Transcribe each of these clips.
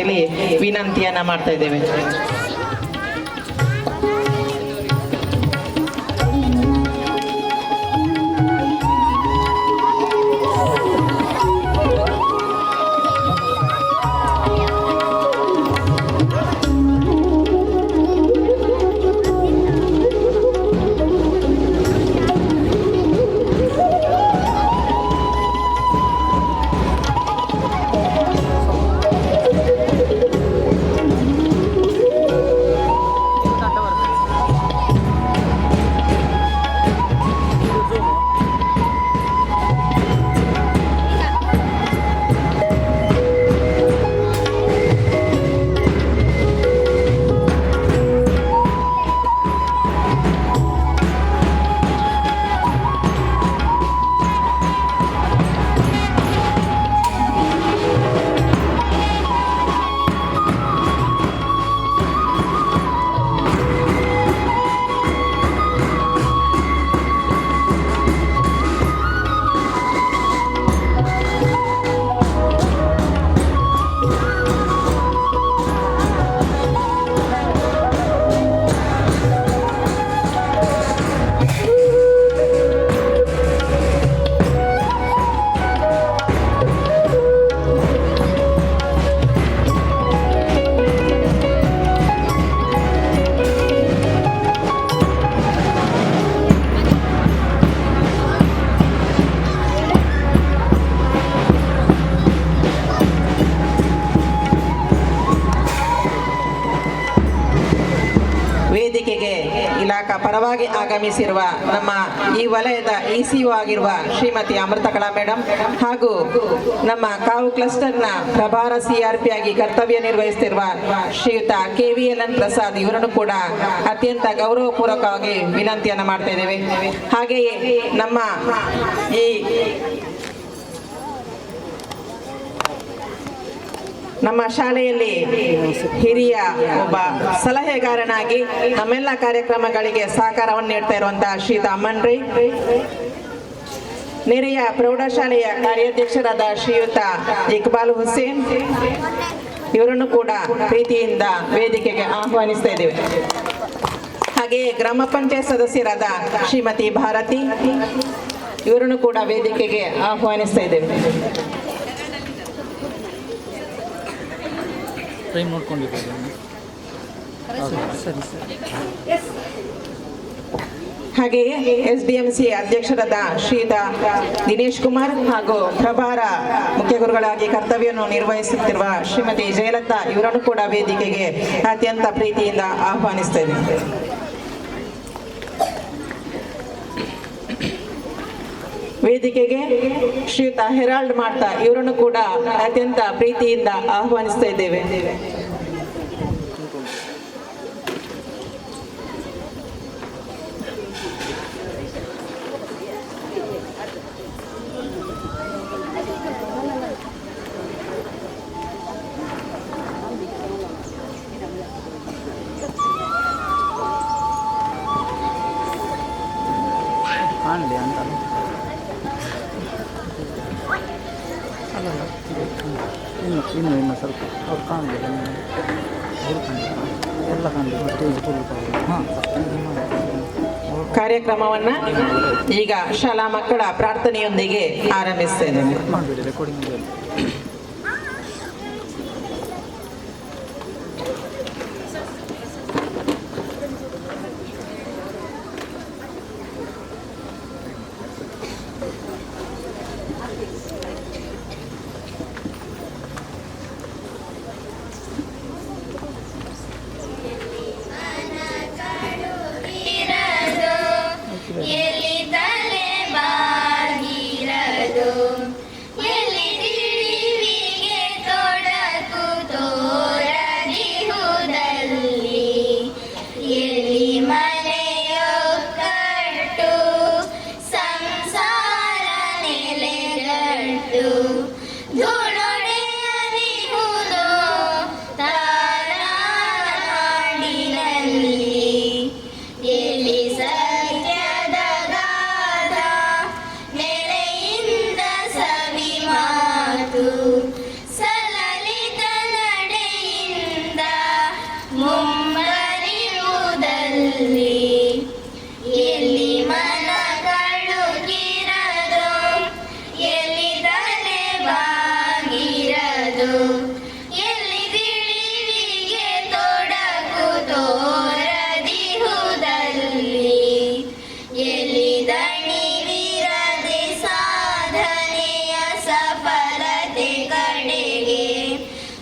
ಹೇಳಿ ವಿನಂತಿಯನ್ನ ಮಾಡ್ತಾ ಇದ್ದೇವೆ. ವೇದಿಕೆಗೆ ಇಲಾಖಾ ಪರವಾಗಿ ಆಗಮಿಸಿರುವ ನಮ್ಮ ಈ ವಲಯದ ಇಸಿಒ ಆಗಿರುವ ಶ್ರೀಮತಿ ಅಮೃತಕಲಾ ಮೇಡಮ್ ಹಾಗೂ ನಮ್ಮ ಕಾವು ಕ್ಲಸ್ಟರ್ನ ಪ್ರಭಾರ ಸಿಆರ್ಪಿ ಆಗಿ ಕರ್ತವ್ಯ ನಿರ್ವಹಿಸುತ್ತಿರುವ ಶ್ರೀಯುತ KVLN ಪ್ರಸಾದ್ ಇವರನ್ನು ಕೂಡ ಅತ್ಯಂತ ಗೌರವಪೂರ್ವಕವಾಗಿ ವಿನಂತಿಯನ್ನು ಮಾಡ್ತಾ ಇದ್ದೇವೆ. ಹಾಗೆಯೇ ನಮ್ಮ ನಮ್ಮ ಶಾಲೆಯಲ್ಲಿ ಹಿರಿಯ ಒಬ್ಬ ಸಲಹೆಗಾರನಾಗಿ ನಮ್ಮೆಲ್ಲ ಕಾರ್ಯಕ್ರಮಗಳಿಗೆ ಸಹಕಾರವನ್ನು ನೀಡ್ತಾ ಇರುವಂತಹ ಶ್ರೀಯುತ ಅಮ್ಮನ್ರಿ, ನೆರೆಯ ಪ್ರೌಢಶಾಲೆಯ ಕಾರ್ಯಾಧ್ಯಕ್ಷರಾದ ಶ್ರೀಯುತ ಇಕ್ಬಾಲ್ ಹುಸೇನ್ ಇವರನ್ನು ಕೂಡ ಪ್ರೀತಿಯಿಂದ ವೇದಿಕೆಗೆ ಆಹ್ವಾನಿಸ್ತಾ ಇದ್ದೇವೆ. ಹಾಗೆಯೇ ಗ್ರಾಮ ಪಂಚಾಯತ್ ಸದಸ್ಯರಾದ ಶ್ರೀಮತಿ ಭಾರತಿ ಇವರನ್ನು ಕೂಡ ವೇದಿಕೆಗೆ ಆಹ್ವಾನಿಸ್ತಾ ಇದ್ದೇವೆ. ಹಾಗೆಯೇ SDMC ಅಧ್ಯಕ್ಷರಾದ ಶ್ರೀಯುತ ದಿನೇಶ್ ಕುಮಾರ್ ಹಾಗೂ ಪ್ರಭಾರ ಮುಖ್ಯ ಗುರುಗಳಾಗಿ ಕರ್ತವ್ಯವನ್ನು ನಿರ್ವಹಿಸುತ್ತಿರುವ ಶ್ರೀಮತಿ ಜಯಲತಾ ಇವರನ್ನು ಕೂಡ ವೇದಿಕೆಗೆ ಅತ್ಯಂತ ಪ್ರೀತಿಯಿಂದ ಆಹ್ವಾನಿಸ್ತಾ ಇದ್ದೇವೆ. ವೇದಿಕೆಗೆ ಶ್ರೀಯುತ ಹೆರಾಲ್ಡ್ ಮಾಡ್ತಾ ಇವರನ್ನು ಕೂಡ ಅತ್ಯಂತ ಪ್ರೀತಿಯಿಂದ ಆಹ್ವಾನಿಸ್ತಾ ಇದ್ದೇವೆ. ಇನ್ನು ಸ್ವಲ್ಪ ಅವ್ರು ಕಾಣಲಿಲ್ಲ ಎಲ್ಲ ಕಾಣಲಿಲ್ಲ ಸ್ಟೇಜ್ ಫುಲ್ ಕಾರ್ಯಕ್ರಮವನ್ನ ಈಗ ಶಾಲಾ ಮಕ್ಕಳ ಪ್ರಾರ್ಥನೆಯೊಂದಿಗೆ ಆರಂಭಿಸ್ತೇನೆ. ಮಾಡಬೇಡಿ ರೆಕಾರ್ಡಿಂಗ್. ಎಲ್ಲಿ ತಲೆ ಬಾಗಿರದು ಎಲ್ಲಿ ಎಲ್ಲಿ ತಿಳಿವಿಗೆ ತೊಡಕು ತೋರದಿಹುದಲ್ಲಿ ಎಲ್ಲಿ ದಣಿವಿರದೆ ಸಾಧನೆಯ ಸಫಲತೆ ಕಡೆಗೆ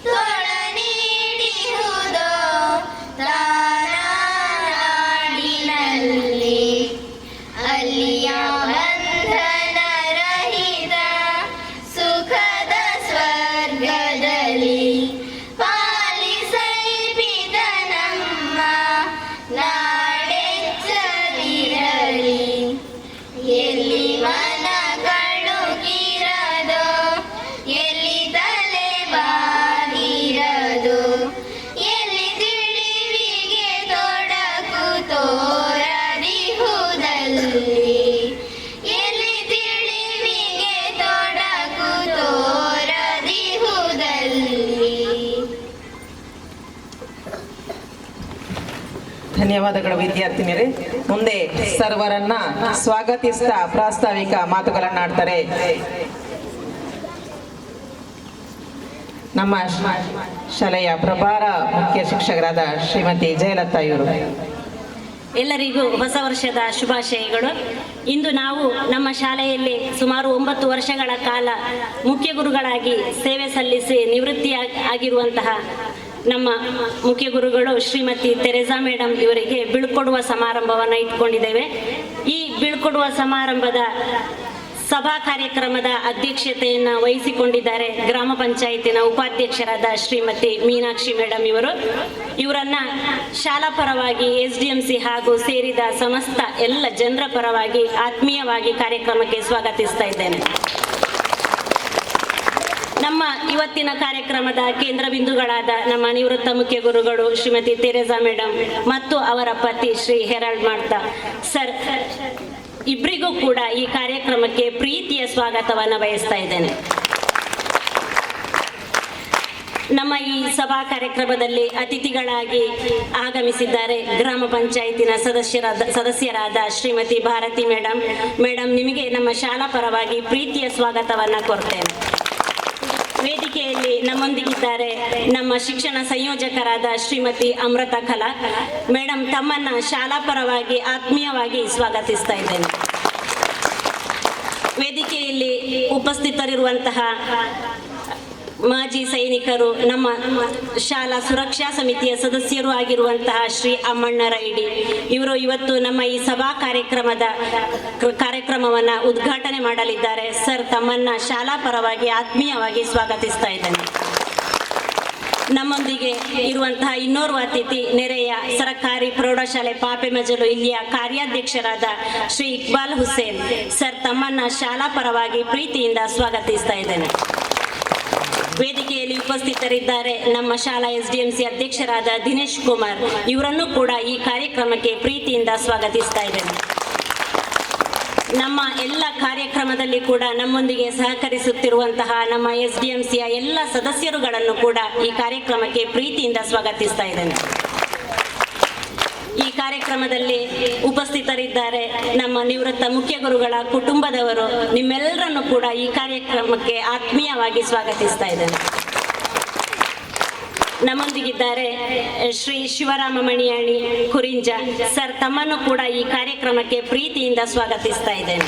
ತೊಳ ನೀಡಿಹುದೋ ತಾನಾಡಿನಲ್ಲಿ ಅಲ್ಲಿಯ ಬಂಧನ ರಹಿತ ಸುಖದ ಸ್ವರ್ಗದಲ್ಲಿ ಪಾಲಿಸೈಪಿದ ನಮ್ಮ ನಾಡೆಚ್ಚರಿರಲಿ ಎಲ್ಲಿ ಮನ ಕಳುಕಿರದೋ ಎಲ್ಲಿ ತಲೆ ಬಾಗಿರದೋ ಎಲ್ಲಿ ತಿಳಿವಿಗೆ ತೊಡಕು ತೋರದಿಹುದಲ್ಲಿ ಎಲ್ಲಿ ತಿಳಿವಿಗೆ ತೊಡಕು ತೋರದಿಹುದಲ್ಲಿ. ಧನ್ಯವಾದಗಳು ವಿದ್ಯಾರ್ಥಿನಿಯರೇ. ಮುಂದೆ ಸರ್ವರನ್ನ ಸ್ವಾಗತಿಸ್ತಾ ಪ್ರಾಸ್ತಾವಿಕ ಮಾತುಗಳನ್ನಾಡ್ತಾರೆ ನಮ್ಮ ಶಾಲೆಯ ಪ್ರಭಾರ ಮುಖ್ಯ ಶಿಕ್ಷಕರಾದ ಶ್ರೀಮತಿ ಜಯಲತಾ ಇವರು. ಎಲ್ಲರಿಗೂ ಹೊಸ ವರ್ಷದ ಶುಭಾಶಯಗಳು. ಇಂದು ನಾವು ನಮ್ಮ ಶಾಲೆಯಲ್ಲಿ ಸುಮಾರು 9 ವರ್ಷಗಳ ಕಾಲ ಮುಖ್ಯ ಗುರುಗಳಾಗಿ ಸೇವೆ ಸಲ್ಲಿಸಿ ನಿವೃತ್ತಿ ಆಗಿರುವಂತಹ ನಮ್ಮ ಮುಖ್ಯ ಗುರುಗಳು ಶ್ರೀಮತಿ ತೆರೆಸಾ ಮೇಡಮ್ ಇವರಿಗೆ ಬೀಳ್ಕೊಡುವ ಸಮಾರಂಭವನ್ನು ಇಟ್ಕೊಂಡಿದ್ದೇವೆ. ಈ ಬೀಳ್ಕೊಡುವ ಸಮಾರಂಭದ ಸಭಾ ಕಾರ್ಯಕ್ರಮದ ಅಧ್ಯಕ್ಷತೆಯನ್ನು ವಹಿಸಿಕೊಂಡಿದ್ದಾರೆ ಗ್ರಾಮ ಪಂಚಾಯತಿನ ಉಪಾಧ್ಯಕ್ಷರಾದ ಶ್ರೀಮತಿ ಮೀನಾಕ್ಷಿ ಮೇಡಮ್ ಇವರು. ಇವರನ್ನ ಶಾಲಾ ಪರವಾಗಿ SDMC ಹಾಗೂ ಸೇರಿದ ಸಮಸ್ತ ಎಲ್ಲ ಜನರ ಪರವಾಗಿ ಆತ್ಮೀಯವಾಗಿ ಕಾರ್ಯಕ್ರಮಕ್ಕೆ ಸ್ವಾಗತಿಸ್ತಾ ಇದ್ದೇನೆ. ನಮ್ಮ ಇವತ್ತಿನ ಕಾರ್ಯಕ್ರಮದ ಕೇಂದ್ರ ಬಿಂದುಗಳಾದ ನಮ್ಮ ನಿವೃತ್ತ ಮುಖ್ಯ ಗುರುಗಳು ಶ್ರೀಮತಿ ತೆರೆಸಾ ಮೇಡಮ್ ಮತ್ತು ಅವರ ಪತಿ ಶ್ರೀ ಹೆರಾಲ್ಡ್ ಮಾಡ್ತಾ ಸರ್ ಇಬ್ಬರಿಗೂ ಕೂಡ ಈ ಕಾರ್ಯಕ್ರಮಕ್ಕೆ ಪ್ರೀತಿಯ ಸ್ವಾಗತವನ್ನು ಬಯಸ್ತಾ ಇದ್ದೇನೆ. ನಮ್ಮ ಈ ಸಭಾ ಕಾರ್ಯಕ್ರಮದಲ್ಲಿ ಅತಿಥಿಗಳಾಗಿ ಆಗಮಿಸಿದ್ದಾರೆ ಗ್ರಾಮ ಪಂಚಾಯತಿನ ಸದಸ್ಯರಾದ ಶ್ರೀಮತಿ ಭಾರತಿ ಮೇಡಮ್ ನಿಮಗೆ ನಮ್ಮ ಶಾಲಾ ಪರವಾಗಿ ಪ್ರೀತಿಯ ಸ್ವಾಗತವನ್ನು ಕೋರ್ತೇನೆ. ವೇದಿಕೆಯಲ್ಲಿ ನಮ್ಮೊಂದಿಗಿದ್ದಾರೆ ನಮ್ಮ ಶಿಕ್ಷಣ ಸಂಯೋಜಕರಾದ ಶ್ರೀಮತಿ ಅಮೃತ ಕಲಾ ಮೇಡಮ್, ತಮ್ಮನ್ನ ಶಾಲಾ ಪರವಾಗಿ ಆತ್ಮೀಯವಾಗಿ ಸ್ವಾಗತಿಸ್ತಾ ಇದ್ದೇನೆ. ವೇದಿಕೆಯಲ್ಲಿ ಉಪಸ್ಥಿತರಿರುವಂತಹ ಮಾಜಿ ಸೈನಿಕರು, ನಮ್ಮ ಶಾಲಾ ಸುರಕ್ಷಾ ಸಮಿತಿಯ ಸದಸ್ಯರು ಆಗಿರುವಂತಹ ಶ್ರೀ ಅಮ್ಮಣ್ಣ ರೈಡಿ ಇವರು ಇವತ್ತು ನಮ್ಮ ಈ ಸಭಾ ಕಾರ್ಯಕ್ರಮವನ್ನು ಉದ್ಘಾಟನೆ ಮಾಡಲಿದ್ದಾರೆ. ಸರ್, ತಮ್ಮನ್ನ ಶಾಲಾ ಪರವಾಗಿ ಆತ್ಮೀಯವಾಗಿ ಸ್ವಾಗತಿಸ್ತಾ ಇದ್ದೇನೆ. ನಮ್ಮೊಂದಿಗೆ ಇರುವಂತಹ ಇನ್ನೋರ್ವ ಅತಿಥಿ ನೆರೆಯ ಸರ್ಕಾರಿ ಪ್ರೌಢಶಾಲೆ ಪಾಪೆಮಜಲು ಇಲ್ಲಿಯ ಕಾರ್ಯಾಧ್ಯಕ್ಷರಾದ ಶ್ರೀ ಇಕ್ಬಾಲ್ ಹುಸೇನ್ ಸರ್, ತಮ್ಮನ್ನ ಶಾಲಾ ಪರವಾಗಿ ಪ್ರೀತಿಯಿಂದ ಸ್ವಾಗತಿಸ್ತಾ ಇದ್ದೇನೆ. ವೇದಿಕೆಯಲ್ಲಿ ಉಪಸ್ಥಿತರಿದ್ದಾರೆ ನಮ್ಮ ಶಾಲಾ SDMC ಅಧ್ಯಕ್ಷರಾದ ದಿನೇಶ್ ಕುಮಾರ್, ಇವರನ್ನು ಕೂಡ ಈ ಕಾರ್ಯಕ್ರಮಕ್ಕೆ ಪ್ರೀತಿಯಿಂದ ಸ್ವಾಗತಿಸ್ತಾ ಇದ್ದೇನೆ. ನಮ್ಮ ಎಲ್ಲ ಕಾರ್ಯಕ್ರಮದಲ್ಲಿ ಕೂಡ ನಮ್ಮೊಂದಿಗೆ ಸಹಕರಿಸುತ್ತಿರುವಂತಹ ನಮ್ಮ SDMCಯ ಎಲ್ಲ ಸದಸ್ಯರುಗಳನ್ನು ಕೂಡ ಈ ಕಾರ್ಯಕ್ರಮಕ್ಕೆ ಪ್ರೀತಿಯಿಂದ ಸ್ವಾಗತಿಸ್ತಾ ಇದ್ದೇನೆ. ಈ ಕಾರ್ಯಕ್ರಮದಲ್ಲಿ ಉಪಸ್ಥಿತರಿದ್ದಾರೆ ನಮ್ಮ ನಿವೃತ್ತ ಮುಖ್ಯ ಗುರುಗಳ ಕುಟುಂಬದವರು. ನಿಮ್ಮೆಲ್ಲರನ್ನು ಕೂಡ ಈ ಕಾರ್ಯಕ್ರಮಕ್ಕೆ ಆತ್ಮೀಯವಾಗಿ ಸ್ವಾಗತಿಸ್ತಾ ಇದ್ದೇನೆ. ನಮ್ಮೊಂದಿಗಿದ್ದಾರೆ ಶ್ರೀ ಶಿವರಾಮ ಮಣಿಯಾಣಿ ಕುರಿಂಜ ಸರ್, ತಮ್ಮನ್ನು ಕೂಡ ಈ ಕಾರ್ಯಕ್ರಮಕ್ಕೆ ಪ್ರೀತಿಯಿಂದ ಸ್ವಾಗತಿಸ್ತಾ ಇದ್ದೇನೆ.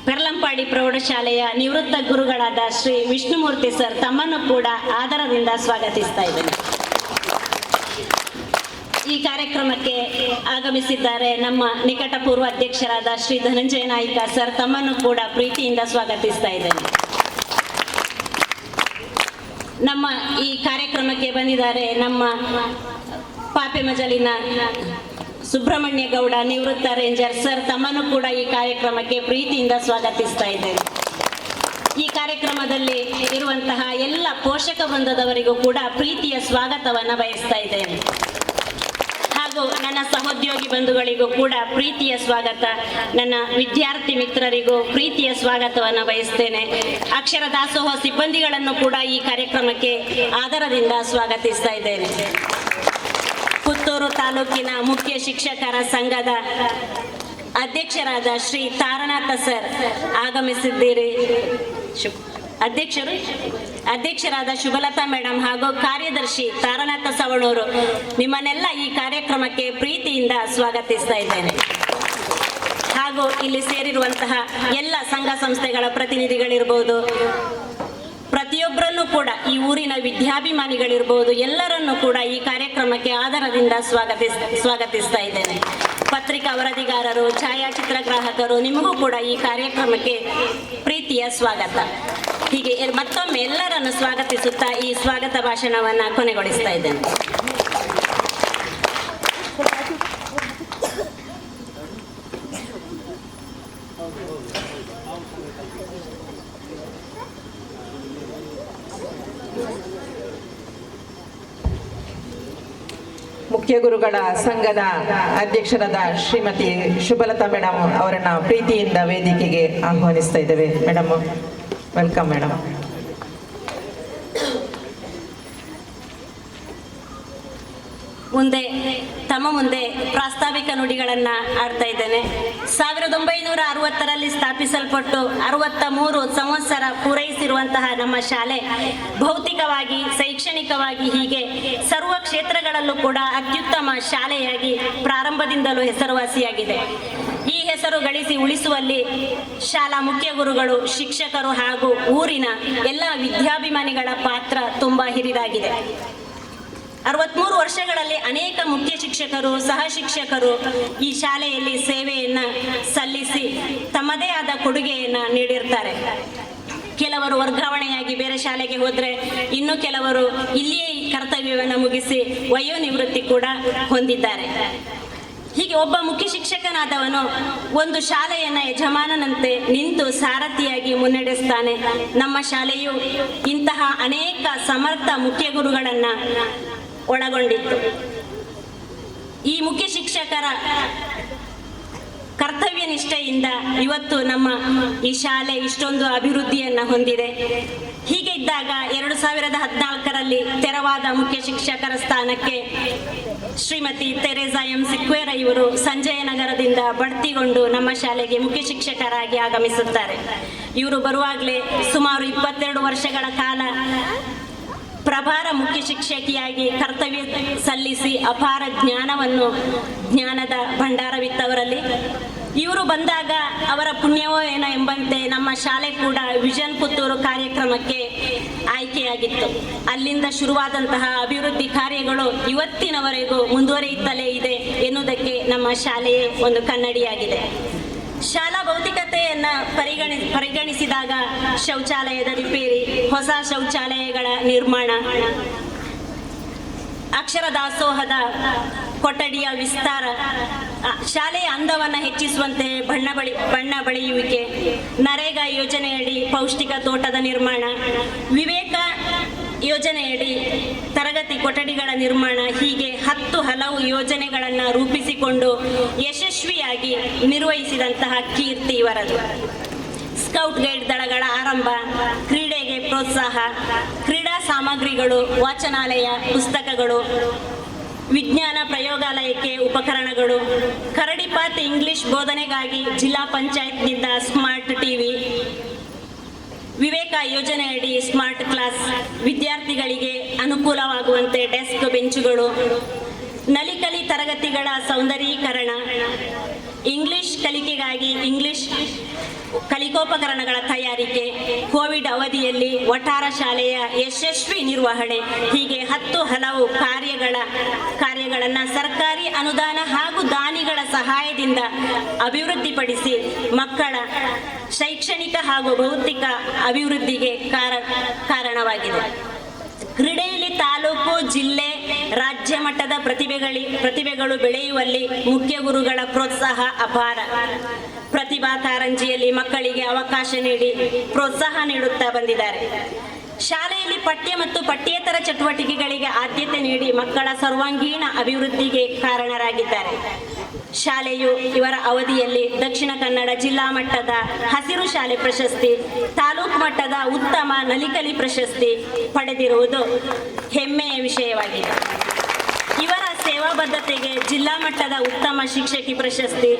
ಪೆರ್ಲಂಪಾಡಿ ಪ್ರೌಢಶಾಲೆಯ ನಿವೃತ್ತ ಗುರುಗಳಾದ ಶ್ರೀ ವಿಷ್ಣುಮೂರ್ತಿ ಸರ್, ತಮ್ಮನ್ನು ಕೂಡ ಆದರದಿಂದ ಸ್ವಾಗತಿಸ್ತಾ ಇದ್ದೇನೆ. ಈ ಕಾರ್ಯಕ್ರಮಕ್ಕೆ ಆಗಮಿಸಿದ್ದಾರೆ ನಮ್ಮ ನಿಕಟ ಪೂರ್ವ ಅಧ್ಯಕ್ಷರಾದ ಶ್ರೀ ಧನಂಜಯ ನಾಯ್ಕ ಸರ್, ತಮ್ಮನ್ನು ಕೂಡ ಪ್ರೀತಿಯಿಂದ ಸ್ವಾಗತಿಸ್ತಾ ಇದ್ದೇನೆ. ನಮ್ಮ ಈ ಕಾರ್ಯಕ್ರಮಕ್ಕೆ ಬಂದಿದ್ದಾರೆ ನಮ್ಮ ಪಾಪೆಮಜಲಿನ ಸುಬ್ರಹ್ಮಣ್ಯ ಗೌಡ ನಿವೃತ್ತ ರೇಂಜರ್ ಸರ್, ತಮ್ಮನ್ನು ಕೂಡ ಈ ಕಾರ್ಯಕ್ರಮಕ್ಕೆ ಪ್ರೀತಿಯಿಂದ ಸ್ವಾಗತಿಸ್ತಾ ಇದ್ದೇನೆ. ಈ ಕಾರ್ಯಕ್ರಮದಲ್ಲಿ ಇರುವಂತಹ ಎಲ್ಲ ಪೋಷಕ ವೃಂದದವರಿಗೂ ಕೂಡ ಪ್ರೀತಿಯ ಸ್ವಾಗತವನ್ನು ಬಯಸ್ತಾ ಇದ್ದೇನೆ. ಹಾಗೂ ನನ್ನ ಸಹೋದ್ಯೋಗಿ ಬಂಧುಗಳಿಗೂ ಕೂಡ ಪ್ರೀತಿಯ ಸ್ವಾಗತ, ನನ್ನ ವಿದ್ಯಾರ್ಥಿ ಮಿತ್ರರಿಗೂ ಪ್ರೀತಿಯ ಸ್ವಾಗತವನ್ನು ಬಯಸ್ತೇನೆ. ಅಕ್ಷರ ದಾಸೋಹ ಸಿಬ್ಬಂದಿಗಳನ್ನು ಕೂಡ ಈ ಕಾರ್ಯಕ್ರಮಕ್ಕೆ ಆದರದಿಂದ ಸ್ವಾಗತಿಸ್ತಾ ಇದ್ದೇನೆ. ಪುತ್ತೂರು ತಾಲೂಕಿನ ಮುಖ್ಯ ಶಿಕ್ಷಕರ ಸಂಘದ ಅಧ್ಯಕ್ಷರಾದ ಶ್ರೀ ತಾರನಾಥ ಸರ್ ಆಗಮಿಸಿದ್ದೀರಿ. ಅಧ್ಯಕ್ಷರಾದ ಶುಭಲತಾ ಮೇಡಮ್ ಹಾಗೂ ಕಾರ್ಯದರ್ಶಿ ತಾರನಾಥ ಸವಣೂರು, ನಿಮ್ಮನ್ನೆಲ್ಲ ಈ ಕಾರ್ಯಕ್ರಮಕ್ಕೆ ಪ್ರೀತಿಯಿಂದ ಸ್ವಾಗತಿಸ್ತಾ ಇದ್ದೇನೆ. ಹಾಗೂ ಇಲ್ಲಿ ಸೇರಿರುವಂತಹ ಎಲ್ಲ ಸಂಘ ಸಂಸ್ಥೆಗಳ ಪ್ರತಿನಿಧಿಗಳಿರ್ಬೋದು, ಪ್ರತಿಯೊಬ್ಬರನ್ನು ಕೂಡ ಈ ಊರಿನ ವಿದ್ಯಾಭಿಮಾನಿಗಳಿರ್ಬೋದು, ಎಲ್ಲರನ್ನೂ ಕೂಡ ಈ ಕಾರ್ಯಕ್ರಮಕ್ಕೆ ಆದರದಿಂದ ಸ್ವಾಗತಿಸ್ತಾ ಇದ್ದೇನೆ. ಪತ್ರಿಕಾ ವರದಿಗಾರರು, ಛಾಯಾಚಿತ್ರಗ್ರಾಹಕರು, ನಿಮಗೂ ಕೂಡ ಈ ಕಾರ್ಯಕ್ರಮಕ್ಕೆ ಪ್ರೀತಿಯ ಸ್ವಾಗತ. ಹೀಗೆ ಮತ್ತೊಮ್ಮೆ ಎಲ್ಲರನ್ನು ಸ್ವಾಗತಿಸುತ್ತಾ ಈ ಸ್ವಾಗತ ಭಾಷಣವನ್ನು ಕೊನೆಗೊಳಿಸ್ತಾ ಇದ್ದೇನೆ. ಮುಖ್ಯ ಗುರುಗಳ ಸಂಘದ ಅಧ್ಯಕ್ಷರಾದ ಶ್ರೀಮತಿ ಶುಭಲತಾ ಮೇಡಮ್ ಅವರನ್ನ ಪ್ರೀತಿಯಿಂದ ವೇದಿಕೆಗೆ ಆಹ್ವಾನಿಸ್ತಾ ಇದ್ದೇವೆ. Madam, welcome madam. ತಮ್ಮ ಮುಂದೆ ಪ್ರಾಸ್ತಾವಿಕ ನುಡಿಗಳನ್ನು ಆಡ್ತಾ ಇದ್ದೇನೆ. 1960ರಲ್ಲಿ ಸ್ಥಾಪಿಸಲ್ಪಟ್ಟು 63 ಸಂವತ್ಸರ ಪೂರೈಸಿರುವಂತಹ ನಮ್ಮ ಶಾಲೆ ಭೌತಿಕವಾಗಿ, ಶೈಕ್ಷಣಿಕವಾಗಿ ಹೀಗೆ ಸರ್ವ ಕ್ಷೇತ್ರಗಳಲ್ಲೂ ಕೂಡ ಅತ್ಯುತ್ತಮ ಶಾಲೆಯಾಗಿ ಪ್ರಾರಂಭದಿಂದಲೂ ಹೆಸರುವಾಸಿಯಾಗಿದೆ. ಈ ಹೆಸರು ಗಳಿಸಿ ಉಳಿಸುವಲ್ಲಿ ಶಾಲಾ ಮುಖ್ಯ ಗುರುಗಳು, ಶಿಕ್ಷಕರು ಹಾಗೂ ಊರಿನ ಎಲ್ಲ ವಿದ್ಯಾಭಿಮಾನಿಗಳ ಪಾತ್ರ ತುಂಬಾ ಹಿರಿದಾಗಿದೆ. 63 ವರ್ಷಗಳಲ್ಲಿ ಅನೇಕ ಮುಖ್ಯ ಶಿಕ್ಷಕರು, ಸಹ ಶಿಕ್ಷಕರು ಈ ಶಾಲೆಯಲ್ಲಿ ಸೇವೆಯನ್ನ ಸಲ್ಲಿಸಿ ತಮ್ಮದೇ ಆದ ಕೊಡುಗೆಯನ್ನ ನೀಡಿರ್ತಾರೆ. ಕೆಲವರು ವರ್ಗಾವಣೆಯಾಗಿ ಬೇರೆ ಶಾಲೆಗೆ ಹೋದ್ರೆ, ಇನ್ನು ಕೆಲವರು ಇಲ್ಲಿಯೇ ಕರ್ತವ್ಯವನ್ನು ಮುಗಿಸಿ ವಯೋನಿವೃತ್ತಿ ಕೂಡ ಹೊಂದಿದ್ದಾರೆ. ಹೀಗೆ ಒಬ್ಬ ಮುಖ್ಯ ಶಿಕ್ಷಕನಾದವನು ಒಂದು ಶಾಲೆಯನ್ನ ಯಜಮಾನನಂತೆ ನಿಂತು ಸಾರಥಿಯಾಗಿ ಮುನ್ನಡೆಸ್ತಾನೆ. ನಮ್ಮ ಶಾಲೆಯು ಇಂತಹ ಅನೇಕ ಸಮರ್ಥ ಮುಖ್ಯ ಗುರುಗಳನ್ನ ಒಳಗೊಂಡಿತ್ತು. ಈ ಮುಖ್ಯ ಶಿಕ್ಷಕರ ಕರ್ತವ್ಯ ನಿಷ್ಠೆಯಿಂದ ಇವತ್ತು ನಮ್ಮ ಈ ಶಾಲೆ ಇಷ್ಟೊಂದು ಅಭಿವೃದ್ಧಿಯನ್ನ ಹೊಂದಿದೆ. ಹೀಗೆ ಇದ್ದಾಗ 2014ರಲ್ಲಿ ತೆರವಾದ ಮುಖ್ಯ ಶಿಕ್ಷಕರ ಸ್ಥಾನಕ್ಕೆ ಶ್ರೀಮತಿ ತೆರೇಸಾ ಎಂ ಸಿಕ್ವೇರ ಇವರು ಸಂಜಯನಗರದಿಂದ ಬಡ್ತಿಗೊಂಡು ನಮ್ಮ ಶಾಲೆಗೆ ಮುಖ್ಯ ಶಿಕ್ಷಕರಾಗಿ ಆಗಮಿಸುತ್ತಾರೆ. ಇವರು ಬರುವಾಗಲೇ ಸುಮಾರು 22 ವರ್ಷಗಳ ಕಾಲ ಪ್ರಭಾರ ಮುಖ್ಯ ಶಿಕ್ಷಕಿಯಾಗಿ ಕರ್ತವ್ಯ ಸಲ್ಲಿಸಿ ಅಪಾರ ಜ್ಞಾನದ ಭಂಡಾರವಿತ್ತವರಲ್ಲಿ. ಇವರು ಬಂದಾಗ ಅವರ ಪುಣ್ಯವೋ ಏನೋ ಎಂಬಂತೆ ನಮ್ಮ ಶಾಲೆ ಕೂಡ ವಿಷನ್ ಪುತ್ತೂರು ಕಾರ್ಯಕ್ರಮಕ್ಕೆ ಆಯ್ಕೆಯಾಗಿತ್ತು. ಅಲ್ಲಿಂದ ಶುರುವಾದಂತಹ ಅಭಿವೃದ್ಧಿ ಕಾರ್ಯಗಳು ಇವತ್ತಿನವರೆಗೂ ಮುಂದುವರಿಯುತ್ತಲೇ ಇದೆ ಎನ್ನುವುದಕ್ಕೆ ನಮ್ಮ ಶಾಲೆಯೇ ಒಂದು ಕನ್ನಡಿಯಾಗಿದೆ. ಶಾಲಾ ಭೌತಿಕತೆಯನ್ನ ಪರಿಗಣಿಸಿದಾಗ ಶೌಚಾಲಯದ ರಿಪೇರಿ, ಹೊಸ ಶೌಚಾಲಯಗಳ ನಿರ್ಮಾಣ, ಅಕ್ಷರ ದಾಸೋಹದ ಕೊಠಡಿಯ ವಿಸ್ತಾರ, ಶಾಲೆಯ ಅಂದವನ್ನು ಹೆಚ್ಚಿಸುವಂತೆ ಬಣ್ಣ ಬಳಿಯುವಿಕೆ, ನರೇಗಾ ಯೋಜನೆಯಡಿ ಪೌಷ್ಟಿಕ ತೋಟದ ನಿರ್ಮಾಣ, ವಿವೇಕ ಯೋಜನೆಯಡಿ ತರಗತಿ ಕೊಠಡಿಗಳ ನಿರ್ಮಾಣ, ಹೀಗೆ 10 ಹಲವು ಯೋಜನೆಗಳನ್ನು ರೂಪಿಸಿಕೊಂಡು ಯಶಸ್ವಿಯಾಗಿ ನಿರ್ವಹಿಸಿದಂತಹ ಕೀರ್ತಿ ಇವರದು. ಸ್ಕೌಟ್ ಗೈಡ್ ದಳಗಳ ಆರಂಭ, ಕ್ರೀಡೆಗೆ ಪ್ರೋತ್ಸಾಹ, ಕ್ರೀಡಾ ಸಾಮಗ್ರಿಗಳು, ವಾಚನಾಲಯ, ಪುಸ್ತಕಗಳು, ವಿಜ್ಞಾನ ಪ್ರಯೋಗಾಲಯಕ್ಕೆ ಉಪಕರಣಗಳು, ಕರಡಿಪಾತ್ ಇಂಗ್ಲಿಷ್ ಬೋಧನೆಗಾಗಿ ಜಿಲ್ಲಾ ಪಂಚಾಯತ್ನಿಂದ ಸ್ಮಾರ್ಟ್ ಟಿವಿ, ವಿವೇಕ ಯೋಜನೆಯಡಿ ಸ್ಮಾರ್ಟ್ ಕ್ಲಾಸ್, ವಿದ್ಯಾರ್ಥಿಗಳಿಗೆ ಅನುಕೂಲವಾಗುವಂತೆ ಡೆಸ್ಕ್ ಬೆಂಚುಗಳು, ನಲಿಕಲಿ ತರಗತಿಗಳ ಸೌಂದರೀಕರಣ, ಇಂಗ್ಲಿಷ್ ಕಲಿಕೆಗಾಗಿ ಇಂಗ್ಲಿಷ್ ಕಲಿಕೋಪಕರಣಗಳ ತಯಾರಿಕೆ, ಕೋವಿಡ್ ಅವಧಿಯಲ್ಲಿ ಒಟ್ಟಾರ ಶಾಲೆಯ ಯಶಸ್ವಿ ನಿರ್ವಹಣೆ, ಹೀಗೆ 10 ಹಲವು ಕಾರ್ಯಗಳನ್ನು ಸರ್ಕಾರಿ ಅನುದಾನ ಹಾಗೂ ದಾನಿಗಳ ಸಹಾಯದಿಂದ ಅಭಿವೃದ್ಧಿಪಡಿಸಿ ಮಕ್ಕಳ ಶೈಕ್ಷಣಿಕ ಹಾಗೂ ಭೌತಿಕ ಅಭಿವೃದ್ಧಿಗೆ ಕಾರಣವಾಗಿದೆ. ಕ್ರೀಡೆಯಲ್ಲಿ ತಾಲೂಕು, ಜಿಲ್ಲೆ, ರಾಜ್ಯ ಮಟ್ಟದ ಪ್ರತಿಭೆಗಳು ಬೆಳೆಯುವಲ್ಲಿ ಮುಖ್ಯ ಗುರುಗಳ ಪ್ರೋತ್ಸಾಹ ಅಪಾರ. ಪ್ರತಿಭಾ ಕಾರಂಜಿಯಲ್ಲಿ ಮಕ್ಕಳಿಗೆ ಅವಕಾಶ ನೀಡಿ ಪ್ರೋತ್ಸಾಹ ನೀಡುತ್ತಾ ಬಂದಿದ್ದಾರೆ. ಶಾಲೆಯಲ್ಲಿ ಪಠ್ಯ ಮತ್ತು ಪಠ್ಯೇತರ ಚಟುವಟಿಕೆಗಳಿಗೆ ಆದ್ಯತೆ ನೀಡಿ ಮಕ್ಕಳ ಸರ್ವಾಂಗೀಣ ಅಭಿವೃದ್ಧಿಗೆ ಕಾರಣರಾಗಿದ್ದಾರೆ. ಶಾಲೆಯು ಇವರ ಅವಧಿಯಲ್ಲಿ ದಕ್ಷಿಣ ಕನ್ನಡ ಜಿಲ್ಲಾ ಮಟ್ಟದ ಹಸಿರು ಶಾಲೆ ಪ್ರಶಸ್ತಿ, ತಾಲೂಕು ಮಟ್ಟದ ಉತ್ತಮ ನಲಿಕಲಿ ಪ್ರಶಸ್ತಿ ಪಡೆದಿರುವುದು ಹೆಮ್ಮೆಯ ವಿಷಯವಾಗಿದೆ. ಇವರ ಸೇವಾ ಬದ್ಧತೆಗೆ ಜಿಲ್ಲಾ ಮಟ್ಟದ ಉತ್ತಮ ಶಿಕ್ಷಕಿ ಪ್ರಶಸ್ತಿ,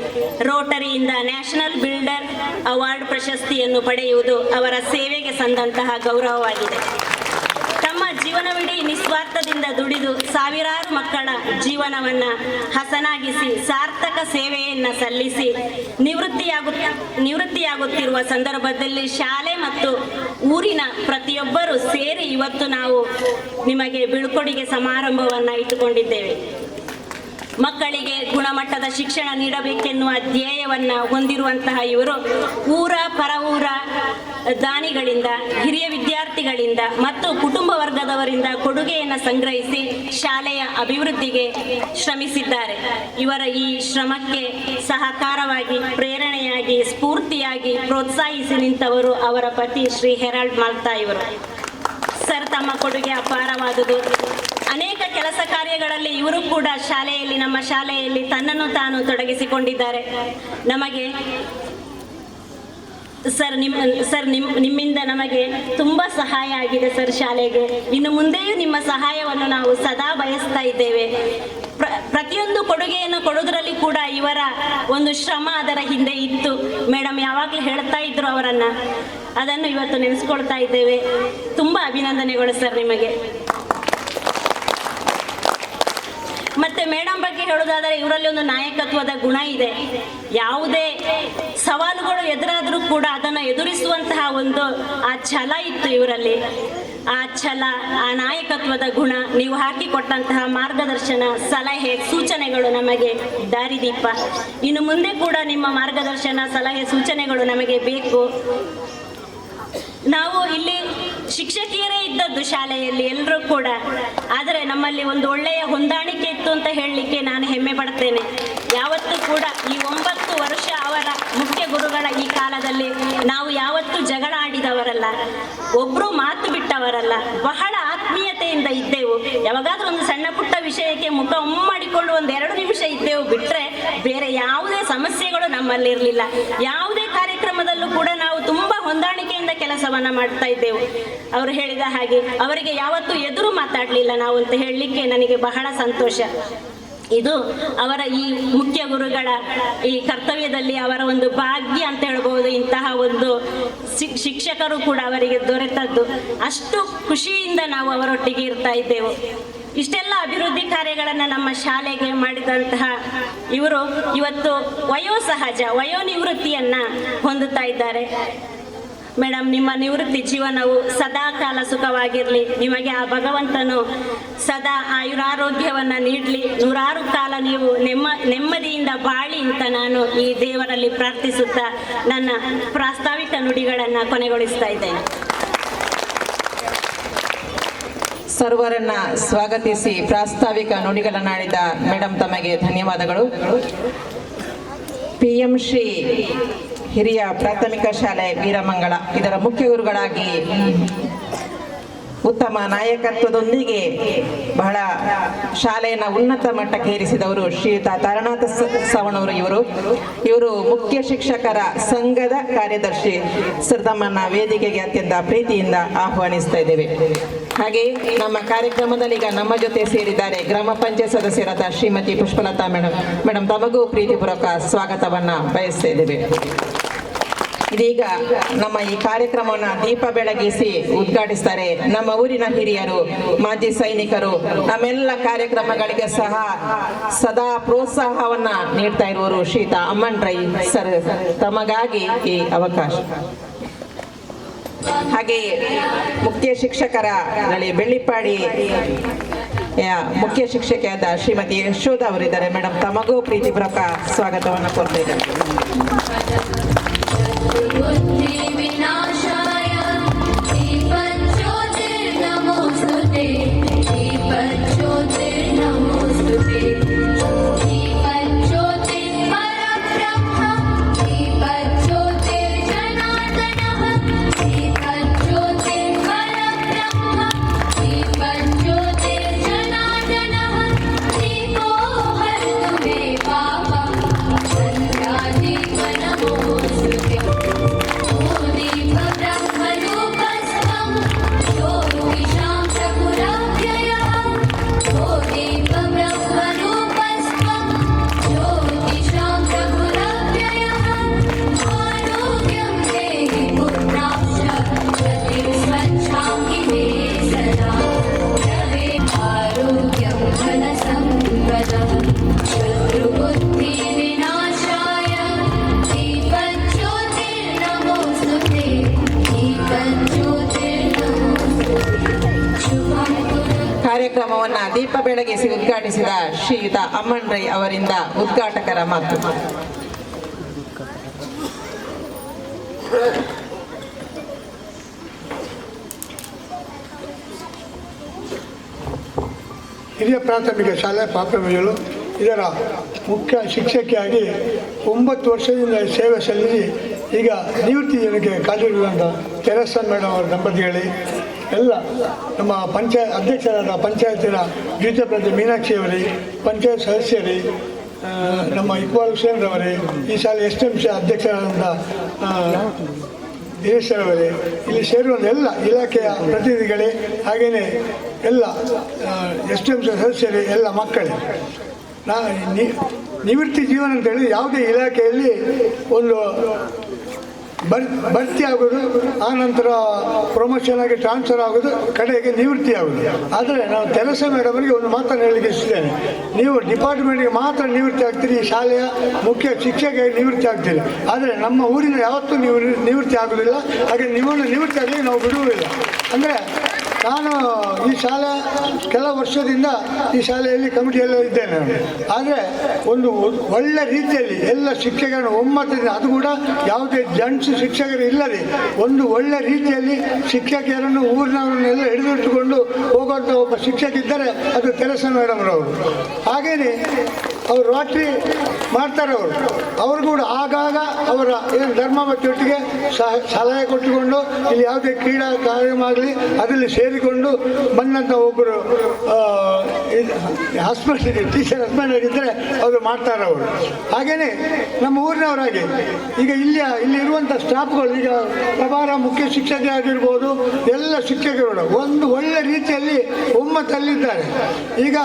ರೋಟರಿಯಿಂದ ನ್ಯಾಷನಲ್ ಬಿಲ್ಡರ್ ಅವಾರ್ಡ್ ಪ್ರಶಸ್ತಿಯನ್ನು ಪಡೆಯುವುದು ಅವರ ಸೇವೆಗೆ ಸಂದಂತಹ ಗೌರವವಾಗಿದೆ. ತಮ್ಮ ಜೀವನವಿಡೀ ನಿಸ್ವಾರ್ಥದಿಂದ ದುಡಿದು ಸಾವಿರಾರು ಮಕ್ಕಳ ಜೀವನವನ್ನು ಹಸನಾಗಿಸಿ ಸಾರ್ಥಕ ಸೇವೆಯನ್ನು ಸಲ್ಲಿಸಿ ನಿವೃತ್ತಿಯಾಗುತ್ತಿರುವ ಸಂದರ್ಭದಲ್ಲಿ ಶಾಲೆ ಮತ್ತು ಊರಿನ ಪ್ರತಿಯೊಬ್ಬರೂ ಸೇರಿ ಇವತ್ತು ನಾವು ನಿಮಗೆ ಬೀಳ್ಕೊಡುಗೆ ಸಮಾರಂಭವನ್ನು ಇಟ್ಟುಕೊಂಡಿದ್ದೇವೆ. ಮಕ್ಕಳಿಗೆ ಗುಣಮಟ್ಟದ ಶಿಕ್ಷಣ ನೀಡಬೇಕೆನ್ನುವ ಧ್ಯೇಯವನ್ನು ಹೊಂದಿರುವಂತಹ ಇವರು ಊರ ಪರ ಊರ ದಾನಿಗಳಿಂದ, ಹಿರಿಯ ವಿದ್ಯಾರ್ಥಿಗಳಿಂದ ಮತ್ತು ಕುಟುಂಬ ವರ್ಗದವರಿಂದ ಕೊಡುಗೆಯನ್ನು ಸಂಗ್ರಹಿಸಿ ಶಾಲೆಯ ಅಭಿವೃದ್ಧಿಗೆ ಶ್ರಮಿಸಿದ್ದಾರೆ. ಇವರ ಈ ಶ್ರಮಕ್ಕೆ ಸಹಕಾರವಾಗಿ, ಪ್ರೇರಣೆಯಾಗಿ, ಸ್ಫೂರ್ತಿಯಾಗಿ ಪ್ರೋತ್ಸಾಹಿಸಿ ನಿಂತವರು ಅವರ ಪತಿ ಶ್ರೀ ಹೆರಾಲ್ಡ್ ಮಾಲ್ತಾ ಇವರು. ಸರ್, ತಮ್ಮ ಕೊಡುಗೆ ಅಪಾರವಾದುದು. ಅನೇಕ ಕೆಲಸ ಕಾರ್ಯಗಳಲ್ಲಿ ಇವರು ಕೂಡ ಶಾಲೆಯಲ್ಲಿ, ನಮ್ಮ ಶಾಲೆಯಲ್ಲಿ ತನ್ನನ್ನು ತಾನು ತೊಡಗಿಸಿಕೊಂಡಿದ್ದಾರೆ. ನಮಗೆ ನಿಮ್ಮಿಂದ ನಮಗೆ ತುಂಬ ಸಹಾಯ ಆಗಿದೆ ಸರ್ ಶಾಲೆಗೆ. ಇನ್ನು ಮುಂದೆಯೂ ನಿಮ್ಮ ಸಹಾಯವನ್ನು ನಾವು ಸದಾ ಬಯಸ್ತಾ ಇದ್ದೇವೆ. ಪ್ರತಿಯೊಂದು ಕೊಡುಗೆಯನ್ನು ಕೊಡೋದ್ರಲ್ಲಿ ಕೂಡ ಇವರ ಒಂದು ಶ್ರಮ ಅದರ ಹಿಂದೆ ಇತ್ತು. ಮೇಡಮ್ ಯಾವಾಗಲೂ ಹೇಳ್ತಾ ಇದ್ರು ಅವರನ್ನು, ಅದನ್ನು ಇವತ್ತು ನೆನೆಸ್ಕೊಳ್ತಾ ಇದ್ದೇವೆ. ತುಂಬ ಅಭಿನಂದನೆಗಳು ಸರ್ ನಿಮಗೆ. ಮತ್ತೆ ಮೇಡಮ್ ಬಗ್ಗೆ ಹೇಳೋದಾದರೆ ಇವರಲ್ಲಿ ಒಂದು ನಾಯಕತ್ವದ ಗುಣ ಇದೆ. ಯಾವುದೇ ಸವಾಲುಗಳು ಎದುರಾದರೂ ಕೂಡ ಅದನ್ನು ಎದುರಿಸುವಂತಹ ಒಂದು ಆ ಛಲ ಇತ್ತು ಇವರಲ್ಲಿ. ಆ ಛಲ, ಆ ನಾಯಕತ್ವದ ಗುಣ, ನೀವು ಹಾಕಿಕೊಟ್ಟಂತಹ ಮಾರ್ಗದರ್ಶನ, ಸಲಹೆ, ಸೂಚನೆಗಳು ನಮಗೆ ದಾರಿದೀಪ. ಇನ್ನು ಮುಂದೆ ಕೂಡ ನಿಮ್ಮ ಮಾರ್ಗದರ್ಶನ, ಸಲಹೆ, ಸೂಚನೆಗಳು ನಮಗೆ ಬೇಕು. ನಾವು ಇಲ್ಲಿ ಶಿಕ್ಷಕಿಯರೇ ಇದ್ದದ್ದು ಶಾಲೆಯಲ್ಲಿ ಎಲ್ಲರೂ ಕೂಡ. ಆದರೆ ನಮ್ಮಲ್ಲಿ ಒಂದು ಒಳ್ಳೆಯ ಹೊಂದಾಣಿಕೆ ಇತ್ತು ಅಂತ ಹೇಳಲಿಕ್ಕೆ ನಾನು ಹೆಮ್ಮೆ ಪಡ್ತೇನೆ. ಯಾವತ್ತೂ ಕೂಡ ಈ 9 ವರ್ಷ ಅವರ ಮುಖ್ಯ ಗುರುಗಳ ಈ ಕಾಲದಲ್ಲಿ ನಾವು ಯಾವತ್ತೂ ಜಗಳ ಆಡಿದವರಲ್ಲ, ಒಬ್ಬರು ಮಾತು ಬಿಟ್ಟವರಲ್ಲ, ಬಹಳ ಆತ್ಮೀಯತೆಯಿಂದ ಇದ್ದೆವು. ಯಾವಾಗಾದ್ರೂ ಒಂದು ಸಣ್ಣ ಪುಟ್ಟ ವಿಷಯಕ್ಕೆ ಮುಖ ಮಾಡಿಕೊಂಡು 1-2 ನಿಮಿಷ ಇದ್ದೆವು ಬಿಟ್ಟರೆ ಬೇರೆ ಯಾವುದೇ ಸಮಸ್ಯೆಗಳು ನಮ್ಮಲ್ಲಿರಲಿಲ್ಲ. ಯಾವುದೇ ಕಾರ್ಯಕ್ರಮದಲ್ಲೂ ಕೂಡ ನಾವು ತುಂಬ ಹೊಂದಾಣಿಕೆಯಿಂದ ಕೆಲಸವನ್ನ ಮಾಡ್ತಾ ಇದ್ದೆವು. ಅವರು ಹೇಳಿದ ಹಾಗೆ ಅವರಿಗೆ ಯಾವತ್ತೂ ಎದುರು ಮಾತಾಡಲಿಲ್ಲ ನಾವು ಅಂತ ಹೇಳಲಿಕ್ಕೆ ನನಗೆ ಬಹಳ ಸಂತೋಷ. ಇದು ಅವರ ಈ ಮುಖ್ಯ ಗುರುಗಳ ಈ ಕರ್ತವ್ಯದಲ್ಲಿ ಅವರ ಒಂದು ಭಾಗ್ಯ ಅಂತ ಹೇಳ್ಬೋದು. ಇಂತಹ ಒಂದು ಶಿಕ್ಷಕರು ಕೂಡ ಅವರಿಗೆ ದೊರೆತದ್ದು. ಅಷ್ಟು ಖುಷಿಯಿಂದ ನಾವು ಅವರೊಟ್ಟಿಗೆ ಇರ್ತಾ ಇದ್ದೆವು. ಇಷ್ಟೆಲ್ಲ ಅಭಿವೃದ್ಧಿ ಕಾರ್ಯಗಳನ್ನು ನಮ್ಮ ಶಾಲೆಗೆ ಮಾಡಿದಂತಹ ಇವರು ಇವತ್ತು ವಯೋನಿವೃತ್ತಿಯನ್ನು ಹೊಂದುತ್ತಾ ಇದ್ದಾರೆ. ಮೇಡಮ್, ನಿಮ್ಮ ನಿವೃತ್ತಿ ಜೀವನವು ಸದಾ ಕಾಲ ಸುಖವಾಗಿರಲಿ. ನಿಮಗೆ ಆ ಭಗವಂತನು ಸದಾ ಆಯುರಾರೋಗ್ಯವನ್ನು ನೀಡಲಿ. 100 ಕಾಲ ನೀವು ನೆಮ್ಮದಿಯಿಂದ ಬಾಳಿ ಅಂತ ನಾನು ಈ ದೇವರಲ್ಲಿ ಪ್ರಾರ್ಥಿಸುತ್ತಾ ನನ್ನ ಪ್ರಾಸ್ತಾವಿಕ ನುಡಿಗಳನ್ನು ಕೊನೆಗೊಳಿಸ್ತಾ ಇದ್ದೇನೆ. ಸರ್ವರನ್ನ ಸ್ವಾಗತಿಸಿ ಪ್ರಾಸ್ತಾವಿಕ ನುಡಿಗಳನ್ನಾಡಿದ ಮೇಡಮ್ ತಮಗೆ ಧನ್ಯವಾದಗಳು. PM ಶ್ರೀ ಹಿರಿಯ ಪ್ರಾಥಮಿಕ ಶಾಲೆ ವೀರಮಂಗಳ ಇದರ ಮುಖ್ಯ ಗುರುಗಳಾಗಿ ಉತ್ತಮ ನಾಯಕತ್ವದೊಂದಿಗೆ ಬಹಳ ಶಾಲೆಯನ್ನು ಉನ್ನತ ಮಟ್ಟಕ್ಕೆ ಏರಿಸಿದವರು ಶ್ರೀಯುತ ತಾರನಾಥ ಸವಣೂರು ಇವರು ಮುಖ್ಯ ಶಿಕ್ಷಕರ ಸಂಘದ ಕಾರ್ಯದರ್ಶಿ. ಸರ್, ತಮ್ಮನ್ನ ವೇದಿಕೆಗೆ ಅತ್ಯಂತ ಪ್ರೀತಿಯಿಂದ ಆಹ್ವಾನಿಸ್ತಾ ಇದ್ದೇವೆ. ಹಾಗೆ ನಮ್ಮ ಕಾರ್ಯಕ್ರಮದಲ್ಲಿ ಈಗ ನಮ್ಮ ಜೊತೆ ಸೇರಿದ್ದಾರೆ ಗ್ರಾಮ ಪಂಚಾಯತ್ ಸದಸ್ಯರಾದ ಶ್ರೀಮತಿ ಪುಷ್ಪಲತಾ ಮೇಡಮ್ ತಮಗೂ ಪ್ರೀತಿಪೂರ್ವಕ ಸ್ವಾಗತವನ್ನ ಬಯಸ್ತಾ ಇದ್ದೇವೆ. ಇದೀಗ ನಮ್ಮ ಈ ಕಾರ್ಯಕ್ರಮವನ್ನು ದೀಪ ಬೆಳಗಿಸಿ ಉದ್ಘಾಟಿಸ್ತಾರೆ ನಮ್ಮ ಊರಿನ ಹಿರಿಯರು, ಮಾಜಿ ಸೈನಿಕರು, ನಮ್ಮೆಲ್ಲ ಕಾರ್ಯಕ್ರಮಗಳಿಗೆ ಸಹ ಸದಾ ಪ್ರೋತ್ಸಾಹವನ್ನ ನೀಡ್ತಾ ಇರುವವರು ಶ್ರೀತಾ ಅಮ್ಮನ್ ರೈ ಸರ್. ತಮಗಾಗಿ ಈ ಅವಕಾಶ. ಹಾಗೆ ಮುಖ್ಯ ಶಿಕ್ಷಕರ ಬೆಳ್ಳಿಪ್ಪಾಡಿ ಮುಖ್ಯ ಶಿಕ್ಷಕಿಯಾದ ಶ್ರೀಮತಿ ಯಶೋಧ ಅವರಿದ್ದಾರೆ. ಮೇಡಮ್, ತಮಗೂ ಪ್ರೀತಿಪೂರ್ವಕ ಸ್ವಾಗತವನ್ನು ಕೋರ್ತಾ ಇದ್ದಾರೆ. विनाशाय दीपज्योतिर्नमोस्तुते, दीपज्योतिर्नमोस्तुते, दीपज्योतिर्परब्रह्म, दीपज्योतिर्जनार्दनः, दीपज्योतिर्परब्रह्म, दीपज्योतिर्जनार्दनः, दीपो हरतु मे पापं, सन्ध्यादीपनमोस्तुते. दीप ದೀಪ ಬೆಳಗಿಸಿ ಉದ್ಘಾಟಿಸಿದ ಶ್ರೀಯುತ ಅಮ್ಮನ್ ರೈ ಅವರಿಂದ ಉದ್ಘಾಟಕರ ಮಾತು. ಹಿರಿಯ ಪ್ರಾಥಮಿಕ ಶಾಲೆ ಪಾಪಮೇಲು ಇದರ ಮುಖ್ಯ ಶಿಕ್ಷಕಿಯಾಗಿ 9 ವರ್ಷದಿಂದ ಸೇವೆ ಸಲ್ಲಿಸಿ ಈಗ ನಿವೃತ್ತಿ ಜನಕ್ಕೆ ಕಾಲಿರುವಂಥ ತೆರಸ ಮೇಡಮ್ ಅವರ ದಂಪತಿಗಳೇ, ಎಲ್ಲ ನಮ್ಮ ಅಧ್ಯಕ್ಷರಾದ ಪಂಚಾಯತಿನ ದ್ವಿತೀಯ ಪ್ರಜೆ ಮೀನಾಕ್ಷಿಯವರೇ, ಪಂಚಾಯತ್ ಸದಸ್ಯರೇ, ನಮ್ಮ ಇಕ್ಬಾಲ್ ಹುಸೇನ್ ರವರೇ, ಈ ಶಾಲೆ SMC ಅಧ್ಯಕ್ಷರಾದಂಥ ದಿನೇಶ್ವರವರೇ, ಇಲ್ಲಿ ಸೇರುವ ಎಲ್ಲ ಇಲಾಖೆಯ ಪ್ರತಿನಿಧಿಗಳೇ, ಹಾಗೆಯೇ ಎಲ್ಲ SMC ಸದಸ್ಯರೇ, ಎಲ್ಲ ಮಕ್ಕಳೇ, ನಿವೃತ್ತಿ ಜೀವನ ಅಂತೇಳಿ ಯಾವುದೇ ಇಲಾಖೆಯಲ್ಲಿ ಒಂದು ಭರ್ತಿ ಆಗೋದು, ಆನಂತರ ಪ್ರಮೋಷನ್ ಆಗಿ ಟ್ರಾನ್ಸ್ಫರ್ ಆಗೋದು, ಕಡೆಗೆ ನಿವೃತ್ತಿ ಆಗೋದು. ಆದರೆ ನಾವು ತೆರಸ ಮೇಡಮ್ಗೆ ಒಂದು ಮಾತನ್ನು ಹೇಳಲಿಕ್ಕೆ ಇಷ್ಟೇನೆ, ನೀವು ಡಿಪಾರ್ಟ್ಮೆಂಟ್ಗೆ ಮಾತ್ರ ನಿವೃತ್ತಿ ಆಗ್ತೀರಿ, ಈ ಶಾಲೆಯ ಮುಖ್ಯ ಶಿಕ್ಷಕಿಯಾಗಿ ನಿವೃತ್ತಿ ಆಗ್ತೀರಿ. ಆದರೆ ನಮ್ಮ ಊರಿನ ಯಾವತ್ತೂ ನೀವು ನಿವೃತ್ತಿ ಆಗೋದಿಲ್ಲ. ಹಾಗೆ ನಿಮ್ಮನ್ನು ನಿವೃತ್ತಿ ಆಗಲಿ ನಾವು ಬಿಡುವುದಿಲ್ಲ. ಅಂದರೆ ನಾನು ಈ ಶಾಲೆ ಕೆಲವು ವರ್ಷದಿಂದ ಈ ಶಾಲೆಯಲ್ಲಿ ಕಮಿಟಿಯೆಲ್ಲ ಇದ್ದೇನೆ. ಆದರೆ ಒಂದು ಒಳ್ಳೆ ರೀತಿಯಲ್ಲಿ ಎಲ್ಲ ಶಿಕ್ಷಕರನ್ನು ಒಮ್ಮತದಿಂದ, ಅದು ಕೂಡ ಯಾವುದೇ ಜಂಟ್ಸ್ ಶಿಕ್ಷಕರು ಇಲ್ಲದೆ ಒಂದು ಒಳ್ಳೆ ರೀತಿಯಲ್ಲಿ ಶಿಕ್ಷಕಿಯರನ್ನು ಊರಿನವರನ್ನೆಲ್ಲ ಹಿಡಿದಿಟ್ಟುಕೊಂಡು ಹೋಗುವಂಥ ಒಬ್ಬ ಶಿಕ್ಷಕಿದ್ದರೆ ಅದು ತೆರಸ ಮೇಡಮ್ರವರು. ಹಾಗೆಯೇ ಅವರು ರಾತ್ರಿ ಮಾಡ್ತಾರೆ. ಅವರು ಕೂಡ ಆಗಾಗ ಅವರ ಏನು ಧರ್ಮ ಮತ್ತೊಟ್ಟಿಗೆ ಸಲಹೆ ಕೊಟ್ಟುಕೊಂಡು ಇಲ್ಲಿ ಯಾವುದೇ ಕ್ರೀಡಾ ಕಾರ್ಯಕ್ರಮ ಆಗಲಿ ಅದರಲ್ಲಿ ಸೇರಿಕೊಂಡು ಬಂದಂಥ ಒಬ್ಬರು ಹಸ್ಬೆಂಡ್ ಟೀಚರ್ ಹಸ್ಬೆಂಡ್ ಆಗಿದ್ದರೆ ಅವರು ಮಾಡ್ತಾರೆ ಅವರು. ಹಾಗೆಯೇ ನಮ್ಮ ಊರಿನವರಾಗಿ ಈಗ ಇಲ್ಲಿ ಇರುವಂಥ ಸ್ಟಾಫ್ಗಳು, ಈಗ ಪ್ರಭಾರ ಮುಖ್ಯ ಶಿಕ್ಷಕಿ ಆಗಿರ್ಬೋದು, ಎಲ್ಲ ಶಿಕ್ಷಕರು ಒಂದು ಒಳ್ಳೆ ರೀತಿಯಲ್ಲಿ ಒಮ್ಮತಲ್ಲಿದ್ದಾರೆ. ಈಗ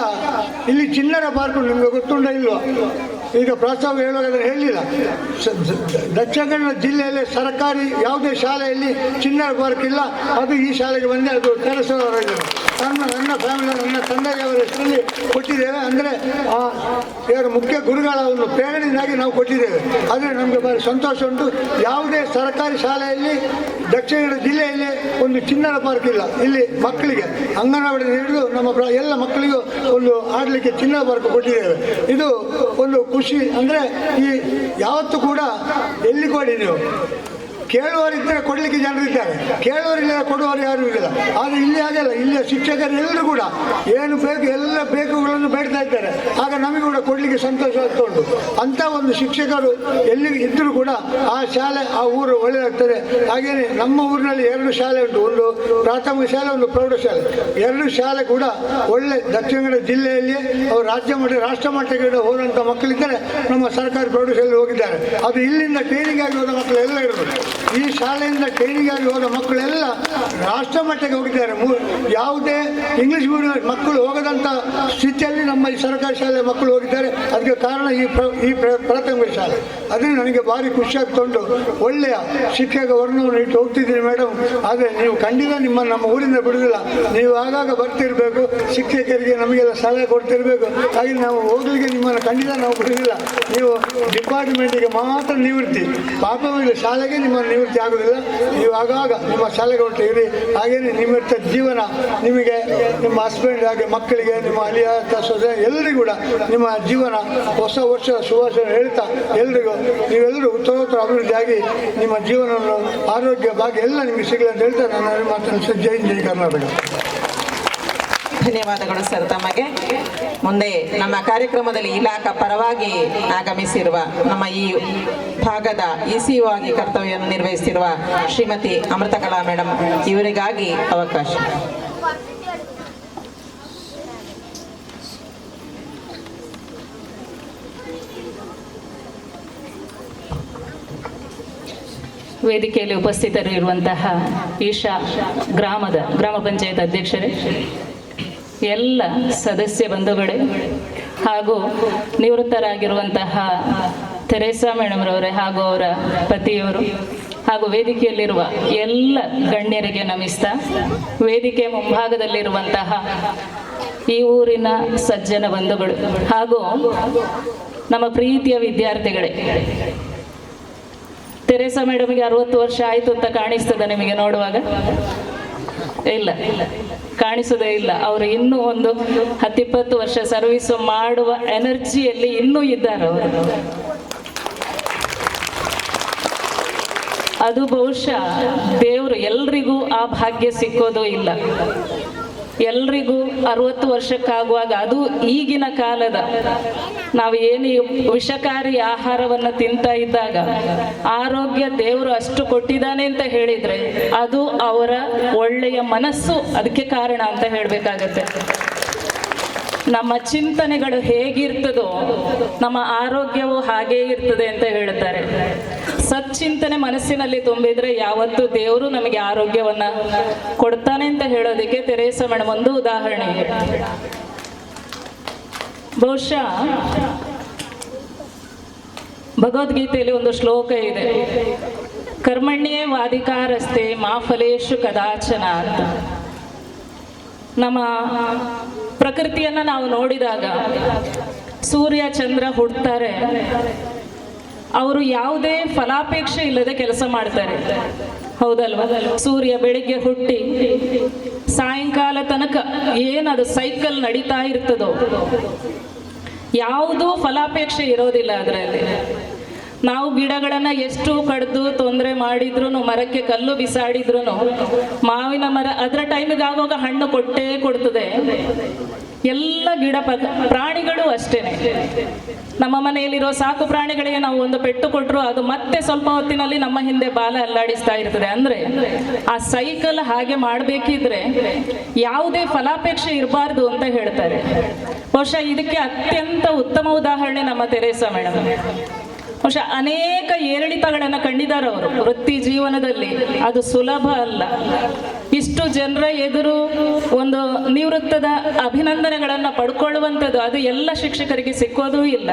ಇಲ್ಲಿ ಚಿಣ್ಣರ ಪಾರ್ಕು ನಿಮಗೆ ಗೊತ್ತುಂಟ ಇಲ್ವಾ? ಈಗ ಪ್ರಸ್ತಾವ ಹೇಳುವಾಗ ಅದನ್ನು ಹೇಳಲಿಲ್ಲ. ದಕ್ಷಿಣ ಕನ್ನಡ ಜಿಲ್ಲೆಯಲ್ಲಿ ಸರ್ಕಾರಿ ಯಾವುದೇ ಶಾಲೆಯಲ್ಲಿ ಚಿಣ್ಣರ ಪಾರ್ಕ್ ಇಲ್ಲ. ಅದು ಈ ಶಾಲೆಗೆ ಬಂದೆ, ಅದು ತೆರಸವರಾಗಿದೆ. ನನ್ನ ಫ್ಯಾಮಿಲಿ, ನನ್ನ ತಂದೆಯವರ ಹೆಸರಲ್ಲಿ ಕೊಟ್ಟಿದ್ದೇವೆ. ಅಂದರೆ ಇವರ ಮುಖ್ಯ ಗುರುಗಳ ಒಂದು ಪ್ರೇರಣೆಯಿಂದಾಗಿ ನಾವು ಕೊಟ್ಟಿದ್ದೇವೆ. ಆದರೆ ನಮಗೆ ಭಾರಿ ಸಂತೋಷ ಉಂಟು. ಯಾವುದೇ ಸರ್ಕಾರಿ ಶಾಲೆಯಲ್ಲಿ ದಕ್ಷಿಣ ಕನ್ನಡ ಜಿಲ್ಲೆಯಲ್ಲಿ ಒಂದು ಚಿಣ್ಣರ ಪಾರ್ಕ್ ಇಲ್ಲ. ಇಲ್ಲಿ ಮಕ್ಕಳಿಗೆ ಅಂಗನವಾಡಿ ಹಿಡಿದು ನಮ್ಮ ಎಲ್ಲ ಮಕ್ಕಳಿಗೂ ಒಂದು ಆಡಲಿಕ್ಕೆ ಚಿಣ್ಣರ ಪಾರ್ಕ್ ಕೊಟ್ಟಿದ್ದೇವೆ. ಇದು ಒಂದು ಖುಷಿ. ಅಂದರೆ ಈ ಯಾವತ್ತೂ ಕೂಡ ಎಲ್ಲಿ ಕೊಡಿ, ನೀವು ಕೇಳುವವರಿದ್ದರೆ ಕೊಡಲಿಕ್ಕೆ ಜನರಿದ್ದಾರೆ, ಕೇಳುವವರಿಲ್ಲ ಕೊಡುವವರು ಯಾರೂ ಇಲ್ಲ. ಆದರೆ ಇಲ್ಲಿ ಹಾಗೆಲ್ಲ, ಇಲ್ಲಿಯ ಶಿಕ್ಷಕರು ಎಲ್ಲರೂ ಕೂಡ ಏನು ಬೇಕು ಎಲ್ಲ ಬೇಕುಗಳನ್ನು ಬೇಡ್ತಾ ಇದ್ದಾರೆ. ಆಗ ನಮಗೆ ಕೂಡ ಕೊಡಲಿಕ್ಕೆ ಸಂತೋಷ ಆಗ್ತಾ ಉಂಟು. ಅಂಥ ಒಂದು ಶಿಕ್ಷಕರು ಎಲ್ಲಿ ಇದ್ದರೂ ಕೂಡ ಆ ಶಾಲೆ, ಆ ಊರು ಒಳ್ಳೆಯದಾಗ್ತದೆ. ಹಾಗೆಯೇ ನಮ್ಮ ಊರಿನಲ್ಲಿ 2 ಶಾಲೆ ಉಂಟು, ಒಂದು ಪ್ರಾಥಮಿಕ ಶಾಲೆ, ಒಂದು ಪ್ರೌಢಶಾಲೆ. 2 ಶಾಲೆ ಕೂಡ ಒಳ್ಳೆ ದಕ್ಷಿಣ ಕನ್ನಡ ಜಿಲ್ಲೆಯಲ್ಲಿ ಅವರು ರಾಜ್ಯ ಮಟ್ಟ ರಾಷ್ಟ್ರ ಮಟ್ಟಕ್ಕೆ ಹೋದಂಥ ಮಕ್ಕಳಿದ್ದಾರೆ. ನಮ್ಮ ಸರ್ಕಾರಿ ಪ್ರೌಢಶಾಲೆ ಹೋಗಿದ್ದಾರೆ. ಅದು ಇಲ್ಲಿಂದ ಟ್ರೈನಿಂಗ್ ಆಗಿ ಹೋದ ಮಕ್ಕಳೆಲ್ಲ ಇರ್ಬೋದು. ಈ ಶಾಲೆಯಿಂದ ಟ್ರೈನಿಂಗ್ ಆಗಿ ಹೋದ ಮಕ್ಕಳೆಲ್ಲ ರಾಷ್ಟ್ರ ಮಟ್ಟಕ್ಕೆ ಹೋಗಿದ್ದಾರೆ. ಯಾವುದೇ ಇಂಗ್ಲೀಷ್ ಮೀಡಿಯಂ ಮಕ್ಕಳು ಹೋಗದಂಥ ಸ್ಥಿತಿಯಲ್ಲಿ ನಮ್ಮ ಈ ಸರ್ಕಾರಿ ಶಾಲೆ ಮಕ್ಕಳು ಹೋಗಿದ್ದಾರೆ. ಅದಕ್ಕೆ ಕಾರಣ ಈ ಪ್ರಾಥಮಿಕ ಶಾಲೆ. ಅದನ್ನು ನನಗೆ ಭಾರಿ ಖುಷಿ ಆಗ್ತುಂಟು. ಒಳ್ಳೆಯ ಶಿಕ್ಷಕ ವರ್ಣವನ್ನು ಇಟ್ಟು ಹೋಗ್ತಿದ್ದೀನಿ ಮೇಡಮ್. ಆದರೆ ನೀವು ಖಂಡಿತ ನಮ್ಮ ಊರಿಂದ ಬಿಡುವುದಿಲ್ಲ. ನೀವು ಆಗಾಗ ಬರ್ತಿರಬೇಕು, ಶಿಕ್ಷಕರಿಗೆ ನಮಗೆಲ್ಲ ಸಲಹೆ ಕೊಡ್ತಿರ್ಬೇಕು. ಹಾಗೆ ನಾವು ಹೋಗ್ಲಿಕ್ಕೆ ನಿಮ್ಮನ್ನು ಖಂಡಿತ ನಾವು ಬಿಡುವುದಿಲ್ಲ. ನೀವು ಡಿಪಾರ್ಟ್ಮೆಂಟಿಗೆ ಮಾತ್ರ ನಿವೃತ್ತಿ, ಪಾಪವಿಲ್ಲ ಶಾಲೆಗೆ ನಿಮ್ಮನ್ನು ನಿವೃತ್ತಿ ಆಗುವುದಿಲ್ಲ. ನೀವು ಆಗಾಗ ನಿಮ್ಮ ಶಾಲೆಗೆ ಹೊರಟಿರಿ. ಹಾಗೆಯೇ ನಿವೃತ್ತ ಜೀವನ ನಿಮಗೆ, ನಿಮ್ಮ ಹಸ್ಬೆಂಡ್, ಹಾಗೆ ಮಕ್ಕಳಿಗೆ, ನಿಮ್ಮ ಅಳಿಯ ಸೊಸೆ ಎಲ್ಲರಿಗೂ ಕೂಡ ನಿಮ್ಮ ಜೀವನ ಹೊಸ ವರ್ಷ ಶುಭಾಶಯ ಹೇಳ್ತಾ ಎಲ್ರಿಗೂ ನೀವೆಲ್ಲರೂ ಉತ್ತರೋತ್ತರ ಅಭಿವೃದ್ಧಿಯಾಗಿ ನಿಮ್ಮ ಜೀವನವನ್ನು ಆರೋಗ್ಯ ಭಾಗ್ಯ ಎಲ್ಲ ನಿಮಗೆ ಸಿಗಲಿ ಅಂತ ಹೇಳ್ತಾ ನಾನು ಮಾತನ್ನು ಜೈ ಜೈ ಕರ್ನಾಟಕ. ಧನ್ಯವಾದಗಳು ಸರ್ ತಮಗೆ. ಮುಂದೆ ನಮ್ಮ ಕಾರ್ಯಕ್ರಮದಲ್ಲಿ ಇಲಾಖಾ ಪರವಾಗಿ ಆಗಮಿಸಿರುವ ನಮ್ಮ ಈ ಭಾಗದ ECO ಆಗಿ ಕರ್ತವ್ಯವನ್ನು ನಿರ್ವಹಿಸಿರುವ ಶ್ರೀಮತಿ ಅಮೃತಕಲಾ ಮೇಡಮ್ ಇವರಿಗಾಗಿ ಅವಕಾಶ. ವೇದಿಕೆಯಲ್ಲಿ ಉಪಸ್ಥಿತರಿರುವಂತಹ ಈಶಾ ಗ್ರಾಮ ಪಂಚಾಯತ್ ಅಧ್ಯಕ್ಷರೇ, ಎಲ್ಲ ಸದಸ್ಯ ಬಂಧುಗಳೇ, ಹಾಗೂ ನಿವೃತ್ತರಾಗಿರುವಂತಹ ತೆರೇಸಾ ಮೇಡಮ್ರವರೇ ಹಾಗೂ ಅವರ ಪತಿಯವರು, ಹಾಗೂ ವೇದಿಕೆಯಲ್ಲಿರುವ ಎಲ್ಲ ಗಣ್ಯರಿಗೆ ನಮಿಸ್ತಾ, ವೇದಿಕೆ ಮುಂಭಾಗದಲ್ಲಿರುವಂತಹ ಈ ಊರಿನ ಸಜ್ಜನ ಬಂಧುಗಳು ಹಾಗೂ ನಮ್ಮ ಪ್ರೀತಿಯ ವಿದ್ಯಾರ್ಥಿಗಳೇ, ತೆರೇಸಾ ಮೇಡಮ್ಗೆ 60 ವರ್ಷ ಆಯಿತು ಅಂತ ಕಾಣಿಸ್ತದೆ ನಿಮಗೆ ನೋಡುವಾಗ. ಇಲ್ಲ, ಕಾಣಿಸೋದೇ ಇಲ್ಲ. ಅವರು ಇನ್ನೂ ಒಂದು 10-20 ವರ್ಷ ಸರ್ವಿಸ್ ಮಾಡುವ ಎನರ್ಜಿಯಲ್ಲಿ ಇನ್ನೂ ಇದ್ದಾರೆ ಅವರು. ಅದು ಬಹುಶಃ ದೇವರು ಎಲ್ರಿಗೂ ಆ ಭಾಗ್ಯ ಸಿಕ್ಕೋದು ಇಲ್ಲ. ಎಲ್ರಿಗೂ 60 ವರ್ಷಕ್ಕಾಗುವಾಗ, ಅದು ಈಗಿನ ಕಾಲದ ನಾವು ಏನು ವಿಷಕಾರಿ ಆಹಾರವನ್ನು ತಿಂತಾ ಇದ್ದಾಗ ಆರೋಗ್ಯ ದೇವರು ಅಷ್ಟು ಕೊಟ್ಟಿದ್ದಾನೆ ಅಂತ ಹೇಳಿದ್ರೆ ಅದು ಅವರ ಒಳ್ಳೆಯ ಮನಸ್ಸು ಅದಕ್ಕೆ ಕಾರಣ ಅಂತ ಹೇಳಬೇಕಾಗತ್ತೆ. ನಮ್ಮ ಚಿಂತನೆಗಳು ಹೇಗಿರ್ತದೋ ನಮ್ಮ ಆರೋಗ್ಯವು ಹಾಗೇ ಇರ್ತದೆ ಅಂತ ಹೇಳ್ತಾರೆ. ಸಚ್ಚಿಂತನೆ ಮನಸ್ಸಿನಲ್ಲಿ ತುಂಬಿದ್ರೆ ಯಾವತ್ತೂ ದೇವರು ನಮಗೆ ಆರೋಗ್ಯವನ್ನ ಕೊಡ್ತಾನೆ ಅಂತ ಹೇಳೋದಕ್ಕೆ ತೆರೇಸಾ ಮೇಡಮ್ ಒಂದು ಉದಾಹರಣೆ. ಬಹುಶಃ ಭಗವದ್ಗೀತೆಯಲ್ಲಿ ಒಂದು ಶ್ಲೋಕ ಇದೆ, ಕರ್ಮಣ್ಯೇ ವಾಧಿಕಾರಸ್ತೆ ಮಾ ಫಲೇಶು ಕದಾಚನ ಅಂತ. ನಮ್ಮ ಪ್ರಕೃತಿಯನ್ನ ನಾವು ನೋಡಿದಾಗ ಸೂರ್ಯ ಚಂದ್ರ ಹುಡ್ತಾರೆ, ಅವರು ಯಾವುದೇ ಫಲಾಪೇಕ್ಷೆ ಇಲ್ಲದೆ ಕೆಲಸ ಮಾಡ್ತಾರೆ, ಹೌದಲ್ವಾ? ಸೂರ್ಯ ಬೆಳಿಗ್ಗೆ ಹುಟ್ಟಿ ಸಾಯಂಕಾಲ ತನಕ ಏನದು ಸೈಕಲ್ ನಡೀತಾ ಇರ್ತದೋ ಯಾವುದೂ ಫಲಾಪೇಕ್ಷೆ ಇರೋದಿಲ್ಲ ಅದರಲ್ಲಿ. ನಾವು ಗಿಡಗಳನ್ನ ಎಷ್ಟು ಕಡ್ದು ತೊಂದರೆ ಮಾಡಿದ್ರು, ಮರಕ್ಕೆ ಕಲ್ಲು ಬಿಸಾಡಿದ್ರು, ಮಾವಿನ ಮರ ಅದರ ಟೈಮಿಗೆ ಆಗುವಾಗ ಹಣ್ಣು ಕೊಟ್ಟೇ ಕೊಡ್ತದೆ. ಎಲ್ಲ ಗಿಡ ಪ್ರಾಣಿಗಳು ಅಷ್ಟೇನೆ. ನಮ್ಮ ಮನೆಯಲ್ಲಿರೋ ಸಾಕು ಪ್ರಾಣಿಗಳಿಗೆ ನಾವು ಒಂದು ಪೆಟ್ಟು ಕೊಟ್ಟರು ಅದು ಮತ್ತೆ ಸ್ವಲ್ಪ ಹೊತ್ತಿನಲ್ಲಿ ನಮ್ಮ ಹಿಂದೆ ಬಾಲ ಅಲ್ಲಾಡಿಸ್ತಾ ಇರ್ತದೆ. ಅಂದ್ರೆ ಆ ಸೈಕಲ್ ಹಾಗೆ ಮಾಡಬೇಕಿದ್ರೆ ಯಾವುದೇ ಫಲಾಪೇಕ್ಷೆ ಇರಬಾರ್ದು ಅಂತ ಹೇಳ್ತಾರೆ. ಬಹುಶಃ ಇದಕ್ಕೆ ಅತ್ಯಂತ ಉತ್ತಮ ಉದಾಹರಣೆ ನಮ್ಮ ತೆರೇಸಾ ಮೇಡಮ್. ಬಹುಶಃ ಅನೇಕ ಏರಿಳಿತಗಳನ್ನು ಕಂಡಿದ್ದಾರೆ ಅವರು ವೃತ್ತಿ ಜೀವನದಲ್ಲಿ. ಅದು ಸುಲಭ ಅಲ್ಲ. ಇಷ್ಟು ಜನರ ಎದುರು ಒಂದು ನಿವೃತ್ತದ ಅಭಿನಂದನೆಗಳನ್ನು ಪಡ್ಕೊಳ್ಳುವಂಥದ್ದು ಅದು ಎಲ್ಲ ಶಿಕ್ಷಕರಿಗೆ ಸಿಕ್ಕೋದೂ ಇಲ್ಲ.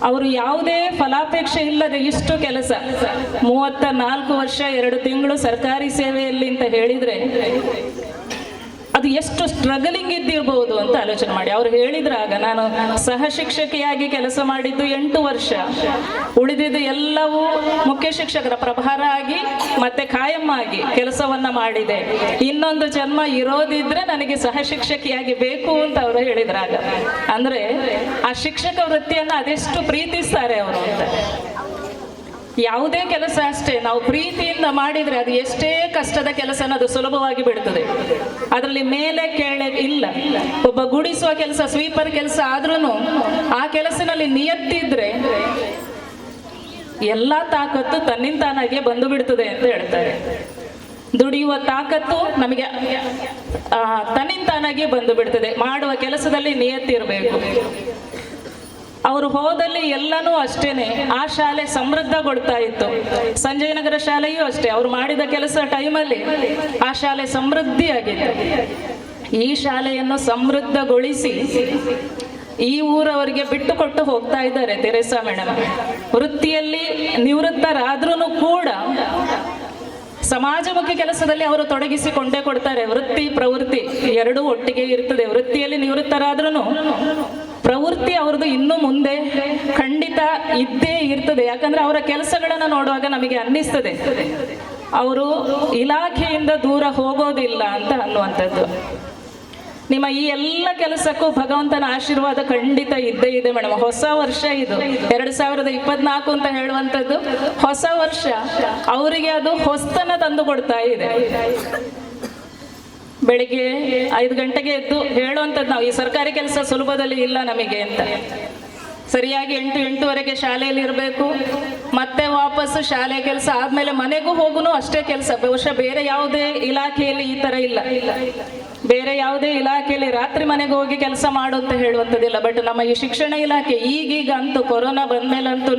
ಅವರು ಯಾವುದೇ ಫಲಾಪೇಕ್ಷೆ ಇಲ್ಲದೆ ಇಷ್ಟು ಕೆಲಸ, 34 ವರ್ಷ 2 ತಿಂಗಳು ಸರ್ಕಾರಿ ಸೇವೆಯಲ್ಲಿ ಅಂತ ಹೇಳಿದ್ರೆ ಅದು ಎಷ್ಟು ಸ್ಟ್ರಗಲಿಂಗ್ ಇದ್ದಿರ್ಬೋದು ಅಂತ ಆಲೋಚನೆ ಮಾಡಿ. ಅವ್ರು ಹೇಳಿದ್ರಾಗ ನಾನು ಸಹ ಶಿಕ್ಷಕಿಯಾಗಿ ಕೆಲಸ ಮಾಡಿದ್ದು 8 ವರ್ಷ, ಉಳಿದಿದ್ದು ಎಲ್ಲವೂ ಮುಖ್ಯ ಶಿಕ್ಷಕರ ಪ್ರಭಾರ ಆಗಿ ಮತ್ತೆ ಕಾಯಂ ಆಗಿ ಕೆಲಸವನ್ನ ಮಾಡಿದೆ. ಇನ್ನೊಂದು ಜನ್ಮ ಇರೋದಿದ್ರೆ ನನಗೆ ಸಹ ಶಿಕ್ಷಕಿಯಾಗಿ ಬೇಕು ಅಂತ ಅವರು ಹೇಳಿದ್ರಾಗ. ಅಂದ್ರೆ ಆ ಶಿಕ್ಷಕ ವೃತ್ತಿಯನ್ನ ಅದೆಷ್ಟು ಪ್ರೀತಿಸ್ತಾರೆ ಅವರು ಅಂತ. ಯಾವುದೇ ಕೆಲಸ ಅಷ್ಟೇ ನಾವು ಪ್ರೀತಿಯಿಂದ ಮಾಡಿದ್ರೆ ಅದು ಎಷ್ಟೇ ಕಷ್ಟದ ಕೆಲಸನ ಅದು ಸುಲಭವಾಗಿ ಬಿಡ್ತದೆ. ಅದರಲ್ಲಿ ಮೇಲೆ ಕೆಳಗೆ ಇಲ್ಲ. ಒಬ್ಬ ಗುಡಿಸುವ ಕೆಲಸ, ಸ್ವೀಪರ್ ಕೆಲಸ ಆದ್ರೂ ಆ ಕೆಲಸದಲ್ಲಿ ನಿಯತ್ತಿದ್ರೆ ಎಲ್ಲಾ ತಾಕತ್ತು ತನ್ನಿಂತಾನಾಗೆ ಬಂದು ಬಿಡ್ತದೆ ಅಂತ ಹೇಳ್ತಾರೆ. ದುಡಿಯುವ ತಾಕತ್ತು ನಮಗೆ ತನ್ನಿಂತಾನಾಗೆ ಬಂದು ಬಿಡ್ತದೆ. ಮಾಡುವ ಕೆಲಸದಲ್ಲಿ ನಿಯತ್ತಿರಬೇಕು. ಅವರು ಹೋದಲ್ಲಿ ಎಲ್ಲನೂ ಅಷ್ಟೇನೆ. ಆ ಶಾಲೆ ಸಮೃದ್ಧಗೊಳ್ತಾ ಇತ್ತು. ಸಂಜಯನಗರ ಶಾಲೆಯೂ ಅಷ್ಟೇ. ಅವರು ಮಾಡಿದ ಕೆಲಸ ಟೈಮಲ್ಲಿ ಆ ಶಾಲೆ ಸಮೃದ್ಧಿಯಾಗಿತ್ತು. ಈ ಶಾಲೆಯನ್ನು ಸಮೃದ್ಧಗೊಳಿಸಿ ಈ ಊರವರಿಗೆ ಬಿಟ್ಟು ಕೊಟ್ಟು ಹೋಗ್ತಾ ಇದ್ದಾರೆ ತೆರೇಸಾ ಮೇಡಮ್. ವೃತ್ತಿಯಲ್ಲಿ ನಿವೃತ್ತರಾದ್ರೂ ಕೂಡ ಸಮಾಜಮುಖಿ ಕೆಲಸದಲ್ಲಿ ಅವರು ತೊಡಗಿಸಿಕೊಂಡೇ ಕೊಡ್ತಾರೆ. ವೃತ್ತಿ ಪ್ರವೃತ್ತಿ ಎರಡೂ ಒಟ್ಟಿಗೆ ಇರ್ತದೆ. ವೃತ್ತಿಯಲ್ಲಿ ನಿವೃತ್ತರಾದ್ರೂ ಪ್ರವೃತ್ತಿ ಅವ್ರದ್ದು ಇನ್ನು ಮುಂದೆ ಖಂಡಿತ ಇದ್ದೇ ಇರ್ತದೆ. ಯಾಕಂದ್ರೆ ಅವರ ಕೆಲಸಗಳನ್ನ ನೋಡುವಾಗ ನಮಗೆ ಅನ್ನಿಸ್ತದೆ ಅವರು ಇಲಾಖೆಯಿಂದ ದೂರ ಹೋಗೋದಿಲ್ಲ ಅಂತ ಅನ್ನುವಂಥದ್ದು. ನಿಮ್ಮ ಈ ಎಲ್ಲ ಕೆಲಸಕ್ಕೂ ಭಗವಂತನ ಆಶೀರ್ವಾದ ಖಂಡಿತ ಇದ್ದೇ ಇದೆ ಮೇಡಮ್. ಹೊಸ ವರ್ಷ ಇದು 2024 ಅಂತ ಹೇಳುವಂಥದ್ದು ಹೊಸ ವರ್ಷ. ಅವರಿಗೆ ಅದು ಹೊಸ್ತನ ತಂದು ಕೊಡ್ತಾ ಇದೆ. ಬೆಳಿಗ್ಗೆ 5 ಗಂಟೆಗೆ ಎದ್ದು ಹೇಳುವಂಥದ್ದು ನಾವು ಈ ಸರ್ಕಾರಿ ಕೆಲಸ ಸುಲಭದಲ್ಲಿ ಇಲ್ಲ ನಮಗೆ ಅಂತ. ಸರಿಯಾಗಿ 8-8:30 ಶಾಲೆಯಲ್ಲಿ ಇರಬೇಕು. ಮತ್ತೆ ವಾಪಸ್ ಶಾಲೆ ಕೆಲಸ ಆದ್ಮೇಲೆ ಮನೆಗೂ ಹೋಗುನು ಅಷ್ಟೇ ಕೆಲಸ. ಬಹುಶಃ ಬೇರೆ ಯಾವುದೇ ಇಲಾಖೆಯಲ್ಲಿ ಈ ತರ ಇಲ್ಲ. ಬೇರೆ ಯಾವುದೇ ಇಲಾಖೆಯಲ್ಲಿ ರಾತ್ರಿ ಮನೆಗೆ ಹೋಗಿ ಕೆಲಸ ಮಾಡು ಅಂತ ಹೇಳುವಂಥದ್ದಿಲ್ಲ. ಬಟ್ ನಮ್ಮ ಈ ಶಿಕ್ಷಣ ಇಲಾಖೆ ಈಗೀಗ ಅಂತೂ ಕೊರೋನಾ ಬಂದ್ಮೇಲಂತೂ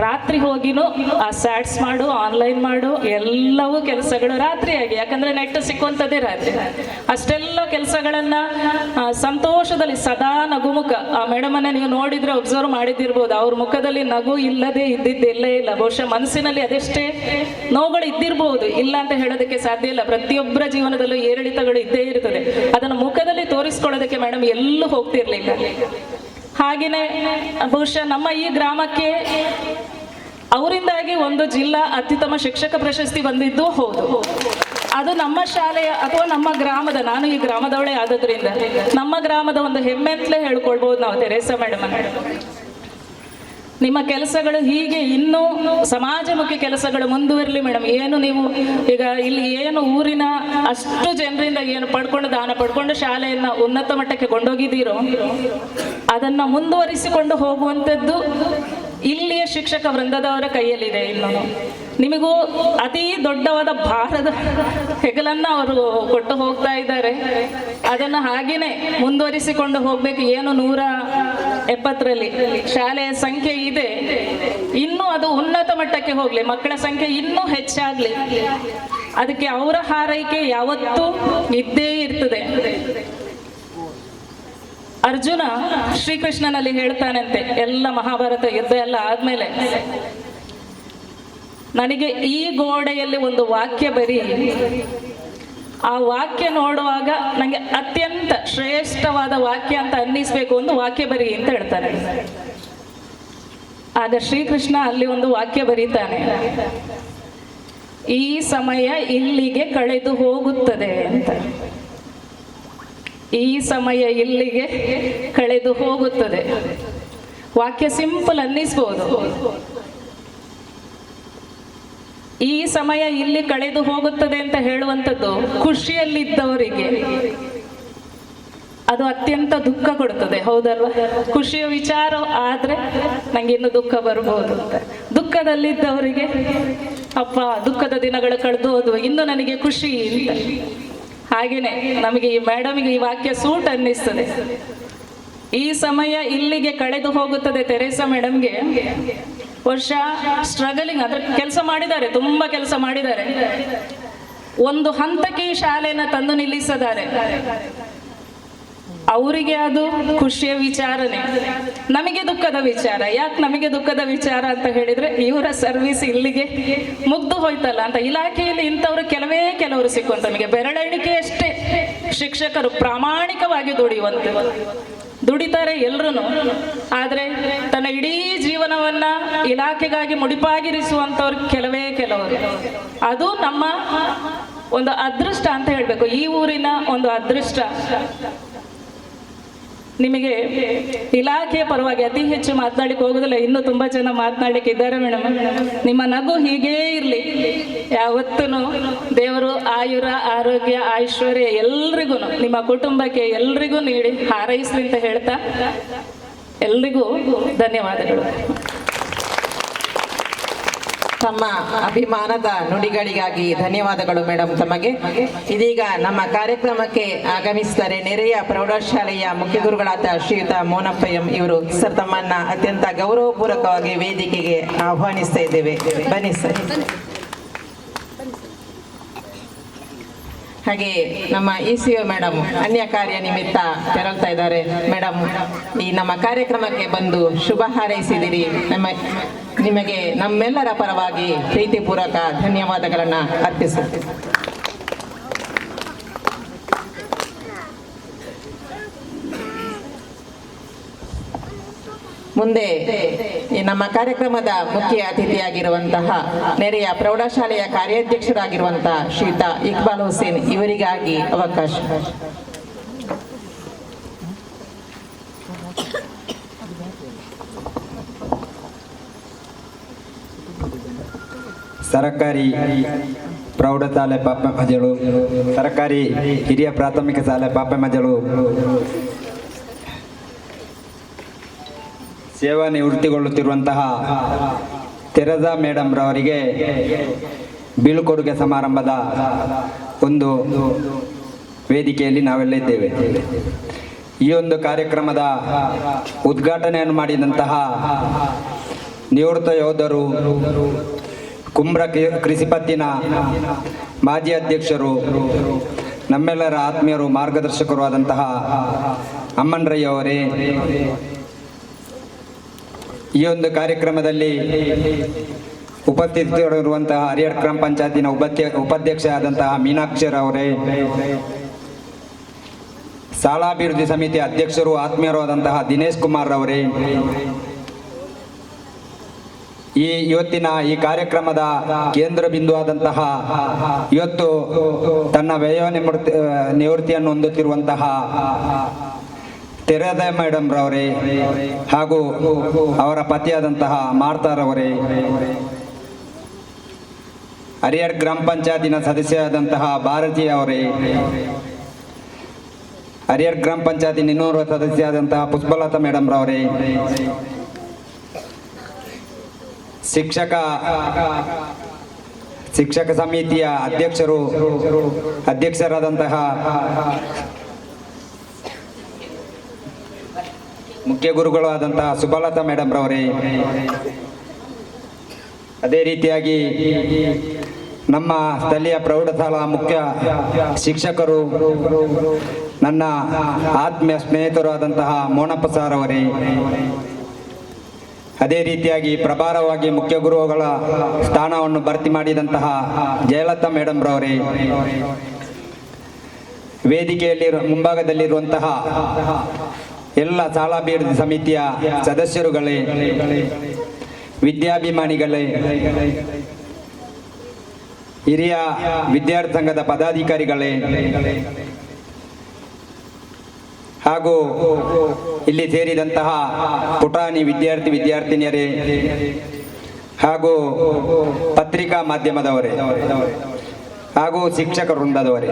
ರಾತ್ರಿ ಹೋಗಿನೂ ಆ ಸ್ಯಾಟ್ಸ್ ಮಾಡು, ಆನ್ಲೈನ್ ಮಾಡು, ಎಲ್ಲವೂ ಕೆಲಸಗಳು ರಾತ್ರಿಯಾಗಿ. ಯಾಕಂದ್ರೆ ನೆಟ್ ಸಿಕ್ಕುವಂಥದ್ದೇ ರಾತ್ರಿ. ಅಷ್ಟೆಲ್ಲ ಕೆಲಸಗಳನ್ನ ಸಂತೋಷದಲ್ಲಿ ಸದಾ ನಗುಮುಖ. ಆ ಮೇಡಮನ್ನ ನೀವು ನೋಡಿದ್ರೆ ಒಬ್ಸರ್ವ್ ಮಾಡಿದ್ದಿರ್ಬೋದು. ಅವ್ರ ಮುಖದಲ್ಲಿ ನಗು ಇಲ್ಲದೆ ಇದ್ದಿದ್ದೆಲ್ಲೇ ಇಲ್ಲ. ಬಹುಶಃ ಮನಸ್ಸಿನಲ್ಲಿ ಅದೆಷ್ಟೇ ನೋವುಗಳು ಇದ್ದಿರ್ಬೋದು, ಇಲ್ಲ ಅಂತ ಹೇಳೋದಕ್ಕೆ ಸಾಧ್ಯ ಇಲ್ಲ. ಪ್ರತಿಯೊಬ್ಬರ ಜೀವನದಲ್ಲೂ ಏರಿಳಿತಗಳು ಇದ್ದೇ ಇರ್ತದೆ. ಅದನ್ನು ಮುಖದಲ್ಲಿ ತೋರಿಸ್ಕೊಳ್ಳೋದಕ್ಕೆ ಮೇಡಮ್ ಎಲ್ಲೂ ಹೋಗ್ತಿರ್ಲಿಲ್ಲ. ಹಾಗೆಯೇ ಬಹುಶಃ ನಮ್ಮ ಈ ಗ್ರಾಮಕ್ಕೆ ಅವರಿಂದಾಗಿ ಒಂದು ಜಿಲ್ಲಾ ಅತ್ಯುತ್ತಮ ಶಿಕ್ಷಕ ಪ್ರಶಸ್ತಿ ಬಂದಿದ್ದು ಹೌದು. ಅದು ನಮ್ಮ ಶಾಲೆಯ ಅಥವಾ ನಮ್ಮ ಗ್ರಾಮದ, ನಾನು ಈ ಗ್ರಾಮದವಳೇ ಆದದ್ರಿಂದ ನಮ್ಮ ಗ್ರಾಮದ ಒಂದು ಹೆಮ್ಮೆ ಅಂತಲೇ ಹೇಳ್ಕೊಳ್ಬೋದು ನಾವು. ತೆರೇಸಾ ಮೇಡಮ್ ನಿಮ್ಮ ಕೆಲಸಗಳು ಹೀಗೆ ಇನ್ನೂ ಸಮಾಜಮುಖಿ ಕೆಲಸಗಳು ಮುಂದುವರಲಿ ಮೇಡಮ್. ಏನು ನೀವು ಈಗ ಇಲ್ಲಿ ಏನು ಊರಿನ ಅಷ್ಟು ಜನರಿಂದ ಏನು ಪಡ್ಕೊಂಡು ದಾನ ಪಡ್ಕೊಂಡು ಶಾಲೆಯನ್ನ ಉನ್ನತ ಮಟ್ಟಕ್ಕೆ ಕೊಂಡೋಗಿದ್ದೀರೋ ಅದನ್ನ ಮುಂದುವರಿಸಿಕೊಂಡು ಹೋಗುವಂಥದ್ದು ಇಲ್ಲಿಯ ಶಿಕ್ಷಕ ವೃಂದದವರ ಕೈಯಲ್ಲಿದೆ. ಇನ್ನು ನಿಮಗೂ ಅತಿ ದೊಡ್ಡವಾದ ಭಾರದ ಹೆಗಲನ್ನ ಅವರು ಕೊಟ್ಟು ಹೋಗ್ತಾ ಇದ್ದಾರೆ. ಅದನ್ನು ಹಾಗೇನೆ ಮುಂದುವರಿಸಿಕೊಂಡು ಹೋಗ್ಬೇಕು. ಏನು 170ರಲ್ಲಿ ಶಾಲೆಯ ಸಂಖ್ಯೆ ಇದೆ, ಇನ್ನೂ ಅದು ಉನ್ನತ ಮಟ್ಟಕ್ಕೆ ಹೋಗ್ಲಿ, ಮಕ್ಕಳ ಸಂಖ್ಯೆ ಇನ್ನೂ ಹೆಚ್ಚಾಗ್ಲಿ, ಅದಕ್ಕೆ ಅವರ ಹಾರೈಕೆ ಯಾವತ್ತೂ ಇದ್ದೇ ಇರ್ತದೆ. ಅರ್ಜುನ ಶ್ರೀಕೃಷ್ಣನಲ್ಲಿ ಹೇಳ್ತಾನಂತೆ, ಎಲ್ಲ ಮಹಾಭಾರತ ಯುದ್ಧ ಎಲ್ಲ ಆದ್ಮೇಲೆ, ನನಗೆ ಈ ಗೋಡೆಯಲ್ಲಿ ಒಂದು ವಾಕ್ಯ ಬರಿ, ಆ ವಾಕ್ಯ ನೋಡುವಾಗ ನನಗೆ ಅತ್ಯಂತ ಶ್ರೇಷ್ಠವಾದ ವಾಕ್ಯ ಅಂತ ಅನ್ನಿಸ್ಬೇಕು, ಒಂದು ವಾಕ್ಯ ಬರಿ ಅಂತ ಹೇಳ್ತಾನೆ. ಆಗ ಶ್ರೀಕೃಷ್ಣ ಅಲ್ಲಿ ಒಂದು ವಾಕ್ಯ ಬರೀತಾನೆ, ಈ ಸಮಯ ಇಲ್ಲಿಗೆ ಕಳೆದು ಹೋಗುತ್ತದೆ ಅಂತ. ಈ ಸಮಯ ಇಲ್ಲಿಗೆ ಕಳೆದು ಹೋಗುತ್ತದೆ. ವಾಕ್ಯ ಸಿಂಪಲ್ ಅನ್ನಿಸ್ಬೋದು. ಈ ಸಮಯ ಇಲ್ಲಿ ಕಳೆದು ಹೋಗುತ್ತದೆ ಅಂತ ಹೇಳುವಂಥದ್ದು ಖುಷಿಯಲ್ಲಿದ್ದವರಿಗೆ ಅದು ಅತ್ಯಂತ ದುಃಖ ಕೊಡುತ್ತದೆ, ಹೌದಲ್ವಾ? ಖುಷಿಯ ವಿಚಾರ ಆದ್ರೆ ನಂಗೆ ಇನ್ನು ದುಃಖ ಬರ್ಬೋದು ಅಂತ. ದುಃಖದಲ್ಲಿದ್ದವರಿಗೆ ಅಪ್ಪ ದುಃಖದ ದಿನಗಳು ಕಳೆದು ಹೋದ್ವು, ಇನ್ನು ನನಗೆ ಖುಷಿ ಅಂತ. ಹಾಗೇನೆ ನಮಗೆ ಈ ಮೇಡಮ್ಗೆ ಈ ವಾಕ್ಯ ಸೂಟ್ ಅನ್ನಿಸ್ತದೆ. ಈ ಸಮಯ ಇಲ್ಲಿಗೆ ಕಳೆದು ಹೋಗುತ್ತದೆ. ತೆರೇಸಾ ಮೇಡಮ್ಗೆ ವರ್ಷ ಸ್ಟ್ರಗಲಿಂಗ್ ಅಂದ್ರೆ ಕೆಲಸ ಮಾಡಿದ್ದಾರೆ, ತುಂಬಾ ಕೆಲಸ ಮಾಡಿದ್ದಾರೆ. ಒಂದು ಹಂತಕ್ಕೆ ಈ ಶಾಲೆನ ತಂದು ನಿಲ್ಲಿಸಿದ್ದಾರೆ. ಅವರಿಗೆ ಅದು ಖುಷಿಯ ವಿಚಾರನೆ, ನಮಗೆ ದುಃಖದ ವಿಚಾರ. ಯಾಕೆ ನಮಗೆ ದುಃಖದ ವಿಚಾರ ಅಂತ ಹೇಳಿದ್ರೆ, ಇವರ ಸರ್ವಿಸ್ ಇಲ್ಲಿಗೆ ಮುಗ್ದು ಹೋಯ್ತಲ್ಲ ಅಂತ. ಇಲಾಖೆಯಲ್ಲಿ ಇಂಥವ್ರು ಕೆಲವರು ಸಿಕ್ಕುವಂತ, ನಮಗೆ ಬೆರಳೆಣಿಕೆಯಷ್ಟೇ ಶಿಕ್ಷಕರು ಪ್ರಾಮಾಣಿಕವಾಗಿ ದುಡಿತಾರೆ ಎಲ್ರು. ಆದ್ರೆ ತನ್ನ ಇಡೀ ಜೀವನವನ್ನ ಇಲಾಖೆಗಾಗಿ ಮುಡಿಪಾಗಿರಿಸುವಂತವ್ರು ಕೆಲವರು. ಅದು ನಮ್ಮ ಒಂದು ಅದೃಷ್ಟ ಅಂತ ಹೇಳ್ಬೇಕು, ಈ ಊರಿನ ಒಂದು ಅದೃಷ್ಟ. ನಿಮಗೆ ಇಲಾಖೆಯ ಪರವಾಗಿ ಅತಿ ಹೆಚ್ಚು ಮಾತನಾಡಲಿಕ್ಕೆ ಹೋಗೋದಿಲ್ಲ, ಇನ್ನೂ ತುಂಬಾ ಜನ ಮಾತನಾಡಲಿಕ್ಕೆ ಇದ್ದಾರೆ ಮೇಡಮ್. ನಿಮ್ಮ ನಗು ಹೀಗೇ ಇರಲಿ, ಯಾವತ್ತೂ ದೇವರು ಆಯುರ ಆರೋಗ್ಯ ಐಶ್ವರ್ಯ ಎಲ್ರಿಗೂ, ನಿಮ್ಮ ಕುಟುಂಬಕ್ಕೆ ಎಲ್ರಿಗೂ ನೀಡಿ ಹಾರೈಸಲಿ ಅಂತ ಹೇಳ್ತಾ ಎಲ್ರಿಗೂ ಧನ್ಯವಾದಗಳು. ತಮ್ಮ ಅಭಿಮಾನದ ನುಡಿಗಳಿಗಾಗಿ ಧನ್ಯವಾದಗಳು ಮೇಡಮ್ ತಮಗೆ. ಇದೀಗ ನಮ್ಮ ಕಾರ್ಯಕ್ರಮಕ್ಕೆ ಆಗಮಿಸಿದರೆ ನೆರೆಯ ಪ್ರೌಢಶಾಲೆಯ ಮುಖ್ಯ ಗುರುಗಳಾದ ಶ್ರೀಯುತ ಮೋನಪ್ಪ ಎಂ ಇವರು. ಸರ್, ತಮ್ಮನ್ನ ಅತ್ಯಂತ ಗೌರವಪೂರ್ವಕವಾಗಿ ವೇದಿಕೆಗೆ ಆಹ್ವಾನಿಸ್ತಾ ಇದ್ದೇವೆ, ಬನ್ನಿ ಸರ್. ಹಾಗೆ ನಮ್ಮ ECO ಮೇಡಮ್ ಅನ್ಯ ಕಾರ್ಯ ನಿಮಿತ್ತ ತೆರಳ್ತಾ ಇದ್ದಾರೆ. ಮೇಡಮ್, ಈ ನಮ್ಮ ಕಾರ್ಯಕ್ರಮಕ್ಕೆ ಬಂದು ಶುಭ ಹಾರೈಸಿದಿರಿ. ನಿಮಗೆ ನಮ್ಮೆಲ್ಲರ ಪರವಾಗಿ ಪ್ರೀತಿಪೂರ್ವಕ ಧನ್ಯವಾದಗಳನ್ನ ಅರ್ಪಿಸುತ್ತೇವೆ. ಮುಂದೆ ಈ ನಮ್ಮ ಕಾರ್ಯಕ್ರಮದ ಮುಖ್ಯ ಅತಿಥಿಯಾಗಿರುವಂತಹ ನೆರೆಯ ಪ್ರೌಢಶಾಲೆಯ ಕಾರ್ಯಾಧ್ಯಕ್ಷರಾಗಿರುವಂತಹ ಶ್ರೀಯುತ ಇಕ್ಬಾಲ್ ಹುಸೇನ್ ಇವರಿಗಾಗಿ ಅವಕಾಶ. ಸರ್ಕಾರಿ ಪ್ರೌಢಶಾಲೆ ಪಾಪೆಮಜಲು, ಸರ್ಕಾರಿ ಹಿರಿಯ ಪ್ರಾಥಮಿಕ ಶಾಲೆ ಪಾಪೆಮಜಲು ಸೇವಾ ನಿವೃತ್ತಿಗೊಳ್ಳುತ್ತಿರುವಂತಹ ತೆರೇಸಾ ಮೇಡಮ್ ರವರಿಗೆ ಬೀಳ್ಕೊಡುಗೆ ಸಮಾರಂಭದ ಒಂದು ವೇದಿಕೆಯಲ್ಲಿ ನಾವೆಲ್ಲ ಇದ್ದೇವೆ. ಈ ಒಂದು ಕಾರ್ಯಕ್ರಮದ ಉದ್ಘಾಟನೆಯನ್ನು ಮಾಡಿದಂತಹ ನಿವೃತ್ತ ಯೋಧರು, ಕುಂಬ್ರ ಕೃಷಿ ಪತ್ತಿನ ಮಾಜಿ ಅಧ್ಯಕ್ಷರು, ನಮ್ಮೆಲ್ಲರ ಆತ್ಮೀಯರು, ಮಾರ್ಗದರ್ಶಕರು ಆದಂತಹ ಅಮ್ಮನ್ರಯ್ಯ ಅವರೇ, ಈ ಒಂದು ಕಾರ್ಯಕ್ರಮದಲ್ಲಿ ಉಪಸ್ಥಿತರಿರುವಂತಹ ಹರಿಹರ ಗ್ರಾಮ ಪಂಚಾಯತಿನ ಉಪಾಧ್ಯಕ್ಷ ಆದಂತಹ ಮೀನಾಕ್ಷರ್ ಅವರೇ, ಶಾಲಾಭಿವೃದ್ಧಿ ಸಮಿತಿ ಅಧ್ಯಕ್ಷರು ಆತ್ಮೀಯರು ಆದಂತಹ ದಿನೇಶ್ ಕುಮಾರ್ ಅವರೇ, ಇವತ್ತಿನ ಈ ಕಾರ್ಯಕ್ರಮದ ಕೇಂದ್ರ ಬಿಂದುವಾದಂತಹ ಇವತ್ತು ತನ್ನ ವ್ಯಯ ನಿವೃತ್ತಿಯನ್ನು ಹೊಂದುತ್ತಿರುವಂತಹ ತೆರೆದ ಮೇಡಮ್ ರವರೇ ಹಾಗೂ ಅವರ ಪತಿಯಾದಂತಹ ಮಾರ್ತಾರವರೇ, ಹರಿಹರ್ ಗ್ರಾಮ ಪಂಚಾಯತಿನ ಸದಸ್ಯರಾದಂತಹ ಭಾರತಿ ಅವರೇ, ಹರಿಹರ್ ಗ್ರಾಮ ಪಂಚಾಯತಿ ಇನ್ನೂರು ಸದಸ್ಯರಾದಂತಹ ಪುಷ್ಪಲತಾ ಮೇಡಮ್ ರವರೇ, ಶಿಕ್ಷಕ ಸಮಿತಿಯ ಅಧ್ಯಕ್ಷರಾದಂತಹ ಮುಖ್ಯ ಗುರುಗಳಾದಂತಹ ಸುಭಲತಾ ಮೇಡಮ್ ರವರೇ, ಅದೇ ರೀತಿಯಾಗಿ ನಮ್ಮ ಸ್ಥಳೀಯ ಪ್ರೌಢಶಾಲಾ ಮುಖ್ಯ ಶಿಕ್ಷಕರು, ನನ್ನ ಆತ್ಮೀಯ ಸ್ನೇಹಿತರು ಆದಂತಹ ಮೋನಪ್ಪ ಸಾರ್ ಅವರೇ, ಅದೇ ರೀತಿಯಾಗಿ ಪ್ರಭಾರವಾಗಿ ಮುಖ್ಯ ಗುರುಗಳ ಸ್ಥಾನವನ್ನು ಭರ್ತಿ ಮಾಡಿದಂತಹ ಜಯಲತಾ ಮೇಡಮ್ ರವರೇ, ವೇದಿಕೆಯಲ್ಲಿ ಮುಂಭಾಗದಲ್ಲಿರುವಂತಹ ಎಲ್ಲ ಶಾಲಾಭಿವೃದ್ಧಿ ಸಮಿತಿಯ ಸದಸ್ಯರುಗಳೇ, ವಿದ್ಯಾಭಿಮಾನಿಗಳೇ, ಹಿರಿಯ ವಿದ್ಯಾರ್ಥಿ ಸಂಘದ ಪದಾಧಿಕಾರಿಗಳೇ ಹಾಗೂ ಇಲ್ಲಿ ಸೇರಿದಂತಹ ಪುಟಾಣಿ ವಿದ್ಯಾರ್ಥಿನಿಯರೇ ಹಾಗೂ ಪತ್ರಿಕಾ ಮಾಧ್ಯಮದವರೇ ಹಾಗೂ ಶಿಕ್ಷಕ ವೃಂದದವರೇ,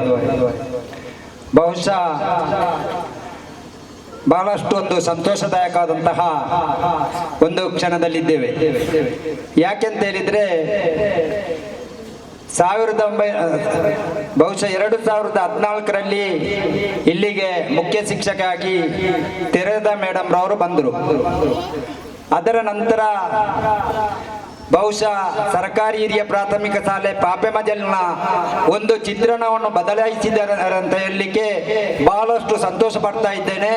ಬಹುಶಃ ಬಹಳಷ್ಟು ಒಂದು ಸಂತೋಷದಾಯಕವಾದಂತಹ ಒಂದು ಕ್ಷಣದಲ್ಲಿದ್ದೇವೆ. ಯಾಕೆಂತ ಹೇಳಿದ್ರೆ ಬಹುಶಃ 2014ರಲ್ಲಿ ಇಲ್ಲಿಗೆ ಮುಖ್ಯ ಶಿಕ್ಷಕಿಯಾಗಿ ತೆರೆದ ಮೇಡಮ್ ರವರು ಬಂದರು. ಅದರ ನಂತರ ಬಹುಶಃ ಸರ್ಕಾರಿ ಹಿರಿಯ ಪ್ರಾಥಮಿಕ ಶಾಲೆ ಪಾಪೆಮಜಲ್ನ ಒಂದು ಚಿತ್ರಣವನ್ನು ಬದಲಾಯಿಸಿದ್ದಾರೆ ಅಂತ ಹೇಳಲಿಕ್ಕೆ ಬಹಳಷ್ಟು ಸಂತೋಷ ಪಡ್ತಾ ಇದ್ದೇನೆ.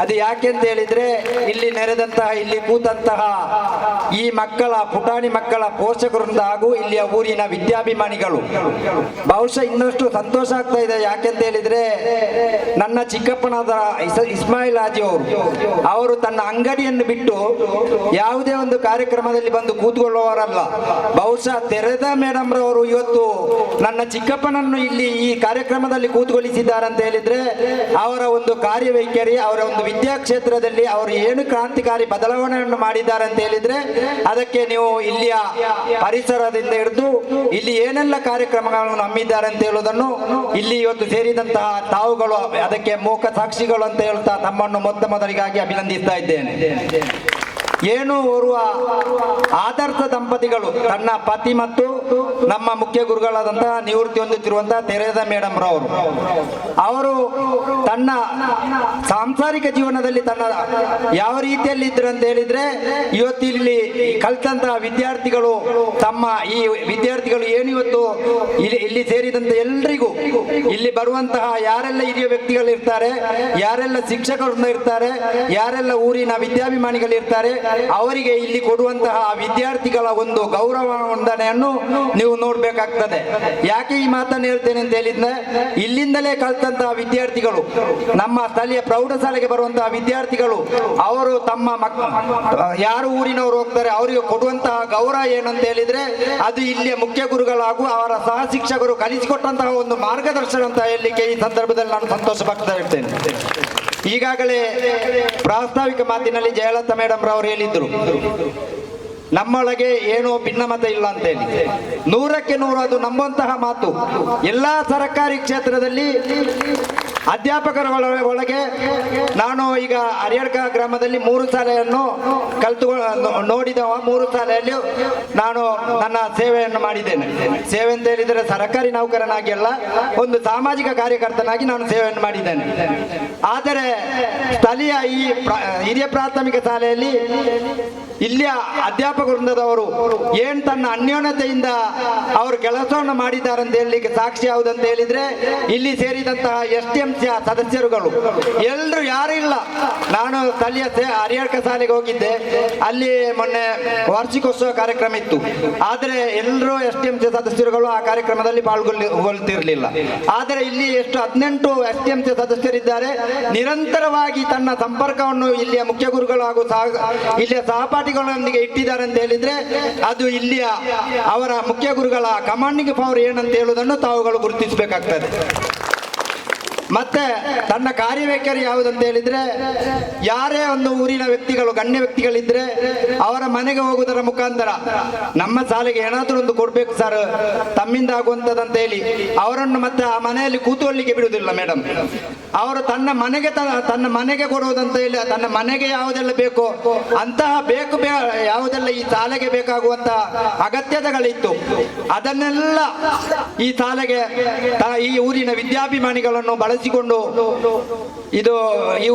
ಅದು ಯಾಕೆ ಅಂತ ಹೇಳಿದ್ರೆ ಇಲ್ಲಿ ನೆರೆದಂತಹ, ಇಲ್ಲಿ ಕೂತಂತಹ ಈ ಪುಟಾಣಿ ಮಕ್ಕಳ ಪೋಷಕರಿಂದ ಹಾಗೂ ಇಲ್ಲಿಯ ಊರಿನ ವಿದ್ಯಾಭಿಮಾನಿಗಳು ಬಹುಶಃ ಇನ್ನಷ್ಟು ಸಂತೋಷ ಆಗ್ತಾ ಇದೆ. ಯಾಕೆಂತ ಹೇಳಿದ್ರೆ ನನ್ನ ಚಿಕ್ಕಪ್ಪನಾದ ಇಸ್ಮಾಯಿಲ್ ಹಾಜಿ ಅವರು ತನ್ನ ಅಂಗಡಿಯನ್ನು ಬಿಟ್ಟು ಯಾವುದೇ ಒಂದು ಕಾರ್ಯಕ್ರಮದಲ್ಲಿ ಬಂದು ಕೂತ್ಕೊಳ್ಳುವವರಲ್ಲ. ಬಹುಶಃ ತೆರೆದ ಮೇಡಮ್ ರವರು ಇವತ್ತು ನನ್ನ ಚಿಕ್ಕಪ್ಪನನ್ನು ಇಲ್ಲಿ ಈ ಕಾರ್ಯಕ್ರಮದಲ್ಲಿ ಕೂತ್ಕೊಳ್ಳಿಸಿದ್ದಾರೆ ಅಂತ ಹೇಳಿದ್ರೆ ಅವರ ಒಂದು ಕಾರ್ಯವೈಖರಿ, ಅವರ ಒಂದು ವಿದ್ಯಾಕ್ಷೇತ್ರದಲ್ಲಿ ಅವರು ಏನು ಕ್ರಾಂತಿಕಾರಿ ಬದಲಾವಣೆಯನ್ನು ಮಾಡಿದ್ದಾರೆ ಅಂತ ಹೇಳಿದ್ರೆ ಅದಕ್ಕೆ ನೀವು ಇಲ್ಲಿಯ ಪರಿಸರದಿಂದ ಹಿಡಿದು ಇಲ್ಲಿ ಏನೆಲ್ಲ ಕಾರ್ಯಕ್ರಮಗಳನ್ನು ನಂಬಿದ್ದಾರೆ ಅಂತ ಹೇಳುವುದನ್ನು ಇಲ್ಲಿ ಇವತ್ತು ಸೇರಿದಂತಹ ತಾವುಗಳು ಅದಕ್ಕೆ ಮೂಕ ಸಾಕ್ಷಿಗಳು ಅಂತ ಹೇಳ್ತಾ ತಮ್ಮನ್ನು ಮೊದಲಿಗಾಗಿ ಅಭಿನಂದಿಸ್ತಾ ಇದ್ದೇನೆ. ಏನು ಓರ್ವ ಆದರ್ಶ ದಂಪತಿಗಳು, ತನ್ನ ಪತಿ ಮತ್ತು ನಮ್ಮ ಮುಖ್ಯ ಗುರುಗಳಾದಂತಹ ನಿವೃತ್ತಿ ಹೊಂದುತ್ತಿರುವಂತಹ ತೆರೆದ ಮೇಡಮ್ ರವರು, ಅವರು ತನ್ನ ಸಾಂಸಾರಿಕ ಜೀವನದಲ್ಲಿ ಯಾವ ರೀತಿಯಲ್ಲಿ ಇದ್ರು ಅಂತ ಹೇಳಿದ್ರೆ ಇವತ್ತು ಇಲ್ಲಿ ಕಲಿತಂತಹ ವಿದ್ಯಾರ್ಥಿಗಳು ಈ ವಿದ್ಯಾರ್ಥಿಗಳು ಏನು ಇವತ್ತು ಇಲ್ಲಿ ಸೇರಿದಂತ ಎಲ್ರಿಗೂ ಇಲ್ಲಿ ಬರುವಂತಹ ಯಾರೆಲ್ಲ ಹಿರಿಯ ವ್ಯಕ್ತಿಗಳು ಇರ್ತಾರೆ, ಯಾರೆಲ್ಲ ಶಿಕ್ಷಕರು ಇರ್ತಾರೆ, ಯಾರೆಲ್ಲ ಊರಿನ ವಿದ್ಯಾಭಿಮಾನಿಗಳು ಇರ್ತಾರೆ, ಅವರಿಗೆ ಇಲ್ಲಿ ಕೊಡುವಂತಹ ವಿದ್ಯಾರ್ಥಿಗಳ ಒಂದು ಗೌರವ ವಂದನೆಯನ್ನು ನೀವು ನೋಡ್ಬೇಕಾಗ್ತದೆ. ಯಾಕೆ ಈ ಮಾತನ್ನು ಹೇಳ್ತೇನೆ ಅಂತ ಹೇಳಿದ್ರೆ ಇಲ್ಲಿಂದಲೇ ಕಲಿತಂತಹ ವಿದ್ಯಾರ್ಥಿಗಳು, ನಮ್ಮ ಸ್ಥಳೀಯ ಪ್ರೌಢಶಾಲೆಗೆ ಬರುವಂತಹ ವಿದ್ಯಾರ್ಥಿಗಳು, ಅವರು ತಮ್ಮ ಯಾರು ಊರಿನವರು ಹೋಗ್ತಾರೆ ಅವರಿಗೆ ಕೊಡುವಂತಹ ಗೌರವ ಏನಂತ ಹೇಳಿದ್ರೆ ಅದು ಇಲ್ಲಿಯ ಮುಖ್ಯ ಗುರುಗಳು ಹಾಗೂ ಅವರ ಸಹ ಶಿಕ್ಷಕರು ಕಲಿಸಿಕೊಟ್ಟಂತಹ ಒಂದು ಮಾರ್ಗದರ್ಶನ ಅಂತ ಹೇಳಲಿಕ್ಕೆ ಈ ಸಂದರ್ಭದಲ್ಲಿ ನಾನು ಸಂತೋಷ ಪಡ್ತಾ ಇರ್ತೇನೆ. ಈಗಾಗಲೇ ಪ್ರಾಸ್ತಾವಿಕ ಮಾತಿನಲ್ಲಿ ಜಯಲತಾ ಮೇಡಮ್ ರವರು ಹೇಳಿದ್ರು, ನಮ್ಮೊಳಗೆ ಏನೋ ಭಿನ್ನಮತ ಇಲ್ಲ ಅಂತ ಹೇಳಿ. 100ಕ್ಕೆ 100 ಅದು ನಂಬುವಂತಹ ಮಾತು. ಎಲ್ಲಾ ಸರ್ಕಾರಿ ಕ್ಷೇತ್ರದಲ್ಲಿ ಅಧ್ಯಾಪಕರ ಒಳಗೆ ನಾನು ಈಗ ಹರಿಹರ ಗ್ರಾಮದಲ್ಲಿ 3 ಶಾಲೆಯನ್ನು ನೋಡಿದವ. 3 ಶಾಲೆಯಲ್ಲಿ ನಾನು ನನ್ನ ಸೇವೆಯನ್ನು ಮಾಡಿದ್ದೇನೆ. ಸೇವೆ ಅಂತ ಹೇಳಿದರೆ ಸರ್ಕಾರಿ ನೌಕರನಾಗಿ ಅಲ್ಲ, ಒಂದು ಸಾಮಾಜಿಕ ಕಾರ್ಯಕರ್ತನಾಗಿ ನಾನು ಸೇವೆಯನ್ನು ಮಾಡಿದ್ದೇನೆ. ಆದರೆ ಸ್ಥಳೀಯ ಈ ಹಿರಿಯ ಪ್ರಾಥಮಿಕ ಶಾಲೆಯಲ್ಲಿ ಇಲ್ಲಿಯ ಅಧ್ಯಾಪಕ ವೃಂದದವರು ಏನ್ ತನ್ನ ಅನ್ಯೋನ್ಯತೆಯಿಂದ ಅವರು ಕೆಲಸವನ್ನು ಮಾಡಿದ್ದಾರೆ ಅಂತ ಹೇಳಲಿಕ್ಕೆ ಸಾಕ್ಷಿ ಯಾವುದಂತ ಹೇಳಿದ್ರೆ ಇಲ್ಲಿ ಸೇರಿದಂತಹ STM ಸಿ ಸದಸ್ಯರುಗಳು ಎಲ್ಲರೂ ಯಾರು ಇಲ್ಲ. ನಾನು ಸ್ಥಳೀಯ ಹರಿಹರಕ ಶಾಲೆಗೆ ಹೋಗಿದ್ದೆ, ಅಲ್ಲಿ ಮೊನ್ನೆ ವಾರ್ಷಿಕೋತ್ಸವ ಕಾರ್ಯಕ್ರಮ ಇತ್ತು. ಆದರೆ ಎಲ್ಲರೂ STMC ಸದಸ್ಯರುಗಳು ಆ ಕಾರ್ಯಕ್ರಮದಲ್ಲಿ ಪಾಲ್ಗೊಳ್ತಿರಲಿಲ್ಲ. ಆದರೆ ಇಲ್ಲಿ ಎಷ್ಟು 18 STMC ಸದಸ್ಯರಿದ್ದಾರೆ. ನಿರಂತರವಾಗಿ ತನ್ನ ಸಂಪರ್ಕವನ್ನು ಇಲ್ಲಿಯ ಮುಖ್ಯ ಗುರುಗಳು ಹಾಗೂ ಇಲ್ಲಿಯ ಸಹಪಾಠಿಗಳೊಂದಿಗೆ ಇಟ್ಟಿದ್ದಾರೆ ಅಂತ ಹೇಳಿದ್ರೆ ಅದು ಇಲ್ಲಿಯ ಅವರ ಮುಖ್ಯ ಗುರುಗಳ ಕಮಾಂಡಿಂಗ್ ಪವರ್ ಏನಂತ ಹೇಳುವುದನ್ನು ತಾವುಗಳು ಗುರುತಿಸಬೇಕಾಗ್ತದೆ. ಮತ್ತೆ ತನ್ನ ಕಾರ್ಯವೈಖರಿ ಯಾವುದಂತ ಹೇಳಿದ್ರೆ, ಯಾರೇ ಒಂದು ಊರಿನ ವ್ಯಕ್ತಿಗಳು ಗಣ್ಯ ವ್ಯಕ್ತಿಗಳಿದ್ರೆ ಅವರ ಮನೆಗೆ ಹೋಗುವುದರ ಮುಖಾಂತರ ನಮ್ಮ ಶಾಲೆಗೆ ಏನಾದರೂ ಒಂದು ಕೊಡ್ಬೇಕು ಸರ್ ತಮ್ಮಿಂದ ಆಗುವಂಥದ್ದಂತ ಹೇಳಿ ಅವರನ್ನು ಮತ್ತೆ ಆ ಮನೆಯಲ್ಲಿ ಕೂತ್ಕೊಳ್ಳಿಕ್ಕೆ ಬಿಡುವುದಿಲ್ಲ ಮೇಡಮ್. ಅವರು ತನ್ನ ಮನೆಗೆ ಕೊಡುವುದಂತ ಹೇಳಿ ತನ್ನ ಮನೆಗೆ ಯಾವುದೆಲ್ಲ ಬೇಕೋ ಅಂತಹ ಯಾವುದೆಲ್ಲ ಈ ಶಾಲೆಗೆ ಬೇಕಾಗುವಂತಹ ಅಗತ್ಯತೆಗಳಿತ್ತು ಅದನ್ನೆಲ್ಲ ಈ ಶಾಲೆಗೆ ಈ ಊರಿನ ವಿದ್ಯಾಭಿಮಾನಿಗಳನ್ನು ಬಳಸಿಕೊಂಡು ಈ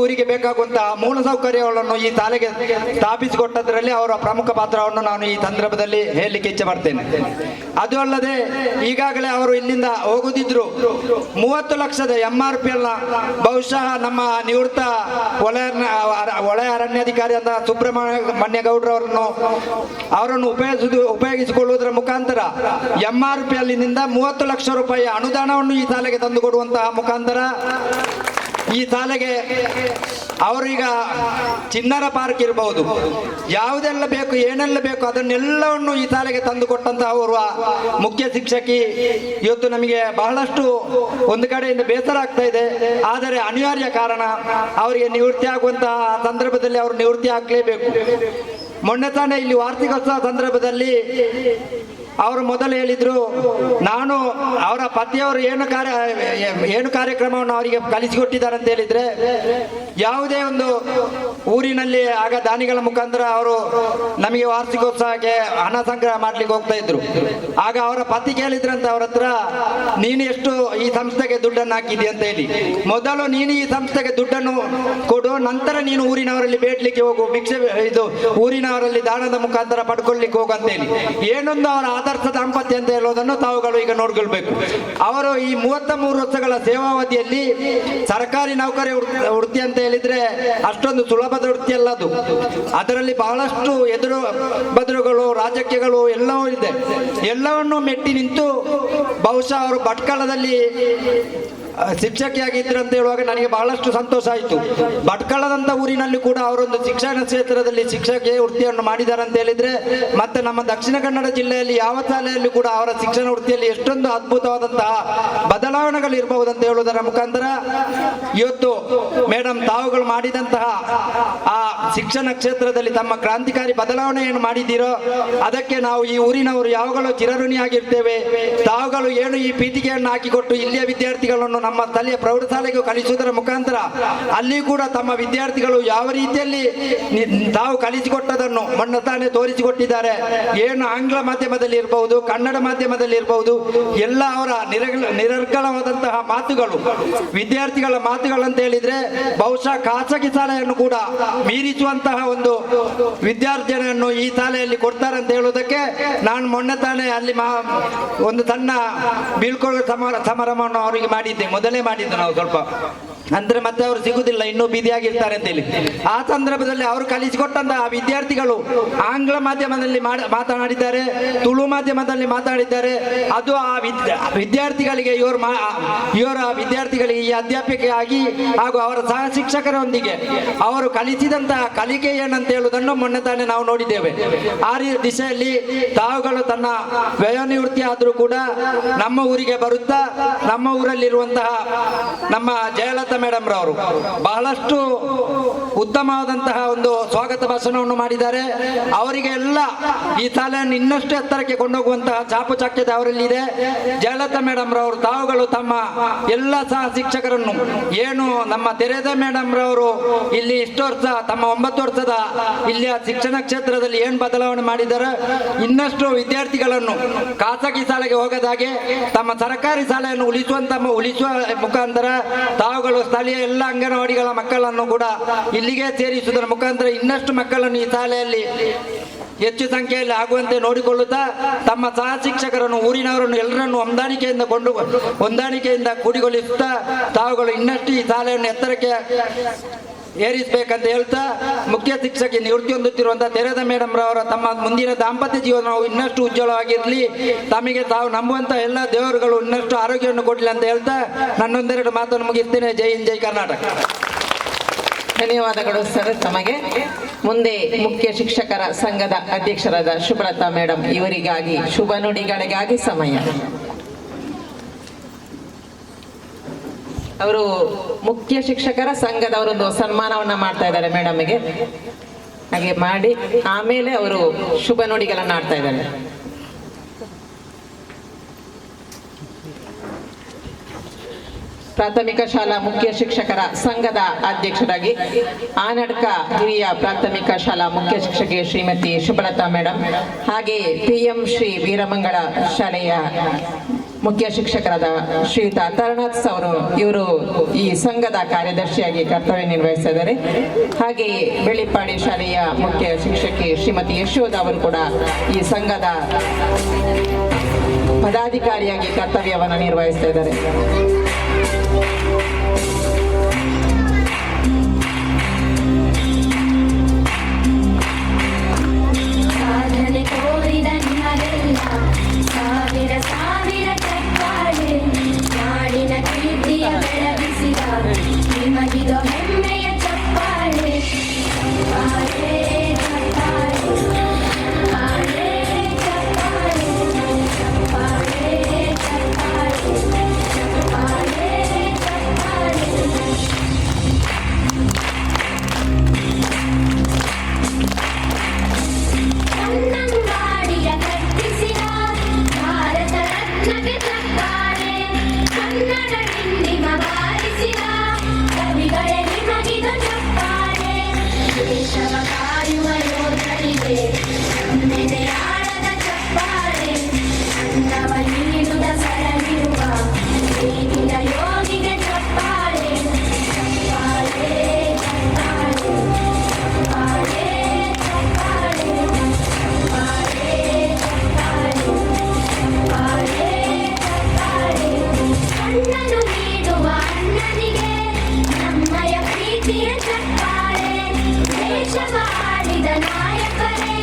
ಊರಿಗೆ ಬೇಕಾಗುವಂತಹ ಮೂಲಸೌಕರ್ಯಗಳನ್ನು ಈ ಶಾಲೆಗೆ ಸ್ಥಾಪಿಸಿಕೊಟ್ಟದರಲ್ಲಿ ಅವರ ಪ್ರಮುಖ ಪಾತ್ರವನ್ನು ನಾನು ಈ ಸಂದರ್ಭದಲ್ಲಿ ಹೇಳಲಿಕ್ಕೆ ಇಚ್ಛೆ ಪಡ್ತೇನೆ. ಅದು ಅಲ್ಲದೆ ಈಗಾಗಲೇ ಅವರು ಇಲ್ಲಿಂದ ಹೋಗುದಿದ್ರು 30 ಲಕ್ಷದ MRP ಬಹುಶಃ ನಮ್ಮ ನಿವೃತ್ತ ವಲಯ ಅರಣ್ಯಾಧಿಕಾರಿ ಅಂತ ಸುಬ್ರಹ್ಮಣ್ಯ ಅವರನ್ನು ಉಪಯೋಗಿಸಿಕೊಳ್ಳುವುದರ ಮುಖಾಂತರ MRP ಅಲ್ಲಿಂದ 30 ಲಕ್ಷ ರೂಪಾಯಿ ಅನುದಾನವನ್ನು ಈ ಶಾಲೆಗೆ ತಂದುಕೊಡುವಂತಹ ಮುಖಾಂತರ ಈ ಶಾಲೆಗೆ ಅವರೀಗ ಚಿನ್ನರ ಪಾರ್ಕ್ ಇರಬಹುದು, ಯಾವುದೆಲ್ಲ ಬೇಕು ಏನೆಲ್ಲ ಬೇಕು ಅದನ್ನೆಲ್ಲವನ್ನು ಈ ಶಾಲೆಗೆ ತಂದುಕೊಟ್ಟಂತಹ ಅವರು ಮುಖ್ಯ ಶಿಕ್ಷಕಿ ಇವತ್ತು ನಮಗೆ ಬಹಳಷ್ಟು ಒಂದು ಕಡೆಯಿಂದ ಬೇಸರ ಆಗ್ತಾ ಇದೆ. ಆದರೆ ಅನಿವಾರ್ಯ ಕಾರಣ ಅವರಿಗೆ ನಿವೃತ್ತಿ ಆಗುವಂತಹ ಸಂದರ್ಭದಲ್ಲಿ ಅವರು ನಿವೃತ್ತಿ ಆಗಲೇಬೇಕು. ಮೊನ್ನೆ ತಾನೇ ಇಲ್ಲಿ ವಾರ್ಷಿಕೋತ್ಸವ ಸಂದರ್ಭದಲ್ಲಿ ಅವರು ಮೊದಲು ಹೇಳಿದ್ರು, ನಾನು ಅವರ ಪತಿಯವರು ಏನು ಕಾರ್ಯಕ್ರಮವನ್ನು ಅವರಿಗೆ ಕಲಿಸಿಕೊಟ್ಟಿದ್ದಾರೆ ಅಂತ ಹೇಳಿದ್ರೆ, ಯಾವುದೇ ಒಂದು ಊರಿನಲ್ಲಿ ಆಗ ದಾನಿಗಳ ಮುಖಾಂತರ ಅವರು ನಮಗೆ ವಾರ್ಷಿಕೋತ್ಸವಕ್ಕೆ ಹಣ ಸಂಗ್ರಹ ಮಾಡ್ಲಿಕ್ಕೆ ಹೋಗ್ತಾ ಇದ್ರು. ಆಗ ಅವರ ಪತಿ ಕೇಳಿದ್ರಂತ ಅವ್ರ ಹತ್ರ, ನೀನು ಎಷ್ಟು ಈ ಸಂಸ್ಥೆಗೆ ದುಡ್ಡನ್ನು ಹಾಕಿದಿ ಅಂತ ಹೇಳಿ, ಮೊದಲು ನೀನು ಈ ಸಂಸ್ಥೆಗೆ ದುಡ್ಡನ್ನು ಕೊಡು, ನಂತರ ನೀನು ಊರಿನವರಲ್ಲಿ ಬೇಡ್ಲಿಕ್ಕೆ ಹೋಗು, ಊರಿನವರಲ್ಲಿ ದಾನದ ಮುಖಾಂತರ ಪಡ್ಕೊಳ್ಳಿಕ್ಕೆ ಹೋಗು ಅಂತ ಹೇಳಿ ಏನೊಂದು ಅವರ ಆದರ್ಶ ದಾಂಪತ್ಯ ಅಂತ ಹೇಳೋದನ್ನು ತಾವುಗಳು ಈಗ ನೋಡ್ಕೊಳ್ಬೇಕು. ಅವರು ಈ 33 ವರ್ಷಗಳ ಸೇವಾವಧಿಯಲ್ಲಿ ಸರ್ಕಾರಿ ನೌಕರಿ ವೃತ್ತಿ ಅಂತ ಹೇಳಿದ್ರೆ ಅಷ್ಟೊಂದು ಸುಲಭದ ವೃತ್ತಿ ಅಲ್ಲ ಅದು. ಅದರಲ್ಲಿ ಬಹಳಷ್ಟು ಎದುರು ಬದುರುಗಳು ರಾಜಕೀಯಗಳು ಎಲ್ಲವೂ ಇದೆ. ಎಲ್ಲವನ್ನೂ ಮೆಟ್ಟಿ ನಿಂತು ಬಹುಶಃ ಅವರು ಭಟ್ಕಳದಲ್ಲಿ ಶಿಕ್ಷಕಿಯಾಗಿದ್ರು ಅಂತ ಹೇಳುವಾಗ ನನಗೆ ಬಹಳಷ್ಟು ಸಂತೋಷ ಆಯಿತು. ಭಟ್ಕಳದಂತ ಊರಿನಲ್ಲಿ ಕೂಡ ಅವರೊಂದು ಶಿಕ್ಷಣ ಕ್ಷೇತ್ರದಲ್ಲಿ ಶಿಕ್ಷಕಿ ವೃತ್ತಿಯನ್ನು ಮಾಡಿದ್ದಾರೆ ಅಂತ ಹೇಳಿದ್ರೆ, ಮತ್ತೆ ನಮ್ಮ ದಕ್ಷಿಣ ಕನ್ನಡ ಜಿಲ್ಲೆಯಲ್ಲಿ ಯಾವ ಶಾಲೆಯಲ್ಲಿ ಕೂಡ ಅವರ ಶಿಕ್ಷಣ ವೃತ್ತಿಯಲ್ಲಿ ಎಷ್ಟೊಂದು ಅದ್ಭುತವಾದಂತಹ ಬದಲಾವಣೆಗಳು ಇರಬಹುದು ಅಂತ ಹೇಳುವುದರ ಮುಖಾಂತರ ಇವತ್ತು ಮೇಡಮ್ ತಾವುಗಳು ಮಾಡಿದಂತಹ ಆ ಶಿಕ್ಷಣ ಕ್ಷೇತ್ರದಲ್ಲಿ ತಮ್ಮ ಕ್ರಾಂತಿಕಾರಿ ಬದಲಾವಣೆಯನ್ನು ಮಾಡಿದ್ದೀರೋ ಅದಕ್ಕೆ ನಾವು ಈ ಊರಿನವರು ಯಾವಾಗಲೂ ಚಿರಋಣಿಯಾಗಿರ್ತೇವೆ. ತಾವುಗಳು ಏನು ಈ ಪೀಠಿಗೆಯನ್ನು ಹಾಕಿಕೊಟ್ಟು ಇಲ್ಲಿಯ ವಿದ್ಯಾರ್ಥಿಗಳನ್ನು ನಮ್ಮ ಸ್ಥಳೀಯ ಪ್ರೌಢಶಾಲೆಗೂ ಕಲಿಸುವುದರ ಮುಖಾಂತರ ಅಲ್ಲಿ ಕೂಡ ತಮ್ಮ ವಿದ್ಯಾರ್ಥಿಗಳು ಯಾವ ರೀತಿಯಲ್ಲಿ ತಾವು ಕಲಿಸಿಕೊಟ್ಟದನ್ನು ಮೊನ್ನೆ ತಾನೇ ತೋರಿಸಿಕೊಟ್ಟಿದ್ದಾರೆ. ಏನು ಆಂಗ್ಲ ಮಾಧ್ಯಮದಲ್ಲಿ ಇರಬಹುದು, ಕನ್ನಡ ಮಾಧ್ಯಮದಲ್ಲಿ ಇರಬಹುದು, ಎಲ್ಲ ಅವರ ನಿರರ್ಗಳವಾದಂತಹ ಮಾತುಗಳು, ವಿದ್ಯಾರ್ಥಿಗಳ ಮಾತುಗಳಂತ ಹೇಳಿದ್ರೆ ಬಹುಶಃ ಖಾಸಗಿ ಶಾಲೆಯನ್ನು ಕೂಡ ಮೀರಿಸುವಂತಹ ಒಂದು ವಿದ್ಯಾರ್ಥಿಯನ್ನು ಈ ಶಾಲೆಯಲ್ಲಿ ಕೊಡ್ತಾರೆ ಅಂತ ಹೇಳುವುದಕ್ಕೆ ನಾನು ಮೊನ್ನೆ ತಾನೇ ಅಲ್ಲಿ ಒಂದು ಸಣ್ಣ ಬೀಳ್ಕೊಳ್ಳೋ ಸಮಾರಂಭವನ್ನು ಅವರಿಗೆ ಮಾಡಿದ್ದೆ, ಮೊದಲೇ ಮಾಡಿದ್ದೆ ನಾವು ಸ್ವಲ್ಪ ಅಂದ್ರೆ ಮತ್ತೆ ಅವರು ಸಿಗುದಿಲ್ಲ, ಇನ್ನೂ ಬಿದಿಯಾಗಿರ್ತಾರೆ ಅಂತೇಳಿ. ಆ ಸಂದರ್ಭದಲ್ಲಿ ಅವರು ಕಲಿಸಿಕೊಟ್ಟಂತಹ ವಿದ್ಯಾರ್ಥಿಗಳು ಆಂಗ್ಲ ಮಾಧ್ಯಮದಲ್ಲಿ ಮಾತನಾಡಿದ್ದಾರೆ, ತುಳು ಮಾಧ್ಯಮದಲ್ಲಿ ಮಾತನಾಡಿದ್ದಾರೆ. ಅದು ಆ ವಿದ್ಯಾರ್ಥಿಗಳಿಗೆ ಇವರ ವಿದ್ಯಾರ್ಥಿಗಳಿಗೆ ಈ ಅಧ್ಯಾಪಕಿಯಾಗಿ ಹಾಗೂ ಅವರ ಸಹ ಶಿಕ್ಷಕರೊಂದಿಗೆ ಅವರು ಕಲಿಸಿದಂತಹ ಕಲಿಕೆ ಏನಂತ ಹೇಳುವುದನ್ನು ಮೊನ್ನೆ ತಾನೇ ನಾವು ನೋಡಿದ್ದೇವೆ. ಆ ದಿಶೆಯಲ್ಲಿ ತಾವುಗಳು ತನ್ನ ವ್ಯಯನಿವೃತ್ತಿ ಆದರೂ ಕೂಡ ನಮ್ಮ ಊರಿಗೆ ಬರುತ್ತಾ ನಮ್ಮ ಊರಲ್ಲಿರುವಂತಹ ನಮ್ಮ ಜಯಲಲಿತಾ ಮೇಡಮ್ ರವರು ಬಹಳಷ್ಟು ಉತ್ತಮವಾದಂತಹ ಒಂದು ಸ್ವಾಗತ ಭಾಷಣವನ್ನು ಮಾಡಿದ್ದಾರೆ. ಅವರಿಗೆ ಎಲ್ಲ ಈ ಶಾಲೆಯನ್ನು ಇನ್ನಷ್ಟು ಎತ್ತರಕ್ಕೆ ಕೊಂಡೋಗುವಂತಹ ಚಾಪುಚಾಕ್ಯತೆ ಅವರಲ್ಲಿ ಇದೆ. ಜಯಲಲಿತಾ ಮೇಡಮ್ ರವರು ತಾವುಗಳು ತಮ್ಮ ಎಲ್ಲ ಸಹ ಶಿಕ್ಷಕರನ್ನು ಏನು ನಮ್ಮ ತೆರೆದ ಮೇಡಮ್ ರವರು ಇಲ್ಲಿ ಇಷ್ಟು ವರ್ಷ ತಮ್ಮ 9 ವರ್ಷದ ಇಲ್ಲಿಯ ಶಿಕ್ಷಣ ಕ್ಷೇತ್ರದಲ್ಲಿ ಏನು ಬದಲಾವಣೆ ಮಾಡಿದ್ದಾರೆ, ಇನ್ನಷ್ಟು ವಿದ್ಯಾರ್ಥಿಗಳನ್ನು ಖಾಸಗಿ ಶಾಲೆಗೆ ಹೋಗದಾಗೆ ತಮ್ಮ ಸರ್ಕಾರಿ ಶಾಲೆಯನ್ನು ಉಳಿಸುವ ಮುಖಾಂತರ ತಾವುಗಳು ಸ್ಥಳೀಯ ಎಲ್ಲ ಅಂಗನವಾಡಿಗಳ ಮಕ್ಕಳನ್ನು ಕೂಡ ಇಲ್ಲಿಗೆ ಸೇರಿಸುವುದರ ಮುಖಾಂತರ ಇನ್ನಷ್ಟು ಮಕ್ಕಳನ್ನು ಈ ಶಾಲೆಯಲ್ಲಿ ಹೆಚ್ಚು ಸಂಖ್ಯೆಯಲ್ಲಿ ಆಗುವಂತೆ ನೋಡಿಕೊಳ್ಳುತ್ತಾ ತಮ್ಮ ಸಹ ಶಿಕ್ಷಕರನ್ನು ಊರಿನವರನ್ನು ಎಲ್ಲರನ್ನು ಹೊಂದಾಣಿಕೆಯಿಂದ ಕೂಡಿಗೊಳಿಸುತ್ತಾ ತಾವುಗಳು ಇನ್ನಷ್ಟು ಈ ಶಾಲೆಯನ್ನು ಎತ್ತರಕ್ಕೆ ಏರಿಸಬೇಕಂತ ಹೇಳ್ತಾ ಮುಖ್ಯ ಶಿಕ್ಷಕಿ ನಿವೃತ್ತಿ ಹೊಂದುತ್ತಿರುವಂತಹ ತೆರೆದ ಮೇಡಮ್ ರವರ ತಮ್ಮ ಮುಂದಿನ ದಾಂಪತ್ಯ ಜೀವನವು ಇನ್ನಷ್ಟು ಉಜ್ವಲವಾಗಿರಲಿ, ತಮಗೆ ತಾವು ನಂಬುವಂತ ಎಲ್ಲ ದೇವರುಗಳು ಇನ್ನಷ್ಟು ಆರೋಗ್ಯವನ್ನು ಕೊಡಲಿ ಅಂತ ಹೇಳ್ತಾ ನನ್ನೊಂದೆರಡು ಮಾತನ್ನು ಮುಗಿಸ್ತೇನೆ. ಜೈ ಹಿಂದ್, ಜೈ ಕರ್ನಾಟಕ. ಧನ್ಯವಾದಗಳು ಸರ್ ತಮಗೆ. ಮುಂದೆ ಮುಖ್ಯ ಶಿಕ್ಷಕರ ಸಂಘದ ಅಧ್ಯಕ್ಷರಾದ ಶುಭಲತಾ ಮೇಡಮ್ ಇವರಿಗಾಗಿ ಶುಭ ನುಡಿಗಳಿಗಾಗಿ ಸಮಯ. ಅವರು ಮುಖ್ಯ ಶಿಕ್ಷಕರ ಸಂಘದವರೊಂದು ಸನ್ಮಾನವನ್ನ ಮಾಡ್ತಾ ಇದ್ದಾರೆ ಮೇಡಮ್ಗೆ. ಹಾಗೆ ಮಾಡಿ ಆಮೇಲೆ ಅವರು ಶುಭ ನುಡಿಗಳನ್ನ ಆಡ್ತಾ ಇದ್ದಾರೆ. ಪ್ರಾಥಮಿಕ ಶಾಲಾ ಮುಖ್ಯ ಶಿಕ್ಷಕರ ಸಂಘದ ಅಧ್ಯಕ್ಷರಾಗಿ ಆನಡ್ಕ ಹಿರಿಯ ಪ್ರಾಥಮಿಕ ಶಾಲಾ ಮುಖ್ಯ ಶಿಕ್ಷಕಿ ಶ್ರೀಮತಿ ಶುಭಲತಾ ಮೇಡಮ್, ಹಾಗೆ PM ಶ್ರೀ ವೀರಮಂಗಳ ಶಾಲೆಯ ಮುಖ್ಯ ಶಿಕ್ಷಕರಾದ ಶ್ರೀಯುತ ತರಣಾಥ್ ಅವರು, ಇವರು ಈ ಸಂಘದ ಕಾರ್ಯದರ್ಶಿಯಾಗಿ ಕರ್ತವ್ಯ ನಿರ್ವಹಿಸ್ತಾ ಇದ್ದಾರೆ. ಹಾಗೆ ಬೆಳ್ಳಿಪ್ಪಾಡಿ ಶಾಲೆಯ ಮುಖ್ಯ ಶಿಕ್ಷಕಿ ಶ್ರೀಮತಿ ಯಶೋಧ ಅವರು ಕೂಡ ಈ ಸಂಘದ ಪದಾಧಿಕಾರಿಯಾಗಿ ಕರ್ತವ್ಯವನ್ನು ನಿರ್ವಹಿಸ್ತಾ ಇದ್ದಾರೆ. ಸಾಧನೆ ತೋರಿದ ನಿಮಗೆಲ್ಲ ಸಾವಿರ ಸಾವಿರ ಚಪ್ಪಾಳೆ, ನಾಡಿನ ಕೀರ್ತಿಯ ಬೆಳಗಿಸಿದ ನಿಮಗಿದು ಹೆಮ್ಮೆಯ ಚಪ್ಪಾಳೆ. ಚಪ್ಪಾಳೆ ಚಪ್ಪಾಳೆ ಚಪ್ಪಾಳೆ ಚಪ್ಪಾಳೆ ಚಪ್ಪಾಳೆ ಚಪ್ಪಾಳೆ ಚಪ್ಪಾಳೆ ಚಪ್ಪಾಳೆ. ಕನ್ನಂಗಾಡಿಯ ಕಟ್ಟಿಸಿದ ಭಾರತ ರತ್ನಕ್ಕೆ ಚಪ್ಪಾಳೆ, ಕನ್ನಡ ಹಿಂದಿಮ ಬಾರಿಸಿದ ಕವಿಗಳೇ ನಿಮಗಿದು ಚಪ್ಪಾಳೆ. ದೇಶವ ಕಾಯುವ ಯೋಧರಿಗೆ ನೆನೆಯಾಳದ ಚಪ್ಪಾಳೆ, ಅನ್ನವ ನೀಡುವ ಸರಳಿರುವ ನೀರಿನ ಯೋಗಿಗೆ ಚಪ್ಪಾಳೆ. ಚಪ್ಪಾಳೆ ಚಪ್ಪಾಳೆ ಚಪ್ಪಾಳೆ ಚಪ್ಪಾಳೆ ಚಪ್ಪಾಳೆ ಚಪ್ಪಾಳೆ ಚಪ್ಪಾಳೆ. ಅಣ್ಣನು ನೀಡುವ ಅಣ್ಣನಿಗೆ ನಮ್ಮಯ ಪ್ರೀತಿಯ ಚಪ್ಪಾಳೆ, ದೇಶವ ಆಳಿದ ನಾಯಕರೇ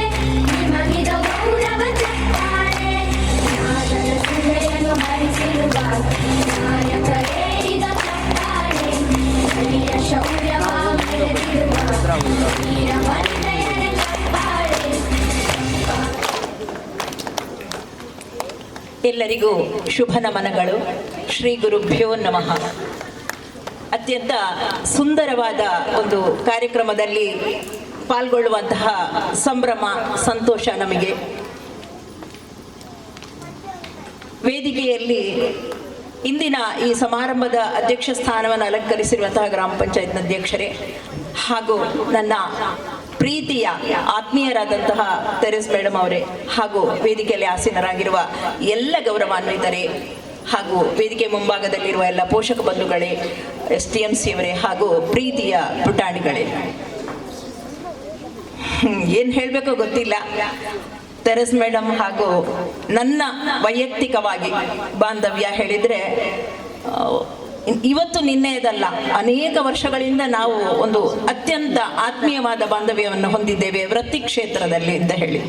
ನಿಮಗಿದ ಗೌರವ ಚಪ್ಪಾಳೆ. ನಾದದ ಸುಳೆಯನ್ನು ಹರಿಸಿರುವ ನಾಯಕರೇ ಇದ ಚಪ್ಪಾಳೆ, ಹಿರಿಯ ಶೌರ್ಯವ ಮೆರೆದಿರುವ ವೀರ ವನಿತೆಯರ ಚಪ್ಪಾಳೆ. ಎಲ್ಲರಿಗೂ ಶುಭ ನಮನಗಳು. ಶ್ರೀ ಗುರುಭ್ಯೋ ನಮಃ. ಅತ್ಯಂತ ಸುಂದರವಾದ ಒಂದು ಕಾರ್ಯಕ್ರಮದಲ್ಲಿ ಪಾಲ್ಗೊಳ್ಳುವಂತಹ ಸಂಭ್ರಮ, ಸಂತೋಷ ನಮಗೆ. ವೇದಿಕೆಯಲ್ಲಿ ಇಂದಿನ ಈ ಸಮಾರಂಭದ ಅಧ್ಯಕ್ಷ ಸ್ಥಾನವನ್ನು ಅಲಂಕರಿಸಿರುವಂತಹ ಗ್ರಾಮ ಪಂಚಾಯತ್ನ ಅಧ್ಯಕ್ಷರೇ ಹಾಗೂ ನನ್ನ ಪ್ರೀತಿಯ ಆತ್ಮೀಯರಾದಂತಹ ತೆರೆಸ್ ಮೇಡಮ್ ಅವರೇ, ಹಾಗೂ ವೇದಿಕೆಯಲ್ಲಿ ಆಸೀನರಾಗಿರುವ ಎಲ್ಲ ಗೌರವಾನ್ವಿತರೇ, ಹಾಗೂ ವೇದಿಕೆ ಮುಂಭಾಗದಲ್ಲಿರುವ ಎಲ್ಲ ಪೋಷಕ ಬಂಧುಗಳೇ, STMC ಅವರೇ, ಹಾಗೂ ಪ್ರೀತಿಯ ಪುಟಾಣಿಗಳೇ, ಏನು ಹೇಳಬೇಕೋ ಗೊತ್ತಿಲ್ಲ. ತೆರೆಸ್ ಮೇಡಮ್ ಹಾಗೂ ನನ್ನ ವೈಯಕ್ತಿಕವಾಗಿ ಬಾಂಧವ್ಯ ಹೇಳಿದರೆ ಇವತ್ತು ನಿನ್ನೆಯದಲ್ಲ, ಅನೇಕ ವರ್ಷಗಳಿಂದ ನಾವು ಒಂದು ಅತ್ಯಂತ ಆತ್ಮೀಯವಾದ ಬಾಂಧವ್ಯವನ್ನು ಹೊಂದಿದ್ದೇವೆ ವೃತ್ತಿ ಕ್ಷೇತ್ರದಲ್ಲಿ ಅಂತ ಹೇಳಿ.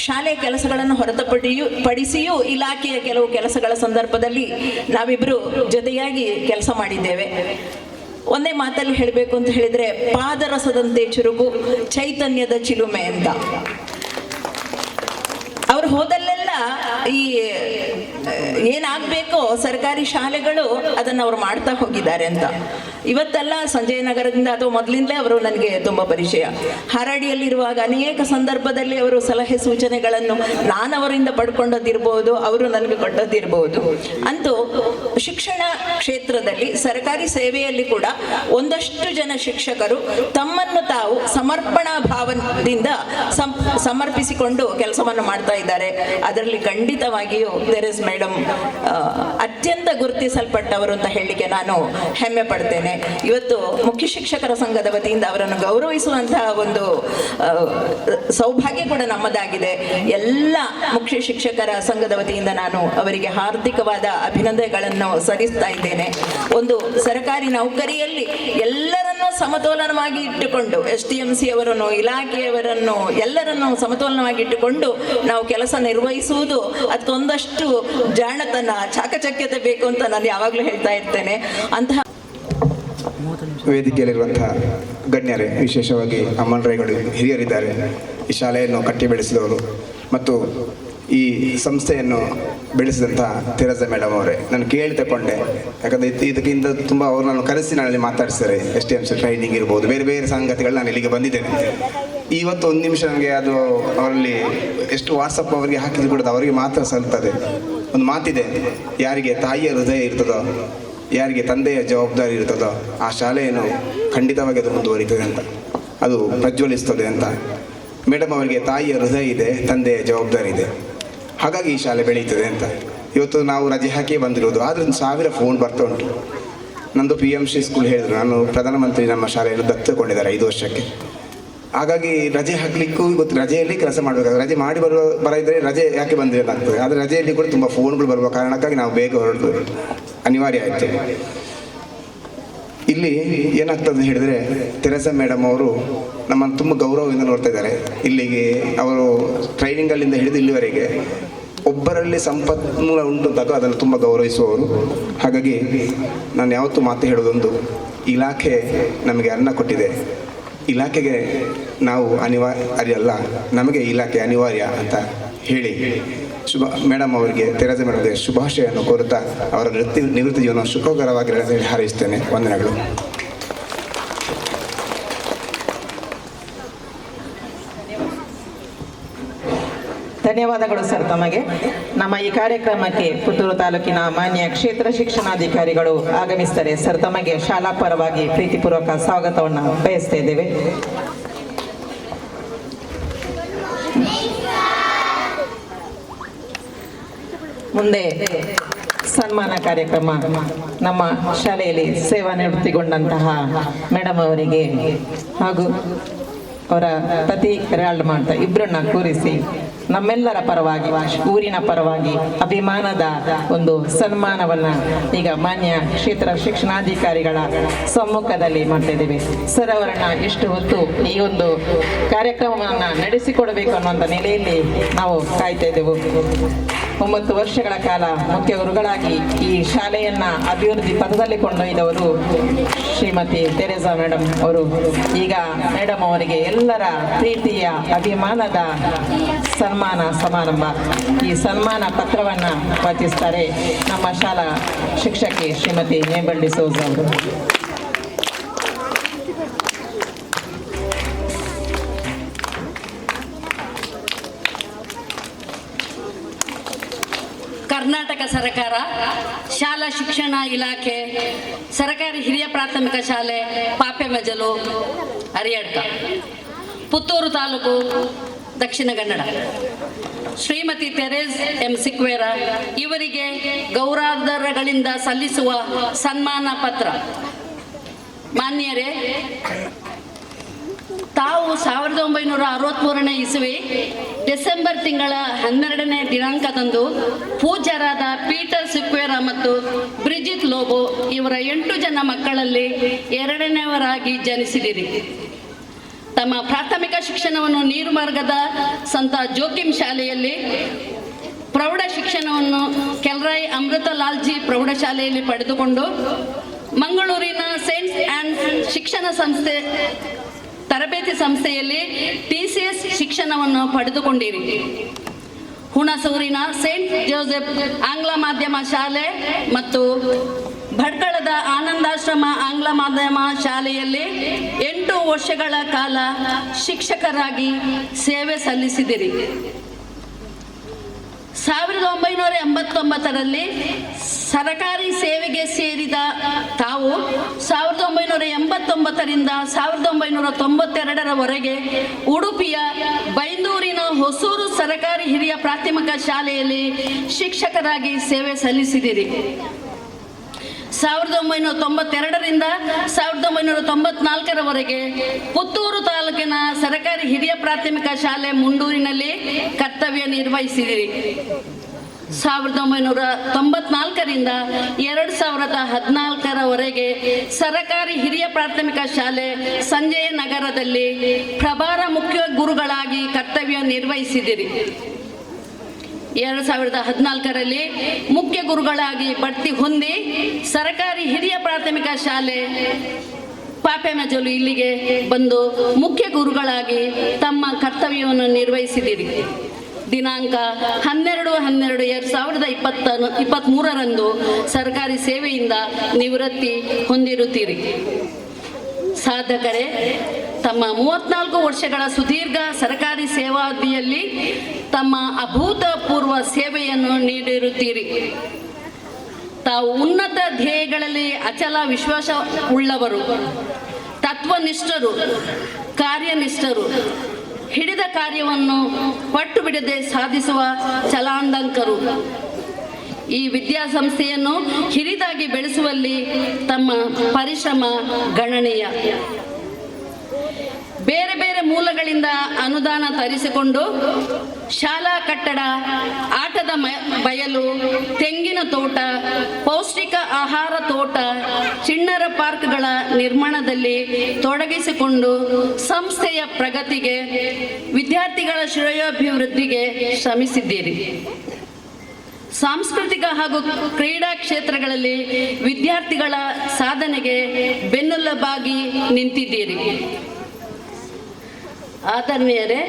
ಶಾಲೆಯ ಕೆಲಸಗಳನ್ನು ಹೊರತುಪಡಿಸಿಯೂ ಇಲಾಖೆಯ ಕೆಲವು ಕೆಲಸಗಳ ಸಂದರ್ಭದಲ್ಲಿ ನಾವಿಬ್ಬರು ಜೊತೆಯಾಗಿ ಕೆಲಸ ಮಾಡಿದ್ದೇವೆ. ಒಂದೇ ಮಾತಲ್ಲಿ ಹೇಳಬೇಕು ಅಂತ ಹೇಳಿದರೆ, ಪಾದರಸದಂತೆ ಚುರುಕು, ಚೈತನ್ಯದ ಚಿಲುಮೆ ಅಂತ. ಅವ್ರು ಹೋದಲ್ಲೆಲ್ಲ ಈ ಏನಾಗಬೇಕೋ ಸರ್ಕಾರಿ ಶಾಲೆಗಳು ಅದನ್ನು ಅವ್ರು ಮಾಡ್ತಾ ಹೋಗಿದ್ದಾರೆ ಅಂತ. ಇವತ್ತೆಲ್ಲ ಸಂಜಯ ನಗರದಿಂದ ಅಥವಾ ಮೊದಲಿಂದಲೇ ಅವರು ನನಗೆ ತುಂಬ ಪರಿಚಯ. ಹಾರಾಡಿಯಲ್ಲಿರುವಾಗ ಅನೇಕ ಸಂದರ್ಭದಲ್ಲಿ ಅವರು ಸಲಹೆ ಸೂಚನೆಗಳನ್ನು ನಾನು ಅವರಿಂದ ಪಡ್ಕೊಂಡದ್ದಿರ್ಬೋದು, ಅವರು ನನಗೆ ಕೊಟ್ಟದ್ದಿರ್ಬೋದು. ಅಂತೂ ಶಿಕ್ಷಣ ಕ್ಷೇತ್ರದಲ್ಲಿ ಸರ್ಕಾರಿ ಸೇವೆಯಲ್ಲಿ ಕೂಡ ಒಂದಷ್ಟು ಜನ ಶಿಕ್ಷಕರು ತಮ್ಮನ್ನು ತಾವು ಸಮರ್ಪಣಾ ಭಾವದಿಂದ ಸಮರ್ಪಿಸಿಕೊಂಡು ಕೆಲಸವನ್ನು ಮಾಡ್ತಾ ಇದ್ದಾರೆ. ಅದರಲ್ಲಿ ಖಂಡಿತವಾಗಿಯೂ ತೆರೆಸ್ ಮೇಡಮ್ ಅತ್ಯಂತ ಗುರುತಿಸಲ್ಪಟ್ಟವರು ಅಂತ ಹೇಳಲಿಕ್ಕೆ ನಾನು ಹೆಮ್ಮೆ ಪಡ್ತೇನೆ. ಇವತ್ತು ಮುಖ್ಯ ಶಿಕ್ಷಕರ ಸಂಘದ ವತಿಯಿಂದ ಅವರನ್ನು ಗೌರವಿಸುವಂತಹ ಒಂದು ಸೌಭಾಗ್ಯ ಕೂಡ ನಮ್ಮದಾಗಿದೆ. ಎಲ್ಲ ಮುಖ್ಯ ಶಿಕ್ಷಕರ ಸಂಘದ ವತಿಯಿಂದ ನಾನು ಅವರಿಗೆ ಹಾರ್ದಿಕವಾದ ಅಭಿನಂದನೆಗಳನ್ನು ಸಲ್ಲಿಸ್ತಾ ಇದ್ದೇನೆ. ಒಂದು ಸರ್ಕಾರಿ ನೌಕರಿಯಲ್ಲಿ ಎಲ್ಲರನ್ನೂ ಸಮತೋಲನವಾಗಿ ಇಟ್ಟುಕೊಂಡು STMC ಅವರನ್ನು, ಇಲಾಖೆಯವರನ್ನು ಎಲ್ಲರನ್ನು ಸಮತೋಲನವಾಗಿ ಇಟ್ಟುಕೊಂಡು ನಾವು ಕೆಲಸ ನಿರ್ವಹಿಸುವುದು ಅದಕ್ಕೊಂದಷ್ಟು ಜಾಣತನ, ಚಾಕಚಕ್ಯತೆ ಬೇಕು ಅಂತ ನಾನು ಯಾವಾಗಲೂ ಹೇಳ್ತಾ ಇರ್ತೇನೆ. ಅಂತಹ ವೇದಿಕೆಯಲ್ಲಿರುವಂತಹ ಗಣ್ಯರೇ, ವಿಶೇಷವಾಗಿ ಅಮ್ಮನರೇಗಳು ಹಿರಿಯರಿದ್ದಾರೆ, ಈ ಶಾಲೆಯನ್ನು ಕಟ್ಟಿ ಬೆಳೆಸಿದವರು ಮತ್ತು ಈ ಸಂಸ್ಥೆಯನ್ನು ಬೆಳೆಸಿದಂಥ ತೆರೇಸಾ ಮೇಡಮ್ ಅವರೇ, ನಾನು ಕೇಳಿ ತಗೊಂಡೆ. ಯಾಕಂದರೆ ಇದಕ್ಕಿಂತ ತುಂಬ ಅವರು ನಾನು ಕರೆಸಿ ನಾನಲ್ಲಿ ಮಾತಾಡಿಸ್ತಾರೆ. STMC ಟ್ರೈನಿಂಗ್ ಇರ್ಬೋದು, ಬೇರೆ ಬೇರೆ ಸಂಗತಿಗಳು ನಾನು ಇಲ್ಲಿಗೆ ಬಂದಿದ್ದೇನೆ. ಇವತ್ತು ಒಂದು ನಿಮಿಷ ನನಗೆ ಅದು ಅವರಲ್ಲಿ ಎಷ್ಟು ವಾಟ್ಸಪ್ ಅವರಿಗೆ ಹಾಕಿದ್ರು ಕೂಡ ಅವರಿಗೆ ಮಾತ್ರ ಸಲ್ತದೆ. ಒಂದು ಮಾತಿದೆ, ಯಾರಿಗೆ ತಾಯಿಯ ಹೃದಯ ಇರ್ತದೋ, ಯಾರಿಗೆ ತಂದೆಯ ಜವಾಬ್ದಾರಿ ಇರ್ತದೋ ಆ ಶಾಲೆಯನ್ನು ಖಂಡಿತವಾಗಿ ಅದು ಮುಂದುವರಿತದೆ ಅಂತ, ಅದು ಪ್ರಜ್ವಲಿಸ್ತದೆ ಅಂತ. ಮೇಡಮ್ ಅವರಿಗೆ ತಾಯಿಯ ಹೃದಯ ಇದೆ, ತಂದೆಯ ಜವಾಬ್ದಾರಿ ಇದೆ, ಹಾಗಾಗಿ ಈ ಶಾಲೆ ಬೆಳೀತದೆ ಅಂತ. ಇವತ್ತು ನಾವು ರಜೆ ಹಾಕಿ ಬಂದಿರೋದು, ಆದರೆ 1000 ಫೋನ್ ಬರ್ತಾ ಉಂಟು. ನಂದು PMC ಸ್ಕೂಲ್ ಹೇಳಿದ್ರು, ನಾನು ಪ್ರಧಾನಮಂತ್ರಿ ನಮ್ಮ ಶಾಲೆಯನ್ನು ದತ್ತಕೊಂಡಿದ್ದಾರೆ 5 ವರ್ಷಕ್ಕೆ. ಹಾಗಾಗಿ ರಜೆ ಹಾಕಲಿಕ್ಕೂ ಇವತ್ತು ರಜೆಯಲ್ಲಿ ಕೆಲಸ ಮಾಡಬೇಕಾದ್ರೆ, ರಜೆ ಮಾಡಿ ಬರದಿದ್ದರೆ ರಜೆ ಯಾಕೆ ಬಂದರೆ ಆಗ್ತದೆ. ಆದರೆ ರಜೆಯಲ್ಲಿ ಕೂಡ ತುಂಬ ಫೋನ್ಗಳು ಬರುವ ಕಾರಣಕ್ಕಾಗಿ ನಾವು ಬೇಗ ಹೊರಟು ಅನಿವಾರ್ಯ ಆಯಿತು. ಇಲ್ಲಿ ಏನಾಗ್ತದೆ ಹೇಳಿದರೆ, ತೆರೇಸಾ ಮೇಡಮ್ ಅವರು ನಮ್ಮನ್ನು ತುಂಬ ಗೌರವದಿಂದ ನೋಡ್ತಾ ಇದ್ದಾರೆ. ಇಲ್ಲಿಗೆ ಅವರು ಟ್ರೈನಿಂಗಲ್ಲಿಂದ ಹಿಡಿದು ಇಲ್ಲಿವರೆಗೆ ಒಬ್ಬರಲ್ಲಿ ಸಂಪನ್ಮೂಲ ಉಂಟುಂಟಾಗ ಅದನ್ನು ತುಂಬ ಗೌರವಿಸುವವರು. ಹಾಗಾಗಿ ನಾನು ಯಾವತ್ತೂ ಮಾತು ಹೇಳೋದೊಂದು, ಇಲಾಖೆ ನಮಗೆ ಅನ್ನ ಕೊಟ್ಟಿದೆ, ಇಲಾಖೆಗೆ ನಾವು ಅನಿವಾರ್ಯ ಅಲ್ಲ, ನಮಗೆ ಇಲಾಖೆ ಅನಿವಾರ್ಯ ಅಂತ ಹೇಳಿ ಮೇಡಮ್ ಅವರಿಗೆ, ತೆರೇಸಾ ಮೇಡಮ್ ಅವರಿಗೆ ಶುಭಾಶಯವನ್ನು ಕೋರುತ್ತಾ ಅವರ ನಿವೃತ್ತಿ ಜೀವನ ಸುಖಕರವಾಗಿರಲಿ ಅಂತ ಹೇಳಿ ಹಾರೈಸ್ತೇನೆ. ವಂದನೆಗಳು. ಧನ್ಯವಾದಗಳು ಸರ್ ತಮಗೆ. ನಮ್ಮ ಈ ಕಾರ್ಯಕ್ರಮಕ್ಕೆ ಪುತ್ತೂರು ತಾಲೂಕಿನ ಮಾನ್ಯ ಕ್ಷೇತ್ರ ಶಿಕ್ಷಣಾಧಿಕಾರಿಗಳು ಆಗಮಿಸ್ತಾರೆ. ಸರ್ ತಮಗೆ ಶಾಲಾ ಪರವಾಗಿ ಪ್ರೀತಿಪೂರ್ವಕ ಸ್ವಾಗತವನ್ನು ಬಯಸ್ತಾ ಇದ್ದೇವೆ. ಮುಂದೆ ಸನ್ಮಾನ ಕಾರ್ಯಕ್ರಮ. ನಮ್ಮ ಶಾಲೆಯಲ್ಲಿ ಸೇವಾ ನಿವೃತ್ತಿಗೊಂಡಂತಹ ಮೇಡಮ್ ಅವರಿಗೆ ಹಾಗೂ ಅವರ ಪತಿ ರಾಲ್ಡ್ ಮಾಡ್ತಾ ಇಬ್ಬರನ್ನ ಕೂರಿಸಿ ನಮ್ಮೆಲ್ಲರ ಪರವಾಗಿ, ಊರಿನ ಪರವಾಗಿ ಅಭಿಮಾನದ ಒಂದು ಸನ್ಮಾನವನ್ನ ಈಗ ಮಾನ್ಯ ಕ್ಷೇತ್ರ ಶಿಕ್ಷಣಾಧಿಕಾರಿಗಳ ಸಮ್ಮುಖದಲ್ಲಿ ಮಾಡ್ತಾ ಇದ್ದೇವೆ. ಸರ್ ಅವರನ್ನ ಇಷ್ಟು ಹೊತ್ತು ಈ ಒಂದು ಕಾರ್ಯಕ್ರಮವನ್ನು ನಡೆಸಿಕೊಡಬೇಕು ಅನ್ನುವಂಥ ನೆಲೆಯಲ್ಲಿ ನಾವು ಕಾಯ್ತಾ ಇದ್ದೆವು. 9 ವರ್ಷಗಳ ಕಾಲ ಮುಖ್ಯ ಗುರುಗಳಾಗಿ ಈ ಶಾಲೆಯನ್ನ ಅಭಿವೃದ್ಧಿ ಪಥದಲ್ಲಿ ಕೊಂಡೊಯ್ದವರು ಶ್ರೀಮತಿ ತೆರೇಸಾ ಮೇಡಮ್ ಅವರು. ಈಗ ಮೇಡಮ್ ಅವರಿಗೆ ಎಲ್ಲರ ಪ್ರೀತಿಯ ಅಭಿಮಾನದ ಸನ್ಮಾನ ಸಮಾರಂಭ. ಈ ಸನ್ಮಾನ ಪತ್ರವನ್ನು ವಾಚಿಸ್ತಾರೆ ನಮ್ಮ ಶಾಲಾ ಶಿಕ್ಷಕಿ ಶ್ರೀಮತಿ ನೇಬಲ್ ಡಿಸೋಜ್ ಅವರು. ಕರ್ನಾಟಕ ಸರ್ಕಾರ, ಶಾಲಾ ಶಿಕ್ಷಣ ಇಲಾಖೆ, ಸರ್ಕಾರಿ ಹಿರಿಯ ಪ್ರಾಥಮಿಕ ಶಾಲೆ ಪಾಪೆಮಜಲು ಅರಿಯಡ್ಕ, ಪುತ್ತೂರು ತಾಲೂಕು, ದಕ್ಷಿಣ ಕನ್ನಡ, ಶ್ರೀಮತಿ ತೆರೇಸ್ ಎಂ ಸಿಕ್ವೇರ ಇವರಿಗೆ ಗೌರವಾದರಗಳಿಂದ ಸಲ್ಲಿಸುವ ಸನ್ಮಾನ ಪತ್ರ. ಮಾನ್ಯರೇ, ತಾವು 1963ನೇ ಇಸವಿ ಡಿಸೆಂಬರ್ ತಿಂಗಳ 12ನೇ ದಿನಾಂಕದಂದು ಪೂಜ್ಯರಾದ ಪೀಟರ್ ಸಿಕ್ವೇರ ಮತ್ತು ಬ್ರಿಜಿತ್ ಲೋಬೋ ಇವರ 8 ಜನ ಮಕ್ಕಳಲ್ಲಿ 2ನೇವರಾಗಿ ಜನಿಸಿದಿರಿ. ತಮ್ಮ ಪ್ರಾಥಮಿಕ ಶಿಕ್ಷಣವನ್ನು ನೀರುಮಾರ್ಗದ ಸಂತ ಜೋಕಿಮ್ ಶಾಲೆಯಲ್ಲಿ, ಪ್ರೌಢ ಶಿಕ್ಷಣವನ್ನು ಕೆಲ್ರಾಯ್ ಅಮೃತಲಾಲ್ಜಿ ಪ್ರೌಢಶಾಲೆಯಲ್ಲಿ ಪಡೆದುಕೊಂಡು ಮಂಗಳೂರಿನ ಸೇಂಟ್ ಆ್ಯಂಡ್ ಶಿಕ್ಷಣ ಸಂಸ್ಥೆ ತರಬೇತಿ ಸಂಸ್ಥೆಯಲ್ಲಿ TCS ಶಿಕ್ಷಣವನ್ನು ಪಡೆದುಕೊಂಡಿರಿ. ಹುಣಸೂರಿನ ಸೇಂಟ್ ಜೋಸೆಫ್ ಆಂಗ್ಲ ಮಾಧ್ಯಮ ಶಾಲೆ ಮತ್ತು ಭಟ್ಕಳದ ಆನಂದಾಶ್ರಮ ಆಂಗ್ಲ ಮಾಧ್ಯಮ ಶಾಲೆಯಲ್ಲಿ 8 ವರ್ಷಗಳ ಕಾಲ ಶಿಕ್ಷಕರಾಗಿ ಸೇವೆ ಸಲ್ಲಿಸಿದಿರಿ. 1989ರಲ್ಲಿ ಸರಕಾರಿ ಸೇವೆಗೆ ಸೇರಿದ ತಾವು 1989ರಿಂದ 1992ರವರೆಗೆ ಉಡುಪಿಯ ಬೈಂದೂರಿನ ಹೊಸೂರು ಸರಕಾರಿ ಹಿರಿಯ ಪ್ರಾಥಮಿಕ ಶಾಲೆಯಲ್ಲಿ ಶಿಕ್ಷಕರಾಗಿ ಸೇವೆ ಸಲ್ಲಿಸಿದಿರಿ. 1992ರಿಂದ 1994ರವರೆಗೆ ಪುತ್ತೂರು ತಾಲೂಕಿನ ಸರ್ಕಾರಿ ಹಿರಿಯ ಪ್ರಾಥಮಿಕ ಶಾಲೆ ಮುಂಡೂರಿನಲ್ಲಿ ಕರ್ತವ್ಯ ನಿರ್ವಹಿಸಿದಿರಿ. 1994ರಿಂದ 2014ರವರೆಗೆ ಸರ್ಕಾರಿ ಹಿರಿಯ ಪ್ರಾಥಮಿಕ ಶಾಲೆ ಸಂಜಯ ನಗರದಲ್ಲಿ ಪ್ರಭಾರ ಮುಖ್ಯ ಗುರುಗಳಾಗಿ ಕರ್ತವ್ಯ ನಿರ್ವಹಿಸಿದಿರಿ. 2014ರಲ್ಲಿ ಮುಖ್ಯ ಗುರುಗಳಾಗಿ ಬಡ್ತಿ ಹೊಂದಿ ಸರ್ಕಾರಿ ಹಿರಿಯ ಪ್ರಾಥಮಿಕ ಶಾಲೆ ಪಾಪೆಮಜಲು ಇಲ್ಲಿಗೆ ಬಂದು ಮುಖ್ಯ ಗುರುಗಳಾಗಿ ತಮ್ಮ ಕರ್ತವ್ಯವನ್ನು ನಿರ್ವಹಿಸಿದಿರಿ. ದಿನಾಂಕ 12/12/2023ರಂದು ಸರ್ಕಾರಿ ಸೇವೆಯಿಂದ ನಿವೃತ್ತಿ ಹೊಂದಿರುತ್ತೀರಿ. ಸಾಧಕರೇ, ತಮ್ಮ 34 ವರ್ಷಗಳ ಸುದೀರ್ಘ ಸರ್ಕಾರಿ ಸೇವಾವಧಿಯಲ್ಲಿ ತಮ್ಮ ಅಭೂತಪೂರ್ವ ಸೇವೆಯನ್ನು ನೀಡಿರುತ್ತೀರಿ. ತಾವು ಉನ್ನತ ಧ್ಯೇಯಗಳಲ್ಲಿ ಅಚಲ ವಿಶ್ವಾಸ ಉಳ್ಳವರು, ತತ್ವನಿಷ್ಠರು, ಕಾರ್ಯನಿಷ್ಠರು, ಹಿಡಿದ ಕಾರ್ಯವನ್ನು ಪಟ್ಟು ಬಿಡದೆ ಸಾಧಿಸುವ ಛಲಾಂಧಕರು. ಈ ವಿದ್ಯಾಸಂಸ್ಥೆಯನ್ನು ಹಿರಿದಾಗಿ ಬೆಳೆಸುವಲ್ಲಿ ತಮ್ಮ ಪರಿಶ್ರಮ ಗಣನೀಯ. ಬೇರೆ ಬೇರೆ ಮೂಲಗಳಿಂದ ಅನುದಾನ ತರಿಸಿಕೊಂಡು ಶಾಲಾ ಕಟ್ಟಡ, ಆಟದ ಬಯಲು, ತೆಂಗಿನ ತೋಟ, ಪೌಷ್ಟಿಕ ಆಹಾರ ತೋಟ, ಚಿಣ್ಣರ ಪಾರ್ಕ್ಗಳ ನಿರ್ಮಾಣದಲ್ಲಿ ತೊಡಗಿಸಿಕೊಂಡು ಸಂಸ್ಥೆಯ ಪ್ರಗತಿಗೆ, ವಿದ್ಯಾರ್ಥಿಗಳ ಶ್ರೇಯೋಭಿವೃದ್ಧಿಗೆ ಶ್ರಮಿಸಿದ್ದೀರಿ. ಸಾಂಸ್ಕೃತಿಕ ಹಾಗೂ ಕ್ರೀಡಾ ಕ್ಷೇತ್ರಗಳಲ್ಲಿ ವಿದ್ಯಾರ್ಥಿಗಳ ಸಾಧನೆಗೆ ಬೆನ್ನೆಲುಬಾಗಿ ನಿಂತಿದ್ದೀರಿ. ಆದರಣೀಯರೇ,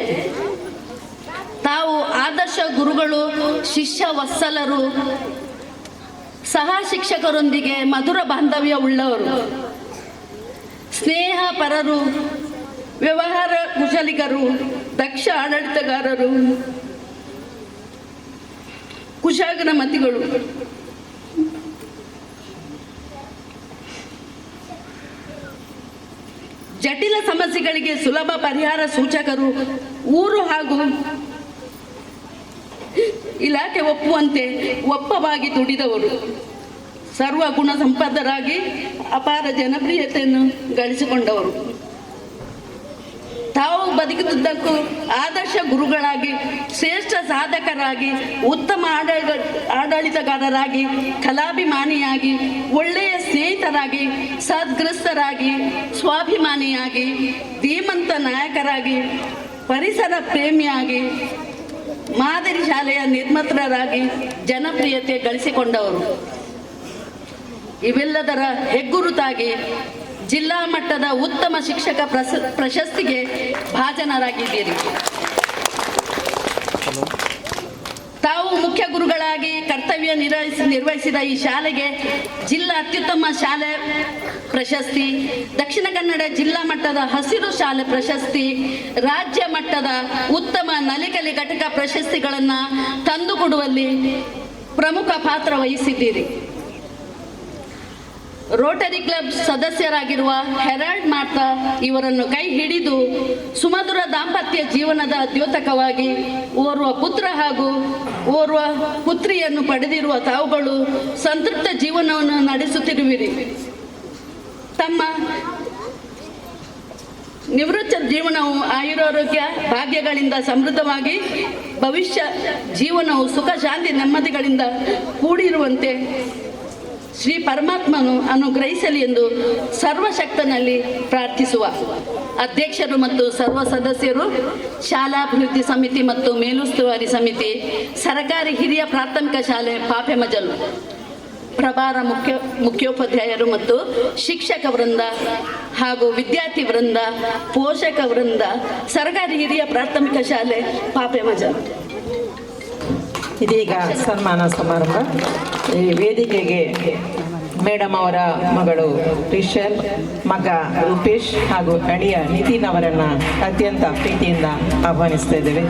ತಾವು ಆದರ್ಶ ಗುರುಗಳು, ಶಿಷ್ಯ ವತ್ಸಲರು, ಸಹ ಶಿಕ್ಷಕರೊಂದಿಗೆ ಮಧುರ ಬಾಂಧವ್ಯ ಉಳ್ಳವರು, ಸ್ನೇಹ ಪರರು, ವ್ಯವಹಾರ ಕುಶಲಿಗರು, ದಕ್ಷ ಆಡಳಿತಗಾರರು, ಕುಶಾಗ್ರ ಮತಿಗಳು. ಜಟಿಲ ಸಮಸ್ಯೆಗಳಿಗೆ ಸುಲಭ ಪರಿಹಾರ ಸೂಚಕರು, ಊರು ಹಾಗೂ ಇಲಾಖೆ ಒಪ್ಪುವಂತೆ ಒಪ್ಪವಾಗಿ ದುಡಿದವರು, ಸರ್ವ ಗುಣ ಸಂಪನ್ನರಾಗಿ ಅಪಾರ ಜನಪ್ರಿಯತೆಯನ್ನು ಗಳಿಸಿಕೊಂಡವರು. ತಾವು ಬದುಕಿದುದ್ದಕ್ಕೂ ಆದರ್ಶ ಗುರುಗಳಾಗಿ, ಶ್ರೇಷ್ಠ ಸಾಧಕರಾಗಿ, ಉತ್ತಮ ಆಡಳಿತಗಾರರಾಗಿ, ಕಲಾಭಿಮಾನಿಯಾಗಿ, ಒಳ್ಳೆಯ ಸ್ನೇಹಿತರಾಗಿ, ಸದ್ಗ್ರಸ್ತರಾಗಿ, ಸ್ವಾಭಿಮಾನಿಯಾಗಿ, ಧೀಮಂತ ನಾಯಕರಾಗಿ, ಪರಿಸರ ಪ್ರೇಮಿಯಾಗಿ, ಮಾದರಿ ಶಾಲೆಯ ನಿರ್ಮಾತೃರಾಗಿ ಜನಪ್ರಿಯತೆ ಗಳಿಸಿಕೊಂಡವರು. ಇವೆಲ್ಲದರ ಹೆಗ್ಗುರುತಾಗಿ ಜಿಲ್ಲಾ ಮಟ್ಟದ ಉತ್ತಮ ಶಿಕ್ಷಕ ಪ್ರಶಸ್ತಿಗೆ ಭಾಜನರಾಗಿದ್ದೀರಿ. ತಾವು ಮುಖ್ಯ ಗುರುಗಳಾಗಿ ಕರ್ತವ್ಯ ನಿರ್ವಹಿಸಿದ ಈ ಶಾಲೆಗೆ ಜಿಲ್ಲಾ ಅತ್ಯುತ್ತಮ ಶಾಲೆ ಪ್ರಶಸ್ತಿ, ದಕ್ಷಿಣ ಕನ್ನಡ ಜಿಲ್ಲಾ ಮಟ್ಟದ ಹಸಿರು ಶಾಲೆ ಪ್ರಶಸ್ತಿ, ರಾಜ್ಯ ಮಟ್ಟದ ಉತ್ತಮ ನಲಿಕಲಿ ಘಟಕ ಪ್ರಶಸ್ತಿಗಳನ್ನು ತಂದುಕೊಡುವಲ್ಲಿ ಪ್ರಮುಖ ಪಾತ್ರ ವಹಿಸಿದ್ದೀರಿ. ರೋಟರಿ ಕ್ಲಬ್ ಸದಸ್ಯರಾಗಿರುವ ಹೆರಾಲ್ಡ್ ಮಾರ್ತಾ ಇವರನ್ನು ಕೈ ಹಿಡಿದು ಸುಮಧುರ ದಾಂಪತ್ಯ ಜೀವನದ ದ್ಯೋತಕವಾಗಿ ಓರ್ವ ಪುತ್ರ ಹಾಗೂ ಓರ್ವ ಪುತ್ರಿಯನ್ನು ಪಡೆದಿರುವ ತಾವುಗಳು ಸಂತೃಪ್ತ ಜೀವನವನ್ನು ನಡೆಸುತ್ತಿರುವಿರಿ. ತಮ್ಮ ನಿವೃತ್ತ ಜೀವನವು ಆಯುರಾರೋಗ್ಯ ಭಾಗ್ಯಗಳಿಂದ ಸಮೃದ್ಧವಾಗಿ, ಭವಿಷ್ಯ ಜೀವನವು ಸುಖ ಶಾಂತಿ ನೆಮ್ಮದಿಗಳಿಂದ ಕೂಡಿರುವಂತೆ ಶ್ರೀ ಪರಮಾತ್ಮನು ಅನುಗ್ರಹಿಸಲಿ ಎಂದು ಸರ್ವಶಕ್ತನಲ್ಲಿ ಪ್ರಾರ್ಥಿಸುವ ಅಧ್ಯಕ್ಷರು ಮತ್ತು ಸರ್ವ ಸದಸ್ಯರು, ಶಾಲಾಭಿವೃದ್ಧಿ ಸಮಿತಿ ಮತ್ತು ಮೇಲುಸ್ತುವಾರಿ ಸಮಿತಿ, ಸರ್ಕಾರಿ ಹಿರಿಯ ಪ್ರಾಥಮಿಕ ಶಾಲೆ ಪಾಪೆಮಜಲು ಪ್ರಭಾರ ಮುಖ್ಯೋಪಾಧ್ಯಾಯರು ಮತ್ತು ಶಿಕ್ಷಕ ವೃಂದ ಹಾಗೂ ವಿದ್ಯಾರ್ಥಿ ವೃಂದ, ಪೋಷಕ ವೃಂದ, ಸರ್ಕಾರಿ ಹಿರಿಯ ಪ್ರಾಥಮಿಕ ಶಾಲೆ ಪಾಪೆಮಜಲು. ಇದೀಗ ಸನ್ಮಾನ ಸಮಾರಂಭ. ಈ ವೇದಿಕೆಗೆ ಮೇಡಮ್ ಅವರ ಮಗಳು ರಿಷಲ್, ಮಗ ರೂಪೇಶ್ ಹಾಗೂ ಅಳಿಯ ನಿತಿನ್ ಅವರನ್ನ ಅತ್ಯಂತ ಪ್ರೀತಿಯಿಂದ ಆಹ್ವಾನಿಸ್ತಾ ಇದ್ದೇವೆ.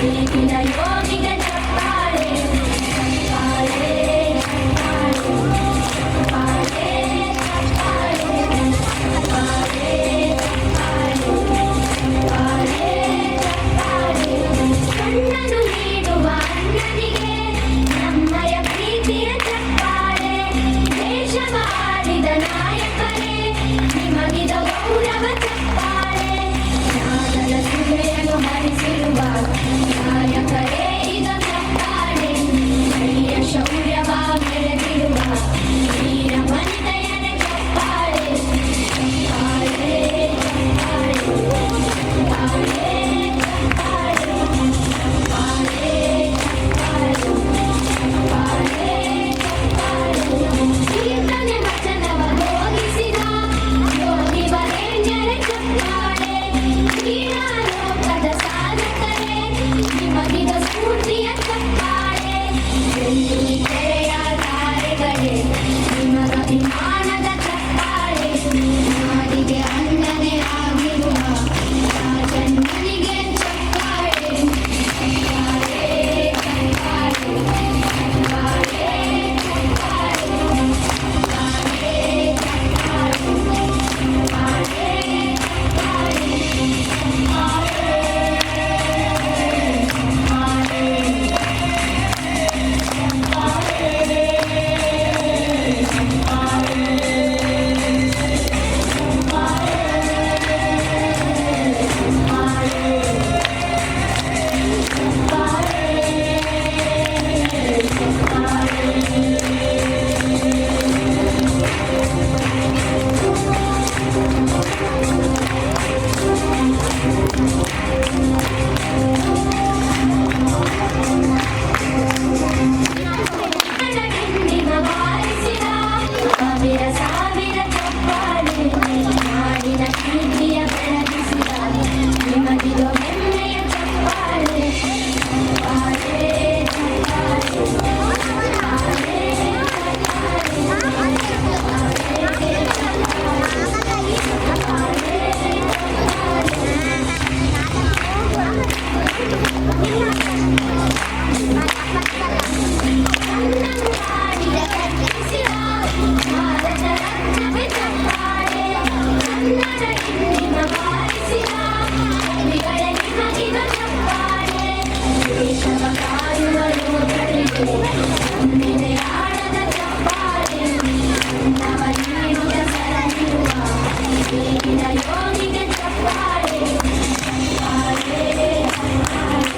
ಈಗಿನ ಯೋಗಿಗೆ ಚಪ್ಪಾಳೆ ಚಪ್ಪಾಳೆ ಚಪ್ಪಾಳೆ ಚಪ್ಪಾಳೆ ಕಣ್ಣನು ನೀಡುವ ಅಣ್ಣನಿಗೆ ನಮ್ಮಯ ಪ್ರೀತಿಯ ಚಪ್ಪಾಳೆ ದೇಶವಾಡಿದ ನಾಯಕರೇ ನಿಮಗಿದ ಗೌರವ ಚಪ್ಪಾಳೆ ನಾದದ ಸುಳೆಯನ್ನು ಹರಿಸಿರುವ ನಾಯಕರೇ ಇದ ಚಪ್ಪಾಳೆ ಹರಿಯ ಶೌರ್ಯವ ಮೆರೆದಿರುವ ವೀರ ವನಿತೆಯರ ಚಪ್ಪಾಳೆ ಚಪ್ಪಾಳೆ ಕೀರ್ತನೆ ವಚನವ ಬೋಧಿಸಿದ ಯೋಗಿ ವರೇಣ್ಯರ ಚಪ್ಪಾಳೆ ಕ್ರೀಡಾಲೋಕದ ಸಾಧಕರೇ ನಿಮಗಿದ ಸ್ಫೂರ್ತಿಯ ಚಪ್ಪಾಳೆ ಬೆಳ್ಳಿ ತೆರೆಯ ತಾರೆಗಳೇ ನಿಮಗ ವಿಮಾನದ ಚಪ್ಪಾಳೆ ನಾಡಿಗೆ ಅಣ್ಣನೇ ಆಗಿರುವ ರಾಜನಿಗೆ ಚಪ್ಪಾಳೆ ಹಿಂದಿನ ಬಾರಿಸಿದ ಸಾವಿರ ಸಾವಿರ ಚಪ್ಪಾಳೆ ನಾಡಿನ ಕೀರ್ತಿಯ ಬೆಳಗಿಸಿದ ನಿಮಗಿದು ಹೆಮ್ಮೆಯ ಚಪ್ಪಾಳೆ ಚಪ್ಪಾಳೆ ಕನ್ನಡ ಕಟ್ಟಿಸಿದ ಭಾರತ ರತ್ನವೇ ಚಪ್ಪಾಳೆ ಕನ್ನಡ ಹಿಂದಿನ ಬಾರಿಸಿದ ಕವಿಗಳ ನಿಮಗಿದ ಚಪ್ಪಾಳೆ ದೇಶವ ಕಾಯುವ ಯೋಧರಿಗೆ ನಮ್ಮೆದೆ ಆಡದ ಚಪ್ಪಾಳೆ ನವ ನೀಡುವ ಸರಣಿರುವ ಈಗಿನ ಯೋಗಿಗೆ ಚಪ್ಪಾಳೆ ಚಪ್ಪಾಳೆ ಚಪ್ಪಾಳೆ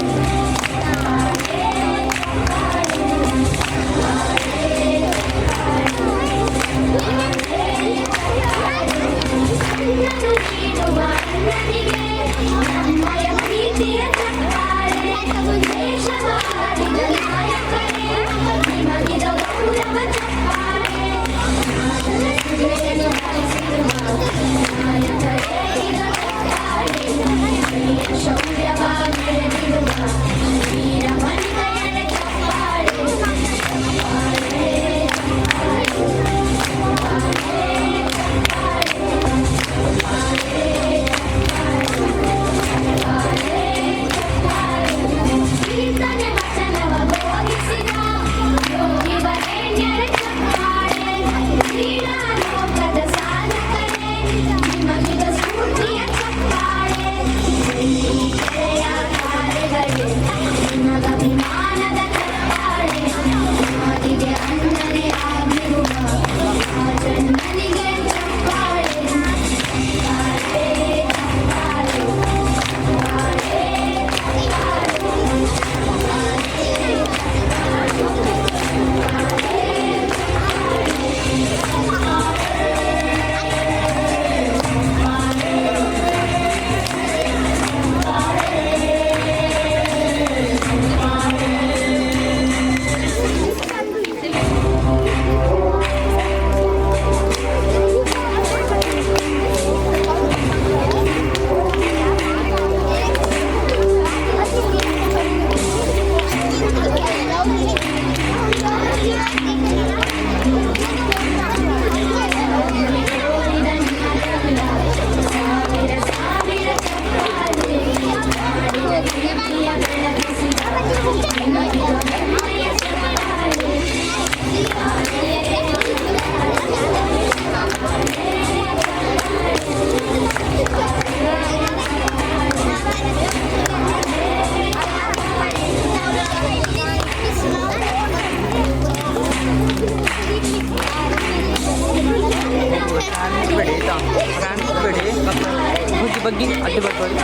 ಬಗ್ಗೆ ಅಡ್ಡು ಬರ್ಬೋದು.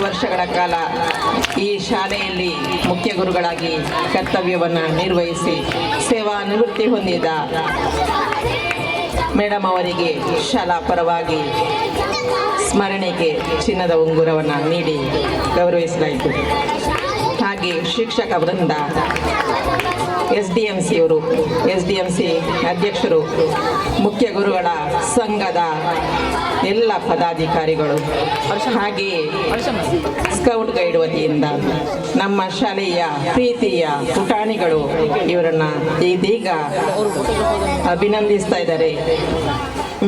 ವರ್ಷಗಳ ಕಾಲ ಈ ಶಾಲೆಯಲ್ಲಿ ಮುಖ್ಯ ಗುರುಗಳಾಗಿ ಕರ್ತವ್ಯವನ್ನು ನಿರ್ವಹಿಸಿ ಸೇವಾ ನಿವೃತ್ತಿ ಹೊಂದಿದ ಮೇಡಮ್ ಅವರಿಗೆ ಶಾಲಾ ಪರವಾಗಿ ಸ್ಮರಣೆಗೆ ಚಿನ್ನದ ಉಂಗುರವನ್ನು ನೀಡಿ ಗೌರವಿಸಲಾಯಿತು. ಹಾಗೆ ಶಿಕ್ಷಕ ವೃಂದ, SDMC ಅವರು, SDMC ಅಧ್ಯಕ್ಷರು, ಮುಖ್ಯ ಗುರುಗಳ ಸಂಘದ ಎಲ್ಲ ಪದಾಧಿಕಾರಿಗಳು, ಹಾಗೆಯೇ ಸ್ಕೌಟ್ ಗೈಡ್ ವತಿಯಿಂದ ನಮ್ಮ ಶಾಲೆಯ ಪ್ರೀತಿಯ ಪುಟಾಣಿಗಳು ಇವರನ್ನ ಇದೀಗ ಅಭಿನಂದಿಸ್ತಾ ಇದ್ದಾರೆ.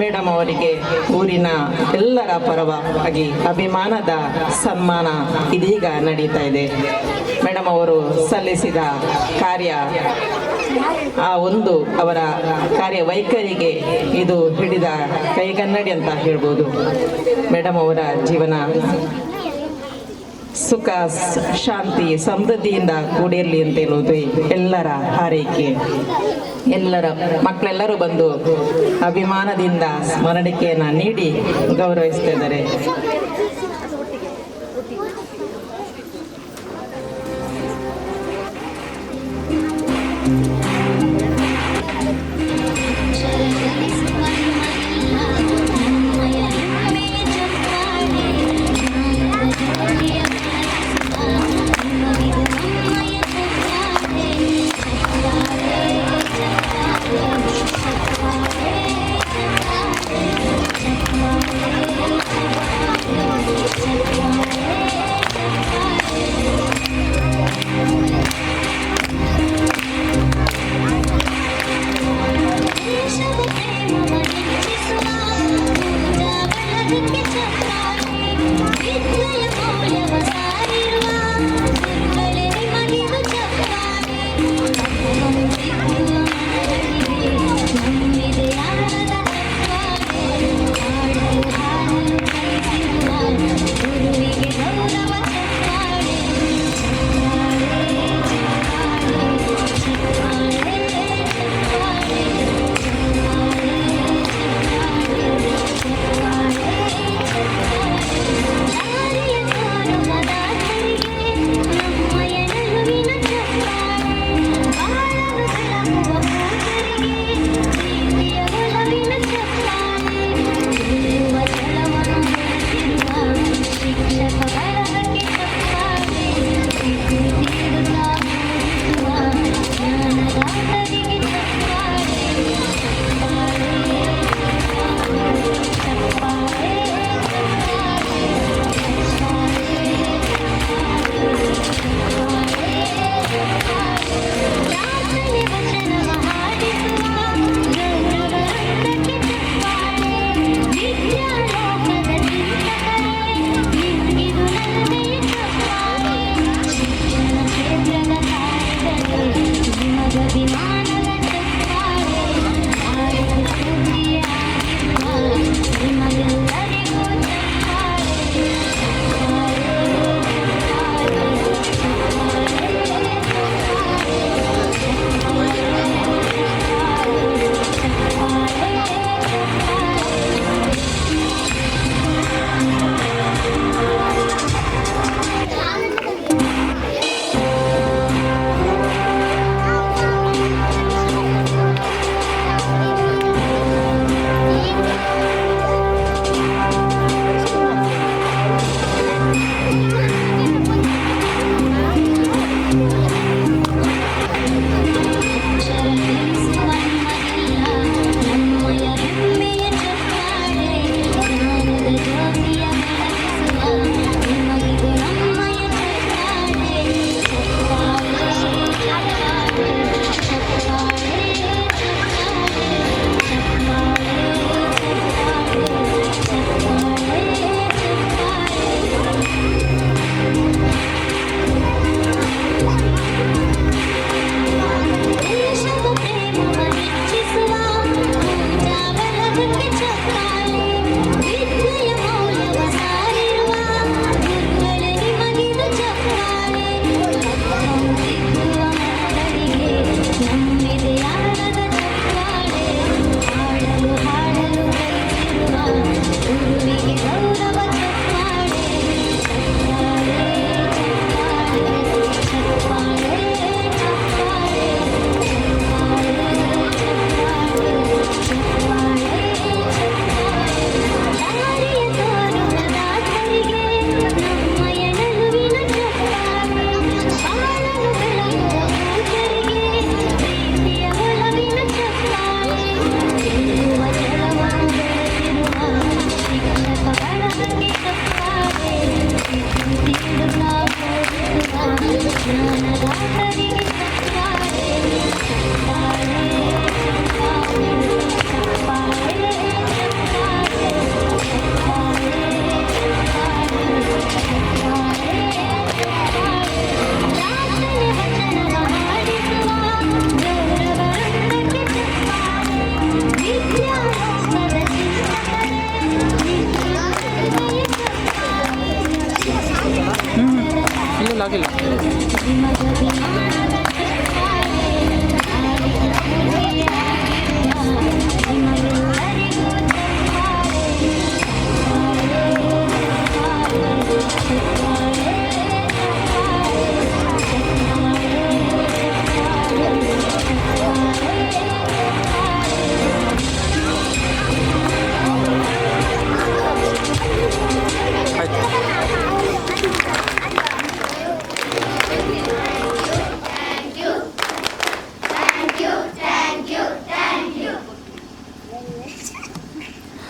ಮೇಡಮ್ ಅವರಿಗೆ ಊರಿನ ಎಲ್ಲರ ಪರವಾಗಿ ಅಭಿಮಾನದ ಸನ್ಮಾನ ಇದೀಗ ನಡೀತಾ ಇದೆ. ಮೇಡಮ್ ಅವರು ಸಲ್ಲಿಸಿದ ಕಾರ್ಯ, ಆ ಒಂದು ಅವರ ಕಾರ್ಯವೈಖರಿಗೆ ಇದು ಹಿಡಿದ ಕೈಗನ್ನಡಿ ಅಂತ ಹೇಳ್ಬೋದು. ಮೇಡಮ್ ಅವರ ಜೀವನ ಸುಖ, ಶಾಂತಿ, ಸಮೃದ್ಧಿಯಿಂದ ಕೂಡಿರಲಿ ಅಂತ ಹೇಳುವುದು ಎಲ್ಲರ ಹಾರೈಕೆ. ಎಲ್ಲರ ಮಕ್ಕಳೆಲ್ಲರೂ ಬಂದು ಅಭಿಮಾನದಿಂದ ಸ್ಮರಣಿಕೆಯನ್ನು ನೀಡಿ ಗೌರವಿಸ್ತಾ ಇದ್ದಾರೆ.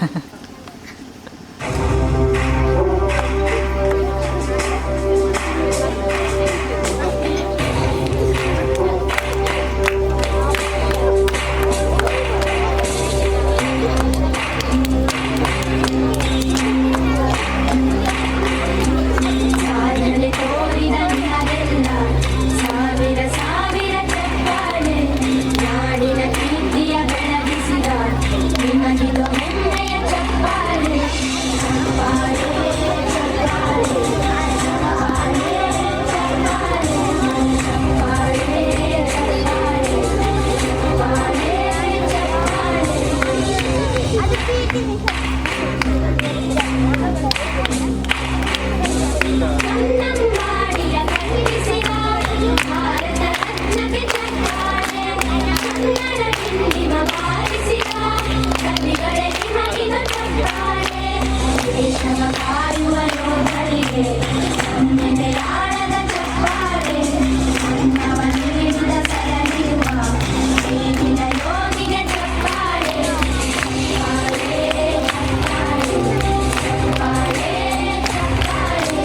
ಸಾಧನೆ ತೋರಿದ ನಿಮಗೆಲ್ಲ ಸಾವಿರ ಸಾವಿರ ಚಪ್ಪಾಳೆ, ನಾಡಿನ ಕೀರ್ತಿಯ ಬೆಳಗಿಸಿದ ನಿಮಗಿದು ಹೆಮ್ಮೆಯ ಚಪ್ಪಾಳೆ. ಚಪ್ಪಾಳೆ, ಚಪ್ಪಾಳೆ, ಚಪ್ಪಾಳೆ, ಕನ್ನಂಬಾಡಿಯ ಕಟ್ಟಿಸಿದ ಭಾರತ ರತ್ನಕ್ಕೆ ಚಪ್ಪಾಳೆ, ಕನ್ನಡ ಹಿಂದಿನ ಬಾರಿಸಿದ ಕವಿಗಳೇ ನಿಮಗಿದು ಚಪ್ಪಾಳೆ. ದೇಶವ ಕಾಯುವ ಯೋಧರಿಗೆ ನಮ್ಮೆದೆಯಾಳದ ಚಪ್ಪಾಳೆ, ಅನ್ನವ ನೀಡಿದ ಸರಣಿರುವ ದೇವಿನ ಯೋಗಿಗೆ ಚಪ್ಪಾಳೆ. ಚಪ್ಪಾಳೆ, ಚಪ್ಪಾಳೆ,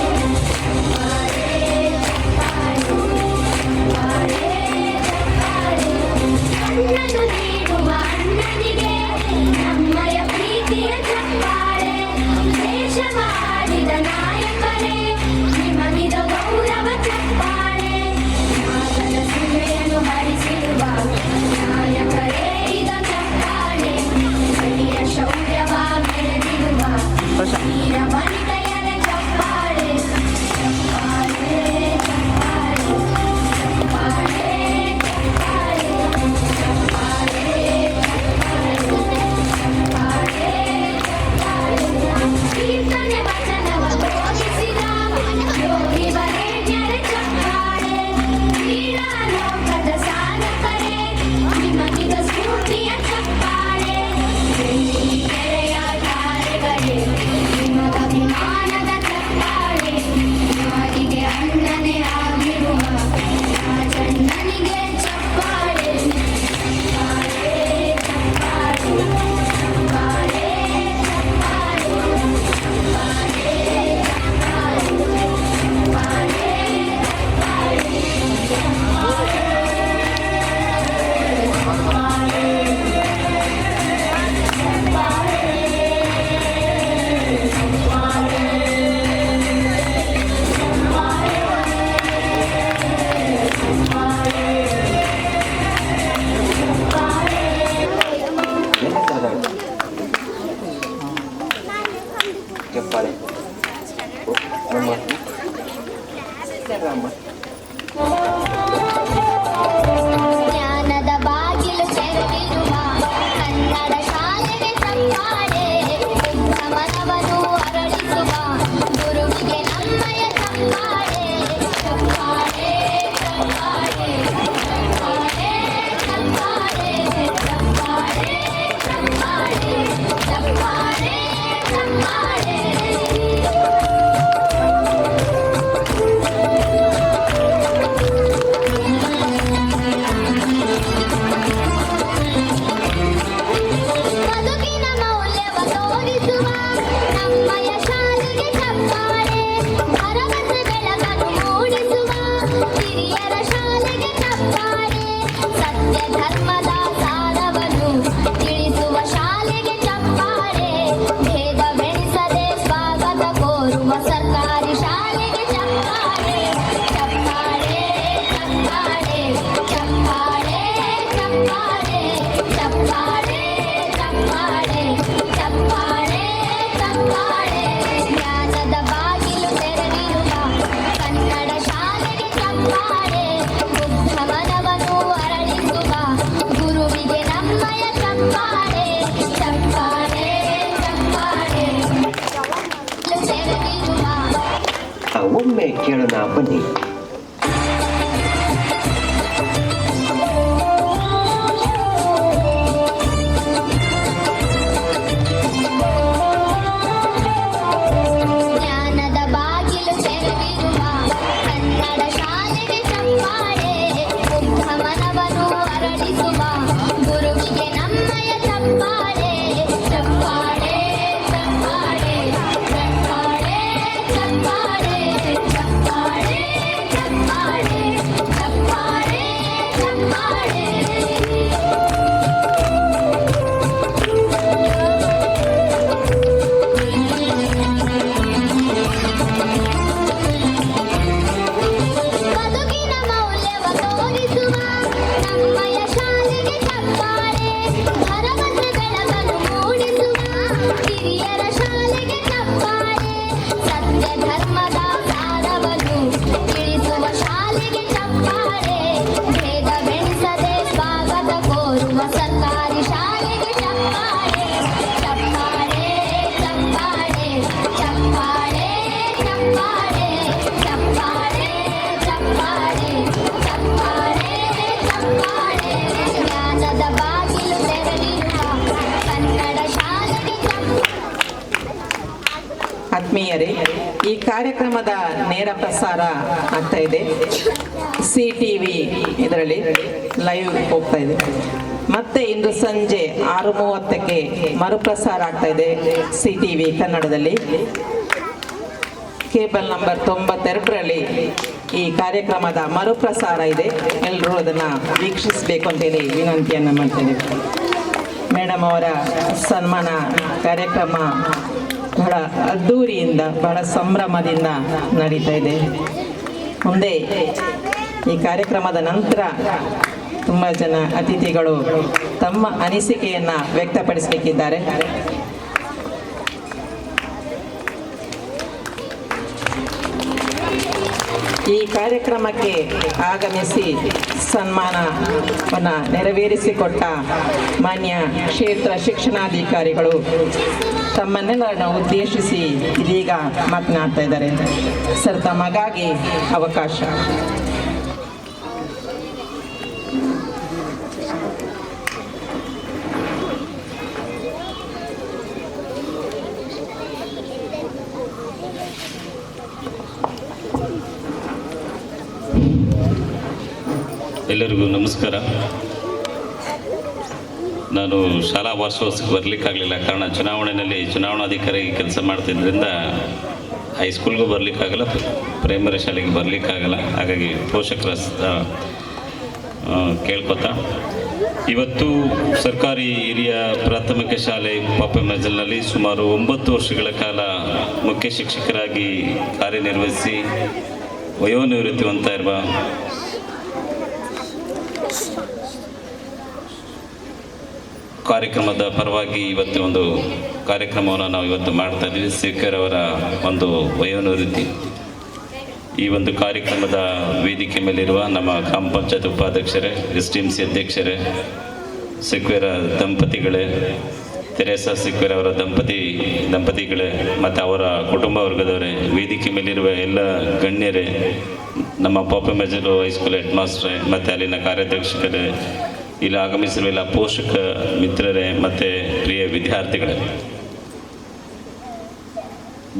ಅಣ್ಣನು ನೀಡುವ ಅಣ್ಣನಿಗೆ ನಮ್ಮಯ ಪ್ರೀತಿಯ ಚಪ್ಪಾಳೆ. ದೇಶ ಮಾಡಿದ ನಾಯಕರೇ ನಿಮಗಿದು ಗೌರವ ಚಪ್ಪಾಳೆ. ಮಾತದ ಸುಳ್ಳೆಯನ್ನು ಹರಿಸಿರುವ ನಾಯಕರೇ ಇದು ಚಪ್ಪಾಳೆ. ಬಲಿಯ ಶೌರ್ಯವ ಮೆರೆದಿರುವ ವೀರ ವನಿತೆಯರ ಚಪ್ಪಾಳೆ. ಚಪ್ಪಾಳೆ, ಚಪ್ಪಾಳೆ, ಚಪ್ಪಾಳೆ, ಕೀರ್ತನೆ ವಚನವ ಘೋಷಿಸಿದ ಯೋಗಿ ವರೇಣ್ಯರ ಚಪ್ಪಾಳೆ. ಕ್ರೀಡಾ ಲೋಕದ ಸಾಧಕರೇ ನಿಮಗಿದು ಸ್ಫೂರ್ತಿಯ ಚಪ್ಪಾಳೆ. ಬೆಳ್ಳಿ ತೆರೆಯ ತಾರೆಗಳೇ ನಿಮಗಭಿಮಾನದ ಚಪ್ಪಾಳೆ. ನಾಡಿಗೆ ಅಣ್ಣನೇ ಆಗಿರುವ ರಾಜಣ್ಣನಿಗೆ ಚಪ್ಪಾಳೆ. ಚಪ್ಪಾಳೆ, ಚಪ್ಪಾಳೆ, ಚಪ್ಪಾಳೆ, ಜ್ಞಾನದ ಬಾಗಿಲು ತೆರೆದಿರುವ ಕನ್ನಡ ಶಾಲೆಗೆ ಚಪ್ಪಾಳೆ. ಮನವನ್ನು ಅರಳಿಸುವ ಗುರುವಿಗೆ ನಮ್ಮಯ ಚಪ್ಪಾಳೆ. ಚಪ್ಪಾಳೆ, ಚಪ್ಪಾಳೆ, ಚಪ್ಪಾಳೆ, ಚಪ್ಪಾಳೆ, ಚಪ್ಪಾಳೆ, ಚಪ್ಪಾಳೆ, ಚಪ್ಪಾಳೆ, ಚಪ್ಪಾಳೆ. ಬದುಕಿನ ಮೌಲ್ಯವ ತೋರಿಸುವ ನಮ್ಮಯ ಶಾಲೆಗೆ ಚಪ್ಪಾಳೆ. ಭರವಸೆ ಬೆಳಗನ್ನು ಮೂಡಿಸುವ ಹಿರಿಯರ ಶಾಲೆಗೆ ಚಪ್ಪಾಳೆ. ಸತ್ಯ ಧರ್ಮದ ಸಾರವನ್ನು ತಿಳಿಸುವ ಶಾಲೆಗೆ ಚಪ್ಪಾಳೆ. ಭೇದವೆಣಿಸದೆ ಸ್ವಾಗತ ಕೋರುವ ಸರ್ಕಾರಿ ಶಾಲೆಗೆ ಚಪ್ಪಾಳೆ. ಚಪ್ಪಾಳೆ, ಚಪ್ಪಾಳೆ, ಚಪ್ಪಾಳೆ, ಚಪ್ಪಾಳೆ, ಚಪ್ಪಾಳೆ, ಚಪ್ಪಾಳೆ, ಚಪ್ಪಾಳೆ, ಚಪ್ಪಾಳೆ. ಜ್ಞಾನದ ಬಾಗಿಲು ತೆರೆದಿರುವ ಕನ್ನಡ ಶಾಲೆಗೆ ಚಪ್ಪಾಳೆ. ಬುದ್ಧ ಮನವನ್ನು ಅರಳಿಸುವ ಗುರುವಿಗೆ ನಮ್ಮಯ ಚಪ್ಪಾಳೆ. ಚಪ್ಪಾಳೆ, ಚಪ್ಪಾಳೆ, ತೆರೆದಿರುವ ಒಮ್ಮೆ ಕೇಳೋಣ ಬನ್ನಿ. ಜ್ಞಾನದ ಬಾಗಿಲು ತೆರೆದಿರುವ ಕನ್ನಡ ಶಾಲೆಗೆ ಚಪ್ಪಾಳೆ. ಬುದ್ಧ ಮನವನ್ನು ಅರಳಿಸುವ ಗುರುವಿಗೆ ನಮ್ಮಯ ಚಪ್ಪಾಳೆ. ಚಪ್ಪಾಳೆ, ಆತ್ಮೀಯರೇ, ಈ ಕಾರ್ಯಕ್ರಮದ ನೇರ ಪ್ರಸಾರ ಆಗ್ತಾ ಇದೆ. CTV ಇದರಲ್ಲಿ ಲೈವ್ ಹೋಗ್ತಾ ಇದೆ. ಮತ್ತೆ ಇಂದು ಸಂಜೆ 6:30ಕ್ಕೆ ಮರುಪ್ರಸಾರ ಆಗ್ತಾ ಇದೆ CTV ಕನ್ನಡದಲ್ಲಿ. ಕೇಬಲ್ ನಂಬರ್ 92ರಲ್ಲಿ ಈ ಕಾರ್ಯಕ್ರಮದ ಮರುಪ್ರಸಾರ ಇದೆ. ಎಲ್ಲರೂ ಅದನ್ನು ವೀಕ್ಷಿಸಬೇಕು ಅಂತೇಳಿ ವಿನಂತಿಯನ್ನು ಮಾಡ್ತೇನೆ. ಮೇಡಮ್ ಅವರ ಸನ್ಮಾನ ಕಾರ್ಯಕ್ರಮ ಬಹಳ ಅದ್ಧೂರಿಯಿಂದ, ಬಹಳ ಸಂಭ್ರಮದಿಂದ ನಡೀತಾ ಇದೆ. ಮುಂದೆ ಈ ಕಾರ್ಯಕ್ರಮದ ನಂತರ ತುಂಬ ಜನ ಅತಿಥಿಗಳು ತಮ್ಮ ಅನಿಸಿಕೆಯನ್ನು ವ್ಯಕ್ತಪಡಿಸಲಿಕ್ಕಿದ್ದಾರೆ. ಈ ಕಾರ್ಯಕ್ರಮಕ್ಕೆ ಆಗಮಿಸಿ ಸನ್ಮಾನವನ್ನು ನೆರವೇರಿಸಿಕೊಟ್ಟ ಮಾನ್ಯ ಕ್ಷೇತ್ರ ಶಿಕ್ಷಣಾಧಿಕಾರಿಗಳು ತಮ್ಮನ್ನೆಲ್ಲರನ್ನು ಉದ್ದೇಶಿಸಿ ಇದೀಗ ಮಾತನಾಡ್ತಾ ಇದ್ದಾರೆ. ಸರ್, ತಮಗಾಗಿ ಅವಕಾಶ. ಎಲ್ಲರಿಗೂ ನಮಸ್ಕಾರ. ನಾನು ಶಾಲಾ ವಾರ್ಷಿಕೋತ್ಸವಕ್ಕೆ ಬರಲಿಕ್ಕಾಗಲಿಲ್ಲ. ಕಾರಣ ಚುನಾವಣೆಯಲ್ಲಿ ಚುನಾವಣಾಧಿಕಾರಿ ಕೆಲಸ ಮಾಡ್ತಿದ್ದರಿಂದ ಹೈಸ್ಕೂಲ್ಗೂ ಬರಲಿಕ್ಕಾಗಲ್ಲ, ಪ್ರೈಮರಿ ಶಾಲೆಗೆ ಬರಲಿಕ್ಕಾಗಲ್ಲ. ಹಾಗಾಗಿ ಪೋಷಕರ ಕೇಳ್ಕೊತಾ ಇವತ್ತು ಸರ್ಕಾರಿ ಹಿರಿಯ ಪ್ರಾಥಮಿಕ ಶಾಲೆ ಪಾಪೆಮಜಲ್ನಲ್ಲಿ ಸುಮಾರು 9 ವರ್ಷಗಳ ಕಾಲ ಮುಖ್ಯ ಶಿಕ್ಷಕರಾಗಿ ಕಾರ್ಯನಿರ್ವಹಿಸಿ ವಯೋನಿವೃತ್ತಿ ಹೊಂದ್ತಾ ಇರುವ ಕಾರ್ಯಕ್ರಮದ ಪರವಾಗಿ ಇವತ್ತು ಒಂದು ಕಾರ್ಯಕ್ರಮವನ್ನು ನಾವು ಇವತ್ತು ಮಾಡ್ತಾ ಇದ್ದೀವಿ. ಸಿಕ್ಕರ್ ಅವರ ಒಂದು ವಯೋನಿವೃತ್ತಿ. ಈ ಒಂದು ಕಾರ್ಯಕ್ರಮದ ವೇದಿಕೆ ಮೇಲಿರುವ ನಮ್ಮ ಗ್ರಾಮ ಪಂಚಾಯತ್ ಉಪಾಧ್ಯಕ್ಷರೇ, STMC ಅಧ್ಯಕ್ಷರೇ, ಸಿಕ್ವೇರ ದಂಪತಿಗಳೇ, ತೆರೇಸಾ ಸಿಕ್ವೇರ್ ಅವರ ದಂಪತಿಗಳೇ ಮತ್ತು ಅವರ ಕುಟುಂಬ ವರ್ಗದವರೇ, ವೇದಿಕೆ ಮೇಲಿರುವ ಎಲ್ಲ ಗಣ್ಯರೇ, ನಮ್ಮ ಪಾಪೆಮಜಲು ಹೈಸ್ಕೂಲ್ ಹೆಡ್ ಮಾಸ್ಟ್ರೇ ಮತ್ತು ಅಲ್ಲಿನ ಕಾರ್ಯಾಧ್ಯಕ್ಷರೇ, ಇಲ್ಲಿ ಆಗಮಿಸಿರುವ ಎಲ್ಲ ಪೋಷಕ ಮಿತ್ರರೇ ಮತ್ತು ಪ್ರಿಯ ವಿದ್ಯಾರ್ಥಿಗಳೇ,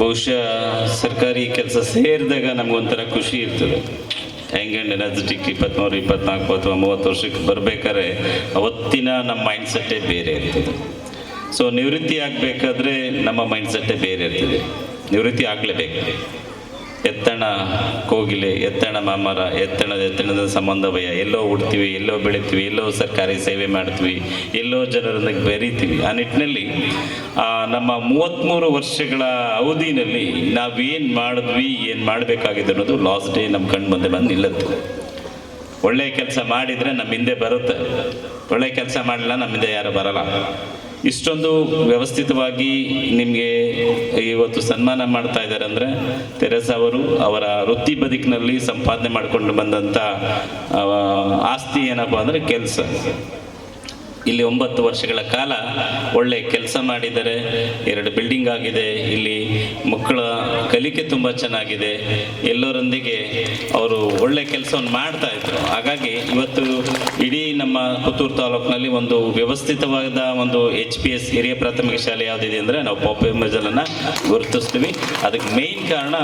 ಬಹುಶಃ ಸರ್ಕಾರಿ ಕೆಲಸ ಸೇರಿದಾಗ ನಮಗೊಂಥರ ಖುಷಿ ಇರ್ತದೆ. ಯಂಗ್ ಆ್ಯಂಡ್ ಎನರ್ಜೆಟಿಕ್ 23, 24 ಅಥವಾ 30 ವರ್ಷಕ್ಕೆ ಬರಬೇಕಾದ್ರೆ ಅವತ್ತಿನ ನಮ್ಮ ಮೈಂಡ್ಸೆಟ್ಟೇ ಬೇರೆ ಇರ್ತದೆ. ಸೊ ನಿವೃತ್ತಿ ಆಗಬೇಕಾದ್ರೆ ನಮ್ಮ ಮೈಂಡ್ಸೆಟ್ಟೇ ಬೇರೆ ಇರ್ತದೆ. ನಿವೃತ್ತಿ ಆಗಲೇಬೇಕು. ಎತ್ತಣ ಕೋಗಿಲೆ, ಎತ್ತಣ ಮಾಮರ, ಎತ್ತಣದ ಸಂಬಂಧ ಭಯ, ಎಲ್ಲೋ ಹುಡ್ತೀವಿ, ಎಲ್ಲೋ ಬೆಳಿತೀವಿ, ಎಲ್ಲೋ ಸರ್ಕಾರಿ ಸೇವೆ ಮಾಡ್ತೀವಿ, ಎಲ್ಲೋ ಜನರೊಂದಿಗೆ ಬೆರೀತೀವಿ. ಆ ನಿಟ್ಟಿನಲ್ಲಿ ನಮ್ಮ 33 ವರ್ಷಗಳ ಅವಧಿನಲ್ಲಿ ನಾವೇನು ಮಾಡಿದ್ವಿ, ಏನು ಮಾಡಬೇಕಾಗಿದೆ ಅನ್ನೋದು ಲಾಸ್ಟ್ ಡೇ ನಮ್ಮ ಕಣ್ಣು ಮುಂದೆ ಬಂದು ನಿಲ್ಲುತ್ತೆ. ಒಳ್ಳೆಯ ಕೆಲಸ ಮಾಡಿದರೆ ನಮ್ಮ ಹಿಂದೆ ಬರುತ್ತೆ, ಒಳ್ಳೆಯ ಕೆಲಸ ಮಾಡಲಿಲ್ಲ ನಮ್ಮ ಹಿಂದೆ ಯಾರು ಬರಲ್ಲ. ಇಷ್ಟೊಂದು ವ್ಯವಸ್ಥಿತವಾಗಿ ನಿಮಗೆ ಇವತ್ತು ಸನ್ಮಾನ ಮಾಡ್ತಾ ಇದ್ದಾರೆ ಅಂದರೆ ತೆರೇಸಾ ಅವರು ಅವರ ವೃತ್ತಿ ಬದುಕಿನಲ್ಲಿ ಸಂಪಾದನೆ ಮಾಡಿಕೊಂಡು ಬಂದಂಥ ಆಸ್ತಿ ಏನಪ್ಪ ಅಂದರೆ ಕೆಲಸ. ಇಲ್ಲಿ 9 ವರ್ಷಗಳ ಕಾಲ ಒಳ್ಳೆ ಕೆಲಸ ಮಾಡಿದ್ದಾರೆ. 2 ಬಿಲ್ಡಿಂಗ್ ಆಗಿದೆ. ಇಲ್ಲಿ ಮಕ್ಕಳ ಕಲಿಕೆ ತುಂಬ ಚೆನ್ನಾಗಿದೆ. ಎಲ್ಲರೊಂದಿಗೆ ಅವರು ಒಳ್ಳೆ ಕೆಲಸವನ್ನು ಮಾಡ್ತಾ ಇದ್ರು. ಹಾಗಾಗಿ ಇವತ್ತು ಇಡೀ ನಮ್ಮ ಪುತ್ತೂರು ತಾಲೂಕಿನಲ್ಲಿ ಒಂದು ವ್ಯವಸ್ಥಿತವಾದ ಒಂದು HPS ಹಿರಿಯ ಪ್ರಾಥಮಿಕ ಶಾಲೆ ಯಾವುದಿದೆ ಅಂದರೆ ನಾವು ಪಾಪೆಮಜಲನ್ನು ಗುರುತಿಸ್ತೀವಿ. ಅದಕ್ಕೆ ಮೇಯ್ನ್ ಕಾರಣ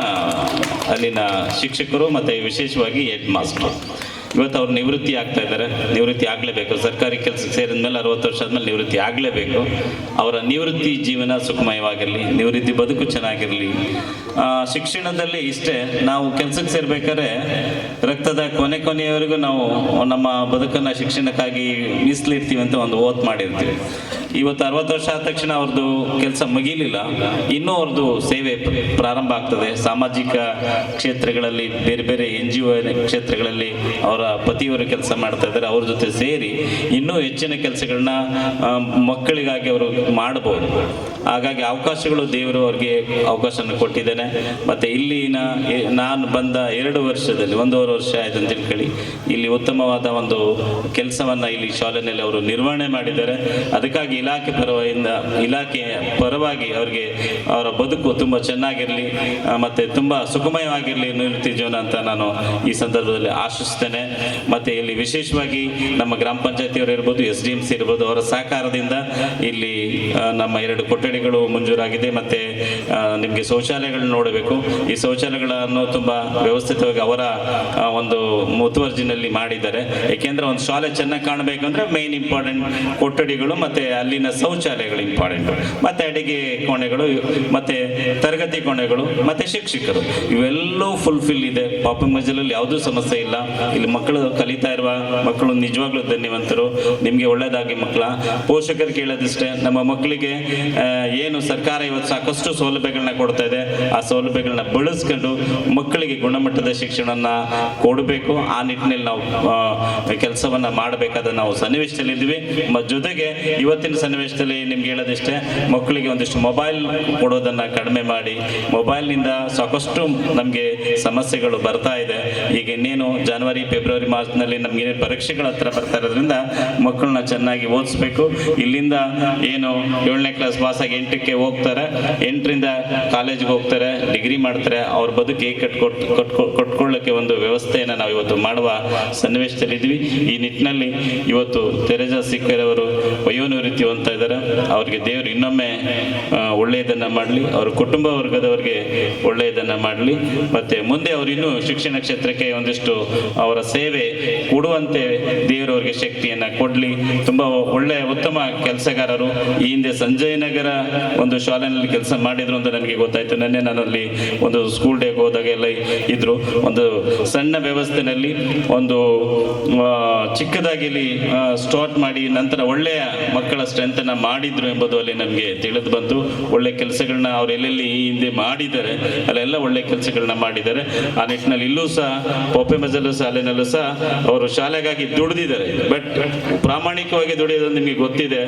ಅಲ್ಲಿನ ಶಿಕ್ಷಕರು ಮತ್ತು ವಿಶೇಷವಾಗಿ ಹೆಡ್ ಮಾಸ್ಟರ್. ಇವತ್ತು ಅವ್ರು ನಿವೃತ್ತಿ ಆಗ್ತಾ ಇದ್ದಾರೆ. ನಿವೃತ್ತಿ ಆಗಲೇಬೇಕು. ಸರ್ಕಾರಿ ಕೆಲಸಕ್ಕೆ ಸೇರಿದ ಮೇಲೆ 60 ವರ್ಷ ಆದಮೇಲೆ ನಿವೃತ್ತಿ ಆಗಲೇಬೇಕು. ಅವರ ನಿವೃತ್ತಿ ಜೀವನ ಸುಖಮಯವಾಗಿರಲಿ, ನಿವೃತ್ತಿ ಬದುಕು ಚೆನ್ನಾಗಿರಲಿ. ಶಿಕ್ಷಣದಲ್ಲಿ ಇಷ್ಟೇ, ನಾವು ಕೆಲಸಕ್ಕೆ ಸೇರ್ಬೇಕಾದ್ರೆ ರಕ್ತದ ಕೊನೆಯವರೆಗೂ ನಾವು ನಮ್ಮ ಬದುಕನ್ನು ಶಿಕ್ಷಣಕ್ಕಾಗಿ ಮೀಸಲಿರ್ತೀವಿ ಅಂತ ಒಂದು ಓತ್ ಮಾಡಿರ್ತೀವಿ. ಇವತ್ತು 60 ವರ್ಷ ಆದ ತಕ್ಷಣ ಅವ್ರದ್ದು ಕೆಲಸ ಮುಗಿಲಿಲ್ಲ, ಇನ್ನೂ ಅವ್ರದ್ದು ಸೇವೆ ಪ್ರಾರಂಭ ಆಗ್ತದೆ. ಸಾಮಾಜಿಕ ಕ್ಷೇತ್ರಗಳಲ್ಲಿ, ಬೇರೆ ಬೇರೆ NGO ಕ್ಷೇತ್ರಗಳಲ್ಲಿ ಅವರ ಪತಿಯವರು ಕೆಲಸ ಮಾಡ್ತಾ ಇದ್ದಾರೆ. ಅವ್ರ ಜೊತೆ ಸೇರಿ ಇನ್ನೂ ಹೆಚ್ಚಿನ ಕೆಲಸಗಳನ್ನ ಮಕ್ಕಳಿಗಾಗಿ ಅವರು ಮಾಡಬಹುದು. ಹಾಗಾಗಿ ಅವಕಾಶಗಳು ದೇವರು ಅವ್ರಿಗೆ ಅವಕಾಶನ ಕೊಟ್ಟಿದ್ದೇನೆ. ಮತ್ತು ಇಲ್ಲಿನ ನಾನು ಬಂದ 2 ವರ್ಷದಲ್ಲಿ 1.5 ವರ್ಷ ಆಯ್ತು ಅಂತ ತಿಳ್ಕೊಳ್ಳಿ, ಇಲ್ಲಿ ಉತ್ತಮವಾದ ಒಂದು ಕೆಲಸವನ್ನು ಇಲ್ಲಿ ಶಾಲೆಯಲ್ಲಿ ಅವರು ನಿರ್ವಹಣೆ ಮಾಡಿದ್ದಾರೆ. ಅದಕ್ಕಾಗಿ ಇಲಾಖೆಯ ಪರವಾಗಿ ಅವರಿಗೆ ಅವರ ಬದುಕು ತುಂಬ ಚೆನ್ನಾಗಿರಲಿ ಮತ್ತು ತುಂಬ ಸುಖಮಯವಾಗಿರಲಿ ನಿವೃತ್ತಿ ಜೀವನ ಅಂತ ನಾನು ಈ ಸಂದರ್ಭದಲ್ಲಿ ಆಶಿಸ್ತೇನೆ. ಮತ್ತು ಇಲ್ಲಿ ವಿಶೇಷವಾಗಿ ನಮ್ಮ ಗ್ರಾಮ ಪಂಚಾಯತಿಯವರು ಇರ್ಬೋದು, SDMC ಇರ್ಬೋದು, ಅವರ ಸಹಕಾರದಿಂದ ಇಲ್ಲಿ ನಮ್ಮ 2 ಕೊಠಡಿಗಳು ಮಂಜೂರಾಗಿದೆ. ಮತ್ತು ನಿಮಗೆ ಶೌಚಾಲಯಗಳನ್ನ ನೋಡಬೇಕು. ಈ ಶೌಚಾಲಯಗಳನ್ನು ತುಂಬ ವ್ಯವಸ್ಥಿತವಾಗಿ ಅವರ ಒಂದು ಮುತುವರ್ಜಿನಲ್ಲಿ ಮಾಡಿದ್ದಾರೆ. ಏಕೆಂದರೆ ಒಂದು ಶಾಲೆ ಚೆನ್ನಾಗಿ ಕಾಣಬೇಕಂದ್ರೆ ಮೇನ್ ಇಂಪಾರ್ಟೆಂಟ್ ಕೊಠಡಿಗಳು ಮತ್ತು ಅಲ್ಲಿನ ಶೌಚಾಲಯಗಳು ಇಂಪಾರ್ಟೆಂಟು, ಮತ್ತು ಅಡಿಗೆ ಕೋಣೆಗಳು, ಮತ್ತು ತರಗತಿ ಕೋಣೆಗಳು, ಮತ್ತು ಶಿಕ್ಷಕರು, ಇವೆಲ್ಲವೂ ಫುಲ್ಫಿಲ್ ಇದೆ. ಪಾಪಂ ಮಜಲಲ್ಲಿ ಯಾವುದೂ ಸಮಸ್ಯೆ ಇಲ್ಲ. ಇಲ್ಲಿ ಮಕ್ಕಳು ಕಲಿತಾ ಇರುವ ಮಕ್ಕಳು ನಿಜವಾಗ್ಲೂ ಧನ್ಯವಂತರು. ನಿಮಗೆ ಒಳ್ಳೆಯದಾಗಿ ಮಕ್ಕಳ ಪೋಷಕರು ಕೇಳೋದಿಷ್ಟೇ, ನಮ್ಮ ಮಕ್ಕಳಿಗೆ ಏನು ಸರ್ಕಾರ ಇವತ್ತು ಸಾಕಷ್ಟು ಸೌಲಭ್ಯಗಳನ್ನ ಕೊಡ್ತಾ ಇದೆ, ಆ ಸೌಲಭ್ಯಗಳನ್ನ ಬಳಸ್ಕೊಂಡು ಮಕ್ಕಳಿಗೆ ಗುಣಮಟ್ಟದ ಶಿಕ್ಷಣವನ್ನು ಕೊಡಬೇಕು. ಆ ನಿಟ್ಟಿನಲ್ಲಿ ನಾವು ಕೆಲಸವನ್ನು ಮಾಡಬೇಕಾದ ನಾವು ಸನ್ನಿವೇಶದಲ್ಲಿದ್ದೀವಿ. ಜೊತೆಗೆ ಇವತ್ತಿನ ಸನ್ನಿವೇಶದಲ್ಲಿ ನಿಮ್ಗೆ ಹೇಳೋದಿಷ್ಟೇ, ಮಕ್ಕಳಿಗೆ ಒಂದಿಷ್ಟು ಮೊಬೈಲ್ ಕೊಡೋದನ್ನು ಕಡಿಮೆ ಮಾಡಿ. ಮೊಬೈಲ್ನಿಂದ ಸಾಕಷ್ಟು ನಮಗೆ ಸಮಸ್ಯೆಗಳು ಬರ್ತಾ ಇದೆ. ಈಗ ಇನ್ನೇನು ಜನವರಿ, ಫೆಬ್ರವರಿ ಮಾರ್ಚ್ನಲ್ಲಿ ನಮಗೇನು ಪರೀಕ್ಷೆಗಳ ಹತ್ರ ಬರ್ತಾ ಇರೋದ್ರಿಂದ ಮಕ್ಕಳನ್ನ ಚೆನ್ನಾಗಿ ಓದಿಸ್ಬೇಕು. ಇಲ್ಲಿಂದ ಏನು 7ನೇ ಕ್ಲಾಸ್ ಪಾಸಾಗಿ 8ಕ್ಕೆ ಹೋಗ್ತಾರೆ, 8ರಿಂದ ಕಾಲೇಜಿಗೆ ಹೋಗ್ತಾರೆ, ಡಿಗ್ರಿ ಮಾಡ್ತಾರೆ, ಅವ್ರ ಬದುಕಿಗೆ ಕಟ್ಕೊಳ್ಳೋಕ್ಕೆ ಒಂದು ವ್ಯವಸ್ಥೆಯನ್ನು ನಾವು ಇವತ್ತು ಮಾಡುವ ಸನ್ನಿವೇಶದಲ್ಲಿದ್ವಿ. ಈ ನಿಟ್ಟಿನಲ್ಲಿ ಇವತ್ತು ತೆರೇಸಾ ಸಿಕ್ವೇರ್ ಅವರು ವಯೋನಿವೃತ್ತಿ ಹೊಂದ್ತಾ ಇದ್ದಾರೆ. ಅವರಿಗೆ ದೇವರು ಇನ್ನೊಮ್ಮೆ ಒಳ್ಳೆಯದನ್ನು ಮಾಡಲಿ, ಅವರ ಕುಟುಂಬ ವರ್ಗದವರಿಗೆ ಒಳ್ಳೆಯದನ್ನು ಮಾಡಲಿ, ಮತ್ತು ಮುಂದೆ ಅವರು ಇನ್ನೂ ಶಿಕ್ಷಣ ಕ್ಷೇತ್ರಕ್ಕೆ ಒಂದಿಷ್ಟು ಅವರ ಸೇವೆ ಕೊಡುವಂತೆ ದೇವರವರಿಗೆ ಶಕ್ತಿಯನ್ನು ಕೊಡಲಿ. ತುಂಬ ಒಳ್ಳೆಯ ಉತ್ತಮ ಕೆಲಸಗಾರರು. ಈ ಹಿಂದೆ ಸಂಜಯ್ ನಗರ ಒಂದು ಶಾಲೆಯಲ್ಲಿ ಕೆಲಸ ಮಾಡಿದ್ರು ಅಂತ ನನಗೆ ಗೊತ್ತಾಯಿತು. ನೆನ್ನೆ ನಾನಲ್ಲಿ ಒಂದು ಸ್ಕೂಲ್ ಡೇಗೆ ಹೋದಾಗ ಎಲ್ಲ ಇದ್ರು. ಒಂದು ಸಣ್ಣ ವ್ಯವಸ್ಥೆಯಲ್ಲಿ ಒಂದು ಚಿಕ್ಕದಾಗಿ ಇಲ್ಲಿ ಸ್ಟಾರ್ಟ್ ಮಾಡಿ ನಂತರ ಒಳ್ಳೆಯ ಮಕ್ಕಳ ಸ್ಟ್ರೆಂತನ್ನು ಮಾಡಿದ್ರು ಎಂಬುದು ಅಲ್ಲಿ ನಮಗೆ ತಿಳಿದು ಬಂತು. ಒಳ್ಳೆ ಕೆಲಸಗಳನ್ನ ಅವ್ರು ಎಲ್ಲೆಲ್ಲಿ ಈ ಹಿಂದೆ ಮಾಡಿದ್ದಾರೆ ಅಲ್ಲೆಲ್ಲ ಒಳ್ಳೆ ಕೆಲಸಗಳನ್ನ ಮಾಡಿದ್ದಾರೆ. ಆ ನಿಟ್ಟಿನಲ್ಲಿ ಇಲ್ಲೂ ಸಹ ಪೋಪೆ ಮಜಲು ಶಾಲೆನಲ್ಲೂ ಸಹ ಅವರು ಶಾಲೆಗಾಗಿ ದುಡಿದಿದ್ದಾರೆ. ಬಟ್ ಪ್ರಾಮಾಣಿಕವಾಗಿ ದುಡಿಯೋದು ನಿಮಗೆ ಗೊತ್ತಿದೆ,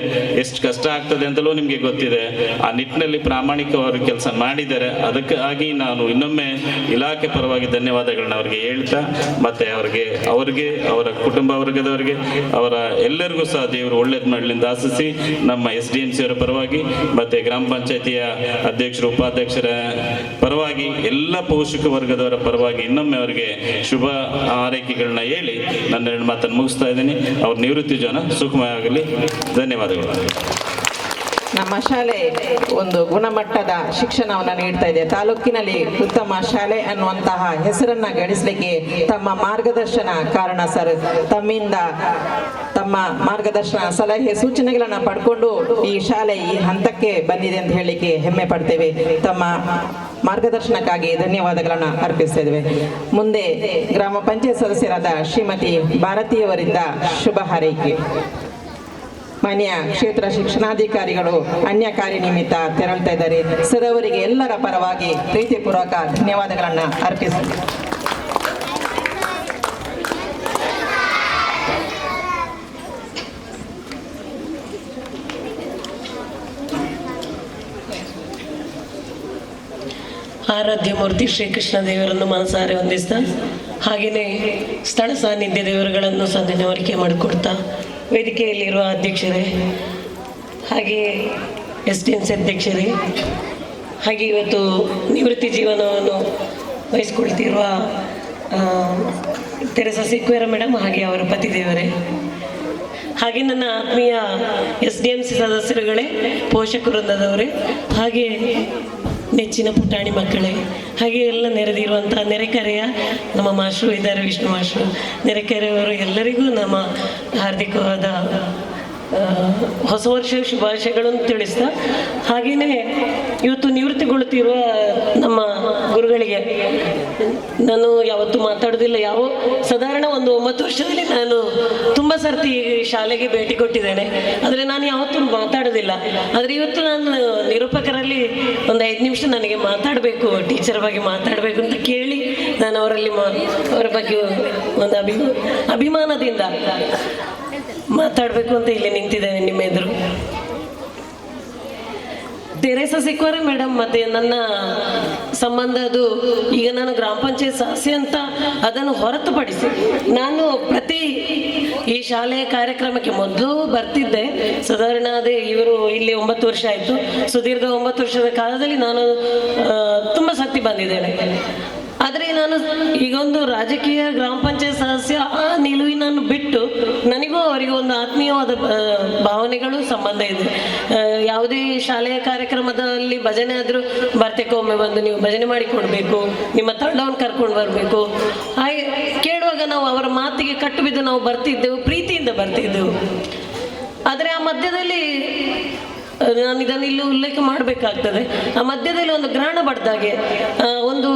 ಎಷ್ಟು ಕಷ್ಟ ಆಗ್ತದೆ ಅಂತಲೂ ನಿಮಗೆ ಗೊತ್ತಿದೆ. ಆ ನಿಟ್ಟಿನಲ್ಲಿ ಪ್ರಾಮಾಣಿಕವಾಗಿ ಕೆಲಸ ಮಾಡಿದ್ದಾರೆ. ಅದಕ್ಕಾಗಿ ನಾನು ಇನ್ನೊಮ್ಮೆ ಇಲಾಖೆ ಪರವಾಗಿ ಧನ್ಯವಾದಗಳನ್ನ ಅವರಿಗೆ ಹೇಳ್ತಾ, ಮತ್ತೆ ಅವರಿಗೆ ಅವರ ಕುಟುಂಬ ವರ್ಗದವರಿಗೆ ಅವರ ಎಲ್ಲರಿಗೂ ಸಹ ದೇವರು ಒಳ್ಳೇದು ಮಾಡಲಿಂದ ಆಶಿಸಿ ನಮ್ಮ SDMC ಅವರ ಪರವಾಗಿ ಮತ್ತೆ ಗ್ರಾಮ ಪಂಚಾಯತಿಯ ಅಧ್ಯಕ್ಷರು, ಉಪಾಧ್ಯಕ್ಷರ ಪರವಾಗಿ ಎಲ್ಲ ಪೋಷಕ ವರ್ಗದವರ ಪರವಾಗಿ ಇನ್ನೊಮ್ಮೆ ಅವರಿಗೆ ಶುಭ ಹಾರೈಕೆಗಳನ್ನ ಹೇಳಿ ನನ್ನ 2 ಮಾತನ್ನು ಮುಗಿಸ್ತಾ ಇದ್ದೀನಿ. ಅವ್ರ ನಿವೃತ್ತಿ ಜೀವನ ಸುಖಮಯವಾಗಲಿ. ಧನ್ಯವಾದಗಳು. ನಮ್ಮ ಶಾಲೆ ಒಂದು ಗುಣಮಟ್ಟದ ಶಿಕ್ಷಣವನ್ನು ನೀಡ್ತಾ ಇದೆ. ತಾಲೂಕಿನಲ್ಲಿ ಉತ್ತಮ ಶಾಲೆ ಅನ್ನುವಂತಹ ಹೆಸರನ್ನ ಗಳಿಸಲಿಕ್ಕೆ ತಮ್ಮ ಮಾರ್ಗದರ್ಶನ ಕಾರಣ ಸರ್. ತಮ್ಮ ಮಾರ್ಗದರ್ಶನ, ಸಲಹೆ, ಸೂಚನೆಗಳನ್ನು ಪಡ್ಕೊಂಡು ಈ ಶಾಲೆ ಈ ಹಂತಕ್ಕೆ ಬಂದಿದೆ ಅಂತ ಹೇಳಲಿಕ್ಕೆ ಹೆಮ್ಮೆ ಪಡ್ತೇವೆ. ತಮ್ಮ ಮಾರ್ಗದರ್ಶನಕ್ಕಾಗಿ ಧನ್ಯವಾದಗಳನ್ನು ಅರ್ಪಿಸ್ತಾ ಇದ್ದೇವೆ. ಮುಂದೆ ಗ್ರಾಮ ಪಂಚಾಯತ್ ಸದಸ್ಯರಾದ ಶ್ರೀಮತಿ ಭಾರತೀಯವರಿಂದ ಶುಭ ಹಾರೈಕೆ. ಮಾನ್ಯ ಕ್ಷೇತ್ರ ಶಿಕ್ಷಣಾಧಿಕಾರಿಗಳು ಅನ್ಯ ಕಾರ್ಯ ನಿಮಿತ್ತ ತೆರಳ್ತಾ ಇದ್ದಾರೆ. ಸರ್ ಅವರಿಗೆ ಎಲ್ಲರ ಪರವಾಗಿ ಪ್ರೀತಿಪೂರ್ವಕ ಧನ್ಯವಾದಗಳನ್ನು ಅರ್ಪಿಸುತ್ತೇವೆ. ಆರಾಧ್ಯ ಮೂರ್ತಿ ಶ್ರೀಕೃಷ್ಣ ದೇವರನ್ನು ಮನಸಾರೆ ವಂದಿಸ್ತಾ, ಹಾಗೆಯೇ ಸ್ಥಳ ಸಾನ್ನಿಧ್ಯ ದೇವರುಗಳನ್ನು ಸಂಧಿನವರಿಕೆ ಮಾಡಿಕೊಡ್ತಾ, ವೇದಿಕೆಯಲ್ಲಿರುವ ಅಧ್ಯಕ್ಷರೇ, ಹಾಗೆ SDMC ಅಧ್ಯಕ್ಷರೇ, ಹಾಗೆ ಇವತ್ತು ನಿವೃತ್ತಿ ಜೀವನವನ್ನು ವಹಿಸಿಕೊಳ್ತಿರುವ ತೆರೇಸಾ ಸಿಕ್ವೇರ್ ಮೇಡಮ್, ಹಾಗೆ ಅವರ ಪತಿದೇವರೇ, ಹಾಗೆ ನನ್ನ ಆತ್ಮೀಯ SDMC ಸದಸ್ಯರುಗಳೇ, ಪೋಷಕ ವೃಂದದವರೇ, ಹಾಗೆ ನೆಚ್ಚಿನ ಪುಟಾಣಿ ಮಕ್ಕಳೇ, ಹಾಗೆ ಎಲ್ಲ ನೆರೆದಿರುವಂಥ ನೆರೆಕರೆಯ ನಮ್ಮ ಮಾಸ್ಟ್ರು ಇದ್ದಾರೆ, ವಿಷ್ಣು ಮಾಸ್ಟ್ರು, ನೆರೆಕರೆಯವರು ಎಲ್ಲರಿಗೂ ನಮ್ಮ ಹಾರ್ದಿಕವಾದ ಹೊಸ ವರ್ಷ ಶುಭಾಶಯಗಳನ್ನು ತಿಳಿಸ್ತಾ, ಹಾಗೆಯೇ ಇವತ್ತು ನಿವೃತ್ತಿಗೊಳ್ಳುತ್ತಿರುವ ನಮ್ಮ ಗುರುಗಳಿಗೆ ನಾನು ಯಾವತ್ತೂ ಮಾತಾಡೋದಿಲ್ಲ. ಸಾಧಾರಣ ಒಂದು 9 ವರ್ಷದಲ್ಲಿ ನಾನು ತುಂಬ ಸರ್ತಿ ಶಾಲೆಗೆ ಭೇಟಿ ಕೊಟ್ಟಿದ್ದೇನೆ, ಆದರೆ ನಾನು ಯಾವತ್ತೂ ಮಾತಾಡೋದಿಲ್ಲ. ಆದರೆ ಇವತ್ತು ನಾನು ನಿರೂಪಕರಲ್ಲಿ ಒಂದು 5 ನಿಮಿಷ ನನಗೆ ಮಾತಾಡಬೇಕು, ಟೀಚರ್ ಬಗ್ಗೆ ಮಾತಾಡಬೇಕು ಅಂತ ಕೇಳಿ ನಾನು ಅವರ ಬಗ್ಗೆ ಒಂದು ಅಭಿಮಾನದಿಂದ ಮಾತಾಡಬೇಕು ಅಂತ ಇಲ್ಲಿ ನಿಂತಿದ್ದೇನೆ ನಿಮ್ಮ ಎದುರು. ತೆರೇಸಾ ಸಿಕ್ವೇರ್ ಮೇಡಮ್ ಮತ್ತು ನನ್ನ ಸಂಬಂಧ ಅದು ಈಗ ನಾನು ಗ್ರಾಮ ಪಂಚಾಯತ್ ಸದಸ್ಯೆ ಅಂತ ಅದನ್ನು ಹೊರತುಪಡಿಸಿ ನಾನು ಪ್ರತಿ ಈ ಶಾಲೆಯ ಕಾರ್ಯಕ್ರಮಕ್ಕೆ ಮೊದಲು ಬರ್ತಿದ್ದೆ. ಸಾಧಾರಣ ಅದೇ ಇವರು ಇಲ್ಲಿ 9 ವರ್ಷ ಆಯಿತು. ಸುದೀರ್ಘ 9 ವರ್ಷದ ಕಾಲದಲ್ಲಿ ನಾನು ತುಂಬ ಸರ್ತಿ ಬಂದಿದ್ದೇನೆ. ಆದರೆ ನಾನು ಈಗೊಂದು ರಾಜಕೀಯ ಗ್ರಾಮ ಪಂಚಾಯತ್ ಸದಸ್ಯ ಆ ನಿಲುವಿನನ್ನು ಬಿಟ್ಟು ನನಗೂ ಅವರಿಗೆ ಒಂದು ಆತ್ಮೀಯವಾದ ಭಾವನೆಗಳು ಸಂಬಂಧ ಇದೆ. ಯಾವುದೇ ಶಾಲೆಯ ಕಾರ್ಯಕ್ರಮದಲ್ಲಿ ಭಜನೆ ಆದರೂ ಬರ್ತೇಕೊಮ್ಮೆ ಬಂದು ನೀವು ಭಜನೆ ಮಾಡಿಕೊಡ್ಬೇಕು, ನಿಮ್ಮ ತಂಡವನ್ನು ಕರ್ಕೊಂಡು ಬರಬೇಕು ಹಾಗೆ ಕೇಳುವಾಗ ನಾವು ಅವರ ಮಾತಿಗೆ ಕಟ್ಟು ಬಿದ್ದು ನಾವು ಬರ್ತಿದ್ದೆವು, ಪ್ರೀತಿಯಿಂದ ಬರ್ತಿದ್ದೆವು. ಆದರೆ ಆ ಮಧ್ಯದಲ್ಲಿ ನಾನು ಇದನ್ನು ಇಲ್ಲಿ ಉಲ್ಲೇಖ ಮಾಡಬೇಕಾಗ್ತದೆ. ಆ ಮಧ್ಯದಲ್ಲಿ ಒಂದು ಗ್ರಹಣ ಬಡ್ದಾಗೆ ಒಂದು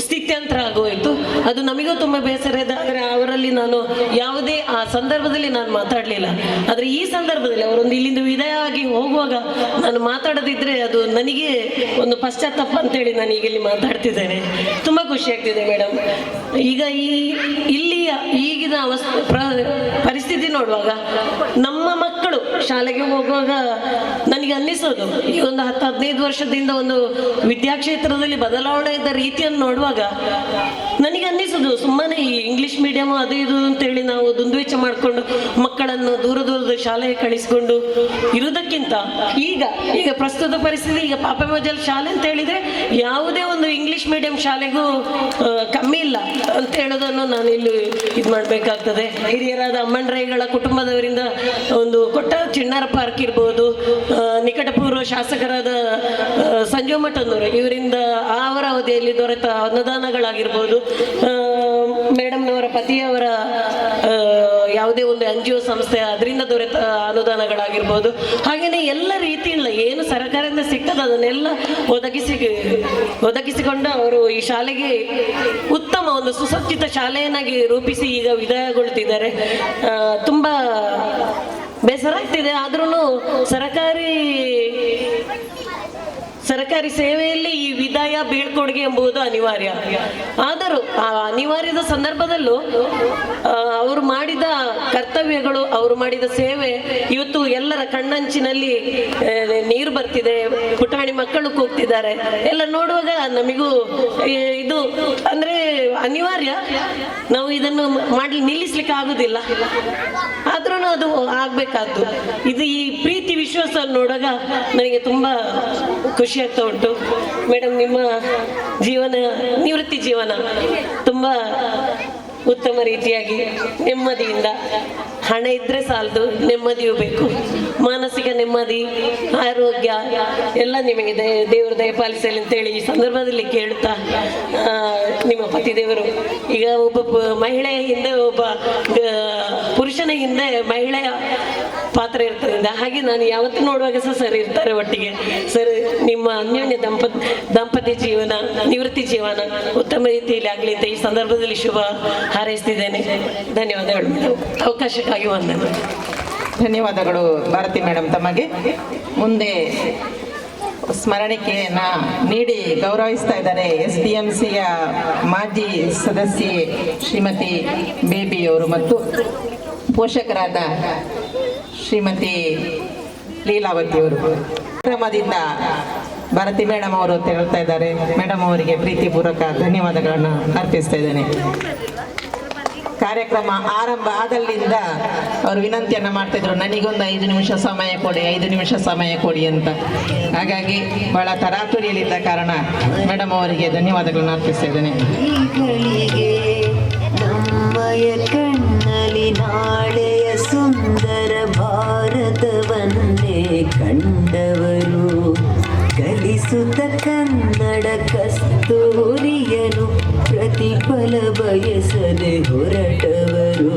ಸ್ಥಿತ್ಯಂತರ ಆಗೋಯಿತು. ಅದು ನಮಗೂ ತುಂಬ ಬೇಸರ ಇದೆ. ಆದರೆ ಅವರಲ್ಲಿ ನಾನು ಯಾವುದೇ ಆ ಸಂದರ್ಭದಲ್ಲಿ ನಾನು ಮಾತಾಡಲಿಲ್ಲ. ಆದರೆ ಈ ಸಂದರ್ಭದಲ್ಲಿ ಅವರೊಂದು ಇಲ್ಲಿಂದ ವಿದಾಯ ಆಗಿ ಹೋಗುವಾಗ ನಾನು ಮಾತಾಡದಿದ್ದರೆ ಅದು ನನಗೆ ಒಂದು ಪಶ್ಚಾತ್ತಾಪ ಅಂತೇಳಿ ನಾನು ಈಗ ಇಲ್ಲಿ ಮಾತಾಡ್ತಿದ್ದೇನೆ. ತುಂಬ ಖುಷಿ ಆಗ್ತಿದೆ ಮೇಡಮ್. ಈಗ ಇಲ್ಲಿಯ ಈಗಿನ ಪರಿಸ್ಥಿತಿ ನೋಡುವಾಗ ನಮ್ಮ ಮಕ್ಕಳು ಶಾಲೆಗೆ ಹೋಗುವಾಗ ನನಗೆ ಅನ್ನಿಸೋದು ಈ ಒಂದು 10-15 ವರ್ಷದಿಂದ ಒಂದು ವಿದ್ಯಾಕ್ಷೇತ್ರದಲ್ಲಿ ಬದಲಾವಣೆ ಇದ್ದ ರೀತಿಯನ್ನು ನೋಡುವಾಗ ನನಗೆ ಅನ್ನಿಸೋದು ಸುಮ್ಮನೆ ಈ ಇಂಗ್ಲಿಷ್ ಮೀಡಿಯಮ್ ಅದು ಇದು ಅಂತೇಳಿ ನಾವು ದುಂದುವೆಚ್ಚ ಮಾಡಿಕೊಂಡು ಮಕ್ಕಳನ್ನು ದೂರದ ಶಾಲೆಗೆ ಕಳಿಸ್ಕೊಂಡು ಇರುವುದಕ್ಕಿಂತ ಈಗ ಪ್ರಸ್ತುತ ಪರಿಸ್ಥಿತಿ ಈಗ ಪಾಪೆಮಜಲ್ ಶಾಲೆ ಅಂತ ಹೇಳಿದರೆ ಯಾವುದೇ ಒಂದು ಇಂಗ್ಲಿಷ್ ಮೀಡಿಯಂ ಶಾಲೆಗೂ ಕಮ್ಮಿ ಇಲ್ಲ ಅಂತ ಹೇಳೋದನ್ನು ನಾನು ಇಲ್ಲಿ ಇದು ಮಾಡಬೇಕಾಗ್ತದೆ. ಹಿರಿಯರಾದ ಅಮ್ಮಣ್ರೈಗಳ ಕುಟುಂಬದವರಿಂದ ಒಂದು ಕೊಟ್ಟ ಚಿಣ್ಣರ ಪಾರ್ಕ್ ಇರ್ಬೋದು, ನಿಕಟಪೂರ್ವ ಶಾಸಕರಾದ ಸಂಜು ಮಠನವರು ಇವರಿಂದ ಅವರ ಅವಧಿಯಲ್ಲಿ ದೊರೆತ ಅನುದಾನಗಳಾಗಿರ್ಬೋದು, ಮೇಡಮ್ನವರ ಪತಿಯವರ ಯಾವುದೇ ಒಂದು NGO ಸಂಸ್ಥೆ ಅದರಿಂದ ದೊರೆತ ಅನುದಾನಗಳಾಗಿರ್ಬೋದು, ಹಾಗೆಯೇ ಎಲ್ಲ ರೀತಿಯಿಂದ ಏನು ಸರ್ಕಾರದಿಂದ ಸಿಗ್ತದೆ ಅದನ್ನೆಲ್ಲ ಒದಗಿಸಿಕೊಂಡು ಅವರು ಈ ಶಾಲೆಗೆ ಉತ್ತಮ ಒಂದು ಸುಸಜ್ಜಿತ ಶಾಲೆಯನ್ನಾಗಿ ರೂಪಿಸಿ ಈಗ ವಿದಾಯಗೊಳ್ತಿದ್ದಾರೆ. ತುಂಬ ಬೇಸರ ಆಗ್ತಿದೆ. ಆದ್ರೂ ಸರ್ಕಾರಿ ಸೇವೆಯಲ್ಲಿ ಈ ವಿದಾಯ ಬೀಳ್ಕೊಡುಗೆ ಎಂಬುದು ಅನಿವಾರ್ಯ. ಆದರೂ ಆ ಅನಿವಾರ್ಯದ ಸಂದರ್ಭದಲ್ಲೂ ಅವರು ಮಾಡಿದ ಕರ್ತವ್ಯಗಳು, ಅವರು ಮಾಡಿದ ಸೇವೆ ಇವತ್ತು ಎಲ್ಲರ ಕಣ್ಣಂಚಿನಲ್ಲಿ ನೀರು ಬರ್ತಿದೆ. ಪುಟಾಣಿ ಮಕ್ಕಳು ಕೂಗ್ತಿದ್ದಾರೆ. ಎಲ್ಲ ನೋಡುವಾಗ ನಮಗೂ ಇದು ಅಂದ್ರೆ ಅನಿವಾರ್ಯ. ನಾವು ಇದನ್ನು ನಿಲ್ಲಿಸ್ಲಿಕ್ಕೆ ಆಗುದಿಲ್ಲ. ಆದ್ರೂ ಅದು ಆಗ್ಬೇಕಾದ್ದು. ಇದು ಈ ಪ್ರೀತಿ ವಿಶ್ವಾಸ ನೋಡುವಾಗ ನನಗೆ ತುಂಬಾ ಖುಷಿ ಆಗ್ತಾ ಉಂಟು ಮೇಡಮ್. ನಿಮ್ಮ ನಿವೃತ್ತಿ ಜೀವನ ತುಂಬಾ ಉತ್ತಮ ರೀತಿಯಾಗಿ ನೆಮ್ಮದಿಯಿಂದ, ಹಣ ಇದ್ರೆ ಸಾಲದು, ನೆಮ್ಮದಿಯೂ ಬೇಕು. ಮಾನಸಿಕ ನೆಮ್ಮದಿ, ಆರೋಗ್ಯ ಎಲ್ಲ ನಿಮಗೆ ದೇವರು ದಯಪಾಲಿಸಲಿ ಅಂತೇಳಿ ಈ ಸಂದರ್ಭದಲ್ಲಿ ಕೇಳುತ್ತಾ, ನಿಮ್ಮ ಪತಿದೇವರು ಈಗ ಒಬ್ಬ ಮಹಿಳೆಯ ಹಿಂದೆ ಒಬ್ಬ ಪುರುಷನ ಹಿಂದೆ ಮಹಿಳೆಯ ಪಾತ್ರ ಇರ್ತದೆ. ಹಾಗೆ ನಾನು ಯಾವತ್ತೂ ನೋಡುವಾಗ ಸರ್ ಇರ್ತಾರೆ ಒಟ್ಟಿಗೆ. ಸರ್ ನಿಮ್ಮ ಅನ್ಯೋನ್ಯ ದಾಂಪತ್ಯ ಜೀವನ, ನಿವೃತ್ತಿ ಜೀವನ ಉತ್ತಮ ರೀತಿಯಲ್ಲಿ ಆಗಲಿ ಅಂತ ಈ ಸಂದರ್ಭದಲ್ಲಿ ಶುಭ ಹಾರೈಸ್ತಿದ್ದೇನೆ. ಧನ್ಯವಾದಗಳು ಮೇಡಮ್, ಅವಕಾಶಕ್ಕಾಗಿ ವಂದನೆ. ಧನ್ಯವಾದಗಳು ಭಾರತಿ ಮೇಡಮ್. ತಮಗೆ ಮುಂದೆ ಸ್ಮರಣಿಕೆಯನ್ನ ನೀಡಿ ಗೌರವಿಸ್ತಾ ಇದ್ದಾರೆ SDMCಯ ಮಾಜಿ ಸದಸ್ಯೆ ಶ್ರೀಮತಿ ಬೇಬಿಯವರು ಮತ್ತು ಪೋಷಕರಾದ ಶ್ರೀಮತಿ ಲೀಲಾವತಿಯವರು. ಕಾರ್ಯಕ್ರಮದಿಂದ ಭಾರತಿ ಮೇಡಮ್ ಅವರು ತೆರಳ್ತಾ ಇದ್ದಾರೆ. ಮೇಡಮ್ ಅವರಿಗೆ ಪ್ರೀತಿಪೂರ್ವಕ ಧನ್ಯವಾದಗಳನ್ನು ಅರ್ಪಿಸ್ತಾ ಇದ್ದೇನೆ. ಕಾರ್ಯಕ್ರಮ ಆರಂಭ ಆದಲ್ಲಿಂದ ಅವರು ವಿನಂತಿಯನ್ನು ಮಾಡ್ತಿದ್ರು, ನನಗೊಂದು 5 ನಿಮಿಷ ಸಮಯ ಕೊಡಿ, 5 ನಿಮಿಷ ಸಮಯ ಕೊಡಿ ಅಂತ. ಹಾಗಾಗಿ ಬಹಳ ತರಾತುರಿಯಲ್ಲಿದ್ದ ಕಾರಣ ಮೇಡಮ್ ಅವರಿಗೆ ಧನ್ಯವಾದಗಳನ್ನು ಅರ್ಪಿಸ್ತಾ ಇದ್ದೇನೆ. ನಮ್ಮಯ ಕಣ್ಣಲ್ಲಿ ನಾಳೆಯ ಸುಂದರ ಭಾರತವನ್ನೇ ಕಂಡವರು, ಕಲಿಸುತ್ತ ಕನ್ನಡ ಕಸ್ತೂರಿಯನು ಪ್ರತಿಫಲ ಬಯಸದೆ ಹೊರಟವರು,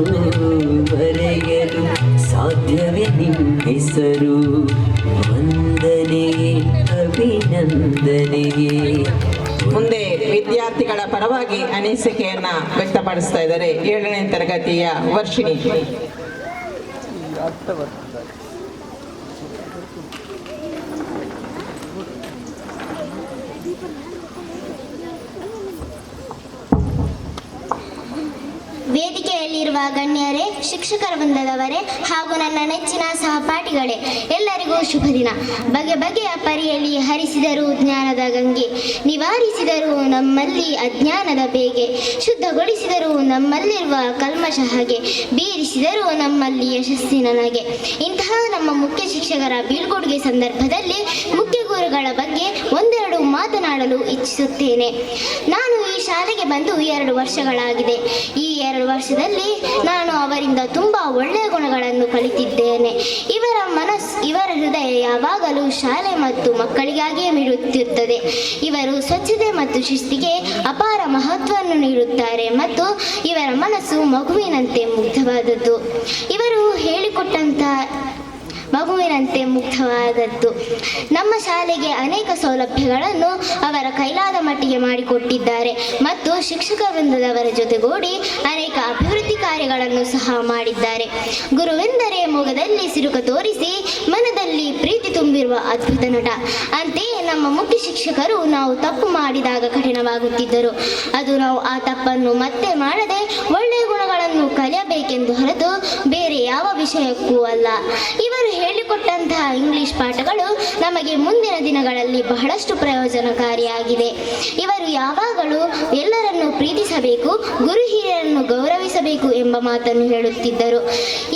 ಬರೆಯಲು ಸಾಧ್ಯವೇ ನಿಮ್ಮ ಹೆಸರು, ವಂದನೆಗೆ ಅಭಿನಂದನೆಗೆ. ಮುಂದೆ ವಿದ್ಯಾರ್ಥಿಗಳ ಪರವಾಗಿ ಅನಿಸಿಕೆಯನ್ನ ವ್ಯಕ್ತಪಡಿಸ್ತಾ ಇದ್ದಾರೆ 7ನೇ ತರಗತಿಯ ವರ್ಷಿಣಿ. ವೇದಿಕೆ ವೇದಿಕೆಯಲ್ಲಿರುವ ಗಣ್ಯರೇ, ಶಿಕ್ಷಕರ ವೃಂದದವರೇ ಹಾಗೂ ನನ್ನ ನೆಚ್ಚಿನ ಸಹಪಾಠಿಗಳೇ, ಎಲ್ಲರಿಗೂ ಶುಭ ದಿನ. ಬಗೆ ಬಗೆಯ ಪರಿಯಲ್ಲಿ ಹರಿಸಿದರು ಜ್ಞಾನದ ಗಂಗೆ, ನಿವಾರಿಸಿದರು ನಮ್ಮಲ್ಲಿ ಅಜ್ಞಾನದ ಬೇಗೆ, ಶುದ್ಧಗೊಳಿಸಿದರು ನಮ್ಮಲ್ಲಿರುವ ಕಲ್ಮಶ ಹಾಗೆ, ಬೀರಿಸಿದರು ನಮ್ಮಲ್ಲಿ ಯಶಸ್ಸಿನ ನಗೆ. ಇಂತಹ ನಮ್ಮ ಮುಖ್ಯ ಶಿಕ್ಷಕರ ಬೀಳ್ಕೊಡುಗೆ ಸಂದರ್ಭದಲ್ಲಿ ಮುಖ್ಯ ಗುರುಗಳ ಬಗ್ಗೆ ಒಂದೆರಡು ಮಾತನಾಡಲು ಇಚ್ಛಿಸುತ್ತೇನೆ. ನಾನು ಈ ಶಾಲೆಗೆ ಬಂದು 2 ವರ್ಷಗಳಾಗಿದೆ. ಈ 2 ವರ್ಷದಲ್ಲಿ ನಾನು ಅವರಿಂದ ತುಂಬ ಒಳ್ಳೆಯ ಗುಣಗಳನ್ನು ಕಲಿತಿದ್ದೇನೆ. ಇವರ ಹೃದಯ ಯಾವಾಗಲೂ ಶಾಲೆ ಮತ್ತು ಮಕ್ಕಳಿಗಾಗಿಯೇ ಮಿಡುತ್ತಿರುತ್ತದೆ. ಇವರು ಸ್ವಚ್ಛತೆ ಮತ್ತು ಶಿಸ್ತಿಗೆ ಅಪಾರ ಮಹತ್ವವನ್ನು ನೀಡುತ್ತಾರೆ ಮತ್ತು ಇವರ ಮನಸ್ಸು ಮಗುವಿನಂತೆ ಮುಗ್ಧವಾದದ್ದು. ಇವರು ಮಗುವಿನಂತೆ ಮುಗ್ಧವಾದದ್ದು. ನಮ್ಮ ಶಾಲೆಗೆ ಅನೇಕ ಸೌಲಭ್ಯಗಳನ್ನು ಅವರ ಕೈಲಾದ ಮಟ್ಟಿಗೆ ಮಾಡಿಕೊಟ್ಟಿದ್ದಾರೆ ಮತ್ತು ಶಿಕ್ಷಕ ವೃಂದದವರ ಜೊತೆಗೂಡಿ ಅನೇಕ ಅಭಿವೃದ್ಧಿ ಕಾರ್ಯಗಳನ್ನು ಸಹ ಮಾಡಿದ್ದಾರೆ. ಗುರುವೆಂದರೆ ಮೊಗದಲ್ಲಿ ಸಿರುಕ ತೋರಿಸಿ ಮನದಲ್ಲಿ ಪ್ರೀತಿ ತುಂಬಿರುವ ಅದ್ಭುತ ನಟ. ಅಂತೆಯೇ ನಮ್ಮ ಮುಖ್ಯ ಶಿಕ್ಷಕರು ನಾವು ತಪ್ಪು ಮಾಡಿದಾಗ ಕಠಿಣವಾಗುತ್ತಿದ್ದರು. ಅದು ನಾವು ಆ ತಪ್ಪನ್ನು ಮತ್ತೆ ಮಾಡದೆ ಒಳ್ಳೆಯ ಗುಣಗಳನ್ನು ಕಲಿಯಬೇಕೆಂದು ಹೊರತು ಬೇರೆ ಯಾವ ವಿಷಯಕ್ಕೂ ಅಲ್ಲ. ಇವರು ಹೇಳಿಕೊಟ್ಟಂತಹ ಇಂಗ್ಲಿಷ್ ಪಾಠಗಳು ನಮಗೆ ಮುಂದಿನ ದಿನಗಳಲ್ಲಿ ಬಹಳಷ್ಟು ಪ್ರಯೋಜನಕಾರಿಯಾಗಿದೆ. ಇವರು ಯಾವಾಗಲೂ ಎಲ್ಲರನ್ನು ಪ್ರೀತಿಸಬೇಕು, ಗುರು ಹಿರಿಯರನ್ನು ಗೌರವಿಸಬೇಕು ಎಂಬ ಮಾತನ್ನು ಹೇಳುತ್ತಿದ್ದರು.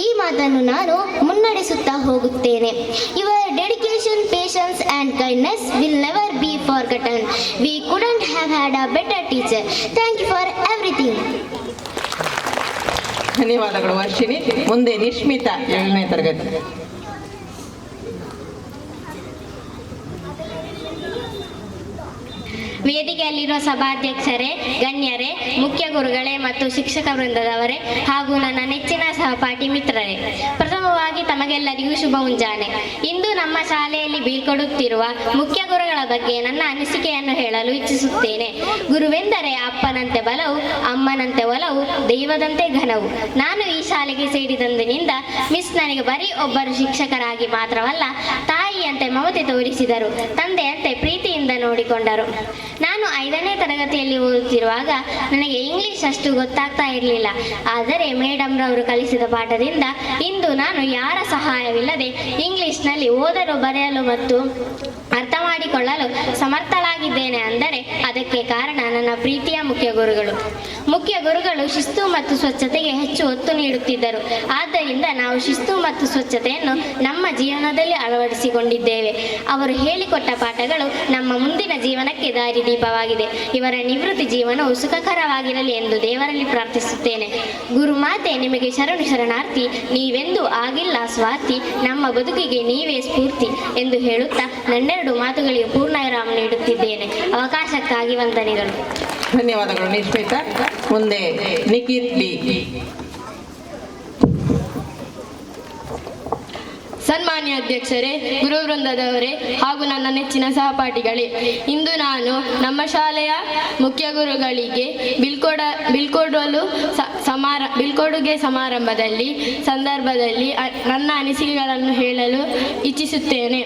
ಈ ಮಾತನ್ನು ನಾನು ಮುನ್ನಡೆಸುತ್ತಾ ಹೋಗುತ್ತೇನೆ. Your dedication, patience and kindness will never be forgotten. We couldn't have had a better teacher. Thank you for everything. ಧನ್ಯವಾದಗಳು ವರ್ಷಿಣಿ. ಮುಂದೆ ನಿಶ್ಮಿತಾ 7ನೇ ತರಗತಿ. ವೇದಿಕೆಯಲ್ಲಿರುವ ಸಭಾಧ್ಯಕ್ಷರೇ, ಗಣ್ಯರೇ, ಮುಖ್ಯ ಗುರುಗಳೇ ಮತ್ತು ಶಿಕ್ಷಕ ವೃಂದದವರೇ ಹಾಗೂ ನನ್ನ ನೆಚ್ಚಿನ ಸಹಪಾಠಿ ಮಿತ್ರರೇ, ಪ್ರಥಮವಾಗಿ ತಮಗೆಲ್ಲರಿಗೂ ಶುಭ ಮುಂಜಾನೆ. ಇಂದು ನಮ್ಮ ಶಾಲೆಯಲ್ಲಿ ಬೀಳ್ಕೊಡುತ್ತಿರುವ ಮುಖ್ಯ ಗುರುಗಳ ಬಗ್ಗೆ ನನ್ನ ಅನಿಸಿಕೆಯನ್ನು ಹೇಳಲು ಇಚ್ಛಿಸುತ್ತೇನೆ. ಗುರುವೆಂದರೆ ಅಪ್ಪನಂತೆ ಬಲವು, ಅಮ್ಮನಂತೆ ಒಲವು, ದೈವದಂತೆ ಘನವು. ನಾನು ಈ ಶಾಲೆಗೆ ಸೇರಿದಂದಿನಿಂದ ಮಿಸ್ ನನಗೆ ಬರೀ ಒಬ್ಬರು ಶಿಕ್ಷಕರಾಗಿ ಮಾತ್ರವಲ್ಲ, ತಾಯಿಯಂತೆ ಮಮತೆ ತೋರಿಸಿದರು, ತಂದೆಯಂತೆ ಪ್ರೀತಿಯಿಂದ ನೋಡಿಕೊಂಡರು. ನಾನು 5ನೇ ತರಗತಿಯಲ್ಲಿ ಓದುತ್ತಿರುವಾಗ ನನಗೆ ಇಂಗ್ಲಿಷ್ ಅಷ್ಟು ಗೊತ್ತಾಗ್ತಾ ಇರಲಿಲ್ಲ. ಆದರೆ ಮೇಡಮ್ ರವರು ಕಲಿಸಿದ ಪಾಠದಿಂದ ಇಂದು ನಾನು ಯಾರ ಸಹಾಯವಿಲ್ಲದೆ ಇಂಗ್ಲಿಷ್ನಲ್ಲಿ ಓದಲು, ಬರೆಯಲು ಮತ್ತು ಅರ್ಥ ಮಾಡಿಕೊಳ್ಳಲು ಸಮರ್ಥಳಾಗಿದ್ದೇನೆ ಅಂದರೆ ಅದಕ್ಕೆ ಕಾರಣ ನನ್ನ ಪ್ರೀತಿಯ ಮುಖ್ಯ ಗುರುಗಳು. ಮುಖ್ಯ ಗುರುಗಳು ಶಿಸ್ತು ಮತ್ತು ಸ್ವಚ್ಛತೆಗೆ ಹೆಚ್ಚು ಒತ್ತು ನೀಡುತ್ತಿದ್ದರು. ಆದ್ದರಿಂದ ನಾವು ಶಿಸ್ತು ಮತ್ತು ಸ್ವಚ್ಛತೆಯನ್ನು ನಮ್ಮ ಜೀವನದಲ್ಲಿ ಅಳವಡಿಸಿಕೊಂಡಿದ್ದೇವೆ. ಅವರು ಹೇಳಿಕೊಟ್ಟ ಪಾಠಗಳು ನಮ್ಮ ಮುಂದಿನ ಜೀವನಕ್ಕೆ ದಾರಿದೀಪವಾಗಿದೆ. ಇವರ ನಿವೃತ್ತಿ ಜೀವನವು ಸುಖಕರವಾಗಿರಲಿ ಎಂದು ದೇವರಲ್ಲಿ ಪ್ರಾರ್ಥಿಸುತ್ತೇನೆ. ಗುರುಮಾತೆ ನಿಮಗೆ ಶರಣು ಶರಣಾರ್ಥಿ. ನೀವೆಂದೂ ಆಗಿಲ್ಲ ಸ್ವಾರ್ಥಿ, ನಮ್ಮ ಬದುಕಿಗೆ ನೀವೇ ಸ್ಫೂರ್ತಿ ಎಂದು ಹೇಳುತ್ತಾ ನನ್ನೆರಡು ಮಾತುಗಳಿಗೆ ಪೂರ್ಣವಿರಾಮ ನೀಡುತ್ತಿದ್ದೇನೆ. ಅವಕಾಶಕ್ಕಾಗಿ ವಂದನೆಗಳು. ಧನ್ಯವಾದಗಳು ನಿಶ್ಮಿತಾ. ಮುಂದೆ ನಿಖಿತ್ ಬಿ. ಸನ್ಮಾನ್ಯ ಅಧ್ಯಕ್ಷರೇ, ಗುರುವೃಂದದವರೇ ಹಾಗೂ ನನ್ನ ನೆಚ್ಚಿನ ಸಹಪಾಠಿಗಳೇ, ಇಂದು ನಾನು ನಮ್ಮ ಶಾಲೆಯ ಮುಖ್ಯ ಗುರುಗಳಿಗೆ ಬೀಳ್ಕೊಡುಗೆ ಸಂದರ್ಭದಲ್ಲಿ ನನ್ನ ಅನಿಸಿಕೆಗಳನ್ನು ಹೇಳಲು ಇಚ್ಛಿಸುತ್ತೇನೆ.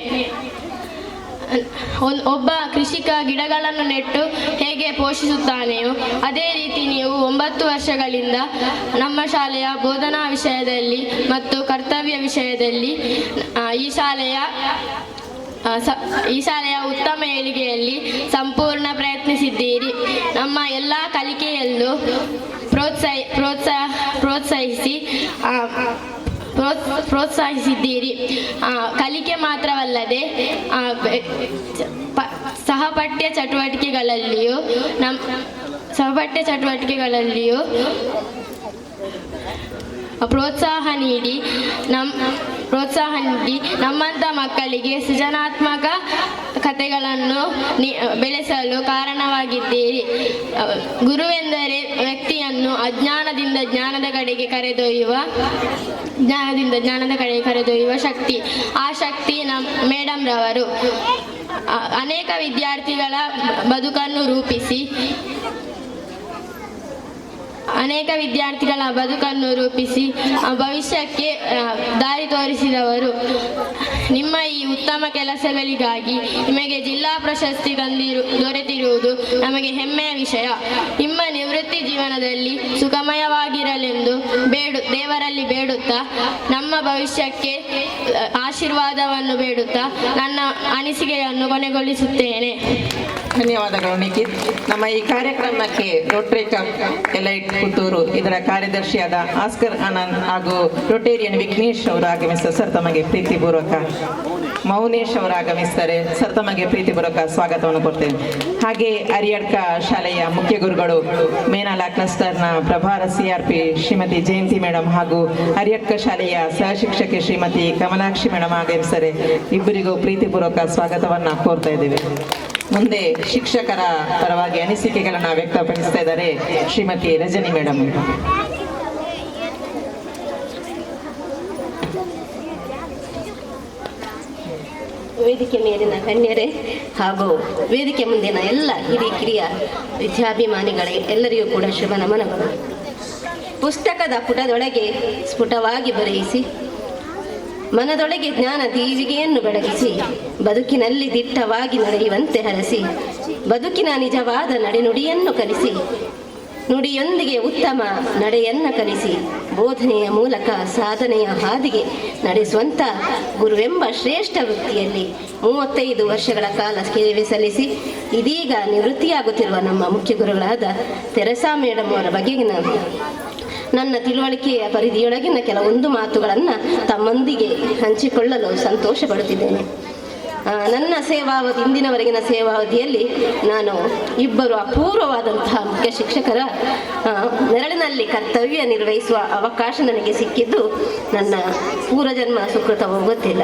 ಒಬ್ಬ ಕೃಷಿಕ ಗಿಡಗಳನ್ನು ನೆಟ್ಟು ಹೇಗೆ ಪೋಷಿಸುತ್ತಾನೆಯೋ ಅದೇ ರೀತಿ ನೀವು 9 ವರ್ಷಗಳಿಂದ ನಮ್ಮ ಶಾಲೆಯ ಬೋಧನಾ ವಿಷಯದಲ್ಲಿ ಮತ್ತು ಕರ್ತವ್ಯ ವಿಷಯದಲ್ಲಿ ಈ ಶಾಲೆಯ ಉತ್ತಮ ಏಳಿಗೆಯಲ್ಲಿ ಸಂಪೂರ್ಣ ಪ್ರಯತ್ನಿಸಿದ್ದೀರಿ. ನಮ್ಮ ಎಲ್ಲ ಕಲಿಕೆಯಲ್ಲೂ ಪ್ರೋತ್ಸಾಹಿಸಿದ್ದೀರಿ. ಕಲಿಕೆ ಮಾತ್ರವಲ್ಲದೆ ಸಹಪಠ್ಯ ಚಟುವಟಿಕೆಗಳಲ್ಲಿಯೂ ಪ್ರೋತ್ಸಾಹ ನೀಡಿ ನಮ್ಮಂಥ ಮಕ್ಕಳಿಗೆ ಸೃಜನಾತ್ಮಕ ಕಥೆಗಳನ್ನು ಬೆಳೆಸಲು ಕಾರಣವಾಗಿದ್ದೀರಿ. ಗುರುವೆಂದರೆ ವ್ಯಕ್ತಿಯನ್ನು ಅಜ್ಞಾನದಿಂದ ಜ್ಞಾನದ ಕಡೆಗೆ ಕರೆದೊಯ್ಯುವ ಶಕ್ತಿ. ಆ ಶಕ್ತಿ ಮೇಡಮ್ ರವರು ಅನೇಕ ವಿದ್ಯಾರ್ಥಿಗಳ ಬದುಕನ್ನು ರೂಪಿಸಿ ಭವಿಷ್ಯಕ್ಕೆ ದಾರಿ ತೋರಿಸಿದವರು. ನಿಮ್ಮ ಈ ಉತ್ತಮ ಕೆಲಸಗಳಿಗಾಗಿ ನಿಮಗೆ ಜಿಲ್ಲಾ ಪ್ರಶಸ್ತಿ ದೊರೆತಿರುವುದು ನಮಗೆ ಹೆಮ್ಮೆಯ ವಿಷಯ. ನಿಮ್ಮ ನಿವೃತ್ತಿ ವೃತ್ತಿ ಜೀವನದಲ್ಲಿ ಸುಖಮಯವಾಗಿರಲೆಂದು ದೇವರಲ್ಲಿ ಬೇಡುತ್ತಾ ನಮ್ಮ ಭವಿಷ್ಯಕ್ಕೆ ಆಶೀರ್ವಾದವನ್ನು ಬೇಡುತ್ತಾ ನನ್ನ ಅನಿಸಿಕೆಯನ್ನು ಕೊನೆಗೊಳಿಸುತ್ತೇನೆ. ಧನ್ಯವಾದಗಳು ನಿಖಿತ್. ನಮ್ಮ ಈ ಕಾರ್ಯಕ್ರಮಕ್ಕೆ ರೋಟರಿ ಕ್ಲಬ್ ಎಲೈಟ್ ಪುತ್ತೂರು ಇದರ ಕಾರ್ಯದರ್ಶಿಯಾದ ಆಸ್ಕರ್ ಆನಂದ್ ಹಾಗೂ ರೊಟೇರಿಯನ್ ವಿಘ್ನೇಶ್ ಅವರು ಆಗಮಿಸಿದ ಸರ್ ತಮಗೆ ಪ್ರೀತಿಪೂರ್ವಕ, ಮೌನೇಶ್ ಅವರು ಆಗಮಿಸ್ತಾರೆ ಸರ್ ತಮಗೆ ಪ್ರೀತಿಪೂರ್ವಕ ಸ್ವಾಗತವನ್ನು ಕೊಡ್ತೇನೆ. ಹಾಗೆ ಅರಿಯಡ್ಕ ಶಾಲೆಯ ಮುಖ್ಯ ಗುರುಗಳು ಮೇನಾಲ ಕ್ಲಸ್ಟರ್ನ ಪ್ರಭಾರ CRP ಶ್ರೀಮತಿ ಜಯಂತಿ ಮೇಡಮ್ ಹಾಗೂ ಅರಿಯಡ್ಕ ಶಾಲೆಯ ಸಹಶಿಕ್ಷಕಿ ಶ್ರೀಮತಿ ಕಮಲಾಕ್ಷಿ ಮೇಡಮ್ ಆಗಮಿಸ್ತಾರೆ. ಇಬ್ಬರಿಗೂ ಪ್ರೀತಿಪೂರ್ವಕ ಸ್ವಾಗತವನ್ನು ಕೋರ್ತಾ ಇದ್ದೇವೆ. ಮುಂದೆ ಶಿಕ್ಷಕರ ಪರವಾಗಿ ಅನಿಸಿಕೆಗಳನ್ನು ವ್ಯಕ್ತಪಡಿಸ್ತಾ ಇದ್ದಾರೆ ಶ್ರೀಮತಿ ರಜನಿ ಮೇಡಮ್. ವೇದಿಕೆ ಮೇಲಿನ ಗಣ್ಯರೇ ಹಾಗೂ ವೇದಿಕೆ ಮುಂದಿನ ಎಲ್ಲ ಹಿರಿಯ ವಿದ್ಯಾಭಿಮಾನಿಗಳೇ, ಎಲ್ಲರಿಗೂ ಕೂಡ ಶುಭ ನಮನಗಳು. ಪುಸ್ತಕದ ಪುಟದೊಳಗೆ ಸ್ಫುಟವಾಗಿ ಬರೆಯಿಸಿ, ಮನದೊಳಗೆ ಜ್ಞಾನ ದೀವಿಗೆಯನ್ನು ಬೆಳಗಿಸಿ, ಬದುಕಿನಲ್ಲಿ ದಿಟ್ಟವಾಗಿ ನಡೆಯುವಂತೆ ಹರಸಿ, ಬದುಕಿನ ನಿಜವಾದ ನಡೆನುಡಿಯನ್ನು ಕಲಿಸಿ, ನುಡಿಯೊಂದಿಗೆ ಉತ್ತಮ ನಡೆಯನ್ನು ಕಲಿಸಿ, ಬೋಧನೆಯ ಮೂಲಕ ಸಾಧನೆಯ ಹಾದಿಗೆ ನಡೆಸುವಂಥ ಗುರುವೆಂಬ ಶ್ರೇಷ್ಠ ವೃತ್ತಿಯಲ್ಲಿ 35 ವರ್ಷಗಳ ಕಾಲ ಸೇವೆ ಸಲ್ಲಿಸಿ ಇದೀಗ ನಿವೃತ್ತಿಯಾಗುತ್ತಿರುವ ನಮ್ಮ ಮುಖ್ಯ ಗುರುಗಳಾದ ತೆರಸಾ ಮೇಡಮ್ ಅವರ ಬಗೆಗಿನ ನನ್ನ ತಿಳುವಳಿಕೆಯ ಪರಿಧಿಯೊಳಗಿನ ಕೆಲವೊಂದು ಮಾತುಗಳನ್ನು ತಮ್ಮೊಂದಿಗೆ ಹಂಚಿಕೊಳ್ಳಲು ಸಂತೋಷ ಪಡುತ್ತಿದ್ದೇನೆ. ನನ್ನ ಸೇವಾವಧಿ, ಇಂದಿನವರೆಗಿನ ಸೇವಾವಧಿಯಲ್ಲಿ ನಾನು ಇಬ್ಬರು ಅಪೂರ್ವವಾದಂತಹ ಮುಖ್ಯ ಶಿಕ್ಷಕರ ನೆರಳಿನಲ್ಲಿ ಕರ್ತವ್ಯ ನಿರ್ವಹಿಸುವ ಅವಕಾಶ ನನಗೆ ಸಿಕ್ಕಿದ್ದು ನನ್ನ ಪೂರ್ವಜನ್ಮ ಸುಕೃತವೂ ಗೊತ್ತಿಲ್ಲ.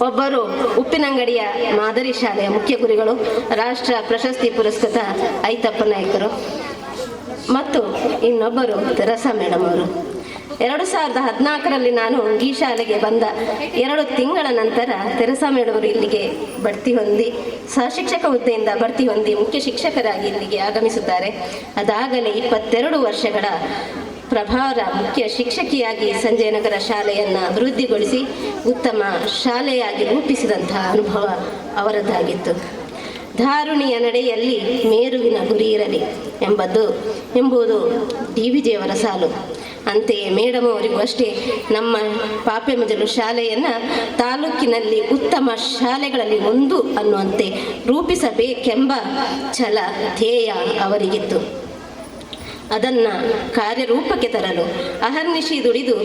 ಒಬ್ಬರು ಉಪ್ಪಿನಂಗಡಿಯ ಮಾದರಿ ಶಾಲೆಯ ಮುಖ್ಯ ಗುರುಗಳು, ರಾಷ್ಟ್ರ ಪ್ರಶಸ್ತಿ ಪುರಸ್ಕೃತ ಐತಪ್ಪ ನಾಯ್ಕರು, ಮತ್ತು ಇನ್ನೊಬ್ಬರು ತೆರಸಾ ಮೇಡಮ್ ಅವರು. 2014ರಲ್ಲಿ ನಾನು ಈ ಶಾಲೆಗೆ ಬಂದ 2 ತಿಂಗಳ ನಂತರ ತೆರಸಾ ಮೇಡಮ್ ಅವರು ಇಲ್ಲಿಗೆ ಬಡ್ತಿ ಹೊಂದಿ, ಸಹಶಿಕ್ಷಕ ಹುದ್ದೆಯಿಂದ ಬಡ್ತಿ ಹೊಂದಿ ಮುಖ್ಯ ಶಿಕ್ಷಕರಾಗಿ ಇಲ್ಲಿಗೆ ಆಗಮಿಸುತ್ತಾರೆ. ಅದಾಗಲೇ 22 ವರ್ಷಗಳ ಪ್ರಭಾರ ಮುಖ್ಯ ಶಿಕ್ಷಕಿಯಾಗಿ ಸಂಜಯನಗರ ಶಾಲೆಯನ್ನು ಅಭಿವೃದ್ಧಿಗೊಳಿಸಿ ಉತ್ತಮ ಶಾಲೆಯಾಗಿ ರೂಪಿಸಿದಂತಹ ಅನುಭವ ಅವರದ್ದಾಗಿತ್ತು. ಧಾರುಣಿಯ ನಡೆಯಲ್ಲಿ ಮೇರುವಿನ ಗುರಿ ಇರಲಿ ಎಂಬುದು DVಜಿಯವರ ಸಾಲು. ಅಂತೆಯೇ ಮೇಡಮ್ ಅವರಿಗೂ ಅಷ್ಟೇ ನಮ್ಮ ಪಾಪೆಮಜಲು ಶಾಲೆಯನ್ನು ತಾಲೂಕಿನಲ್ಲಿ ಉತ್ತಮ ಶಾಲೆಗಳಲ್ಲಿ ಒಂದು ಅನ್ನುವಂತೆ ರೂಪಿಸಬೇಕೆಂಬ ಛಲ, ಧ್ಯೇಯ ಅವರಿಗಿತ್ತು. ಅದನ್ನು ಕಾರ್ಯರೂಪಕ್ಕೆ ತರಲು ಅಹರ್ನಿಶಿ ದುಡಿದು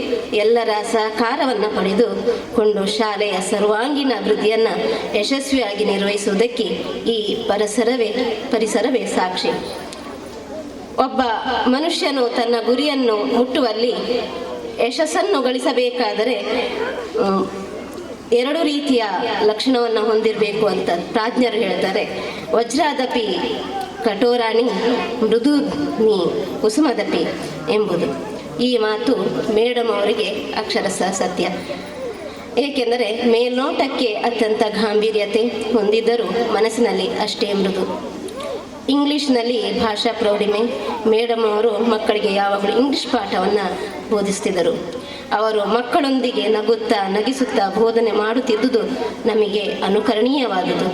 ಎಲ್ಲರ ಸಹಕಾರವನ್ನು ಪಡೆದುಕೊಂಡು ಶಾಲೆಯ ಸರ್ವಾಂಗೀಣ ಅಭಿವೃದ್ಧಿಯನ್ನು ಯಶಸ್ವಿಯಾಗಿ ನಿರ್ವಹಿಸುವುದಕ್ಕೆ ಈ ಪರಿಸರವೇ ಸಾಕ್ಷಿ. ಒಬ್ಬ ಮನುಷ್ಯನು ತನ್ನ ಗುರಿಯನ್ನು ಮುಟ್ಟುವಲ್ಲಿ ಯಶಸ್ಸನ್ನು ಗಳಿಸಬೇಕಾದರೆ 2 ರೀತಿಯ ಲಕ್ಷಣವನ್ನು ಹೊಂದಿರಬೇಕು ಅಂತ ಪ್ರಾಜ್ಞರು ಹೇಳ್ತಾರೆ. ವಜ್ರಾದಪಿ ಕಠೋರಾಣಿ ಮೃದುನಿ ಕುಸುಮದಪಿ ಎಂಬುದು. ಈ ಮಾತು ಮೇಡಮ್ ಅವರಿಗೆ ಅಕ್ಷರಶಃ ಸತ್ಯ. ಏಕೆಂದರೆ ಮೇಲ್ನೋಟಕ್ಕೆ ಅತ್ಯಂತ ಗಾಂಭೀರ್ಯತೆ ಹೊಂದಿದ್ದರೂ ಮನಸ್ಸಿನಲ್ಲಿ ಅಷ್ಟೇ ಮೃದು. ಇಂಗ್ಲೀಷ್ನಲ್ಲಿ ಭಾಷಾ ಪ್ರೌಢಿಮೆ. ಮೇಡಮ್ ಅವರು ಮಕ್ಕಳಿಗೆ ಯಾವಾಗಲೂ ಇಂಗ್ಲೀಷ್ ಪಾಠವನ್ನು ಬೋಧಿಸ್ತಿದ್ದರು. ಅವರು ಮಕ್ಕಳೊಂದಿಗೆ ನಗಿಸುತ್ತಾ ಬೋಧನೆ ಮಾಡುತ್ತಿದ್ದುದು ನಮಗೆ ಅನುಕರಣೀಯವಾದುದು.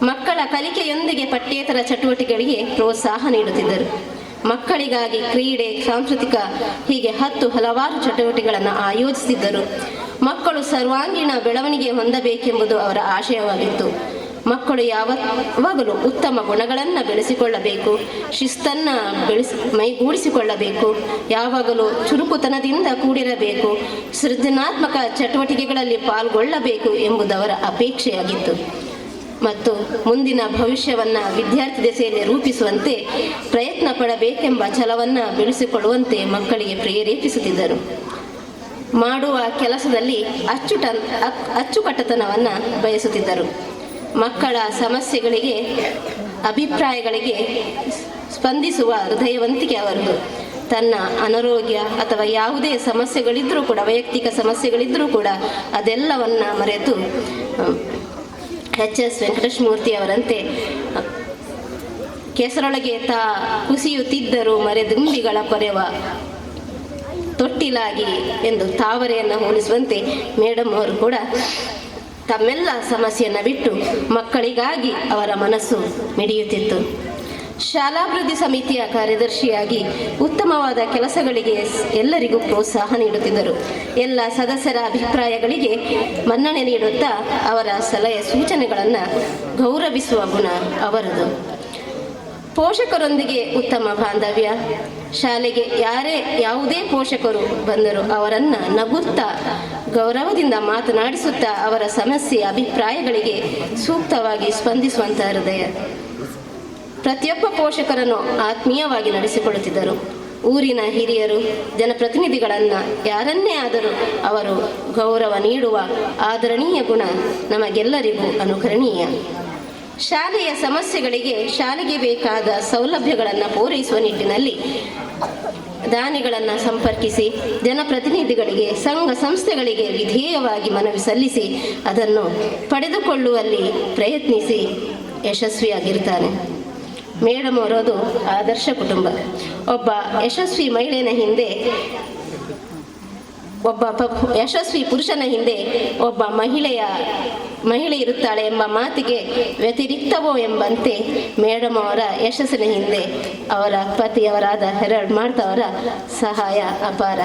ಮಕ್ಕಳ ಕಲಿಕೆಯೊಂದಿಗೆ ಪಠ್ಯೇತರ ಚಟುವಟಿಕೆಗಳಿಗೆ ಪ್ರೋತ್ಸಾಹ ನೀಡುತ್ತಿದ್ದರು. ಮಕ್ಕಳಿಗಾಗಿ ಕ್ರೀಡೆ, ಸಾಂಸ್ಕೃತಿಕ ಹೀಗೆ ಹಲವಾರು ಚಟುವಟಿಕೆಗಳನ್ನು ಆಯೋಜಿಸುತ್ತಿದ್ದರು. ಮಕ್ಕಳು ಸರ್ವಾಂಗೀಣ ಬೆಳವಣಿಗೆ ಹೊಂದಬೇಕೆಂಬುದು ಅವರ ಆಶಯವಾಗಿತ್ತು. ಮಕ್ಕಳು ಯಾವಾಗಲೂ ಉತ್ತಮ ಗುಣಗಳನ್ನು ಬೆಳೆಸಿಕೊಳ್ಳಬೇಕು, ಶಿಸ್ತನ್ನು ಮೈಗೂಡಿಸಿಕೊಳ್ಳಬೇಕು, ಯಾವಾಗಲೂ ಚುರುಕುತನದಿಂದ ಕೂಡಿರಬೇಕು, ಸೃಜನಾತ್ಮಕ ಚಟುವಟಿಕೆಗಳಲ್ಲಿ ಪಾಲ್ಗೊಳ್ಳಬೇಕು ಎಂಬುದವರ ಅಪೇಕ್ಷೆಯಾಗಿತ್ತು. ಮತ್ತು ಮುಂದಿನ ಭವಿಷ್ಯವನ್ನು ವಿದ್ಯಾರ್ಥಿ ದೆಸೆಯಲ್ಲಿ ರೂಪಿಸುವಂತೆ ಪ್ರಯತ್ನ ಪಡಬೇಕೆಂಬ ಛಲವನ್ನು ಬೆಳೆಸಿಕೊಳ್ಳುವಂತೆ ಮಕ್ಕಳಿಗೆ ಪ್ರೇರೇಪಿಸುತ್ತಿದ್ದರು. ಮಾಡುವ ಕೆಲಸದಲ್ಲಿ ಅಚ್ಚುಕಟ್ಟತನವನ್ನು ಬಯಸುತ್ತಿದ್ದರು. ಮಕ್ಕಳ ಸಮಸ್ಯೆಗಳಿಗೆ, ಅಭಿಪ್ರಾಯಗಳಿಗೆ ಸ್ಪಂದಿಸುವ ಹೃದಯವಂತಿಕೆ ಅವರದು. ತನ್ನ ಅನಾರೋಗ್ಯ ಅಥವಾ ಯಾವುದೇ ಸಮಸ್ಯೆಗಳಿದ್ದರೂ ಕೂಡ, ವೈಯಕ್ತಿಕ ಸಮಸ್ಯೆಗಳಿದ್ದರೂ ಕೂಡ ಅದೆಲ್ಲವನ್ನು ಮರೆತು HS ವೆಂಕಟೇಶಮೂರ್ತಿ ಅವರಂತೆ ಕೆಸರೊಳಗೆ ಕುಸಿಯುತ್ತಿದ್ದರೂ ಮರೆದುಂಬಿಗಳ ಕೊರೆವ ತೊಟ್ಟಿಲಾಗಿ ಎಂದು ತಾವರೆಯನ್ನು ಹೋಲಿಸುವಂತೆ ಮೇಡಮ್ ಅವರು ಕೂಡ ತಮ್ಮೆಲ್ಲ ಸಮಸ್ಯೆಯನ್ನು ಬಿಟ್ಟು ಮಕ್ಕಳಿಗಾಗಿ ಅವರ ಮನಸ್ಸು ಮಿಡಿಯುತ್ತಿತ್ತು. ಶಾಲಾಭಿವೃದ್ಧಿ ಸಮಿತಿಯ ಕಾರ್ಯದರ್ಶಿಯಾಗಿ ಉತ್ತಮವಾದ ಕೆಲಸಗಳಿಗೆ ಎಲ್ಲರಿಗೂ ಪ್ರೋತ್ಸಾಹ ನೀಡುತ್ತಿದ್ದರು. ಎಲ್ಲ ಸದಸ್ಯರ ಅಭಿಪ್ರಾಯಗಳಿಗೆ ಮನ್ನಣೆ ನೀಡುತ್ತಾ ಅವರ ಸಲಹೆ ಸೂಚನೆಗಳನ್ನು ಗೌರವಿಸುವ ಗುಣ ಅವರದು. ಪೋಷಕರೊಂದಿಗೆ ಉತ್ತಮ ಬಾಂಧವ್ಯ. ಶಾಲೆಗೆ ಯಾವುದೇ ಪೋಷಕರು ಬಂದರೂ ಅವರನ್ನು ನಗುತ್ತಾ ಗೌರವದಿಂದ ಮಾತನಾಡಿಸುತ್ತಾ ಅವರ ಸಮಸ್ಯೆ ಅಭಿಪ್ರಾಯಗಳಿಗೆ ಸೂಕ್ತವಾಗಿ ಸ್ಪಂದಿಸುವಂಥ ಹೃದಯ. ಪ್ರತಿಯೊಬ್ಬ ಪೋಷಕರನ್ನು ಆತ್ಮೀಯವಾಗಿ ನಡೆಸಿಕೊಳ್ಳುತ್ತಿದ್ದರು. ಊರಿನ ಹಿರಿಯರು, ಜನಪ್ರತಿನಿಧಿಗಳನ್ನು ಯಾರನ್ನೇ ಆದರೂ ಅವರು ಗೌರವ ನೀಡುವ ಆದರಣೀಯ ಗುಣ ನಮಗೆಲ್ಲರಿಗೂ ಅನುಕರಣೀಯ. ಶಾಲೆಯ ಸಮಸ್ಯೆಗಳಿಗೆ ಶಾಲೆಗೆ ಬೇಕಾದ ಸೌಲಭ್ಯಗಳನ್ನು ಪೂರೈಸುವ ನಿಟ್ಟಿನಲ್ಲಿ ದಾನಿಗಳನ್ನು ಸಂಪರ್ಕಿಸಿ ಜನಪ್ರತಿನಿಧಿಗಳಿಗೆ, ಸಂಘ ಸಂಸ್ಥೆಗಳಿಗೆ ವಿಧೇಯವಾಗಿ ಮನವಿ ಸಲ್ಲಿಸಿ ಅದನ್ನು ಪಡೆದುಕೊಳ್ಳುವಲ್ಲಿ ಪ್ರಯತ್ನಿಸಿ ಯಶಸ್ವಿಯಾಗಿರ್ತಾನೆ. ಮೇಡಮ್ ಅವರದು ಆದರ್ಶ ಕುಟುಂಬ. ಒಬ್ಬ ಯಶಸ್ವಿ ಮಹಿಳೆಯ ಹಿಂದೆ, ಯಶಸ್ವಿ ಪುರುಷನ ಹಿಂದೆ ಒಬ್ಬ ಮಹಿಳೆ ಇರುತ್ತಾಳೆ ಎಂಬ ಮಾತಿಗೆ ವ್ಯತಿರಿಕ್ತವೋ ಎಂಬಂತೆ ಮೇಡಮ್ ಅವರ ಯಶಸ್ಸಿನ ಹಿಂದೆ ಅವರ ಪತಿಯವರಾದ ಹೆರಾಲ್ಡ್ ಮಾರ್ತಾ ಅವರ ಸಹಾಯ ಅಪಾರ.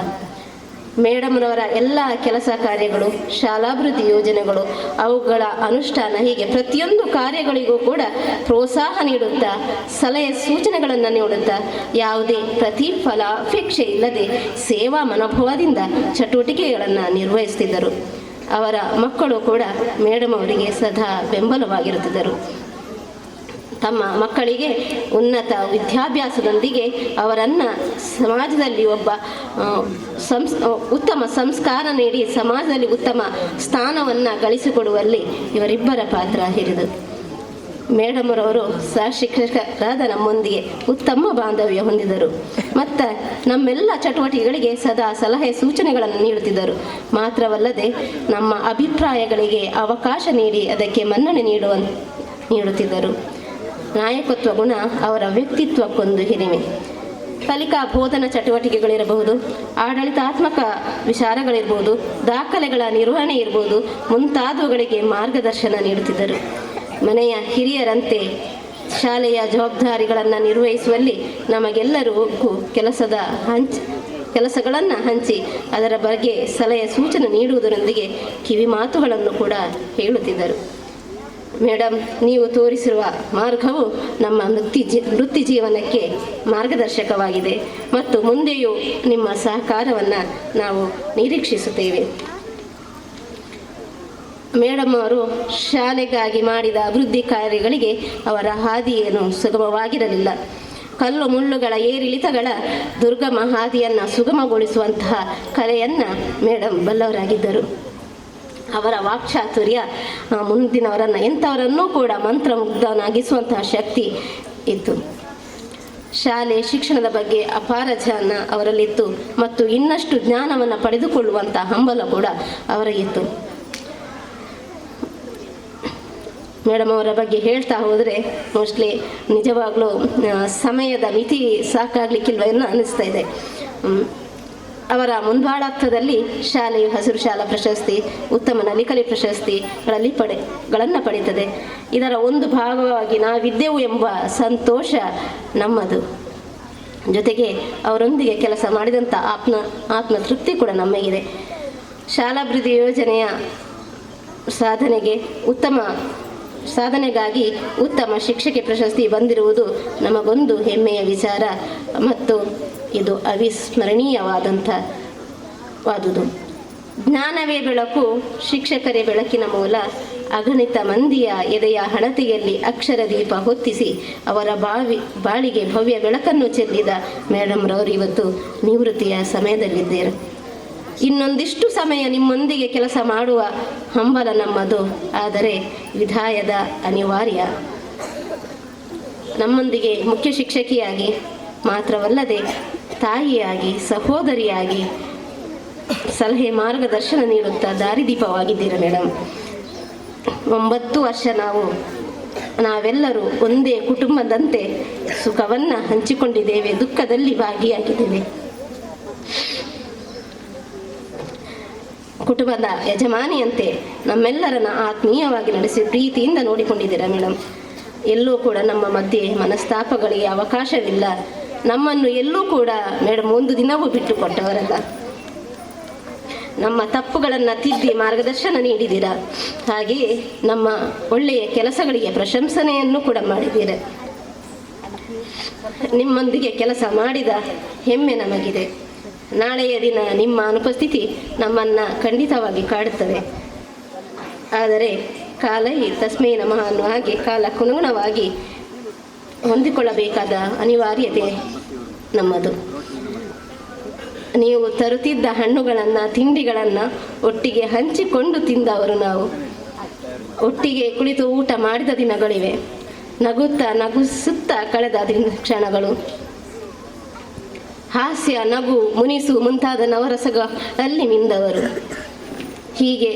ಮೇಡಮ್ರವರ ಎಲ್ಲ ಕೆಲಸ ಕಾರ್ಯಗಳು, ಶಾಲಾಭಿವೃದ್ಧಿ ಯೋಜನೆಗಳು, ಅವುಗಳ ಅನುಷ್ಠಾನ, ಹೀಗೆ ಪ್ರತಿಯೊಂದು ಕಾರ್ಯಗಳಿಗೂ ಕೂಡ ಪ್ರೋತ್ಸಾಹ ನೀಡುತ್ತಾ ಸಲಹೆ ಸೂಚನೆಗಳನ್ನು ನೀಡುತ್ತಾ ಯಾವುದೇ ಪ್ರತಿಫಲ ಅಪೇಕ್ಷೆ ಇಲ್ಲದೆ ಸೇವಾ ಮನೋಭಾವದಿಂದ ಚಟುವಟಿಕೆಗಳನ್ನು ನಿರ್ವಹಿಸುತ್ತಿದ್ದರು. ಅವರ ಮಕ್ಕಳು ಕೂಡ ಮೇಡಮ್ ಅವರಿಗೆ ಸದಾ ಬೆಂಬಲವಾಗಿರುತ್ತಿದ್ದರು. ತಮ್ಮ ಮಕ್ಕಳಿಗೆ ಉನ್ನತ ವಿದ್ಯಾಭ್ಯಾಸದೊಂದಿಗೆ ಅವರನ್ನು ಸಮಾಜದಲ್ಲಿ ಉತ್ತಮ ಸಂಸ್ಕಾರ ನೀಡಿ ಸಮಾಜದಲ್ಲಿ ಉತ್ತಮ ಸ್ಥಾನವನ್ನು ಗಳಿಸಿಕೊಡುವಲ್ಲಿ ಇವರಿಬ್ಬರ ಪಾತ್ರ ಹಿರಿದು. ಮೇಡಮ್ರವರು ಶಿಕ್ಷಕರಾದ ನಮ್ಮೊಂದಿಗೆ ಉತ್ತಮ ಬಾಂಧವ್ಯ ಹೊಂದಿದರು ಮತ್ತು ನಮ್ಮೆಲ್ಲ ಚಟುವಟಿಕೆಗಳಿಗೆ ಸದಾ ಸಲಹೆ ಸೂಚನೆಗಳನ್ನು ನೀಡುತ್ತಿದ್ದರು. ನಮ್ಮ ಅಭಿಪ್ರಾಯಗಳಿಗೆ ಅವಕಾಶ ನೀಡಿ ಅದಕ್ಕೆ ಮನ್ನಣೆ ನೀಡುತ್ತಿದ್ದರು. ನಾಯಕತ್ವ ಗುಣ ಅವರ ವ್ಯಕ್ತಿತ್ವಕ್ಕೊಂದು ಹಿರಿಮೆ. ಕಲಿಕಾ ಬೋಧನಾ ಚಟುವಟಿಕೆಗಳಿರಬಹುದು, ಆಡಳಿತಾತ್ಮಕ ವಿಚಾರಗಳಿರ್ಬೋದು, ದಾಖಲೆಗಳ ನಿರ್ವಹಣೆ ಇರ್ಬೋದು, ಮುಂತಾದವುಗಳಿಗೆ ಮಾರ್ಗದರ್ಶನ ನೀಡುತ್ತಿದ್ದರು. ಮನೆಯ ಹಿರಿಯರಂತೆ ಶಾಲೆಯ ಜವಾಬ್ದಾರಿಗಳನ್ನು ನಿರ್ವಹಿಸುವಲ್ಲಿ ನಮಗೆಲ್ಲರಿಗೂ ಕೆಲಸಗಳನ್ನು ಹಂಚಿ ಅದರ ಬಗ್ಗೆ ಸಲಹೆ ಸೂಚನೆ ನೀಡುವುದರೊಂದಿಗೆ ಕಿವಿ ಮಾತುಗಳನ್ನು ಕೂಡ ಹೇಳುತ್ತಿದ್ದರು. ಮೇಡಮ್, ನೀವು ತೋರಿಸಿರುವ ಮಾರ್ಗವು ನಮ್ಮ ವೃತ್ತಿ ಜೀವನಕ್ಕೆ ಮಾರ್ಗದರ್ಶಕವಾಗಿದೆ ಮತ್ತು ಮುಂದೆಯೂ ನಿಮ್ಮ ಸಹಕಾರವನ್ನು ನಾವು ನಿರೀಕ್ಷಿಸುತ್ತೇವೆ. ಮೇಡಮ್ ಅವರು ಶಾಲೆಗಾಗಿ ಮಾಡಿದ ಅಭಿವೃದ್ಧಿ ಕಾರ್ಯಗಳಿಗೆ ಅವರ ಹಾದಿಯೇನು ಸುಗಮವಾಗಿರಲಿಲ್ಲ. ಕಲ್ಲು ಮುಳ್ಳುಗಳ ಏರಿಳಿತಗಳ ದುರ್ಗಮ ಹಾದಿಯನ್ನು ಸುಗಮಗೊಳಿಸುವಂತಹ ಕಲೆಯನ್ನು ಮೇಡಮ್ ಬಲ್ಲವರಾಗಿದ್ದರು. ಅವರ ವಾಕ್ಚಾತುರ್ಯ ಮುಂದಿನವರನ್ನು ಎಂಥವರನ್ನೂ ಕೂಡ ಮಂತ್ರಮುಗ್ಧನಾಗಿಸುವಂತಹ ಶಕ್ತಿ ಇತ್ತು. ಶಾಲೆ ಶಿಕ್ಷಣದ ಬಗ್ಗೆ ಅಪಾರ ಜ್ಞಾನ ಅವರಲ್ಲಿತ್ತು ಮತ್ತು ಇನ್ನಷ್ಟು ಜ್ಞಾನವನ್ನು ಪಡೆದುಕೊಳ್ಳುವಂಥ ಹಂಬಲ ಕೂಡ ಅವರಿಗಿತ್ತು. ಮೇಡಮ್ ಅವರ ಬಗ್ಗೆ ಹೇಳ್ತಾ ಹೋದರೆ ಮೋಸ್ಟ್ಲಿ ನಿಜವಾಗ್ಲೂ ಸಮಯದ ಮಿತಿ ಸಾಕಾಗಲಿಕ್ಕಿಲ್ವ ಎಂದು ಅನ್ನಿಸ್ತಾ ಇದೆ. ಅವರ ಮುಂದಾಳತ್ವದಲ್ಲಿ ಶಾಲೆಯು ಹಸಿರು ಶಾಲಾ ಪ್ರಶಸ್ತಿ, ಉತ್ತಮ ನಲಿಕಲಿ ಪ್ರಶಸ್ತಿಗಳನ್ನು ಪಡೆಯುತ್ತದೆ. ಇದರ ಒಂದು ಭಾಗವಾಗಿ ನಾವಿದ್ದೆವು ಎಂಬ ಸಂತೋಷ ನಮ್ಮದು. ಜೊತೆಗೆ ಅವರೊಂದಿಗೆ ಕೆಲಸ ಮಾಡಿದಂಥ ಆತ್ಮತೃಪ್ತಿ ಕೂಡ ನಮಗಿದೆ. ಶಾಲಾಭಿವೃದ್ಧಿ ಯೋಜನೆಯ ಸಾಧನೆಗಾಗಿ ಉತ್ತಮ ಶಿಕ್ಷಕಿ ಪ್ರಶಸ್ತಿ ಬಂದಿರುವುದು ನಮಗೊಂದು ಹೆಮ್ಮೆಯ ವಿಚಾರ ಮತ್ತು ಇದು ಅವಿಸ್ಮರಣೀಯವಾದುದು. ಜ್ಞಾನವೇ ಬೆಳಕು, ಶಿಕ್ಷಕರೇ ಬೆಳಕಿನ ಮೂಲ. ಅಗಣಿತ ಮಂದಿಯ ಎದೆಯ ಹಣತೆಯಲ್ಲಿ ಅಕ್ಷರ ದೀಪ ಹೊತ್ತಿಸಿ ಅವರ ಬಾಳಿಗೆ ಭವ್ಯ ಬೆಳಕನ್ನು ಚೆಲ್ಲಿದ ಮೇಡಮ್ರವರು ಇವತ್ತು ನಿವೃತ್ತಿಯ ಸಮಯದಲ್ಲಿದ್ದಾರೆ. ಇನ್ನೊಂದಿಷ್ಟು ಸಮಯ ನಿಮ್ಮೊಂದಿಗೆ ಕೆಲಸ ಮಾಡುವ ಹಂಬಲ ನಮ್ಮದು, ಆದರೆ ವಿದಾಯದ ಅನಿವಾರ್ಯ. ನಮ್ಮೊಂದಿಗೆ ಮುಖ್ಯ ಶಿಕ್ಷಕಿಯಾಗಿ ಮಾತ್ರವಲ್ಲದೆ ತಾಯಿಯಾಗಿ, ಸಹೋದರಿಯಾಗಿ ಸಲಹೆ ಮಾರ್ಗದರ್ಶನ ನೀಡುತ್ತಾ ದಾರಿದೀಪವಾಗಿದ್ದೀರ ಮೇಡಮ್. 9 ವರ್ಷ ನಾವೆಲ್ಲರೂ ಒಂದೇ ಕುಟುಂಬದಂತೆ ಸುಖವನ್ನು ಹಂಚಿಕೊಂಡಿದ್ದೇವೆ, ದುಃಖದಲ್ಲಿ ಭಾಗಿಯಾಗಿದ್ದೇವೆ. ಕುಟುಂಬದ ಯಜಮಾನಿಯಂತೆ ನಮ್ಮೆಲ್ಲರನ್ನ ಆತ್ಮೀಯವಾಗಿ ನಡೆಸಿ ಪ್ರೀತಿಯಿಂದ ನೋಡಿಕೊಂಡಿದ್ದೀರಾ ಮೇಡಮ್. ಎಲ್ಲೂ ಕೂಡ ನಮ್ಮ ಮಧ್ಯೆ ಮನಸ್ತಾಪಗಳಿಗೆ ಅವಕಾಶವಿಲ್ಲ. ನಮ್ಮನ್ನು ಎಲ್ಲೂ ಕೂಡ ಮೇಡಮ್ ಒಂದು ದಿನವೂ ಬಿಟ್ಟು ಕೊಟ್ಟವರಲ್ಲ. ನಮ್ಮ ತಪ್ಪುಗಳನ್ನು ತಿದ್ದಿ ಮಾರ್ಗದರ್ಶನ ನೀಡಿದ್ದೀರಾ. ಹಾಗೆಯೇ ನಮ್ಮ ಒಳ್ಳೆಯ ಕೆಲಸಗಳಿಗೆ ಪ್ರಶಂಸನೆಯನ್ನು ಕೂಡ ಮಾಡಿದ್ದೀರ. ನಿಮ್ಮೊಂದಿಗೆ ಕೆಲಸ ಮಾಡಿದ ಹೆಮ್ಮೆ ನಮಗಿದೆ. ನಾಳೆಯ ದಿನ ನಿಮ್ಮ ಅನುಪಸ್ಥಿತಿ ನಮ್ಮನ್ನು ಖಂಡಿತವಾಗಿ ಕಾಡುತ್ತದೆ. ಆದರೆ ಕಾಲ ತಸ್ಮೈ ನಮಃ ಅನ್ನುವ ಹಾಗೆ ಕಾಲಕ್ಕನುಗುಣವಾಗಿ ಹೊಂದಿಕೊಳ್ಳಬೇಕಾದ ಅನಿವಾರ್ಯತೆ ನಮ್ಮದು. ನೀವು ತರುತ್ತಿದ್ದ ಹಣ್ಣುಗಳನ್ನು ತಿಂಡಿಗಳನ್ನು ಒಟ್ಟಿಗೆ ಹಂಚಿಕೊಂಡು ತಿಂದವರು ನಾವು. ಒಟ್ಟಿಗೆ ಕುಳಿತು ಊಟ ಮಾಡಿದ ದಿನಗಳಿವೆ. ನಗುತ್ತಾ ನಗುಸುತ್ತಾ ಕಳೆದ ಕ್ಷಣಗಳು. ಹಾಸ್ಯ, ನಗು, ಮುನಿಸು ಮುಂತಾದ ನವರಸಗಳಲ್ಲಿ ಮಿಂದವರು. ಹೀಗೆ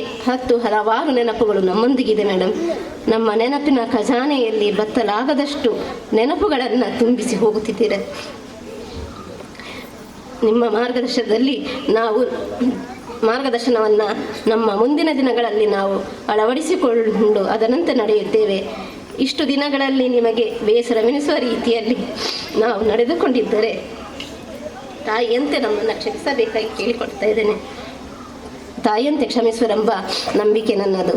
ಹಲವಾರು ನೆನಪುಗಳು ನಮ್ಮೊಂದಿಗಿದೆ ಮೇಡಮ್. ನಮ್ಮ ನೆನಪಿನ ಖಜಾನೆಯಲ್ಲಿ ಬತ್ತಲಾಗದಷ್ಟು ನೆನಪುಗಳನ್ನು ತುಂಬಿಸಿ ಹೋಗುತ್ತಿದ್ದೀರ. ನಿಮ್ಮ ಮಾರ್ಗದರ್ಶನವನ್ನು ನಮ್ಮ ಮುಂದಿನ ದಿನಗಳಲ್ಲಿ ನಾವು ಅಳವಡಿಸಿಕೊಂಡು ಅದರಂತೆ ನಡೆಯುತ್ತೇವೆ. ಇಷ್ಟು ದಿನಗಳಲ್ಲಿ ನಿಮಗೆ ಬೇಸರವೆನಿಸುವ ರೀತಿಯಲ್ಲಿ ನಾವು ನಡೆದುಕೊಂಡಿದ್ದರೆ ತಾಯಿಯಂತೆ ನಮ್ಮನ್ನು ಕ್ಷಮಿಸಬೇಕಾಗಿ ಕೇಳಿಕೊಡ್ತಾ ಇದ್ದೇನೆ. ತಾಯಿಯಂತೆ ಕ್ಷಮಿಸುವರೆಂಬ ನಂಬಿಕೆ ನನ್ನದು.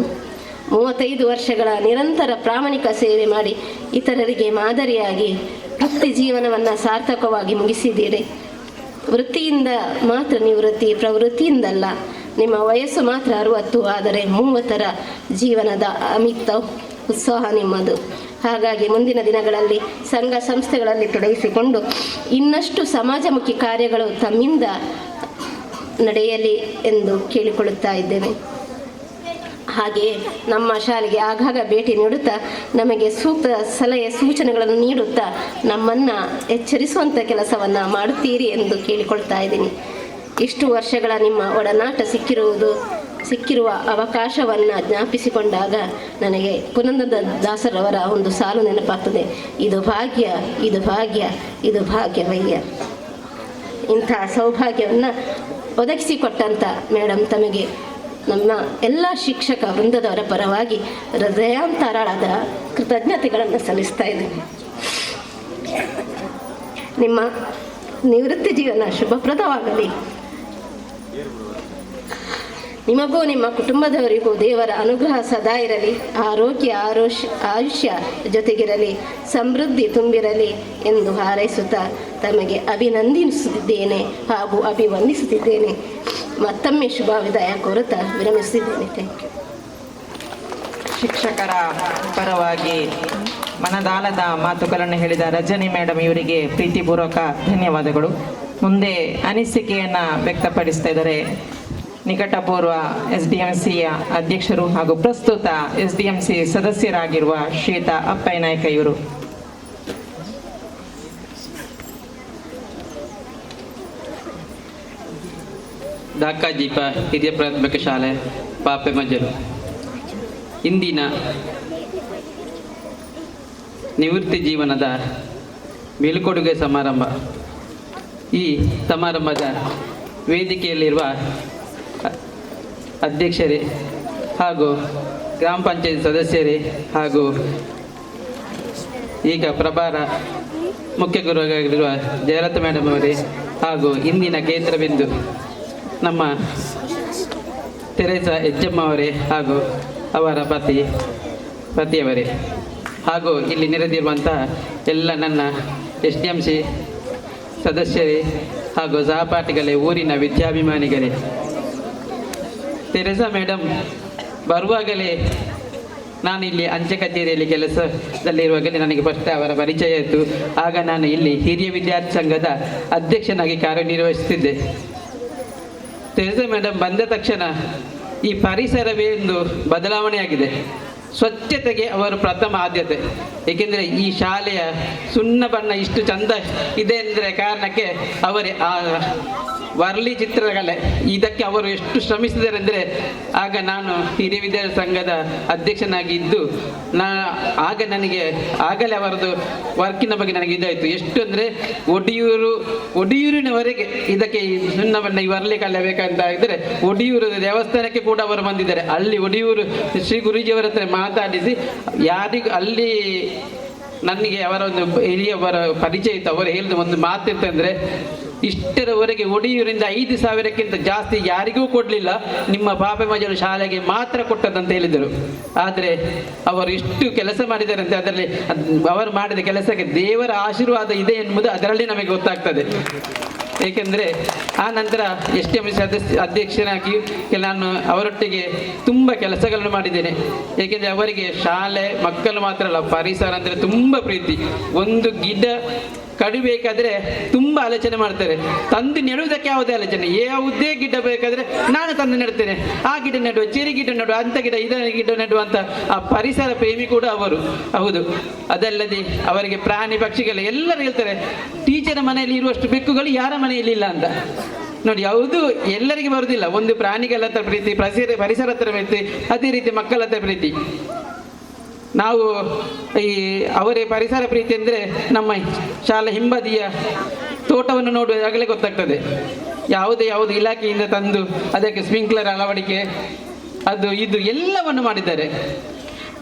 35 ವರ್ಷಗಳ ನಿರಂತರ ಪ್ರಾಮಾಣಿಕ ಸೇವೆ ಮಾಡಿ ಇತರರಿಗೆ ಮಾದರಿಯಾಗಿ ವೃತ್ತಿ ಜೀವನವನ್ನು ಸಾರ್ಥಕವಾಗಿ ಮುಗಿಸಿದ್ದೀರಿ. ವೃತ್ತಿಯಿಂದ ಮಾತ್ರ ನಿವೃತ್ತಿ, ಪ್ರವೃತ್ತಿಯಿಂದಲ್ಲ. ನಿಮ್ಮ ವಯಸ್ಸು ಮಾತ್ರ 60, ಆದರೆ 30ರ ಜೀವನದ ಅಮಿತ ಉತ್ಸಾಹ ನಿಮ್ಮದು. ಹಾಗಾಗಿ ಮುಂದಿನ ದಿನಗಳಲ್ಲಿ ಸಂಘ ಸಂಸ್ಥೆಗಳಲ್ಲಿ ತೊಡಗಿಸಿಕೊಂಡು ಇನ್ನಷ್ಟು ಸಮಾಜಮುಖಿ ಕಾರ್ಯಗಳು ತಮ್ಮಿಂದ ನಡೆಯಲಿ ಎಂದು ಕೇಳಿಕೊಳ್ಳುತ್ತಾ ಇದ್ದೇನೆ. ಹಾಗೆಯೇ ನಮ್ಮ ಶಾಲೆಗೆ ಆಗಾಗ ಭೇಟಿ ನೀಡುತ್ತಾ ನಮಗೆ ಸೂಕ್ತ ಸಲಹೆ ಸೂಚನೆಗಳನ್ನು ನೀಡುತ್ತಾ ನಮ್ಮನ್ನು ಎಚ್ಚರಿಸುವಂಥ ಕೆಲಸವನ್ನು ಮಾಡುತ್ತೀರಿ ಎಂದು ಕೇಳಿಕೊಳ್ತಾ ಇದ್ದೀನಿ. ಇಷ್ಟು ವರ್ಷಗಳ ನಿಮ್ಮ ಒಡನಾಟ ಸಿಕ್ಕಿರುವ ಅವಕಾಶವನ್ನು ಜ್ಞಾಪಿಸಿಕೊಂಡಾಗ ನನಗೆ ಪುರಂದರ ದಾಸರವರ ಒಂದು ಸಾಲು ನೆನಪಾಗ್ತದೆ. ಇದು ಭಾಗ್ಯ, ಇದು ಭಾಗ್ಯ, ಇದು ಭಾಗ್ಯವಯ್ಯ. ಇಂಥ ಸೌಭಾಗ್ಯವನ್ನು ಒದಗಿಸಿಕೊಟ್ಟಂಥ ಮೇಡಮ್ ತಮಗೆ ನಮ್ಮ ಎಲ್ಲ ಶಿಕ್ಷಕ ವೃಂದದವರ ಪರವಾಗಿ ಹೃದಯಾಂತರಾಳದ ಕೃತಜ್ಞತೆಗಳನ್ನು ಸಲ್ಲಿಸ್ತಾ ಇದ್ದೇನೆ. ನಿಮ್ಮ ನಿವೃತ್ತಿ ಜೀವನ ಶುಭಪ್ರದವಾಗಲಿ. ನಿಮಗೂ ನಿಮ್ಮ ಕುಟುಂಬದವರಿಗೂ ದೇವರ ಅನುಗ್ರಹ ಸದಾ ಇರಲಿ. ಆರೋಗ್ಯ ಆಯುಷ್ಯ ಜೊತೆಗಿರಲಿ, ಸಮೃದ್ಧಿ ತುಂಬಿರಲಿ ಎಂದು ಹಾರೈಸುತ್ತಾ ತಮಗೆ ಅಭಿನಂದಿಸುತ್ತಿದ್ದೇನೆ ಹಾಗೂ ಅಭಿವಂದಿಸುತ್ತಿದ್ದೇನೆ. ಮತ್ತೊಮ್ಮೆ ಶುಭ ವಿದಾಯ ಕೋರುತ್ತಾ ವಿರಮಿಸುತ್ತಿದ್ದೇನೆ. Thank you. ಶಿಕ್ಷಕರ ಪರವಾಗಿ ಮನದಾಳದ ಮಾತುಗಳನ್ನು ಹೇಳಿದ ರಜನಿ ಮೇಡಮ್ ಇವರಿಗೆ ಪ್ರೀತಿಪೂರ್ವಕ ಧನ್ಯವಾದಗಳು. ಮುಂದೆ ಅನಿಸಿಕೆಯನ್ನು ವ್ಯಕ್ತಪಡಿಸ್ತಾ ಇದ್ದಾರೆ ನಿಕಟಪೂರ್ವ SDMCಯ ಅಧ್ಯಕ್ಷರು ಹಾಗೂ ಪ್ರಸ್ತುತ SDMC ಸದಸ್ಯರಾಗಿರುವ ಶ್ರೀಯುತ ಅಪ್ಪಯ್ಯ ನಾಯ್ಕ ಇವರು. ದಾಕಾದೀಪ ಹಿರಿಯ ಪ್ರಾಥಮಿಕ ಶಾಲೆ ಪಾಪೆಮಜ್ಜಲು ಇಂದಿನ ನಿವೃತ್ತಿ ಜೀವನದ ಬೀಳ್ಕೊಡುಗೆ ಸಮಾರಂಭ. ಈ ಸಮಾರಂಭದ ವೇದಿಕೆಯಲ್ಲಿರುವ ಅಧ್ಯಕ್ಷರೇ ಹಾಗೂ ಗ್ರಾಮ ಪಂಚಾಯತ್ ಸದಸ್ಯರೇ ಹಾಗೂ ಈಗ ಪ್ರಭಾರ ಮುಖ್ಯ ಗುರುವಾಗಿರುವ ಜಯಲಲಿತಾ ಮೇಡಮ್ ಅವರೇ ಹಾಗೂ ಇಂದಿನ ಕೇಂದ್ರ ಬಿಂದು ನಮ್ಮ ತೆರೇಸಾ ಹೆಜ್ಜಮ್ಮ ಅವರೇ ಹಾಗೂ ಅವರ ಪತಿಯವರೇ ಹಾಗೂ ಇಲ್ಲಿ ನೆರೆದಿರುವಂತಹ ಎಲ್ಲ ನನ್ನ SDMC ಸದಸ್ಯರೇ ಹಾಗೂ ಸಹಪಾಠಿಗಳೇ, ಊರಿನ ವಿದ್ಯಾಭಿಮಾನಿಗಳೇ. ತೆರೇಸಾ ಮೇಡಮ್ ಬರುವಾಗಲೇ ನಾನು ಇಲ್ಲಿ ಅಂಚೆ ಕಚೇರಿಯಲ್ಲಿ ಕೆಲಸದಲ್ಲಿರುವಾಗಲೇ ನನಗೆ ಫಸ್ಟ್ ಅವರ ಪರಿಚಯ ಇತ್ತು. ಆಗ ನಾನು ಇಲ್ಲಿ ಹಿರಿಯ ವಿದ್ಯಾರ್ಥಿ ಸಂಘದ ಅಧ್ಯಕ್ಷನಾಗಿ ಕಾರ್ಯನಿರ್ವಹಿಸುತ್ತಿದ್ದೆ. ತೆರೇಸಾ ಮೇಡಮ್ ಬಂದ ತಕ್ಷಣ ಈ ಪರಿಸರವೇ ಒಂದು ಬದಲಾವಣೆಯಾಗಿದೆ. ಸ್ವಚ್ಛತೆಗೆ ಅವರು ಪ್ರಥಮ ಆದ್ಯತೆ. ಏಕೆಂದರೆ ಈ ಶಾಲೆಯ ಸುಣ್ಣ ಬಣ್ಣ ಇಷ್ಟು ಚಂದ ಇದೆ ಅಂದರೆ ಕಾರಣಕ್ಕೆ ಅವರೇ ಆ ವರ್ಲಿ ಚಿತ್ರಕಲೆ ಇದಕ್ಕೆ ಅವರು ಎಷ್ಟು ಶ್ರಮಿಸಿದ್ದಾರೆ ಅಂದರೆ, ಆಗ ನಾನು ಹಿರಿಯ ವಿದ್ಯಾರ್ಥಿ ಸಂಘದ ಅಧ್ಯಕ್ಷನಾಗಿದ್ದು ಆಗ ನನಗೆ ಆಗಲೇ ಅವರದ್ದು ವರ್ಕಿನ ಬಗ್ಗೆ ನನಗೆ ಇದಾಯಿತು. ಎಷ್ಟು ಅಂದರೆ ಒಡಿಯೂರಿನವರೆಗೆ ಇದಕ್ಕೆ ಸುಣ್ಣವನ್ನು ಈ ವರ್ಲಿ ಕಲೆ ಬೇಕಂತ ಇದ್ದರೆ ಒಡಿಯೂರು ದೇವಸ್ಥಾನಕ್ಕೆ ಕೂಡ ಅವರು ಬಂದಿದ್ದಾರೆ. ಅಲ್ಲಿ ಒಡಿಯೂರು ಶ್ರೀ ಗುರೂಜಿಯವರ ಹತ್ರ ಮಾತಾಡಿಸಿ ಯಾರಿಗೂ ಅಲ್ಲಿ ನನಗೆ ಅವರ ಒಂದು ಹಿರಿಯವರ ಪರಿಚಯ ಇತ್ತು. ಅವರು ಹೇಳಿದ ಒಂದು ಮಾತಿರ್ತಂದರೆ, ಇಷ್ಟರವರೆಗೆ ಒಡಿಯೂರಿಂದ 5,000ಕ್ಕಿಂತ ಜಾಸ್ತಿ ಯಾರಿಗೂ ಕೊಡಲಿಲ್ಲ, ನಿಮ್ಮ ಪಾಪೆ ಮಜಲು ಶಾಲೆಗೆ ಮಾತ್ರ ಕೊಟ್ಟದಂತ ಹೇಳಿದರು. ಆದರೆ ಅವರು ಎಷ್ಟು ಕೆಲಸ ಮಾಡಿದ್ದಾರೆ ಅಂತ ಅದರಲ್ಲಿ ಅವರು ಮಾಡಿದ ಕೆಲಸಕ್ಕೆ ದೇವರ ಆಶೀರ್ವಾದ ಇದೆ ಎನ್ನುವುದು ಅದರಲ್ಲಿ ನಮಗೆ ಗೊತ್ತಾಗ್ತದೆ. ಏಕೆಂದರೆ ಆ ನಂತರ STM ಅಧ್ಯಕ್ಷನಾಗಿ ನಾನು ಅವರೊಟ್ಟಿಗೆ ತುಂಬ ಕೆಲಸಗಳನ್ನು ಮಾಡಿದ್ದೇನೆ. ಏಕೆಂದರೆ ಅವರಿಗೆ ಶಾಲೆ ಮಕ್ಕಳು ಮಾತ್ರ ಅಲ್ಲ, ಪರಿಸರ ಅಂದರೆ ತುಂಬ ಪ್ರೀತಿ. ಒಂದು ಗಿಡ ಕಡಿಬೇಕಾದ್ರೆ ತುಂಬ ಆಲೋಚನೆ ಮಾಡ್ತಾರೆ. ತಂದು ನೆಡುವುದಕ್ಕೆ ಯಾವುದೇ ಆಲೋಚನೆ, ಯಾವುದೇ ಗಿಡ ಬೇಕಾದರೆ ನಾನು ತಂದು ನೆಡ್ತೇನೆ, ಆ ಗಿಡ ನೆಡುವ, ಚೆರಿ ಗಿಡ ನೆಡುವ, ಅಂಥ ಗಿಡ ಇದರ ಗಿಡ ನೆಡುವ ಅಂತ ಆ ಪರಿಸರ ಪ್ರೇಮಿ ಕೂಡ ಅವರು. ಹೌದು, ಅದಲ್ಲದೆ ಅವರಿಗೆ ಪ್ರಾಣಿ ಪಕ್ಷಿಗಳು ಎಲ್ಲರೂ ಹೇಳ್ತಾರೆ, ಟೀಚರ್ ಮನೆಯಲ್ಲಿ ಇರುವಷ್ಟು ಬೆಕ್ಕುಗಳು ಯಾರ ಮನೆಯಲ್ಲಿ ಇಲ್ಲ ಅಂತ. ನೋಡಿ, ಯಾವುದು ಎಲ್ಲರಿಗೆ ಬರುವುದಿಲ್ಲ. ಒಂದು ಪ್ರಾಣಿಗಳ ಹತ್ರ ಪ್ರೀತಿ, ಪರಿಸರ ಹತ್ರ ಪ್ರೀತಿ, ಅದೇ ರೀತಿ ಮಕ್ಕಳ ಹತ್ರ ಪ್ರೀತಿ. ನಾವು ಅವರೇ ಪರಿಸರ ಪ್ರೀತಿ ಅಂದರೆ ನಮ್ಮ ಶಾಲೆ ಹಿಂಬದಿಯ ತೋಟವನ್ನು ನೋಡುವಾಗಲೇ ಗೊತ್ತಾಗ್ತದೆ. ಯಾವುದು ಇಲಾಖೆಯಿಂದ ತಂದು ಅದಕ್ಕೆ ಸ್ಪ್ರಿಂಕ್ಲರ್ ಅಳವಡಿಕೆ ಅದು ಇದು ಎಲ್ಲವನ್ನು ಮಾಡಿದ್ದಾರೆ.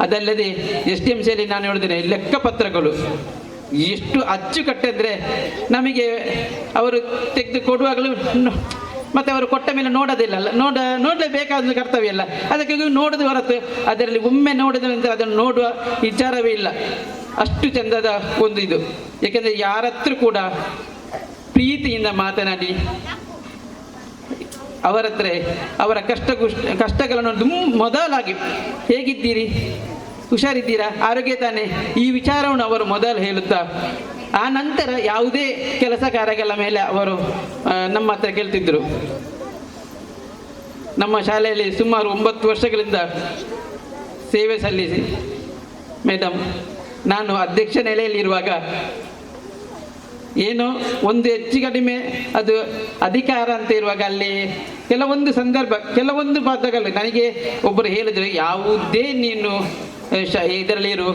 ಅದಲ್ಲದೆ STM ಶಾಲೆ ನಾನು ಹೇಳಿದ್ದೇನೆ, ಲೆಕ್ಕಪತ್ರಗಳು ಎಷ್ಟು ಅಚ್ಚುಕಟ್ಟೆ ಅಂದರೆ ನಮಗೆ ಅವರು ತೆಗೆದು ಕೊಡುವಾಗಲೂ ಮತ್ತು ಅವರು ಕೊಟ್ಟ ಮೇಲೆ ನೋಡೋದಿಲ್ಲ, ನೋಡಲೇಬೇಕಾದ ಕರ್ತವ್ಯ ಇಲ್ಲ. ಅದಕ್ಕೆ ನೋಡೋದು ಹೊರತು ಅದರಲ್ಲಿ ಒಮ್ಮೆ ನೋಡಿದ ನಂತರ ಅದನ್ನು ನೋಡುವ ವಿಚಾರವೇ ಇಲ್ಲ. ಅಷ್ಟು ಚೆಂದದ ಒಂದು ಇದು. ಏಕೆಂದರೆ ಯಾರ ಹತ್ರ ಕೂಡ ಪ್ರೀತಿಯಿಂದ ಮಾತನಾಡಿ ಅವರ ಹತ್ರ ಅವರ ಕಷ್ಟಗಳನ್ನು ಮೊದಲಾಗಿ ಹೇಗಿದ್ದೀರಿ, ಹುಷಾರಿದ್ದೀರಾ, ಆರೋಗ್ಯ ತಾನೇ, ಈ ವಿಚಾರವನ್ನು ಅವರು ಮೊದಲು ಹೇಳುತ್ತಾ ಆ ನಂತರ ಯಾವುದೇ ಕೆಲಸ ಕಾರ್ಯಗಳ ಮೇಲೆ ಅವರು ನಮ್ಮ ಹತ್ರ ಕೇಳ್ತಿದ್ದರು. ನಮ್ಮ ಶಾಲೆಯಲ್ಲಿ ಸುಮಾರು 9 ವರ್ಷಗಳಿಂದ ಸೇವೆ ಸಲ್ಲಿಸಿ ಮೇಡಮ್, ನಾನು ಅಧ್ಯಕ್ಷ ನೆಲೆಯಲ್ಲಿರುವಾಗ ಏನೋ ಒಂದು ಹೆಚ್ಚು ಕಡಿಮೆ ಅದು ಅಧಿಕಾರ ಅಂತ ಇರುವಾಗ ಅಲ್ಲಿ ಕೆಲವೊಂದು ಸಂದರ್ಭ ಕೆಲವೊಂದು ಪದಗಳು ನನಗೆ ಒಬ್ಬರು ಹೇಳಿದರು, ಯಾವುದೇ ನೀನು ಇದರಲ್ಲಿರು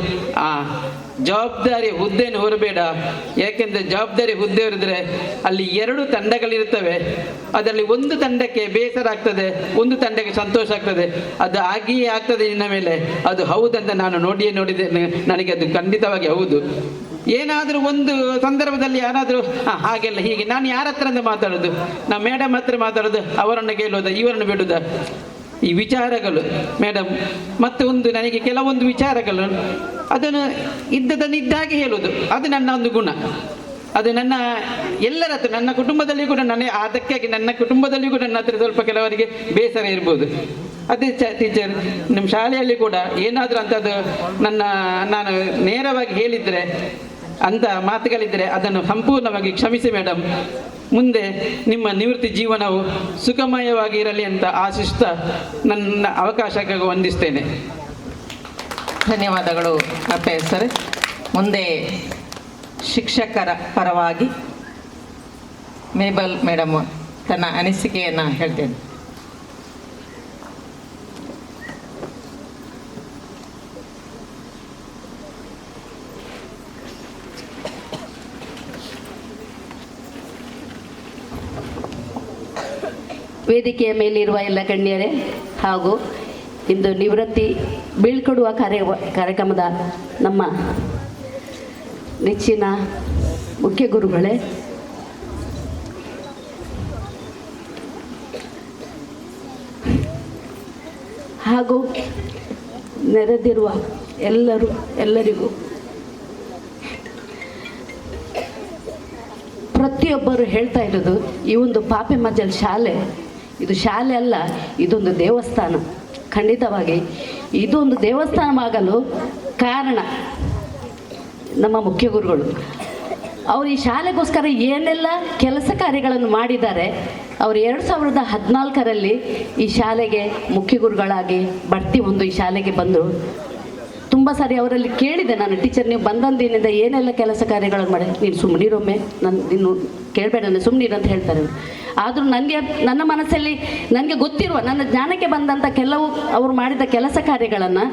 ಜವಾಬ್ದಾರಿ ಹುದ್ದೆಯನ್ನು ಹೊರಬೇಡ. ಯಾಕೆಂದರೆ ಜವಾಬ್ದಾರಿ ಹುದ್ದೆ ಹೊರಿದ್ರೆ ಅಲ್ಲಿ 2 ತಂಡಗಳಿರ್ತವೆ. ಅದರಲ್ಲಿ ಒಂದು ತಂಡಕ್ಕೆ ಬೇಸರ ಆಗ್ತದೆ, ಒಂದು ತಂಡಕ್ಕೆ ಸಂತೋಷ ಆಗ್ತದೆ. ಅದು ಆಗಿಯೇ ಆಗ್ತದೆ ನಿನ್ನ ಮೇಲೆ. ಅದು ಹೌದಂತ ನಾನು ನೋಡಿದ್ದೇನೆ. ನನಗೆ ಅದು ಖಂಡಿತವಾಗಿ ಹೌದು. ಏನಾದರೂ ಒಂದು ಸಂದರ್ಭದಲ್ಲಿ ಯಾರಾದರೂ ಹಾಗೆಲ್ಲ ಹೀಗೆ ನಾನು ಯಾರ ಹತ್ರ ಅಂತ ಮಾತಾಡೋದು, ನಾವು ಮೇಡಮ್ ಹತ್ರ ಮಾತಾಡೋದು, ಅವರನ್ನು ಕೇಳೋದ, ಇವರನ್ನು ಬಿಡೋದ, ಈ ವಿಚಾರಗಳು ಮೇಡಮ್. ಮತ್ತು ಒಂದು ನನಗೆ ಕೆಲವೊಂದು ವಿಚಾರಗಳು ಅದನ್ನು ಇದ್ದದನ್ನು ಇದ್ದಾಗೆ ಹೇಳೋದು, ಅದು ನನ್ನ ಒಂದು ಗುಣ. ಅದು ನನ್ನ ಎಲ್ಲರ ಹತ್ರ, ನನ್ನ ಕುಟುಂಬದಲ್ಲಿ ಕೂಡ ಅದಕ್ಕಾಗಿ ನನ್ನ ಕುಟುಂಬದಲ್ಲಿ ಕೂಡ ನನ್ನ ಹತ್ರ ಸ್ವಲ್ಪ ಕೆಲವರಿಗೆ ಬೇಸರ ಇರ್ಬೋದು. ಅದೇ ಟೀಚರ್, ನಿಮ್ಮ ಶಾಲೆಯಲ್ಲಿ ಕೂಡ ಏನಾದರೂ ಅಂಥದ್ದು ನಾನು ನೇರವಾಗಿ ಹೇಳಿದರೆ ಅಂಥ ಮಾತುಗಳಿದ್ದರೆ ಅದನ್ನು ಸಂಪೂರ್ಣವಾಗಿ ಕ್ಷಮಿಸಿ ಮೇಡಮ್. ಮುಂದೆ ನಿಮ್ಮ ನಿವೃತ್ತಿ ಜೀವನವು ಸುಖಮಯವಾಗಿ ಇರಲಿ ಅಂತ ಆಶಿಸ್ತಾ ನನ್ನ ಅವಕಾಶಕ್ಕಾಗಿ ವಂದಿಸ್ತೇನೆ. ಧನ್ಯವಾದಗಳು ಅಪ್ಪಯ್ಯ ಸರ್. ಮುಂದೆ ಶಿಕ್ಷಕರ ಪರವಾಗಿ ಮೇಬಲ್ ಮೇಡಮ್ ತನ್ನ ಅನಿಸಿಕೆಯನ್ನು ಹೇಳ್ತೇನೆ. ವೇದಿಕೆಯ ಮೇಲಿರುವ ಎಲ್ಲ ಗಣ್ಯರೇ ಹಾಗೂ ಇಂದು ನಿವೃತ್ತಿ ಬೀಳ್ಕೊಡುವ ಕಾರ್ಯಕ್ರಮದ ನಮ್ಮ ನೆಚ್ಚಿನ ಮುಖ್ಯ ಗುರುಗಳೇ, ಹಾಗೂ ನೆರೆದಿರುವ ಎಲ್ಲರಿಗೂ ಪ್ರತಿಯೊಬ್ಬರು ಹೇಳ್ತಾ ಇರೋದು, ಈ ಒಂದು ಪಾಪೆ ಮಜಲ್ ಶಾಲೆ ಇದು ಶಾಲೆ ಅಲ್ಲ, ಇದೊಂದು ದೇವಸ್ಥಾನ. ಖಂಡಿತವಾಗಿ ಇದೊಂದು ದೇವಸ್ಥಾನವಾಗಲು ಕಾರಣ ನಮ್ಮ ಮುಖ್ಯ ಗುರುಗಳು. ಅವರು ಈ ಶಾಲೆಗೋಸ್ಕರ ಏನೆಲ್ಲ ಕೆಲಸ ಕಾರ್ಯಗಳನ್ನು ಮಾಡಿದ್ದಾರೆ. ಅವರು 2014ರಲ್ಲಿ ಈ ಶಾಲೆಗೆ ಮುಖ್ಯ ಗುರುಗಳಾಗಿ ಬಡ್ತಿ ಹೊಂದು ಈ ಶಾಲೆಗೆ ಬಂದರು. ತುಂಬ ಸಾರಿ ಅವರಲ್ಲಿ ಕೇಳಿದೆ ನಾನು, ಟೀಚರ್ ನೀವು ಬಂದಂದಿನಿಂದ ಏನೆಲ್ಲ ಕೆಲಸ ಕಾರ್ಯಗಳನ್ನು ಮಾಡಿ, ನೀನು ಸುಮ್ಮನಿರೊಮ್ಮೆ, ನೀನು ಕೇಳಬೇಡ, ನಾನು ಸುಮ್ಮನಿರು ಅಂತ ಹೇಳ್ತಾರೆ ಅವರು. ಆದರೂ ನನ್ನ ಮನಸ್ಸಲ್ಲಿ ನನಗೆ ಗೊತ್ತಿರುವ ನನ್ನ ಜ್ಞಾನಕ್ಕೆ ಬಂದಂಥ ಕೆಲವು ಅವರು ಮಾಡಿದ ಕೆಲಸ ಕಾರ್ಯಗಳನ್ನು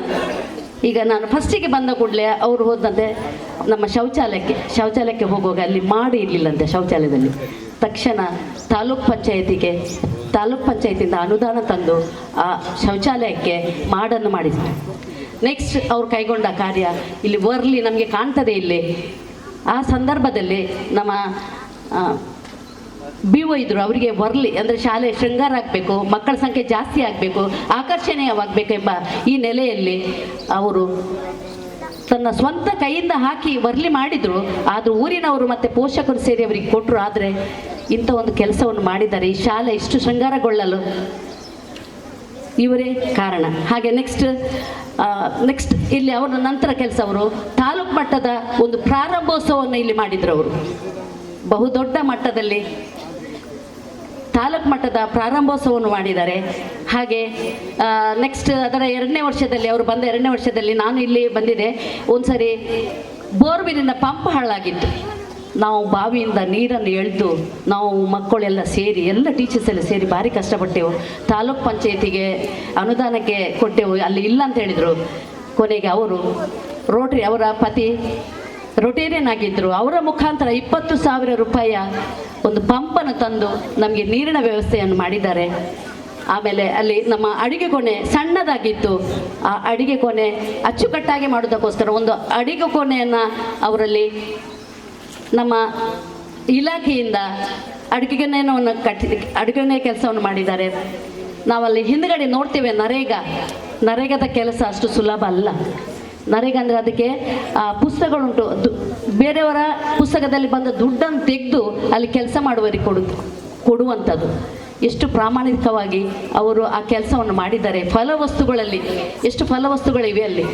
ಈಗ ನಾನು ಫಸ್ಟಿಗೆ ಬಂದ ಕೂಡಲೇ ಅವರು ಹೋದಂತೆ ನಮ್ಮ ಶೌಚಾಲಯಕ್ಕೆ ಹೋಗುವಾಗ ಅಲ್ಲಿ ಮಾಡಿ ಇರಲಿಲ್ಲಂತೆ ಶೌಚಾಲಯದಲ್ಲಿ. ತಕ್ಷಣ ತಾಲೂಕ್ ಪಂಚಾಯತಿಂದ ಅನುದಾನ ತಂದು ಆ ಶೌಚಾಲಯಕ್ಕೆ ಮಾಡನ್ನು ಮಾಡಿದ್ರು. ನೆಕ್ಸ್ಟ್ ಅವ್ರು ಕೈಗೊಂಡ ಕಾರ್ಯ ಇಲ್ಲಿ ವರ್ಲಿ ನಮಗೆ ಕಾಣ್ತದೆ ಇಲ್ಲಿ. ಆ ಸಂದರ್ಭದಲ್ಲಿ ನಮ್ಮ BO ಇದ್ರು, ಅವರಿಗೆ ವರ್ಲಿ ಅಂದರೆ ಶಾಲೆ ಶೃಂಗಾರ ಆಗಬೇಕು, ಮಕ್ಕಳ ಸಂಖ್ಯೆ ಜಾಸ್ತಿ ಆಗಬೇಕು, ಆಕರ್ಷಣೀಯವಾಗಬೇಕೆಂಬ ಈ ನೆಲೆಯಲ್ಲಿ ಅವರು ತನ್ನ ಸ್ವಂತ ಕೈಯಿಂದ ಹಾಕಿ ವರ್ಲಿ ಮಾಡಿದರು. ಆದರೂ ಊರಿನವರು ಮತ್ತು ಪೋಷಕರು ಸೇರಿ ಅವರಿಗೆ ಕೊಟ್ಟರು. ಆದರೆ ಇಂಥ ಒಂದು ಕೆಲಸವನ್ನು ಮಾಡಿದ್ದಾರೆ. ಈ ಶಾಲೆ ಇಷ್ಟು ಶೃಂಗಾರಗೊಳ್ಳಲು ಇವರೇ ಕಾರಣ. ಹಾಗೆ ನೆಕ್ಸ್ಟ್ ಇಲ್ಲಿ ಅವರ ನಂತರ ಕೆಲಸ, ಅವರು ತಾಲೂಕು ಮಟ್ಟದ ಒಂದು ಪ್ರಾರಂಭೋತ್ಸವವನ್ನು ಇಲ್ಲಿ ಮಾಡಿದರು. ಅವರು ಬಹುದೊಡ್ಡ ಮಟ್ಟದಲ್ಲಿ ತಾಲೂಕು ಮಟ್ಟದ ಪ್ರಾರಂಭೋತ್ಸವವನ್ನು ಮಾಡಿದ್ದಾರೆ. ಹಾಗೆ ನೆಕ್ಸ್ಟ್ ಅದರ 2ನೇ ವರ್ಷದಲ್ಲಿ, ಅವರು ಬಂದ 2ನೇ ವರ್ಷದಲ್ಲಿ ನಾನು ಇಲ್ಲಿ ಬಂದಿದ್ದೆ. ಒಂದು ಸರಿ ಬೋರ್ವೆಲಿನ ಪಂಪ್ ಹಾಳಾಗಿತ್ತು. ನಾವು ಬಾವಿಯಿಂದ ನೀರನ್ನು ಎಳೆದು ನಾವು ಮಕ್ಕಳೆಲ್ಲ ಸೇರಿ, ಎಲ್ಲ ಟೀಚರ್ಸ್ ಎಲ್ಲ ಸೇರಿ ಭಾರಿ ಕಷ್ಟಪಟ್ಟೆವು. ತಾಲೂಕ್ ಪಂಚಾಯತಿಗೆ ಅನುದಾನಕ್ಕೆ ಕೊಟ್ಟೆವು, ಅಲ್ಲಿ ಇಲ್ಲ ಅಂತ ಹೇಳಿದರು. ಕೊನೆಗೆ ಅವರು ಅವರ ಪತಿ ರೊಟೇರಿಯನ್ ಆಗಿದ್ದರು. ಅವರ ಮುಖಾಂತರ 20,000 ರೂಪಾಯಿಯ ಒಂದು ಪಂಪನ್ನು ತಂದು ನಮಗೆ ನೀರಿನ ವ್ಯವಸ್ಥೆಯನ್ನು ಮಾಡಿದ್ದಾರೆ. ಆಮೇಲೆ ಅಲ್ಲಿ ನಮ್ಮ ಅಡಿಗೆ ಕೋಣೆ ಸಣ್ಣದಾಗಿತ್ತು. ಆ ಅಡಿಗೆ ಕೋಣೆ ಅಚ್ಚುಕಟ್ಟಾಗಿ ಮಾಡೋದಕ್ಕೋಸ್ಕರ ಒಂದು ಅಡಿಗೆ ಕೋಣೆಯನ್ನು ಅವರಲ್ಲಿ ನಮ್ಮ ಇಲಾಖೆಯಿಂದ ಅಡುಗೆನೆ ಕೆಲಸವನ್ನು ಮಾಡಿದ್ದಾರೆ. ನಾವಲ್ಲಿ ಹಿಂದ್ಗಡೆ ನೋಡ್ತೇವೆ ನರೇಗಾದ ಕೆಲಸ ಅಷ್ಟು ಸುಲಭ ಅಲ್ಲ. ನರೇಗಾ ಅಂದರೆ ಅದಕ್ಕೆ ಪುಸ್ತಕಗಳುಂಟು, ಬೇರೆಯವರ ಪುಸ್ತಕದಲ್ಲಿ ಬಂದ ದುಡ್ಡನ್ನು ತೆಗೆದು ಅಲ್ಲಿ ಕೆಲಸ ಮಾಡುವವರಿಗೆ ಕೊಡುವಂಥದ್ದು. ಎಷ್ಟು ಪ್ರಾಮಾಣಿಕವಾಗಿ ಅವರು ಆ ಕೆಲಸವನ್ನು ಮಾಡಿದ್ದಾರೆ. ಫಲವಸ್ತುಗಳಲ್ಲಿ ಎಷ್ಟು ಫಲವಸ್ತುಗಳಿವೆ, ಅಲ್ಲಿ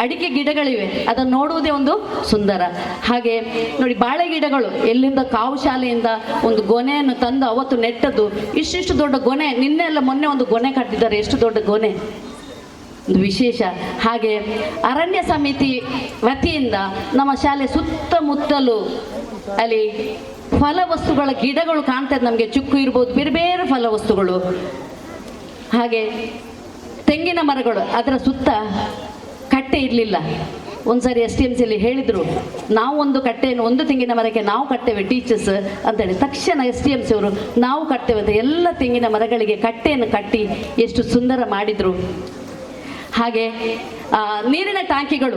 ಅಡಿಕೆ ಗಿಡಗಳಿವೆ, ಅದನ್ನು ನೋಡುವುದೇ ಒಂದು ಸುಂದರ. ಹಾಗೆ ನೋಡಿ, ಬಾಳೆ ಗಿಡಗಳು ಎಲ್ಲಿಂದ ಕಾವು ಶಾಲೆಯಿಂದ ಒಂದು ಗೊನೆಯನ್ನು ತಂದು ಅವತ್ತು ನೆಟ್ಟದ್ದು. ಇಷ್ಟಿಷ್ಟು ದೊಡ್ಡ ಗೊನೆ, ಮೊನ್ನೆ ಒಂದು ಗೊನೆ ಕಟ್ಟಿದ್ದಾರೆ. ಎಷ್ಟು ದೊಡ್ಡ ಗೊನೆ, ಒಂದು ವಿಶೇಷ. ಹಾಗೆ ಅರಣ್ಯ ಸಮಿತಿ ವತಿಯಿಂದ ನಮ್ಮ ಶಾಲೆ ಸುತ್ತಮುತ್ತಲು ಅಲ್ಲಿ ಫಲವಸ್ತುಗಳ ಗಿಡಗಳು ಕಾಣ್ತದೆ ನಮಗೆ. ಚುಕ್ಕು ಇರ್ಬೋದು, ಬೇರೆ ಬೇರೆ ಫಲವಸ್ತುಗಳು. ಹಾಗೆ ತೆಂಗಿನ ಮರಗಳು, ಅದರ ಸುತ್ತ ಕಟ್ಟೆ ಇರಲಿಲ್ಲ. ಒಂದ್ಸರಿ STMCಯಲ್ಲಿ ಹೇಳಿದರು, ನಾವು ಒಂದು ತೆಂಗಿನ ಮರಕ್ಕೆ ನಾವು ಕಟ್ತೇವೆ ಟೀಚರ್ಸ್ ಅಂತೇಳಿ. ತಕ್ಷಣ STMC ಅವರು ನಾವು ಕಟ್ತೇವೆ ಅಂತ ಎಲ್ಲ ತೆಂಗಿನ ಮರಗಳಿಗೆ ಕಟ್ಟೆಯನ್ನು ಕಟ್ಟಿ ಎಷ್ಟು ಸುಂದರ ಮಾಡಿದರು. ಹಾಗೆ ನೀರಿನ ಟ್ಯಾಂಕಿಗಳು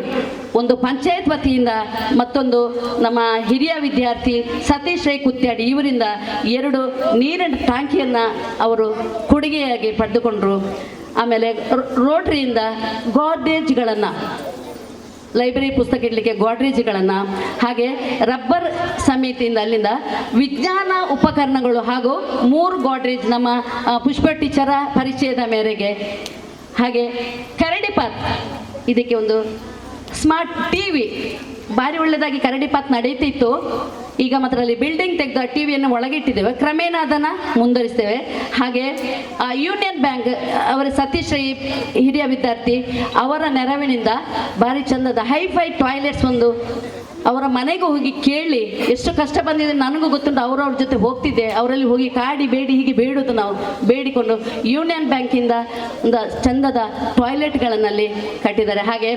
ಒಂದು ಪಂಚಾಯತ್ ವತಿಯಿಂದ, ಮತ್ತೊಂದು ನಮ್ಮ ಹಿರಿಯ ವಿದ್ಯಾರ್ಥಿ ಸತೀಶ್ ರೈ ಕುತ್ಯಾಡಿ ಇವರಿಂದ 2 ನೀರಿನ ಟ್ಯಾಂಕಿಯನ್ನು ಅವರು ಕೊಡುಗೆಯಾಗಿ ಪಡೆದುಕೊಂಡರು. ಆಮೇಲೆ ರೋಟ್ರಿಯಿಂದ ಗಾಡ್ರೇಜ್ಗಳನ್ನು, ಲೈಬ್ರರಿ ಪುಸ್ತಕ ಇಡಲಿಕ್ಕೆ ಗಾಡ್ರೇಜ್ಗಳನ್ನು, ಹಾಗೆ ರಬ್ಬರ್ ಸಮಿತಿಯಿಂದ ಅಲ್ಲಿಂದ ವಿಜ್ಞಾನ ಉಪಕರಣಗಳು ಹಾಗೂ 3 ಗಾಡ್ರೇಜ್ ನಮ್ಮ ಪುಷ್ಪ ಟೀಚರ ಪರಿಚಯದ ಮೇರೆಗೆ. ಹಾಗೆ ಕರಡಿ ಪಾತ್, ಇದಕ್ಕೆ ಒಂದು ಸ್ಮಾರ್ಟ್ TV, ಭಾರಿ ಒಳ್ಳೆಯದಾಗಿ ಕರಡಿ ಪಾತ್ ನಡೀತಿತ್ತು. ಈಗ ಮಾತ್ರ ಅಲ್ಲಿ ಬಿಲ್ಡಿಂಗ್ ತೆಗೆದು ಆ TV ಯನ್ನು ಒಳಗಿಟ್ಟಿದ್ದೇವೆ, ಕ್ರಮೇಣ ಅದನ್ನು ಮುಂದುವರಿಸ್ತೇವೆ. ಹಾಗೆ ಯೂನಿಯನ್ ಬ್ಯಾಂಕ್ ಅವರ ಸತೀಶ್ ರೈ ಹಿರಿಯ ವಿದ್ಯಾರ್ಥಿ ಅವರ ನೆರವಿನಿಂದ ಭಾರಿ ಚಂದದ ಹೈಫೈ ಟಾಯ್ಲೆಟ್ಸ್ ಒಂದು ಅವರ ಮನೆಗೆ ಹೋಗಿ ಕೇಳಿ ಎಷ್ಟು ಕಷ್ಟ ಬಂದಿದೆ ನನಗೂ ಗೊತ್ತುಂಟು. ಅವರವ್ರ ಜೊತೆ ಹೋಗ್ತಿದ್ದೆ, ಅವರಲ್ಲಿ ಹೋಗಿ ಕಾಡಿ ಬೇಡಿ ಹೀಗೆ ಬೇಡುವುದು ನಾವು ಬೇಡಿಕೊಂಡು ಯೂನಿಯನ್ ಬ್ಯಾಂಕಿಂದ ಒಂದು ಚಂದದ ಟಾಯ್ಲೆಟ್ಗಳನ್ನಲ್ಲಿ ಕಟ್ಟಿದ್ದಾರೆ. ಹಾಗೆ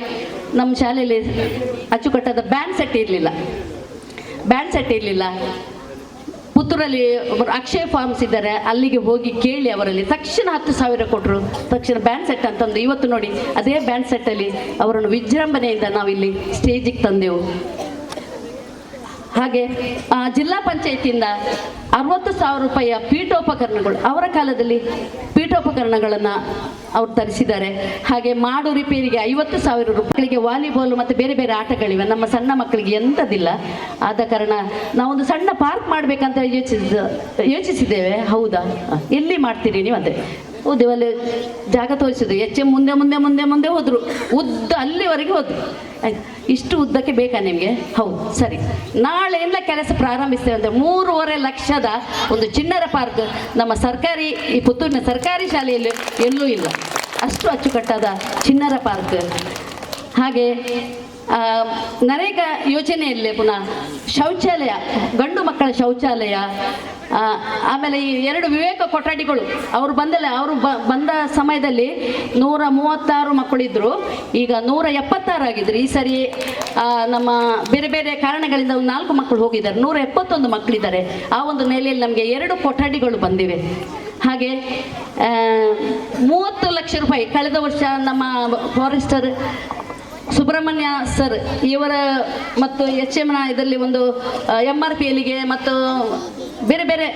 ನಮ್ಮ ಶಾಲೆಯಲ್ಲಿ ಅಚ್ಚುಕಟ್ಟಾದ ಬ್ಯಾಂಡ್ ಸೆಟ್ ಇರಲಿಲ್ಲ. ಪುತ್ತೂರಲ್ಲಿ ಅಕ್ಷಯ ಫಾರ್ಮ್ಸ್ ಇದ್ದಾರೆ, ಅಲ್ಲಿಗೆ ಹೋಗಿ ಕೇಳಿ ಅವರಲ್ಲಿ ತಕ್ಷಣ 10,000 ಕೊಟ್ಟರು. ತಕ್ಷಣ ಬ್ಯಾಂಡ್ ಸೆಟ್ ಅಂತಂದು ಇವತ್ತು ನೋಡಿ ಅದೇ ಬ್ಯಾಂಡ್ ಸೆಟ್ಟಲ್ಲಿ ಅವರನ್ನು ವಿಜೃಂಭಣೆಯಿಂದ ನಾವಿಲ್ಲಿ ಸ್ಟೇಜಿಗೆ ತಂದೆವು. ಹಾಗೆ ಜಿಲ್ಲಾ ಪಂಚಾಯತಿಯಿಂದ 60,000 ರೂಪಾಯಿಯ ಪೀಠೋಪಕರಣಗಳು, ಅವರ ಕಾಲದಲ್ಲಿ ಪೀಠೋಪಕರಣಗಳನ್ನು ಅವರು ತರಿಸಿದ್ದಾರೆ. ಹಾಗೆ ಮಾಡು ರಿಪೇರಿಗೆ 50,000 ರೂಪಾಯಿಗೆ ವಾಲಿಬಾಲ್ ಮತ್ತು ಬೇರೆ ಬೇರೆ ಆಟಗಳಿವೆ. ನಮ್ಮ ಸಣ್ಣ ಮಕ್ಕಳಿಗೆ ಎಂಥದಿಲ್ಲ. ಆದ ಕಾರಣ ನಾವೊಂದು ಸಣ್ಣ ಪಾರ್ಕ್ ಮಾಡಬೇಕಂತ ಯೋಚಿಸಿದ್ದೇವೆ. ಹೌದಾ, ಎಲ್ಲಿ ಮಾಡ್ತೀರಿ ನೀವು ಅಂದರೆ ಹೌದು, ಅಲ್ಲಿ ಜಾಗ ತೋರಿಸಿದ್ರು. ಮುಂದೆ ಹೋದರು, ಅಲ್ಲಿವರೆಗೆ ಹೋದರು. ಇಷ್ಟು ಉದ್ದಕ್ಕೆ ಬೇಕಾ ನಿಮಗೆ? ಹೌದು, ಸರಿ, ನಾಳೆ ಎಲ್ಲ ಕೆಲಸ ಪ್ರಾರಂಭಿಸ್ತೇವೆ ಅಂತ 3.5 ಲಕ್ಷದ ಒಂದು ಚಿಣ್ಣರ ಪಾರ್ಕ್ ನಮ್ಮ ಈ ಪುತ್ತೂರಿನ ಸರ್ಕಾರಿ ಶಾಲೆಯಲ್ಲಿ ಎಲ್ಲೂ ಇಲ್ಲ. ಅಷ್ಟು ಅಚ್ಚುಕಟ್ಟಾದ ಚಿಣ್ಣರ ಪಾರ್ಕ್. ಹಾಗೆ ನರೇಗಾ ಯೋಜನೆಯಲ್ಲಿ ಪುನಃ ಶೌಚಾಲಯ, ಗಂಡು ಮಕ್ಕಳ ಶೌಚಾಲಯ, ಆಮೇಲೆ ಈ 2 ವಿವೇಕ ಕೊಠಡಿಗಳು ಅವರು ಬಂದ ಸಮಯದಲ್ಲಿ 136 ಮಕ್ಕಳಿದ್ರು, ಈಗ 176 ಆಗಿದ್ರು. ಈ ಸರಿ ನಮ್ಮ ಬೇರೆ ಬೇರೆ ಕಾರಣಗಳಿಂದ 4 ಮಕ್ಕಳು ಹೋಗಿದ್ದಾರೆ, 171 ಮಕ್ಕಳಿದ್ದಾರೆ. ಆ ಒಂದು ನೆಲೆಯಲ್ಲಿ ನಮಗೆ 2 ಕೊಠಡಿಗಳು ಬಂದಿವೆ. ಹಾಗೆ 30 ಲಕ್ಷ ರೂಪಾಯಿ ಕಳೆದ ವರ್ಷ ನಮ್ಮ ಫಾರೆಸ್ಟರ್ ಸುಬ್ರಹ್ಮಣ್ಯ ಸರ್ ಇವರ ಮತ್ತು HMನ ಇದರಲ್ಲಿ ಒಂದು MRPLಗೆ ಮತ್ತು ಬೇರೆ ಬೇರೆ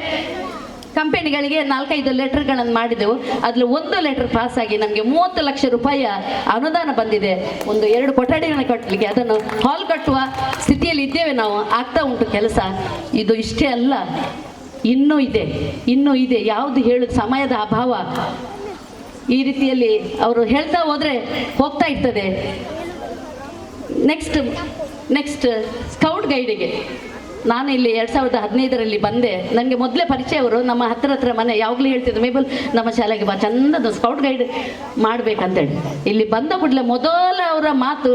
ಕಂಪೆನಿಗಳಿಗೆ 4-5 ಲೆಟರ್ಗಳನ್ನು ಮಾಡಿದೆವು. ಅದರಲ್ಲಿ 1 ಲೆಟರ್ ಪಾಸ್ ಆಗಿ ನಮಗೆ 30 ಲಕ್ಷ ರೂಪಾಯಿಯ ಅನುದಾನ ಬಂದಿದೆ. 2 ಕೊಠಡಿಗಳನ್ನು ಕಟ್ಟಲಿಕ್ಕೆ, ಅದನ್ನು ಹಾಲ್ ಕಟ್ಟುವ ಸ್ಥಿತಿಯಲ್ಲಿ ಇದ್ದೇವೆ ನಾವು. ಆಗ್ತಾ ಉಂಟು ಕೆಲಸ. ಇದು ಇಷ್ಟೇ ಅಲ್ಲ, ಇನ್ನೂ ಇದೆ. ಯಾವುದು ಹೇಳೋದು, ಸಮಯದ ಅಭಾವ. ಈ ರೀತಿಯಲ್ಲಿ ಅವರು ಹೇಳ್ತಾ ಹೋದರೆ ಹೋಗ್ತಾ ಇರ್ತದೆ. ನೆಕ್ಸ್ಟ್ ಸ್ಕೌಟ್ ಗೈಡಿಗೆ ನಾನು ಇಲ್ಲಿ 2015ರಲ್ಲಿ ಬಂದೆ. ನನಗೆ ಮೊದಲೇ ಪರಿಚಯ ಅವರು, ನಮ್ಮ ಹತ್ರ ಮನೆ. ಯಾವಾಗಲೂ ಹೇಳ್ತಿದ್ರು, ಮೇಬಲ್ ನಮ್ಮ ಶಾಲೆಗೆ ಬಾ, ಚಂದದ ಸ್ಕೌಟ್ ಗೈಡ್ ಮಾಡಬೇಕಂತೇಳಿ. ಇಲ್ಲಿ ಬಂದ ಕೂಡಲೇ ಮೊದಲ ಅವರ ಮಾತು,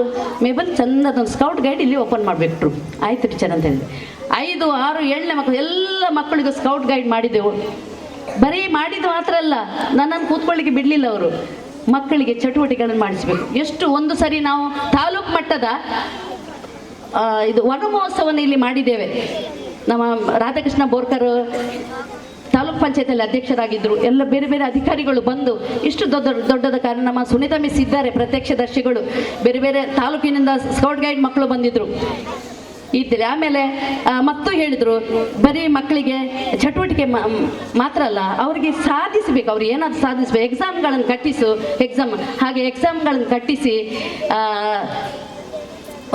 ಮೇಬಲ್ ಚಂದದೊಂದು ಸ್ಕೌಟ್ ಗೈಡ್ ಇಲ್ಲಿ ಓಪನ್ ಮಾಡಿಬಿಟ್ರು. ಆಯ್ತು ಟೀಚರ್ ಅಂತ ಹೇಳಿ 5, 6, 7ನೇ ಮಕ್ಕಳು ಎಲ್ಲ ಮಕ್ಕಳಿಗೂ ಸ್ಕೌಟ್ ಗೈಡ್ ಮಾಡಿದೆವು. ಬರೀ ಮಾಡಿದ್ದು ಮಾತ್ರ ಅಲ್ಲ, ನನ್ನನ್ನು ಕೂತ್ಕೊಳ್ಳಿಕ್ಕೆ ಬಿಡಲಿಲ್ಲ ಅವರು. ಮಕ್ಕಳಿಗೆ ಚಟುವಟಿಕೆಗಳನ್ನು ಮಾಡಿಸಬೇಕು. ಎಷ್ಟು ಒಂದು ಸರಿ ನಾವು ತಾಲೂಕು ಮಟ್ಟದ ಇದು ವನ ಮಹೋತ್ಸವವನ್ನು ಇಲ್ಲಿ ಮಾಡಿದ್ದೇವೆ. ನಮ್ಮ ರಾಧಾಕೃಷ್ಣ ಬೋರ್ಕರ್ ತಾಲೂಕ್ ಪಂಚಾಯತಿಯಲ್ಲಿ ಅಧ್ಯಕ್ಷರಾಗಿದ್ದರು. ಎಲ್ಲ ಬೇರೆ ಬೇರೆ ಅಧಿಕಾರಿಗಳು ಬಂದು ಇಷ್ಟು ದೊಡ್ಡದ ಕಾರಣ ನಮ್ಮ ಸುನೀತಾ ಮಿಸ್ ಇದ್ದಾರೆ ಪ್ರತ್ಯಕ್ಷದರ್ಶಿಗಳು. ಬೇರೆ ಬೇರೆ ತಾಲೂಕಿನಿಂದ ಸ್ಕೌಟ್ ಗೈಡ್ ಮಕ್ಕಳು ಬಂದಿದ್ದರು ಇದ್ದರೆ. ಆಮೇಲೆ ಮತ್ತು ಹೇಳಿದರು, ಬರೀ ಮಕ್ಕಳಿಗೆ ಚಟುವಟಿಕೆ ಮಾತ್ರ ಅಲ್ಲ, ಅವರಿಗೆ ಸಾಧಿಸಬೇಕು, ಅವ್ರು ಏನಾದರೂ ಸಾಧಿಸಬೇಕು. ಎಕ್ಸಾಮ್ಗಳನ್ನು ಕಟ್ಟಿಸಿ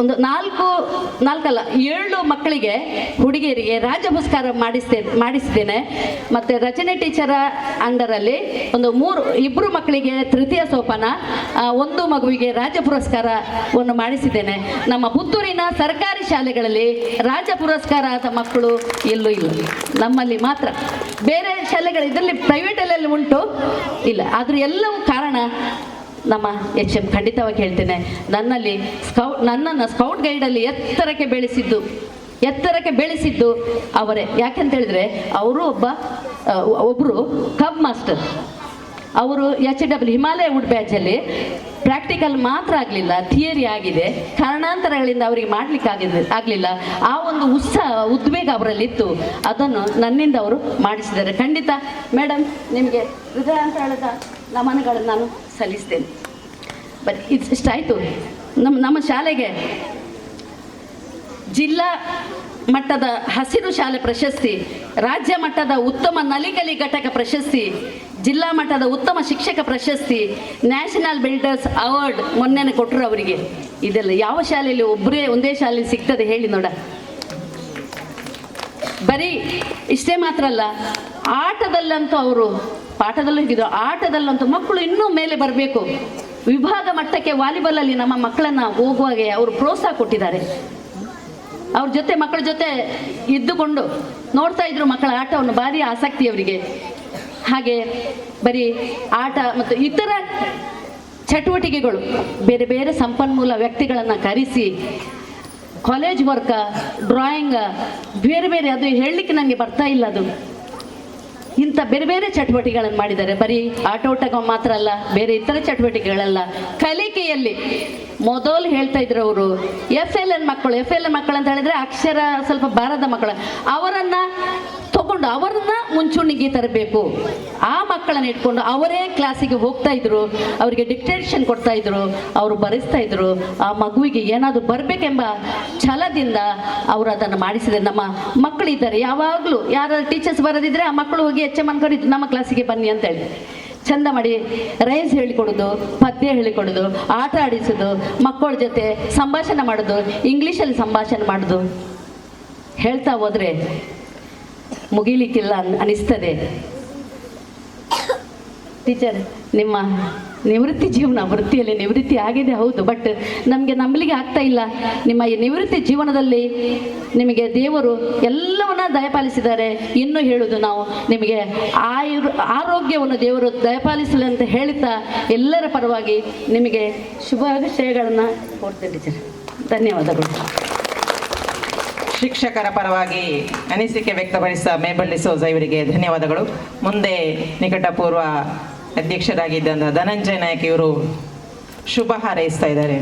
ಒಂದು 7 ಮಕ್ಕಳಿಗೆ ಹುಡುಗಿಯರಿಗೆ ರಾಜ್ಯ ಪುರಸ್ಕಾರ ಮಾಡಿಸಿದ್ದೇನೆ. ಮತ್ತು ರಚನೆ ಟೀಚರ ಅಂಡರಲ್ಲಿ 2 ಮಕ್ಕಳಿಗೆ ತೃತೀಯ ಸೋಪಾನ, 1 ಮಗುವಿಗೆ ರಾಜ್ಯ ಪುರಸ್ಕಾರವನ್ನು ಮಾಡಿಸಿದ್ದೇನೆ. ನಮ್ಮ ಪುತ್ತೂರಿನ ಸರ್ಕಾರಿ ಶಾಲೆಗಳಲ್ಲಿ ರಾಜ್ಯ ಪುರಸ್ಕಾರ ಆದ ಮಕ್ಕಳು ಎಲ್ಲೂ ಇಲ್ಲ, ನಮ್ಮಲ್ಲಿ ಮಾತ್ರ. ಬೇರೆ ಶಾಲೆಗಳು ಇದರಲ್ಲಿ ಪ್ರೈವೇಟಲ್ಲಿ ಉಂಟು, ಇಲ್ಲ. ಆದರೂ ಎಲ್ಲವೂ ಕಾರಣ ನಮ್ಮ HM. ಖಂಡಿತವಾಗಿ ಹೇಳ್ತೇನೆ, ನನ್ನನ್ನು ಸ್ಕೌಟ್ ಗೈಡಲ್ಲಿ ಎತ್ತರಕ್ಕೆ ಬೆಳೆಸಿದ್ದು ಅವರೇ. ಯಾಕೆಂತ ಹೇಳಿದ್ರೆ ಅವರು ಒಬ್ಬರು ಕಬ್ ಮಾಸ್ಟರ್. ಅವರು HW ಹಿಮಾಲಯ ವುಡ್ ಬ್ಯಾಚಲ್ಲಿ ಪ್ರಾಕ್ಟಿಕಲ್ ಮಾತ್ರ ಆಗಲಿಲ್ಲ, ಥಿಯರಿ ಆಗಿದೆ. ಕಾರಣಾಂತರಗಳಿಂದ ಅವರಿಗೆ ಮಾಡಲಿಕ್ಕೆ ಆಗಲಿಲ್ಲ. ಆ ಒಂದು ಉದ್ವೇಗ ಅವರಲ್ಲಿತ್ತು, ಅದನ್ನು ನನ್ನಿಂದ ಅವರು ಮಾಡಿಸಿದ್ದಾರೆ. ಖಂಡಿತ ಮೇಡಮ್, ನಿಮಗೆ ಹೃದಯಾಂತರಾಳದ ನಮನಗಳನ್ನು ನಾನು ಸಲ್ಲಿಸ್ತೇನೆ. ಬಟ್ ಇಷ್ಟಾಯಿತು. ನಮ್ಮ ಶಾಲೆಗೆ ಜಿಲ್ಲಾ ಮಟ್ಟದ ಹಸಿರು ಶಾಲೆ ಪ್ರಶಸ್ತಿ, ರಾಜ್ಯ ಮಟ್ಟದ ಉತ್ತಮ ನಲಿಕಲಿ ಘಟಕ ಪ್ರಶಸ್ತಿ, ಜಿಲ್ಲಾ ಮಟ್ಟದ ಉತ್ತಮ ಶಿಕ್ಷಕ ಪ್ರಶಸ್ತಿ, ನ್ಯಾಷನಲ್ ಬಿಲ್ಡರ್ಸ್ ಅವಾರ್ಡ್ ಮೊನ್ನೆ ಕೊಟ್ಟರು ಅವರಿಗೆ. ಇದೆಲ್ಲ ಯಾವ ಶಾಲೆಯಲ್ಲಿ ಒಂದೇ ಶಾಲೆಯಲ್ಲಿ ಸಿಗ್ತದೆ ಹೇಳಿ ನೋಡ. ಬರೀ ಇಷ್ಟೇ ಮಾತ್ರ ಅಲ್ಲ, ಆಟದಲ್ಲಂತೂ ಅವರು ಪಾಠದಲ್ಲೂ ಹೀಗಿದ್ರು, ಆಟದಲ್ಲಂತೂ ಮಕ್ಕಳು ಇನ್ನೂ ಮೇಲೆ ಬರಬೇಕು. ವಿಭಾಗ ಮಟ್ಟಕ್ಕೆ ವಾಲಿಬಾಲಲ್ಲಿ ನಮ್ಮ ಮಕ್ಕಳನ್ನು ಹೋಗುವಾಗೆ ಅವರು ಪ್ರೋತ್ಸಾಹ ಕೊಟ್ಟಿದ್ದಾರೆ. ಮಕ್ಕಳ ಜೊತೆ ಇದ್ದುಕೊಂಡು ನೋಡ್ತಾ ಇದ್ರು ಮಕ್ಕಳ ಆಟವನ್ನು, ಭಾರಿ ಆಸಕ್ತಿ ಅವರಿಗೆ. ಹಾಗೆ ಬರೀ ಆಟ ಮತ್ತು ಇತರ ಚಟುವಟಿಕೆಗಳು, ಬೇರೆ ಬೇರೆ ಸಂಪನ್ಮೂಲ ವ್ಯಕ್ತಿಗಳನ್ನು ಕರೆಸಿ ಕಾಲೇಜ್ ವರ್ಕ, ಡ್ರಾಯಿಂಗ್, ಬೇರೆ ಬೇರೆ, ಅದು ಹೇಳಲಿಕ್ಕೆ ನನಗೆ ಬರ್ತಾ ಇಲ್ಲ. ಅದು ಇಂಥ ಬೇರೆ ಬೇರೆ ಚಟುವಟಿಕೆಗಳನ್ನು ಮಾಡಿದ್ದಾರೆ. ಬರೀ ಆಟೋಟ ಮಾತ್ರ ಅಲ್ಲ, ಬೇರೆ ಇತರ ಚಟುವಟಿಕೆಗಳೆಲ್ಲ. ಕಲಿಕೆಯಲ್ಲಿ ಮೊದಲು ಹೇಳ್ತಾ ಇದ್ರು ಅವರು, FLN ಮಕ್ಕಳು ಅಂತ ಹೇಳಿದ್ರೆ ಅಕ್ಷರ ಸ್ವಲ್ಪ ಬಾರದ ಮಕ್ಕಳು, ಅವರನ್ನು ತಗೊಂಡು ಅವರನ್ನ ಮುಂಚೂಣಿಗೆ ತರಬೇಕು. ಆ ಮಕ್ಕಳನ್ನ ಇಟ್ಕೊಂಡು ಅವರೇ ಕ್ಲಾಸಿಗೆ ಹೋಗ್ತಾ ಇದ್ರು, ಅವರಿಗೆ ಡಿಕ್ಟೇಷನ್ ಕೊಡ್ತಾ ಇದ್ರು, ಅವರು ಬರೆಸ್ತಾ ಇದ್ರು. ಆ ಮಗುವಿಗೆ ಏನಾದರೂ ಬರಬೇಕೆಂಬ ಛಲದಿಂದ ಅವರು ಅದನ್ನು ಮಾಡಿಸಿದ್ದಾರೆ. ನಮ್ಮ ಮಕ್ಕಳಿದ್ದಾರೆ, ಯಾವಾಗಲೂ ಯಾರು ಟೀಚರ್ಸ್ ಬರೋದಿದ್ರೆ ಆ ಮಕ್ಕಳು ಹೋಗಿ HM ಅನ್ಕೊಂಡಿದ್ದು ನಮ್ಮ ಕ್ಲಾಸಿಗೆ ಬನ್ನಿ ಅಂತೇಳಿ ಚಂದ ಮಾಡಿ ರೈಸ್ ಹೇಳಿಕೊಡೋದು, ಪದ್ಯ ಹೇಳಿಕೊಡೋದು, ಆಟ ಆಡಿಸೋದು, ಮಕ್ಕಳ ಜೊತೆ ಸಂಭಾಷಣೆ ಮಾಡೋದು, ಇಂಗ್ಲೀಷಲ್ಲಿ ಸಂಭಾಷಣೆ ಮಾಡೋದು. ಹೇಳ್ತಾ ಹೋದರೆ ಮುಗಿಲಿಕ್ಕಿಲ್ಲ ಅನಿಸ್ತದೆ. ಟೀಚರ್, ನಿಮ್ಮ ನಿವೃತ್ತಿ ಜೀವನ, ವೃತ್ತಿಯಲ್ಲಿ ನಿವೃತ್ತಿ ಆಗಿದೆ ಹೌದು, ಬಟ್ ನಮಗೆ ನಂಬಲಿಕ್ಕೆ ಆಗ್ತಾ ಇಲ್ಲ. ನಿಮ್ಮ ಈ ನಿವೃತ್ತಿ ಜೀವನದಲ್ಲಿ ನಿಮಗೆ ದೇವರು ಎಲ್ಲವನ್ನ ದಯಪಾಲಿಸಿದ್ದಾರೆ. ಇನ್ನೂ ಹೇಳುವುದು, ನಾವು ನಿಮಗೆ ಆರೋಗ್ಯವನ್ನು ದೇವರು ದಯಪಾಲಿಸಲಿ ಅಂತ ಹೇಳ್ತಾ ಎಲ್ಲರ ಪರವಾಗಿ ನಿಮಗೆ ಶುಭಾಶಯಗಳನ್ನು ಕೊಡ್ತೇನೆ ಟೀಚರ್. ಧನ್ಯವಾದಗಳು. ಶಿಕ್ಷಕರ ಪರವಾಗಿ ಅನಿಸಿಕೆ ವ್ಯಕ್ತಪಡಿಸಿದ ಮೇಬಳ್ಳಿ ಸೋಜ ಇವರಿಗೆ ಧನ್ಯವಾದಗಳು. ಮುಂದೆ ನಿಕಟಪೂರ್ವ ಅಧ್ಯಕ್ಷರಾಗಿದ್ದಂಥ ಧನಂಜಯ ನಾಯಕ್ ಇವರು ಶುಭ ಹಾರೈಸ್ತಾ ಇದ್ದಾರೆ.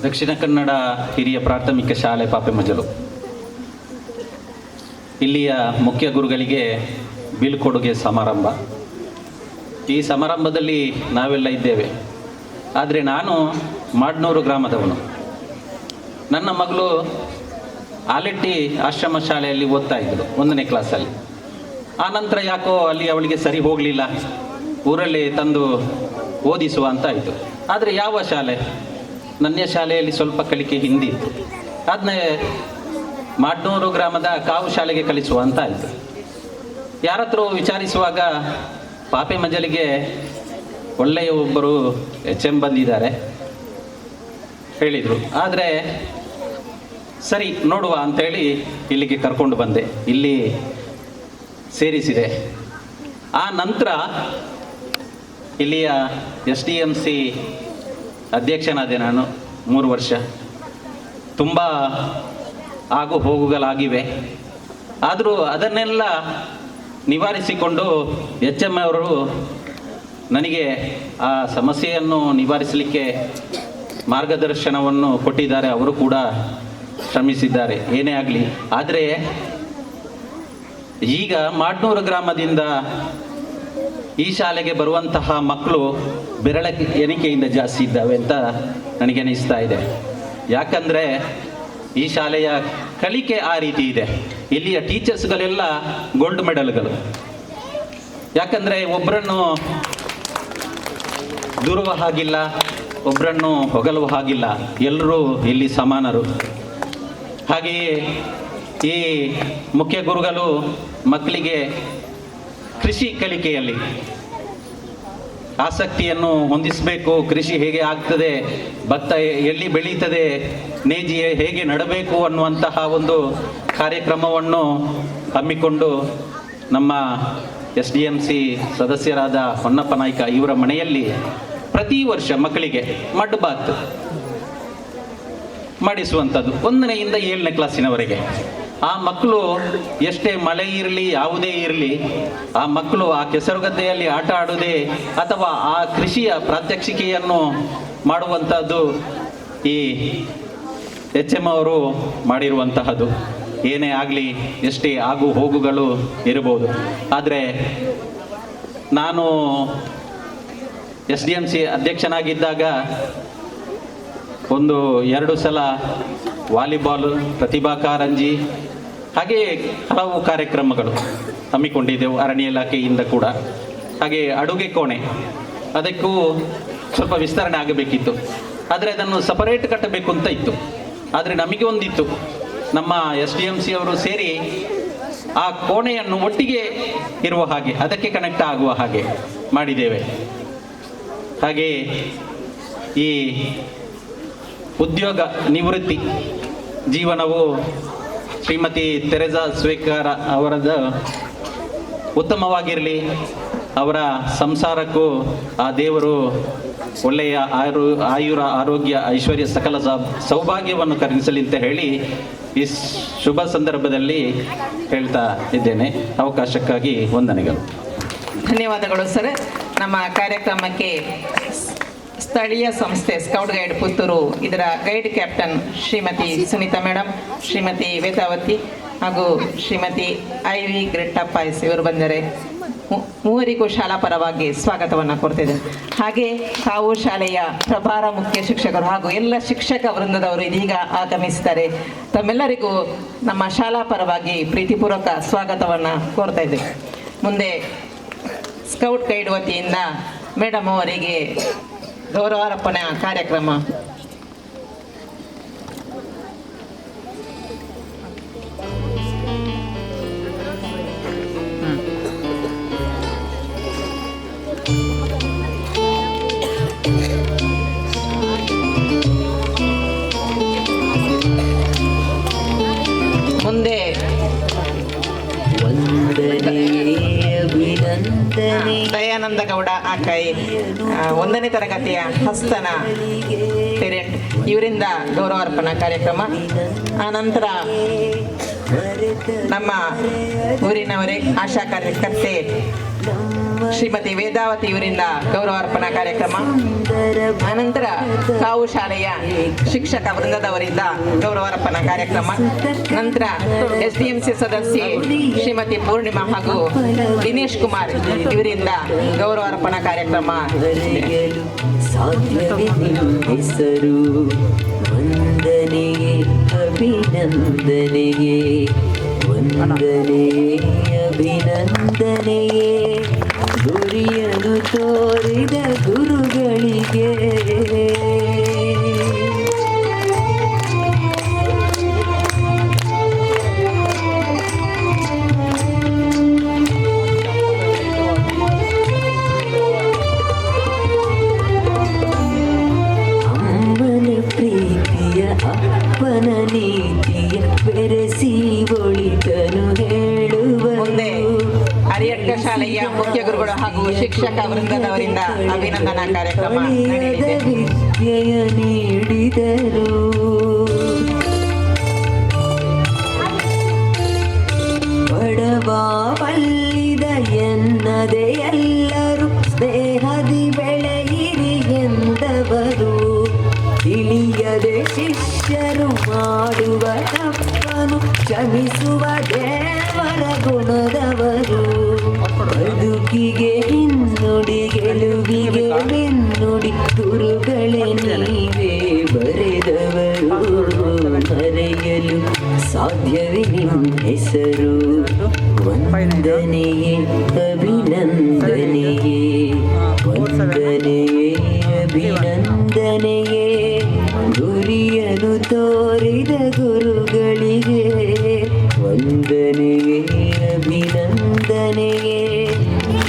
ದಕ್ಷಿಣ ಕನ್ನಡ ಹಿರಿಯ ಪ್ರಾಥಮಿಕ ಶಾಲೆ ಪಾಪೆಮಜಲು. ಇಲ್ಲಿಯ ಮುಖ್ಯ ಗುರುಗಳಿಗೆ ಬೀಳ್ಕೊಡುಗೆ ಸಮಾರಂಭ. ಈ ಸಮಾರಂಭದಲ್ಲಿ ನಾವೆಲ್ಲ ಇದ್ದೇವೆ. ಆದರೆ ನಾನು ಮಾಡ್ನೂರು ಗ್ರಾಮದವನು. ನನ್ನ ಮಗಳು ಆಲೆಟ್ಟಿ ಆಶ್ರಮ ಶಾಲೆಯಲ್ಲಿ ಓದ್ತಾ ಇದ್ದರು 1ನೇ ಕ್ಲಾಸಲ್ಲಿ. ಆ ನಂತರ ಯಾಕೋ ಅಲ್ಲಿ ಅವಳಿಗೆ ಸರಿ ಹೋಗಲಿಲ್ಲ, ಊರಲ್ಲಿ ತಂದು ಓದಿಸುವ ಅಂತ ಆಯಿತು. ಆದರೆ ಯಾವ ಶಾಲೆ? ನನ್ನ ಶಾಲೆಯಲ್ಲಿ ಸ್ವಲ್ಪ ಕಲಿಕೆ ಹಿಂದಿತ್ತು. ಅದನ್ನೇ ಮಾಡ್ನೂರು ಗ್ರಾಮದ ಕಾವು ಶಾಲೆಗೆ ಕಲಿಸುವ ಅಂತ ಆಯಿತು. ಯಾರತ್ರ ವಿಚಾರಿಸುವಾಗ ಪಾಪೆಮಜಲಿಗೆ ಒಳ್ಳೆಯ ಒಬ್ಬರು HM ಬಂದಿದ್ದಾರೆ ಹೇಳಿದರು. ಆದರೆ ಸರಿ ನೋಡುವ ಅಂಥೇಳಿ ಇಲ್ಲಿಗೆ ಕರ್ಕೊಂಡು ಬಂದೆ, ಇಲ್ಲಿ ಸೇರಿಸಿದೆ. ಆ ನಂತರ ಇಲ್ಲಿಯ SDMC ಅಧ್ಯಕ್ಷನಾದೆ ನಾನು 3 ವರ್ಷ. ತುಂಬ ಆಗು ಹೋಗುಗಳಾಗಿವೆ. ಆದರೂ ಅದನ್ನೆಲ್ಲ ನಿವಾರಿಸಿಕೊಂಡು HM ಅವರು ನನಗೆ ಆ ಸಮಸ್ಯೆಯನ್ನು ನಿವಾರಿಸಲಿಕ್ಕೆ ಮಾರ್ಗದರ್ಶನವನ್ನು ಕೊಟ್ಟಿದ್ದಾರೆ. ಅವರು ಕೂಡ ಶ್ರಮಿಸಿದ್ದಾರೆ, ಏನೇ ಆಗಲಿ. ಆದರೆ ಈಗ ಮಾಡ್ನೂರು ಗ್ರಾಮದಿಂದ ಈ ಶಾಲೆಗೆ ಬರುವಂತಹ ಮಕ್ಕಳು ಬೆರಳ ಎಣಿಕೆಯಿಂದ ಜಾಸ್ತಿ ಇದ್ದಾವೆ ಅಂತ ನನಗೆ ಅನಿಸ್ತಾ ಇದೆ. ಯಾಕಂದರೆ ಈ ಶಾಲೆಯ ಕಲಿಕೆ ಆ ರೀತಿ ಇದೆ. ಇಲ್ಲಿಯ ಟೀಚರ್ಸ್ಗಳೆಲ್ಲ ಗೋಲ್ಡ್ ಮೆಡಲ್ಗಳು. ಯಾಕಂದರೆ ಒಬ್ಬರನ್ನು ದೂರುವ ಹಾಗಿಲ್ಲ, ಒಬ್ಬರನ್ನು ಹೊಗಲುವ ಹಾಗಿಲ್ಲ, ಎಲ್ಲರೂ ಇಲ್ಲಿ ಸಮಾನರು. ಹಾಗೆಯೇ ಈ ಮುಖ್ಯ ಗುರುಗಳು ಮಕ್ಕಳಿಗೆ ಕೃಷಿ ಕಲಿಕೆಯಲ್ಲಿ ಆಸಕ್ತಿಯನ್ನು ಹೊಂದಿಸಬೇಕು. ಕೃಷಿ ಹೇಗೆ ಆಗ್ತದೆ, ಭತ್ತ ಎಲ್ಲಿ ಬೆಳೀತದೆ, ನೇಜಿ ಹೇಗೆ ನಡಬೇಕು ಅನ್ನುವಂತಹ ಒಂದು ಕಾರ್ಯಕ್ರಮವನ್ನು ಹಮ್ಮಿಕೊಂಡು ನಮ್ಮ SDMC ಸದಸ್ಯರಾದ ಹೊನ್ನಪ್ಪ ನಾಯ್ಕ ಇವರ ಮನೆಯಲ್ಲಿ ಪ್ರತಿ ವರ್ಷ ಮಕ್ಕಳಿಗೆ ಮಡ್ ಬಾತ್ ಮಾಡಿಸುವಂಥದ್ದು 1ನೇಯಿಂದ 7ನೇ ಕ್ಲಾಸಿನವರೆಗೆ. ಆ ಮಕ್ಕಳು ಎಷ್ಟೇ ಮಳೆ ಇರಲಿ, ಯಾವುದೇ ಇರಲಿ, ಆ ಮಕ್ಕಳು ಆ ಕೆಸರುಗದ್ದೆಯಲ್ಲಿ ಆಟ ಆಡುವುದೇ ಅಥವಾ ಆ ಕೃಷಿಯ ಪ್ರಾತ್ಯಕ್ಷಿಕೆಯನ್ನು ಮಾಡುವಂಥದ್ದು ಈ HM ಅವರು ಮಾಡಿರುವಂತಹದ್ದು. ಏನೇ ಆಗಲಿ, ಎಷ್ಟೇ ಆಗು ಹೋಗುಗಳು ಇರಬಹುದು. ಆದರೆ ನಾನು SDMC ಅಧ್ಯಕ್ಷನಾಗಿದ್ದಾಗ 1-2 ಸಲ ವಾಲಿಬಾಲ್, ಪ್ರತಿಭಾ ಕಾರಂಜಿ, ಹಾಗೆಯೇ ಹಲವು ಕಾರ್ಯಕ್ರಮಗಳು ಹಮ್ಮಿಕೊಂಡಿದ್ದೆವು ಅರಣ್ಯ ಇಲಾಖೆಯಿಂದ ಕೂಡ. ಹಾಗೆ ಅಡುಗೆ ಕೋಣೆ, ಅದಕ್ಕೂ ಸ್ವಲ್ಪ ವಿಸ್ತರಣೆ ಆಗಬೇಕಿತ್ತು. ಆದರೆ ಅದನ್ನು ಸಪರೇಟ್ ಕಟ್ಟಬೇಕು ಅಂತ ಇತ್ತು. ಆದರೆ ನಮಗೆ ಒಂದಿತ್ತು, ನಮ್ಮ SDMC ಅವರು ಸೇರಿ ಆ ಕೋಣೆಯನ್ನು ಒಟ್ಟಿಗೆ ಇರುವ ಹಾಗೆ, ಅದಕ್ಕೆ ಕನೆಕ್ಟ್ ಆಗುವ ಹಾಗೆ ಮಾಡಿದ್ದೇವೆ. ಹಾಗೆ ಈ ಉದ್ಯೋಗ ನಿವೃತ್ತಿ ಜೀವನವು ಶ್ರೀಮತಿ ತೆರೆಸಾ ಸ್ವೇಕಾರ ಅವರದ್ದು ಉತ್ತಮವಾಗಿರಲಿ, ಅವರ ಸಂಸಾರಕ್ಕೂ ಆ ದೇವರು ಒಳ್ಳೆಯ ಆಯುರ, ಆರೋಗ್ಯ, ಐಶ್ವರ್ಯ, ಸಕಲ ಸೌಭಾಗ್ಯವನ್ನು ಕರುಣಿಸಲಿ ಅಂತ ಹೇಳಿ ಈ ಶುಭ ಸಂದರ್ಭದಲ್ಲಿ ಹೇಳ್ತಾ ಇದ್ದೇನೆ. ಅವಕಾಶಕ್ಕಾಗಿ ವಂದನೆಗಳು. ಧನ್ಯವಾದಗಳು ಸರ್. ನಮ್ಮ ಕಾರ್ಯಕ್ರಮಕ್ಕೆ ಸ್ಥಳೀಯ ಸಂಸ್ಥೆ ಸ್ಕೌಟ್ ಗೈಡ್ ಪುತ್ತೂರು ಇದರ guide captain Shrimati Sunita madam, Shrimati Vedavati ಹಾಗೂ ಶ್ರೀಮತಿ IV ಗ್ರೆಟ್ಟಪ್ಪಾಯ್ಸ್ ಇವರು ಬಂದರೆ ಮೂವರಿಗೂ ಶಾಲಾ ಪರವಾಗಿ ಸ್ವಾಗತವನ್ನು ಕೊಡ್ತಿದ್ದೇನೆ. ಹಾಗೆ ಕಾವು ಶಾಲೆಯ ಪ್ರಭಾರ ಮುಖ್ಯ ಶಿಕ್ಷಕರು ಹಾಗೂ ಎಲ್ಲ ಶಿಕ್ಷಕ ವೃಂದದವರು ಇದೀಗ ಆಗಮಿಸಿದ್ದಾರೆ. ತಮ್ಮೆಲ್ಲರಿಗೂ ನಮ್ಮ ಶಾಲಾ ಪರವಾಗಿ ಪ್ರೀತಿಪೂರ್ವಕ ಸ್ವಾಗತವನ್ನು ಕೋರ್ತಾ ಇದ್ದೇವೆ. ಮುಂದೆ ಸ್ಕೌಟ್ ಗೈಡ್ ವತಿಯಿಂದ ಮೇಡಮ್ ಅವರಿಗೆ ಗೌರವಾರ್ಪಣೆ ಕಾರ್ಯಕ್ರಮ. ಗೌಡ ಅಕ್ಕೈ 1ನೇ ತರಗತಿಯ ಹಸ್ತನ ಪೇರೆಂಟ್ ಇವರಿಂದ ಗೌರವಾರ್ಪಣಾ ಕಾರ್ಯಕ್ರಮ. ಆನಂತರ ನಮ್ಮ ಊರಿನವರೇ ಆಶಾ ಕಾರ್ಯಕರ್ತೆ ಶ್ರೀಮತಿ ವೇದಾವತಿ ಇವರಿಂದ ಗೌರವಾರ್ಪಣಾ ಕಾರ್ಯಕ್ರಮ. ಅನಂತರ ಕಾವು ಶಾಲೆಯ ಶಿಕ್ಷಕ ವೃಂದದವರಿಂದ ಗೌರವಾರ್ಪಣಾ ಕಾರ್ಯಕ್ರಮ. ನಂತರ SDMC ಸದಸ್ಯೆ ಶ್ರೀಮತಿ ಪೂರ್ಣಿಮಾ ಹಾಗೂ ದಿನೇಶ್ ಕುಮಾರ್ ಇವರಿಂದ ಗೌರವಾರ್ಪಣಾ ಕಾರ್ಯಕ್ರಮ. ಹೆಸರು ವಂದನೆಯೇ ಅಭಿನಂದನೆಯೇ, ವಂದನೆಯೇ ಅಭಿನಂದನೆಯೇ, ಗುರಿಯನ್ನು ತೋರಿದ ಗುರುಗಳಿಗೆ. ಅಮ್ಮನ ಪ್ರೀತಿಯ ಅಪ್ಪನ ನೀತಿಯ ಬೆರೆಸಿ ಒಳಿತನು ಹೇಳುವ. ಮುಂದೆ ಅರಿಯಡ್ಕ ಶಾಲೆಯ ಮುಖ್ಯ ಗುರುಗಳು ಹಾಗೂ ಶಿಕ್ಷಕ ವೃಂದದವರಿಂದ ಅಭಿನಂದನಾ ಕಾರ್ಯಕ್ರಮ ನಡೆಯಲಿದೆ. ವಿದ್ಯೆಯ ನೀಡಿದರು, ಬಡವ ಬಲ್ಲಿದ ಎನ್ನದೆ ಎಲ್ಲರೂ ಸ್ನೇಹದಿ ಬೆಳೆಯಿರಿ ಎಂದವರು. ತಿಳಿಯದೆ ಶಿಷ್ಯರು ಮಾಡುವ ತಪ್ಪನು ಕ್ಷಮಿಸುವ ದೇವರ ಗುಣದವರು. ಬದುಕಿಗೆ ಹಿನ್ನುಡಿ ಗೆಲುವಿಗೆ ಬೆನ್ನುಡಿ ಗುರುಗಳೇ ನೀವೇ ಬರೆದವರು. ಮರೆಯಲು ಸಾಧ್ಯವೇ ನಿಮ್ಮ ಹೆಸರು, ವಂದನೆಯೇ ಅಭಿನಂದನೆಯೇ, ವಂದನೆಯೇ ಅಭಿನಂದನೆಯೇ, ಗುರಿಯನ್ನು ತೋರಿದ ಗುರುಗಳಿಗೆ. ವಂದನೆಯೇ ಅಭಿನಂದನೆಯೇ,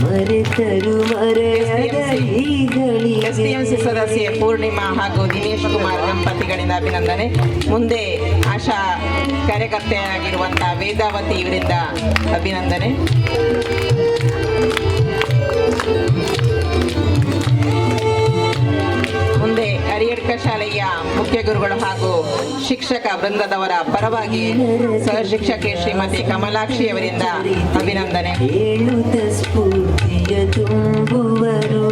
ಮರೆತರು ಮರೆಯದ ಈಗಳಿಗೆ. SDMC ಸದಸ್ಯೆ ಪೂರ್ಣಿಮಾ ಹಾಗೂ ದಿನೇಶ್ ಕುಮಾರ್ ದಂಪತಿಗಳಿಂದ ಅಭಿನಂದನೆ. ಮುಂದೆ ಆಶಾ ಕಾರ್ಯಕರ್ತೆಯಾಗಿರುವಂತಹ ವೇದಾವತಿ ಇವರಿಂದ ಅಭಿನಂದನೆ. ಮುಂದೆ ಅರಿಯಡ್ಕ ಶಾಲೆಯ ಮುಖ್ಯ ಗುರುಗಳು ಹಾಗೂ ಶಿಕ್ಷಕ ವೃಂದದವರ ಪರವಾಗಿ ಸಹಶಿಕ್ಷಕಿ ಶ್ರೀಮತಿ ಕಮಲಾಕ್ಷಿ ಅವರಿಂದ ಅಭಿನಂದನೆ. ಹೇಳುತ್ತ ಸ್ಫೂರ್ತಿಯ ತುಂಬುವರು,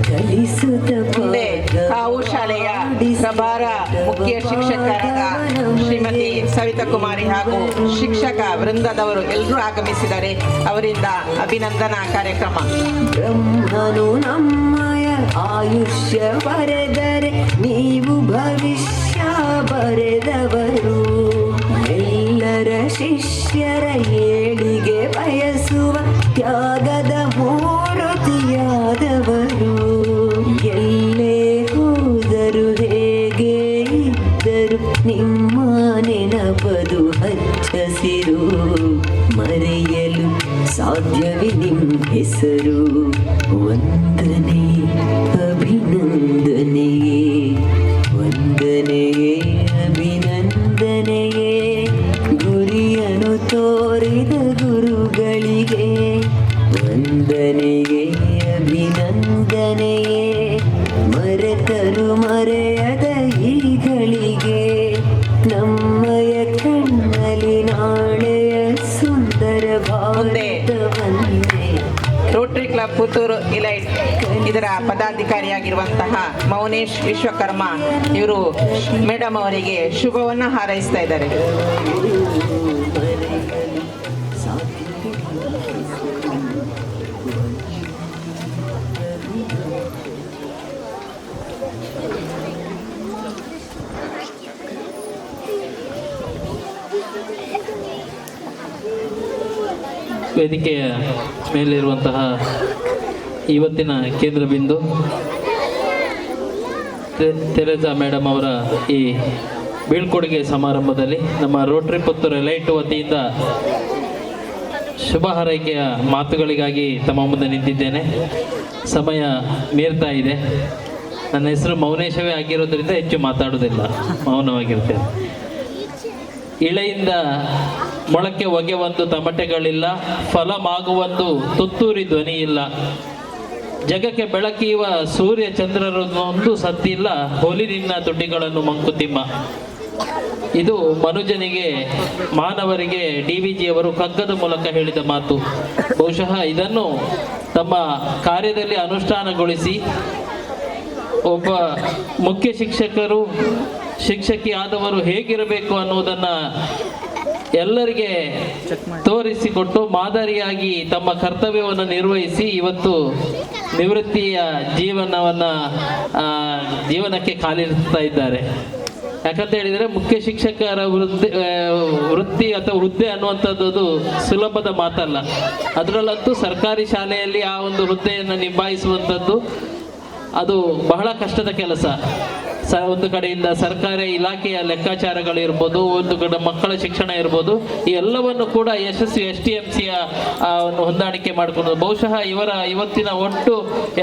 ಕಲಿಸುತ್ತ ಮುಂದೆ ಕಾವು ಶಾಲೆಯ ಪ್ರಭಾರ ಮುಖ್ಯ ಶಿಕ್ಷಕರಾದ ಶ್ರೀಮತಿ ಸವಿತಾ ಕುಮಾರಿ ಹಾಗೂ ಶಿಕ್ಷಕ ವೃಂದದವರು ಎಲ್ಲರೂ ಆಗಮಿಸಿದ್ದಾರೆ. ಅವರಿಂದ ಅಭಿನಂದನಾ ಕಾರ್ಯಕ್ರಮ. ಬ್ರಹ್ಮನು ನಮ್ಮಯ ಆಯುಷ್ಯ ಬರೆದರೆ ನೀವು ಭವಿಷ್ಯ ಬರೆದವರು. ಎಲ್ಲರ ಶಿಷ್ಯರ ಏಳಿಗೆ ಬಯಸುವ ತ್ಯಾಗದ ಮೂರ್ತಿಯಾದವರು. ಎಲ್ಲೇ ಹೋದರು ಹೇಗೆ ಇದ್ದರು ನಿಮ್ಮ ನೆನಪದು ಹಚ್ಚಸಿರು. ಮರೆಯಲು ಸಾಧ್ಯವೇ ನಿಮ್ಮ ಹೆಸರು, ವಂದನೆ ಅಭಿನಂದನೆಯೇ, ವಂದನೆಯೇ ಅಭಿನಂದನೆಯೇ, ಗುರಿಯನ್ನು ತೋರಿದ ಗುರುಗಳಿಗೆ. ವಂದನೆಯೇ ಅಭಿನಂದನೆಯೇ, ಮರೆತರು ಮರೆಯದ ಈಗಳಿಗೆ. ನಮ್ಮಯ ಕಣ್ಣಲ್ಲಿ ನಾಳೆಯ ಸುಂದರ ಭಾರತವನ್ನೇ. ರೋಟರಿ ಕ್ಲಬ್ ಪುತ್ತೂರು ಇಲೈಟ್ ಇದರ ಪದಾಧಿಕಾರಿಯಾಗಿರುವಂತಹ ಮೌನೇಶ್ ವಿಶ್ವಕರ್ಮ ಇವರು ಮೇಡಮ್ ಅವರಿಗೆ ಶುಭವನ್ನ ಹಾರೈಸ್ತಾ ಇದ್ದಾರೆ. ವೇದಿಕೆಯ ಮೇಲಿರುವಂತಹ ಇವತ್ತಿನ ಕೇಂದ್ರ ಬಿಂದು ತೆರೆಸಾ ಮೇಡಮ್ ಅವರ ಈ ಬೀಳ್ಕೊಡುಗೆ ಸಮಾರಂಭದಲ್ಲಿ ನಮ್ಮ ರೋಟರಿ ಪುತ್ತೂರು ಎಲೈಟ್ ವತಿಯಿಂದ ಶುಭ ಹಾರೈಕೆಯ ಮಾತುಗಳಿಗಾಗಿ ತಮ್ಮ ಮುಂದೆ ನಿಂತಿದ್ದೇನೆ. ಸಮಯ ಮೀರ್ತಾ ಇದೆ. ನನ್ನ ಹೆಸರು ಮೌನೇಶವೇ ಆಗಿರೋದ್ರಿಂದ ಹೆಚ್ಚು ಮಾತಾಡೋದಿಲ್ಲ, ಮೌನವಾಗಿರ್ತೇನೆ. ಇಳೆಯಿಂದ ಮೊಳಕೆ ಹೊಗೆ ಒಂದು ತಮಟೆಗಳಿಲ್ಲ, ಫಲಮಾಗುವೊಂದು ತುತ್ತೂರಿ ಧ್ವನಿ ಇಲ್ಲ. ಜಗಕ್ಕೆ ಬೆಳಕಿಯುವ ಸೂರ್ಯ ಚಂದ್ರರನ್ನೊಂದು ಸತ್ತಿಲ್ಲ, ಹೊಲಿ ನಿನ್ನ ತುಟಿಗಳನ್ನು ಮಂಕುತಿಮ್ಮ. ಇದು ಮನುಜನಿಗೆ, ಮಾನವರಿಗೆ DVG ಅವರು ಕಗ್ಗದ ಮೂಲಕ ಹೇಳಿದ ಮಾತು. ಬಹುಶಃ ಇದನ್ನು ತಮ್ಮ ಕಾರ್ಯದಲ್ಲಿ ಅನುಷ್ಠಾನಗೊಳಿಸಿ ಒಬ್ಬ ಮುಖ್ಯ ಶಿಕ್ಷಕರು, ಶಿಕ್ಷಕಿ ಆದವರು ಹೇಗಿರಬೇಕು ಅನ್ನುವುದನ್ನು ಎಲ್ಲರಿಗೆ ತೋರಿಸಿಕೊಟ್ಟು ಮಾದರಿಯಾಗಿ ತಮ್ಮ ಕರ್ತವ್ಯವನ್ನು ನಿರ್ವಹಿಸಿ ಇವತ್ತು ನಿವೃತ್ತಿಯ ಜೀವನಕ್ಕೆ ಕಾಲಿರಿಸ್ತಾ ಇದ್ದಾರೆ. ಯಾಕಂತ ಹೇಳಿದರೆ ಮುಖ್ಯ ಶಿಕ್ಷಕರ ವೃತ್ತಿ ಅಥವಾ ಹುದ್ದೆ ಅನ್ನುವಂಥದ್ದು ಸುಲಭದ ಮಾತಲ್ಲ. ಅದರಲ್ಲಂತೂ ಸರ್ಕಾರಿ ಶಾಲೆಯಲ್ಲಿ ಆ ಒಂದು ಹುದ್ದೆಯನ್ನು ನಿಭಾಯಿಸುವಂಥದ್ದು ಅದು ಬಹಳ ಕಷ್ಟದ ಕೆಲಸ. ಒಂದು ಕಡೆಯಿಂದ ಸರ್ಕಾರಿ ಇಲಾಖೆಯ ಲೆಕ್ಕಾಚಾರಗಳು ಇರ್ಬೋದು, ಒಂದು ಕಡೆ ಮಕ್ಕಳ ಶಿಕ್ಷಣ ಇರ್ಬೋದು, ಈ ಎಲ್ಲವನ್ನು ಕೂಡ ಯಶಸ್ವಿ STMCಯ ಹೊಂದಾಣಿಕೆ ಮಾಡಿಕೊಂಡು ಬಹುಶಃ ಇವತ್ತಿನ ಒಟ್ಟು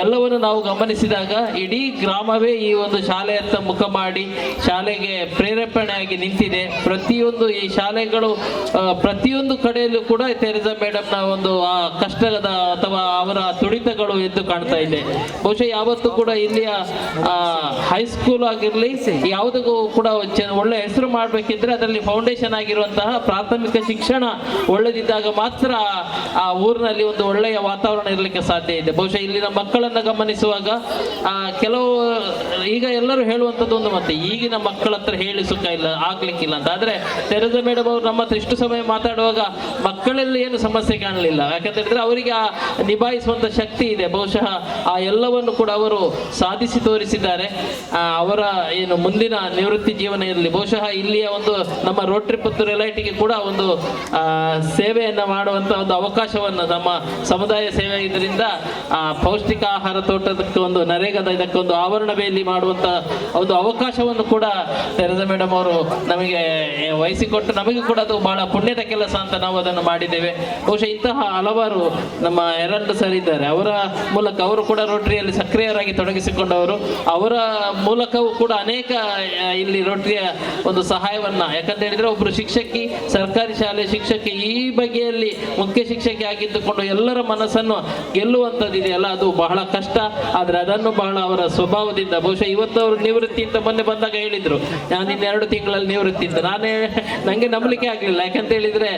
ಎಲ್ಲವನ್ನು ನಾವು ಗಮನಿಸಿದಾಗ ಇಡೀ ಗ್ರಾಮವೇ ಈ ಒಂದು ಶಾಲೆಯತ್ತ ಮುಖ ಮಾಡಿ ಶಾಲೆಗೆ ಪ್ರೇರೇಪಣೆಯಾಗಿ ನಿಂತಿದೆ. ಪ್ರತಿಯೊಂದು ಈ ಶಾಲೆಗಳು ಪ್ರತಿಯೊಂದು ಕಡೆಯಲ್ಲೂ ಕೂಡ ತೆರೆಸಾ ಮೇಡಮ್ನ ಒಂದು ಆ ಕಷ್ಟದ ಅಥವಾ ಅವರ ತುಡಿತಗಳು ಎದ್ದು ಕಾಣ್ತಾ ಇದೆ. ಬಹುಶಃ ಯಾವತ್ತೂ ಕೂಡ ಇಲ್ಲಿಯ ಹೈಸ್ಕೂಲ್ ಆಗಿರಲಿ ಯಾವುದಕ್ಕೂ ಕೂಡ ಒಳ್ಳೆ ಹೆಸರು ಮಾಡಬೇಕಿದ್ರೆ ಅದರಲ್ಲಿ ಫೌಂಡೇಶನ್ ಆಗಿರುವಂತಹ ಪ್ರಾಥಮಿಕ ಶಿಕ್ಷಣ ಒಳ್ಳೆದಿದ್ದಾಗ ಮಾತ್ರ ಆ ಊರಿನಲ್ಲಿ ಒಂದು ಒಳ್ಳೆಯ ವಾತಾವರಣ ಇರಲಿಕ್ಕೆ ಸಾಧ್ಯ ಇದೆ. ಬಹುಶಃ ಇಲ್ಲಿನ ಮಕ್ಕಳನ್ನು ಗಮನಿಸುವಾಗ ಕೆಲವು ಈಗ ಎಲ್ಲರೂ ಹೇಳುವಂಥದ್ದು ಒಂದು ಮತ್ತೆ ಈಗಿನ ಮಕ್ಕಳ ಹತ್ರ ಹೇಳಿ ಸುಖ ಇಲ್ಲ, ಆಗ್ಲಿಕ್ಕಿಲ್ಲ ಅಂತ. ಆದರೆ ತೆರೆಸಾ ಮೇಡಮ್ ಅವರು ನಮ್ಮ ಹತ್ರ ಇಷ್ಟು ಸಮಯ ಮಾತಾಡುವಾಗ ಮಕ್ಕಳಲ್ಲಿ ಏನು ಸಮಸ್ಯೆ ಕಾಣಲಿಲ್ಲ. ಯಾಕಂತ ಹೇಳಿದ್ರೆ ಅವರಿಗೆ ಆ ನಿಭಾಯಿಸುವಂಥ ಶಕ್ತಿ ಇದೆ. ಬಹುಶಃ ಆ ಎಲ್ಲವನ್ನು ಕೂಡ ಅವರು ಸಾಧಿಸಿ ತೋರಿಸಿದ್ದಾರೆ. ಅವರ ಏನು ಮುಂದಿನ ನಿವೃತ್ತಿ ಜೀವನ ಇರಲಿ. ಬಹುಶಃ ಇಲ್ಲಿಯ ಒಂದು ನಮ್ಮ ರೋಟರಿ ಪುತ್ತೂರು LITಗೆ ಕೂಡ ಒಂದು ಸೇವೆಯನ್ನು ಮಾಡುವಂಥ ಒಂದು ಅವಕಾಶವನ್ನು ನಮ್ಮ ಸಮುದಾಯ ಸೇವೆ ಇದರಿಂದ ಪೌಷ್ಟಿಕ ಆಹಾರ ತೋಟದಕ್ಕೆ ಒಂದು ನರೇಗಾದ ಇದಕ್ಕೊಂದು ಆವರಣ ಬೇಲಿ ಮಾಡುವಂಥ ಒಂದು ಅವಕಾಶವನ್ನು ಕೂಡ ತೆರೆಸಾ ಮೇಡಮ್ ಅವರು ನಮಗೆ ವಹಿಸಿಕೊಟ್ಟು ನಮಗೆ ಕೂಡ ಅದು ಬಹಳ ಪುಣ್ಯದ ಕೆಲಸ ಅಂತ ನಾವು ಅದನ್ನು ಮಾಡಿದ್ದೇವೆ. ಬಹುಶಃ ಇಂತಹ ಹಲವಾರು ನಮ್ಮ ಎರಲ್ಡ್ ಸರ್ ಇದ್ದಾರೆ. ಅವರ ಮೂಲಕ ಅವರು ಕೂಡ ರೋಟರಿಯಲ್ಲಿ ಸಕ್ರಿಯರಾಗಿ ತೊಡಗಿಸಿಕೊಂಡವರು. ಅವರ ಮೂಲಕವೂ ಕೂಡ ಅನೇಕ ಇಲ್ಲಿ ರೋಟರಿಯ ಒಂದು ಸಹಾಯವನ್ನ, ಯಾಕಂತ ಹೇಳಿದ್ರೆ ಒಬ್ಬರು ಶಿಕ್ಷಕಿ, ಸರ್ಕಾರಿ ಶಾಲೆ ಶಿಕ್ಷಕಿ ಈ ಬಗೆಯಲ್ಲಿ ಮುಖ್ಯ ಶಿಕ್ಷಕಿ ಆಗಿದ್ದುಕೊಂಡು ಎಲ್ಲರ ಮನಸ್ಸನ್ನು ಗೆಲ್ಲುವಂಥದ್ದಿದೆಯಲ್ಲ, ಅದು ಬಹಳ ಕಷ್ಟ. ಆದರೆ ಅದನ್ನು ಬಹಳ ಅವರ ಸ್ವಭಾವದಿಂದ, ಬಹುಶಃ ಇವತ್ತು ಅವರು ನಿವೃತ್ತಿ ಅಂತ ಮೊನ್ನೆ ಬಂದಾಗ ಹೇಳಿದ್ರು, ನಾನು ಇನ್ನು 2 ತಿಂಗಳಲ್ಲಿ ನಿವೃತ್ತಿ ಅಂತ. ನನಗೆ ನಂಬಲಿಕ್ಕೆ ಆಗಲಿಲ್ಲ. ಯಾಕಂತ ಹೇಳಿದ್ರೆ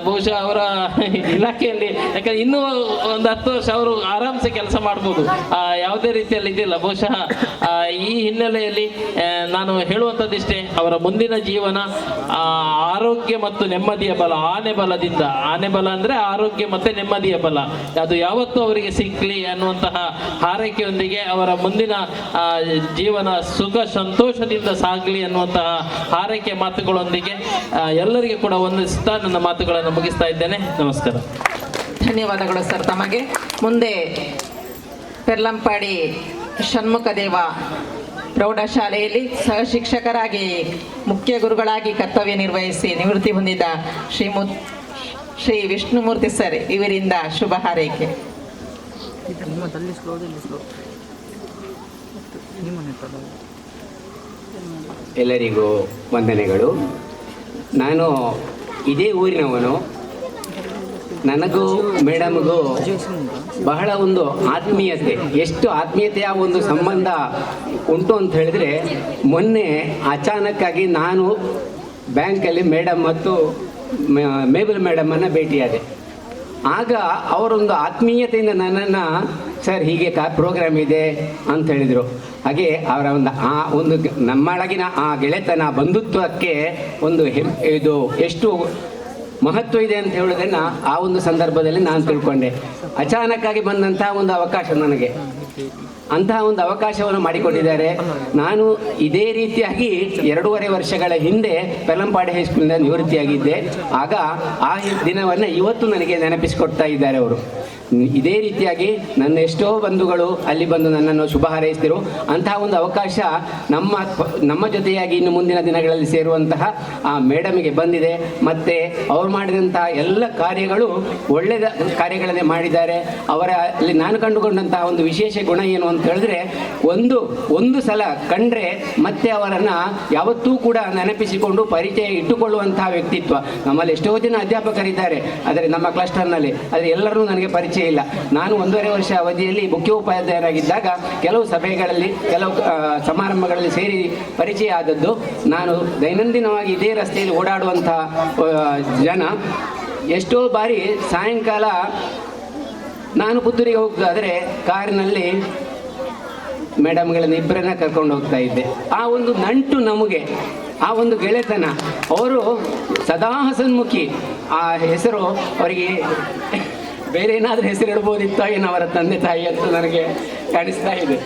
ಬಹುಶಃ ಅವರ ಇಲಾಖೆಯಲ್ಲಿ ಯಾಕಂದ್ರೆ ಇನ್ನೂ ಒಂದು 10 ವರ್ಷ ಅವರು ಆರಾಮ್ಸೆ ಕೆಲಸ ಮಾಡ್ಬೋದು, ಯಾವುದೇ ರೀತಿಯಲ್ಲಿ ಇದಿಲ್ಲ. ಬಹುಶಃ ಈ ಹಿನ್ನೆಲೆಯಲ್ಲಿ ನಾನು ಹೇಳುವಂಥದ್ದಿಷ್ಟೇ, ಅವರ ಮುಂದಿನ ಜೀವನ ಆರೋಗ್ಯ ಮತ್ತು ನೆಮ್ಮದಿಯ ಬಲ, ಆನೆ ಬಲದಿಂದ, ಆನೆ ಬಲ ಅಂದರೆ ಆರೋಗ್ಯ ಮತ್ತು ನೆಮ್ಮದಿಯ ಬಲ, ಅದು ಯಾವತ್ತೂ ಅವರಿಗೆ ಸಿಕ್ಕಲಿ ಅನ್ನುವಂತಹ ಹಾರೈಕೆಯೊಂದಿಗೆ ಅವರ ಮುಂದಿನ ಜೀವನ ಸುಖ ಸಂತೋಷದಿಂದ ಸಾಗಲಿ ಅನ್ನುವಂತಹ ಹಾರೈಕೆ ಮಾತುಗಳೊಂದಿಗೆ ಎಲ್ಲರಿಗೆ ಕೂಡ ವಂದಿಸುತ್ತಾ ನನ್ನ ಮಾತುಗಳನ್ನು ಮುಗಿಸ್ತಾ ಇದ್ದೇನೆ. ನಮಸ್ಕಾರ. ಧನ್ಯವಾದಗಳು ಸರ್ ತಮಗೆ. ಮುಂದೆ ಪೆರ್ಲಂಪಾಡಿ ಷಣ್ಮುಖದೇವ ಪ್ರೌಢಶಾಲೆಯಲ್ಲಿ ಸಹ ಶಿಕ್ಷಕರಾಗಿ ಮುಖ್ಯ ಗುರುಗಳಾಗಿ ಕರ್ತವ್ಯ ನಿರ್ವಹಿಸಿ ನಿವೃತ್ತಿ ಹೊಂದಿದ ಶ್ರೀ ವಿಷ್ಣುಮೂರ್ತಿ ಸರ್ ಇವರಿಂದ ಶುಭ ಹಾರೈಕೆ. ಎಲ್ಲರಿಗೂ ವಂದನೆಗಳು. ನಾನು ಇದೇ ಊರಿನವನು. ನನಗೂ ಮೇಡಮ್ಗೂ ಬಹಳ ಒಂದು ಆತ್ಮೀಯತೆ, ಎಷ್ಟು ಆತ್ಮೀಯತೆಯ ಒಂದು ಸಂಬಂಧ ಉಂಟು ಅಂತ ಹೇಳಿದ್ರೆ, ಮೊನ್ನೆ ಅಚಾನಕ್ಕಾಗಿ ನಾನು ಬ್ಯಾಂಕಲ್ಲಿ ಮೇಡಮ್ ಮತ್ತು ಮೇಬಲ್ ಮೇಡಮನ್ನು ಭೇಟಿಯಾದೆ. ಆಗ ಅವರೊಂದು ಆತ್ಮೀಯತೆಯಿಂದ ನನ್ನನ್ನು, ಸರ್ ಹೀಗೆ ಪ್ರೋಗ್ರಾಮ್ ಇದೆ ಅಂತ ಹೇಳಿದರು. ಹಾಗೆ ಅವರ ಒಂದು ನಮ್ಮೊಳಗಿನ ಆ ಗೆಳೆತನ, ಬಂಧುತ್ವಕ್ಕೆ ಒಂದು ಇದು ಎಷ್ಟು ಮಹತ್ವ ಇದೆ ಅಂತ ಹೇಳೋದನ್ನು ಆ ಒಂದು ಸಂದರ್ಭದಲ್ಲಿ ನಾನು ತಿಳ್ಕೊಂಡೆ. ಅಚಾನಕ್ಕಾಗಿ ಬಂದಂತಹ ಒಂದು ಅವಕಾಶ ನನಗೆ, ಅಂತಹ ಒಂದು ಅವಕಾಶವನ್ನು ಮಾಡಿಕೊಟ್ಟಿದ್ದಾರೆ. ನಾನು ಇದೇ ರೀತಿಯಾಗಿ 2.5 ವರ್ಷಗಳ ಹಿಂದೆ ಪೆರ್ಲಂಪಾಡಿ ಹೈಸ್ಕೂಲಿಂದ ನಿವೃತ್ತಿಯಾಗಿದ್ದೆ. ಆಗ ಆ ದಿನವನ್ನು ಇವತ್ತು ನನಗೆ ನೆನಪಿಸಿಕೊಡ್ತಾ ಇದ್ದಾರೆ ಅವರು. ಇದೇ ರೀತಿಯಾಗಿ ನನ್ನ ಎಷ್ಟೋ ಬಂಧುಗಳು ಅಲ್ಲಿ ಬಂದು ನನ್ನನ್ನು ಶುಭ ಹಾರೈಸ್ತಿರು. ಅಂತಹ ಒಂದು ಅವಕಾಶ ನಮ್ಮ ಜೊತೆಯಾಗಿ ಇನ್ನು ಮುಂದಿನ ದಿನಗಳಲ್ಲಿ ಸೇರುವಂತಹ ಆ ಮೇಡಮಿಗೆ ಬಂದಿದೆ. ಮತ್ತು ಅವರು ಮಾಡಿದಂತಹ ಎಲ್ಲ ಕಾರ್ಯಗಳು ಒಳ್ಳೆಯ ಕಾರ್ಯಗಳನ್ನೇ ಮಾಡಿದ್ದಾರೆ. ಅಲ್ಲಿ ನಾನು ಕಂಡುಕೊಂಡಂತಹ ಒಂದು ವಿಶೇಷ ಗುಣ ಏನು ಅಂತ ಹೇಳಿದ್ರೆ, ಒಂದು ಸಲ ಕಂಡ್ರೆ ಮತ್ತೆ ಅವರನ್ನು ಯಾವತ್ತೂ ಕೂಡ ನೆನಪಿಸಿಕೊಂಡು ಪರಿಚಯ ಇಟ್ಟುಕೊಳ್ಳುವಂತಹ ವ್ಯಕ್ತಿತ್ವ. ನಮ್ಮಲ್ಲಿ ಎಷ್ಟೋ ಜನ ಅಧ್ಯಾಪಕರಿದ್ದಾರೆ, ಆದರೆ ನಮ್ಮ ಕ್ಲಸ್ಟರ್ನಲ್ಲಿ, ಆದರೆ ಎಲ್ಲರೂ ನನಗೆ ಪರಿಚಯ ಪರಿಚಯ ಇಲ್ಲ. ನಾನು 1.5 ವರ್ಷ ಅವಧಿಯಲ್ಲಿ ಮುಖ್ಯೋಪಾಧ್ಯಾಯರಾಗಿದ್ದಾಗ ಕೆಲವು ಸಭೆಗಳಲ್ಲಿ ಕೆಲವು ಸಮಾರಂಭಗಳಲ್ಲಿ ಸೇರಿ ಪರಿಚಯ ಆದದ್ದು. ನಾನು ದೈನಂದಿನವಾಗಿ ಇದೇ ರಸ್ತೆಯಲ್ಲಿ ಓಡಾಡುವಂತಹ ಜನ. ಎಷ್ಟೋ ಬಾರಿ ಸಾಯಂಕಾಲ ನಾನು ಪುತ್ತೂರಿಗೆ ಹೋಗೋದಾದರೆ ಕಾರಿನಲ್ಲಿ ಮೇಡಮ್ಗಳನ್ನ ಇಬ್ಬರನ್ನ ಕರ್ಕೊಂಡು ಹೋಗ್ತಾ ಇದ್ದೆ. ಆ ಒಂದು ನಂಟು ನಮಗೆ, ಆ ಒಂದು ಗೆಳೆತನ. ಅವರು ಸದಾ ಹಸನ್ಮುಖಿ. ಆ ಹೆಸರು ಅವರಿಗೆ ಬೇರೆ ಏನಾದರೂ ಹೆಸರು ಇಡ್ಬೋದಿತ್ತು ಏನೋ ಅವರ ತಂದೆ ತಾಯಿ ಅಂತ ನನಗೆ ಕಾಣಿಸ್ತಾ ಇದೆ.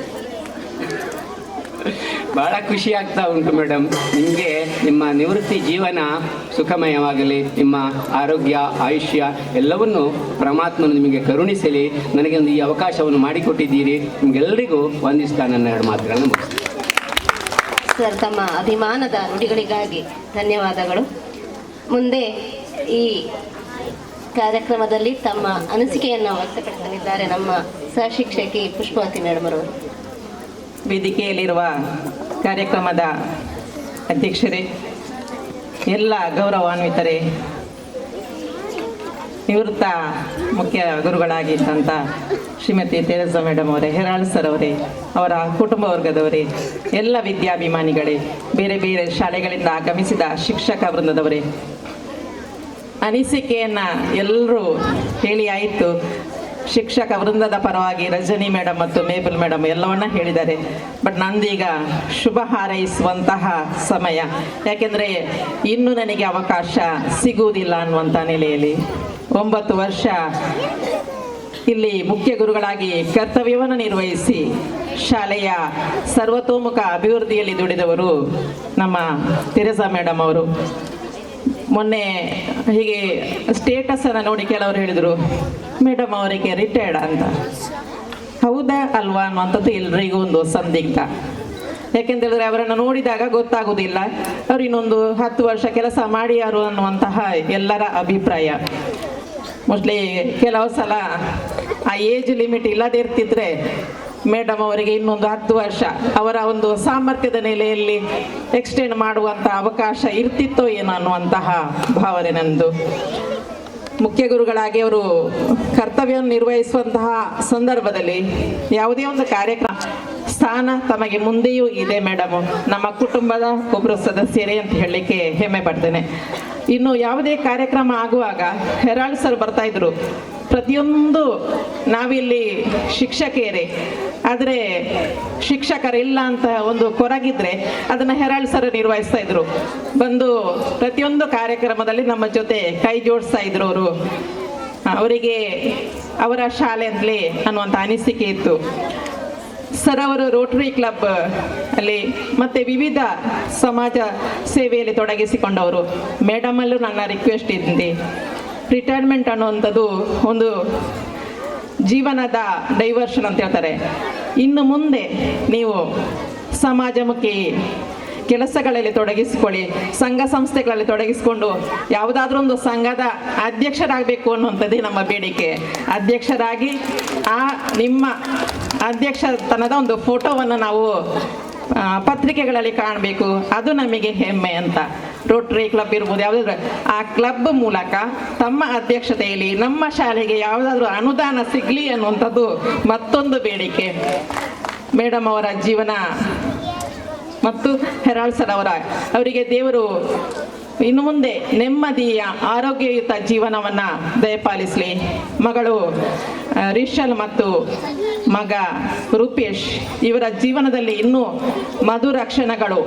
ಭಾಳ ಖುಷಿ ಆಗ್ತಾ ಉಂಟು ಮೇಡಮ್. ನಿಮಗೆ ನಿಮ್ಮ ನಿವೃತ್ತಿ ಜೀವನ ಸುಖಮಯವಾಗಲಿ, ನಿಮ್ಮ ಆರೋಗ್ಯ ಆಯುಷ್ಯ ಎಲ್ಲವನ್ನು ಪರಮಾತ್ಮನು ನಿಮಗೆ ಕರುಣಿಸಲಿ. ನನಗೆ ಒಂದು ಈ ಅವಕಾಶವನ್ನು ಮಾಡಿಕೊಟ್ಟಿದ್ದೀರಿ. ನಿಮಗೆಲ್ಲರಿಗೂ ವಂದಿಸ್ತಾ ನನ್ನ 2 ಮಾತುಗಳನ್ನು ಮುಗಿಸ್ತೀನಿ. ಸರ್, ತಮ್ಮ ಅಭಿಮಾನದ ನುಡಿಗಳಿಗಾಗಿ ಧನ್ಯವಾದಗಳು. ಮುಂದೆ ಈ ಕಾರ್ಯಕ್ರಮದಲ್ಲಿ ತಮ್ಮ ಅನಿಸಿಕೆಯನ್ನು ವ್ಯಕ್ತಪಡಿಸಲಿದ್ದಾರೆ ನಮ್ಮ ಸಹಶಿಕ್ಷಕಿ ಪುಷ್ಪವತಿ ಮೇಡಮ್ ಅವರು. ವೇದಿಕೆಯಲ್ಲಿರುವ ಕಾರ್ಯಕ್ರಮದ ಅಧ್ಯಕ್ಷರೇ, ಎಲ್ಲ ಗೌರವಾನ್ವಿತರೇ, ನಿವೃತ್ತ ಮುಖ್ಯ ಗುರುಗಳಾಗಿದ್ದಂಥ ಶ್ರೀಮತಿ ತೆರೇಸಾ ಮೇಡಮ್ ಅವರೇ, ಹೆರಾಳ್ ಸರ್ ಅವರೇ, ಅವರ ಕುಟುಂಬ ವರ್ಗದವರೇ, ಎಲ್ಲ ವಿದ್ಯಾಭಿಮಾನಿಗಳೇ, ಬೇರೆ ಬೇರೆ ಶಾಲೆಗಳಿಂದ ಆಗಮಿಸಿದ ಶಿಕ್ಷಕ ವೃಂದದವರೇ, ಅನಿಸಿಕೆಯನ್ನು ಎಲ್ಲರೂ ಹೇಳಿ ಆಯಿತು. ಶಿಕ್ಷಕ ವೃಂದದ ಪರವಾಗಿ ರಜನಿ ಮೇಡಮ್ ಮತ್ತು ಮೇಬಲ್ ಮೇಡಮ್ ಎಲ್ಲವನ್ನ ಹೇಳಿದ್ದಾರೆ. ಬಟ್ ನಂದೀಗ ಶುಭ ಹಾರೈಸುವಂತಹ ಸಮಯ. ಯಾಕೆಂದರೆ ಇನ್ನು ನನಗೆ ಅವಕಾಶ ಸಿಗುವುದಿಲ್ಲ ಅನ್ನುವಂಥ ನೆಲೆಯಲ್ಲಿ 9 ವರ್ಷ ಇಲ್ಲಿ ಮುಖ್ಯ ಗುರುಗಳಾಗಿ ಕರ್ತವ್ಯವನ್ನು ನಿರ್ವಹಿಸಿ ಶಾಲೆಯ ಸರ್ವತೋಮುಖ ಅಭಿವೃದ್ಧಿಯಲ್ಲಿ ದುಡಿದವರು ನಮ್ಮ ತೆರೇಸಾ ಮೇಡಮ್ ಅವರು. ಮೊನ್ನೆ ಹೀಗೆ ಸ್ಟೇಟಸನ್ನು ನೋಡಿ ಕೆಲವರು ಹೇಳಿದರು, ಮೇಡಮ್ ಅವರಿಗೆ ರಿಟೈರ್ಡ್ ಅಂತ. ಹೌದಾ ಅಲ್ವಾ ಅನ್ನುವಂಥದ್ದು ಎಲ್ರಿಗೂ ಒಂದು ಸಂದಿಗ್ಧ. ಯಾಕೆಂತೇಳಿದ್ರೆ ಅವರನ್ನು ನೋಡಿದಾಗ ಗೊತ್ತಾಗುವುದಿಲ್ಲ ಅವರು ಇನ್ನೊಂದು 10 ವರ್ಷ ಕೆಲಸ ಮಾಡಿಯಾರು ಅನ್ನುವಂತಹ ಎಲ್ಲರ ಅಭಿಪ್ರಾಯ. ಮೋಸ್ಟ್ಲಿ ಕೆಲವು ಸಲ ಆ ಏಜ್ ಲಿಮಿಟ್ ಇಲ್ಲದೇ ಇರ್ತಿದ್ರೆ ಮೇಡಮ್ ಅವರಿಗೆ ಇನ್ನೊಂದು 10 ವರ್ಷ ಅವರ ಒಂದು ಸಾಮರ್ಥ್ಯದ ನೆಲೆಯಲ್ಲಿ ಎಕ್ಸ್ಟೆಂಡ್ ಮಾಡುವಂಥ ಅವಕಾಶ ಇರ್ತಿತ್ತೋ ಏನೋ ಅನ್ನುವಂತಹ ಭಾವನೆ ನಂದು. ಮುಖ್ಯ ಗುರುಗಳಾಗಿ ಅವರು ಕರ್ತವ್ಯವನ್ನು ನಿರ್ವಹಿಸುವಂತಹ ಸಂದರ್ಭದಲ್ಲಿ ಯಾವುದೇ ಒಂದು ಕಾರ್ಯಕ್ರಮ ಸ್ಥಾನ ತಮಗೆ ಮುಂದೆಯೂ ಇದೆ ಮೇಡಮ್. ನಮ್ಮ ಕುಟುಂಬದ ಒಬ್ಬರು ಸದಸ್ಯರೇ ಅಂತ ಹೇಳಲಿಕ್ಕೆ ಹೆಮ್ಮೆ ಪಡ್ತೇನೆ. ಇನ್ನು ಯಾವುದೇ ಕಾರ್ಯಕ್ರಮ ಆಗುವಾಗ ಹೆರಾಳ್ ಸರ್ ಬರ್ತಾ ಇದ್ರು. ಪ್ರತಿಯೊಂದು ನಾವಿಲ್ಲಿ ಶಿಕ್ಷಕಿಯರೇ, ಆದರೆ ಶಿಕ್ಷಕರಿಲ್ಲ ಅಂತ ಒಂದು ಕೊರಗಿದ್ರೆ ಅದನ್ನು ಹೆರಾಳ್ ಸರ್ ನಿರ್ವಹಿಸ್ತಾ ಇದ್ರು. ಬಂದು ಪ್ರತಿಯೊಂದು ಕಾರ್ಯಕ್ರಮದಲ್ಲಿ ನಮ್ಮ ಜೊತೆ ಕೈ ಜೋಡಿಸ್ತಾ ಇದ್ರು. ಅವರು ಅವರಿಗೆ ಅವರ ಶಾಲೆ ಅಂತಲೇ ಅನ್ನುವಂಥ ಅನಿಸಿಕೆ ಇತ್ತು. ಸರ್ ಅವರು ರೋಟರಿ ಕ್ಲಬ್ ಅಲ್ಲಿ ಮತ್ತೆ ವಿವಿಧ ಸಮಾಜ ಸೇವೆಯಲ್ಲಿ ತೊಡಗಿಸಿಕೊಂಡವರು. ಮೇಡಮಲ್ಲೂ ನನ್ನ ರಿಕ್ವೆಸ್ಟ್ ಇದೆ, ರಿಟೈರ್ಮೆಂಟ್ ಅನ್ನುವಂಥದ್ದು ಒಂದು ಜೀವನದ ಡೈವರ್ಷನ್ ಅಂತ ಹೇಳ್ತಾರೆ. ಇನ್ನು ಮುಂದೆ ನೀವು ಸಮಾಜಮುಖಿ ಕೆಲಸಗಳಲ್ಲಿ ತೊಡಗಿಸಿಕೊಳ್ಳಿ, ಸಂಘ ಸಂಸ್ಥೆಗಳಲ್ಲಿ ತೊಡಗಿಸಿಕೊಂಡು ಯಾವುದಾದ್ರೂ ಒಂದು ಸಂಘದ ಅಧ್ಯಕ್ಷರಾಗಬೇಕು ಅನ್ನುವಂಥದ್ದೇ ನಮ್ಮ ಬೇಡಿಕೆ. ಅಧ್ಯಕ್ಷರಾಗಿ ನಿಮ್ಮ ಅಧ್ಯಕ್ಷತನದ ಒಂದು ಫೋಟೋವನ್ನು ನಾವು ಪತ್ರಿಕೆಗಳಲ್ಲಿ ಕಾಣಬೇಕು, ಅದು ನಮಗೆ ಹೆಮ್ಮೆ ಅಂತ. ರೋಟರಿ ಕ್ಲಬ್ ಇರ್ಬೋದು, ಯಾವುದಾದ್ರೂ ಆ ಕ್ಲಬ್ ಮೂಲಕ ತಮ್ಮ ಅಧ್ಯಕ್ಷತೆಯಲ್ಲಿ ನಮ್ಮ ಶಾಲೆಗೆ ಯಾವುದಾದ್ರೂ ಅನುದಾನ ಸಿಗಲಿ ಅನ್ನುವಂಥದ್ದು ಮತ್ತೊಂದು ಬೇಡಿಕೆ. ಮೇಡಮ್ ಅವರ ಜೀವನ ಮತ್ತು ಹೆರಾಳ್ ಸರ್ ಅವರಿಗೆ ದೇವರು ಇನ್ನು ಮುಂದೆ ನೆಮ್ಮದಿಯ ಆರೋಗ್ಯಯುತ ಜೀವನವನ್ನು ದಯಪಾಲಿಸಲಿ. ಮಗಳು ರಿಷಲ್ ಮತ್ತು ಮಗ ರೂಪೇಶ್ ಇವರ ಜೀವನದಲ್ಲಿ ಇನ್ನೂ ಮಧುರ ಕ್ಷಣಗಳು,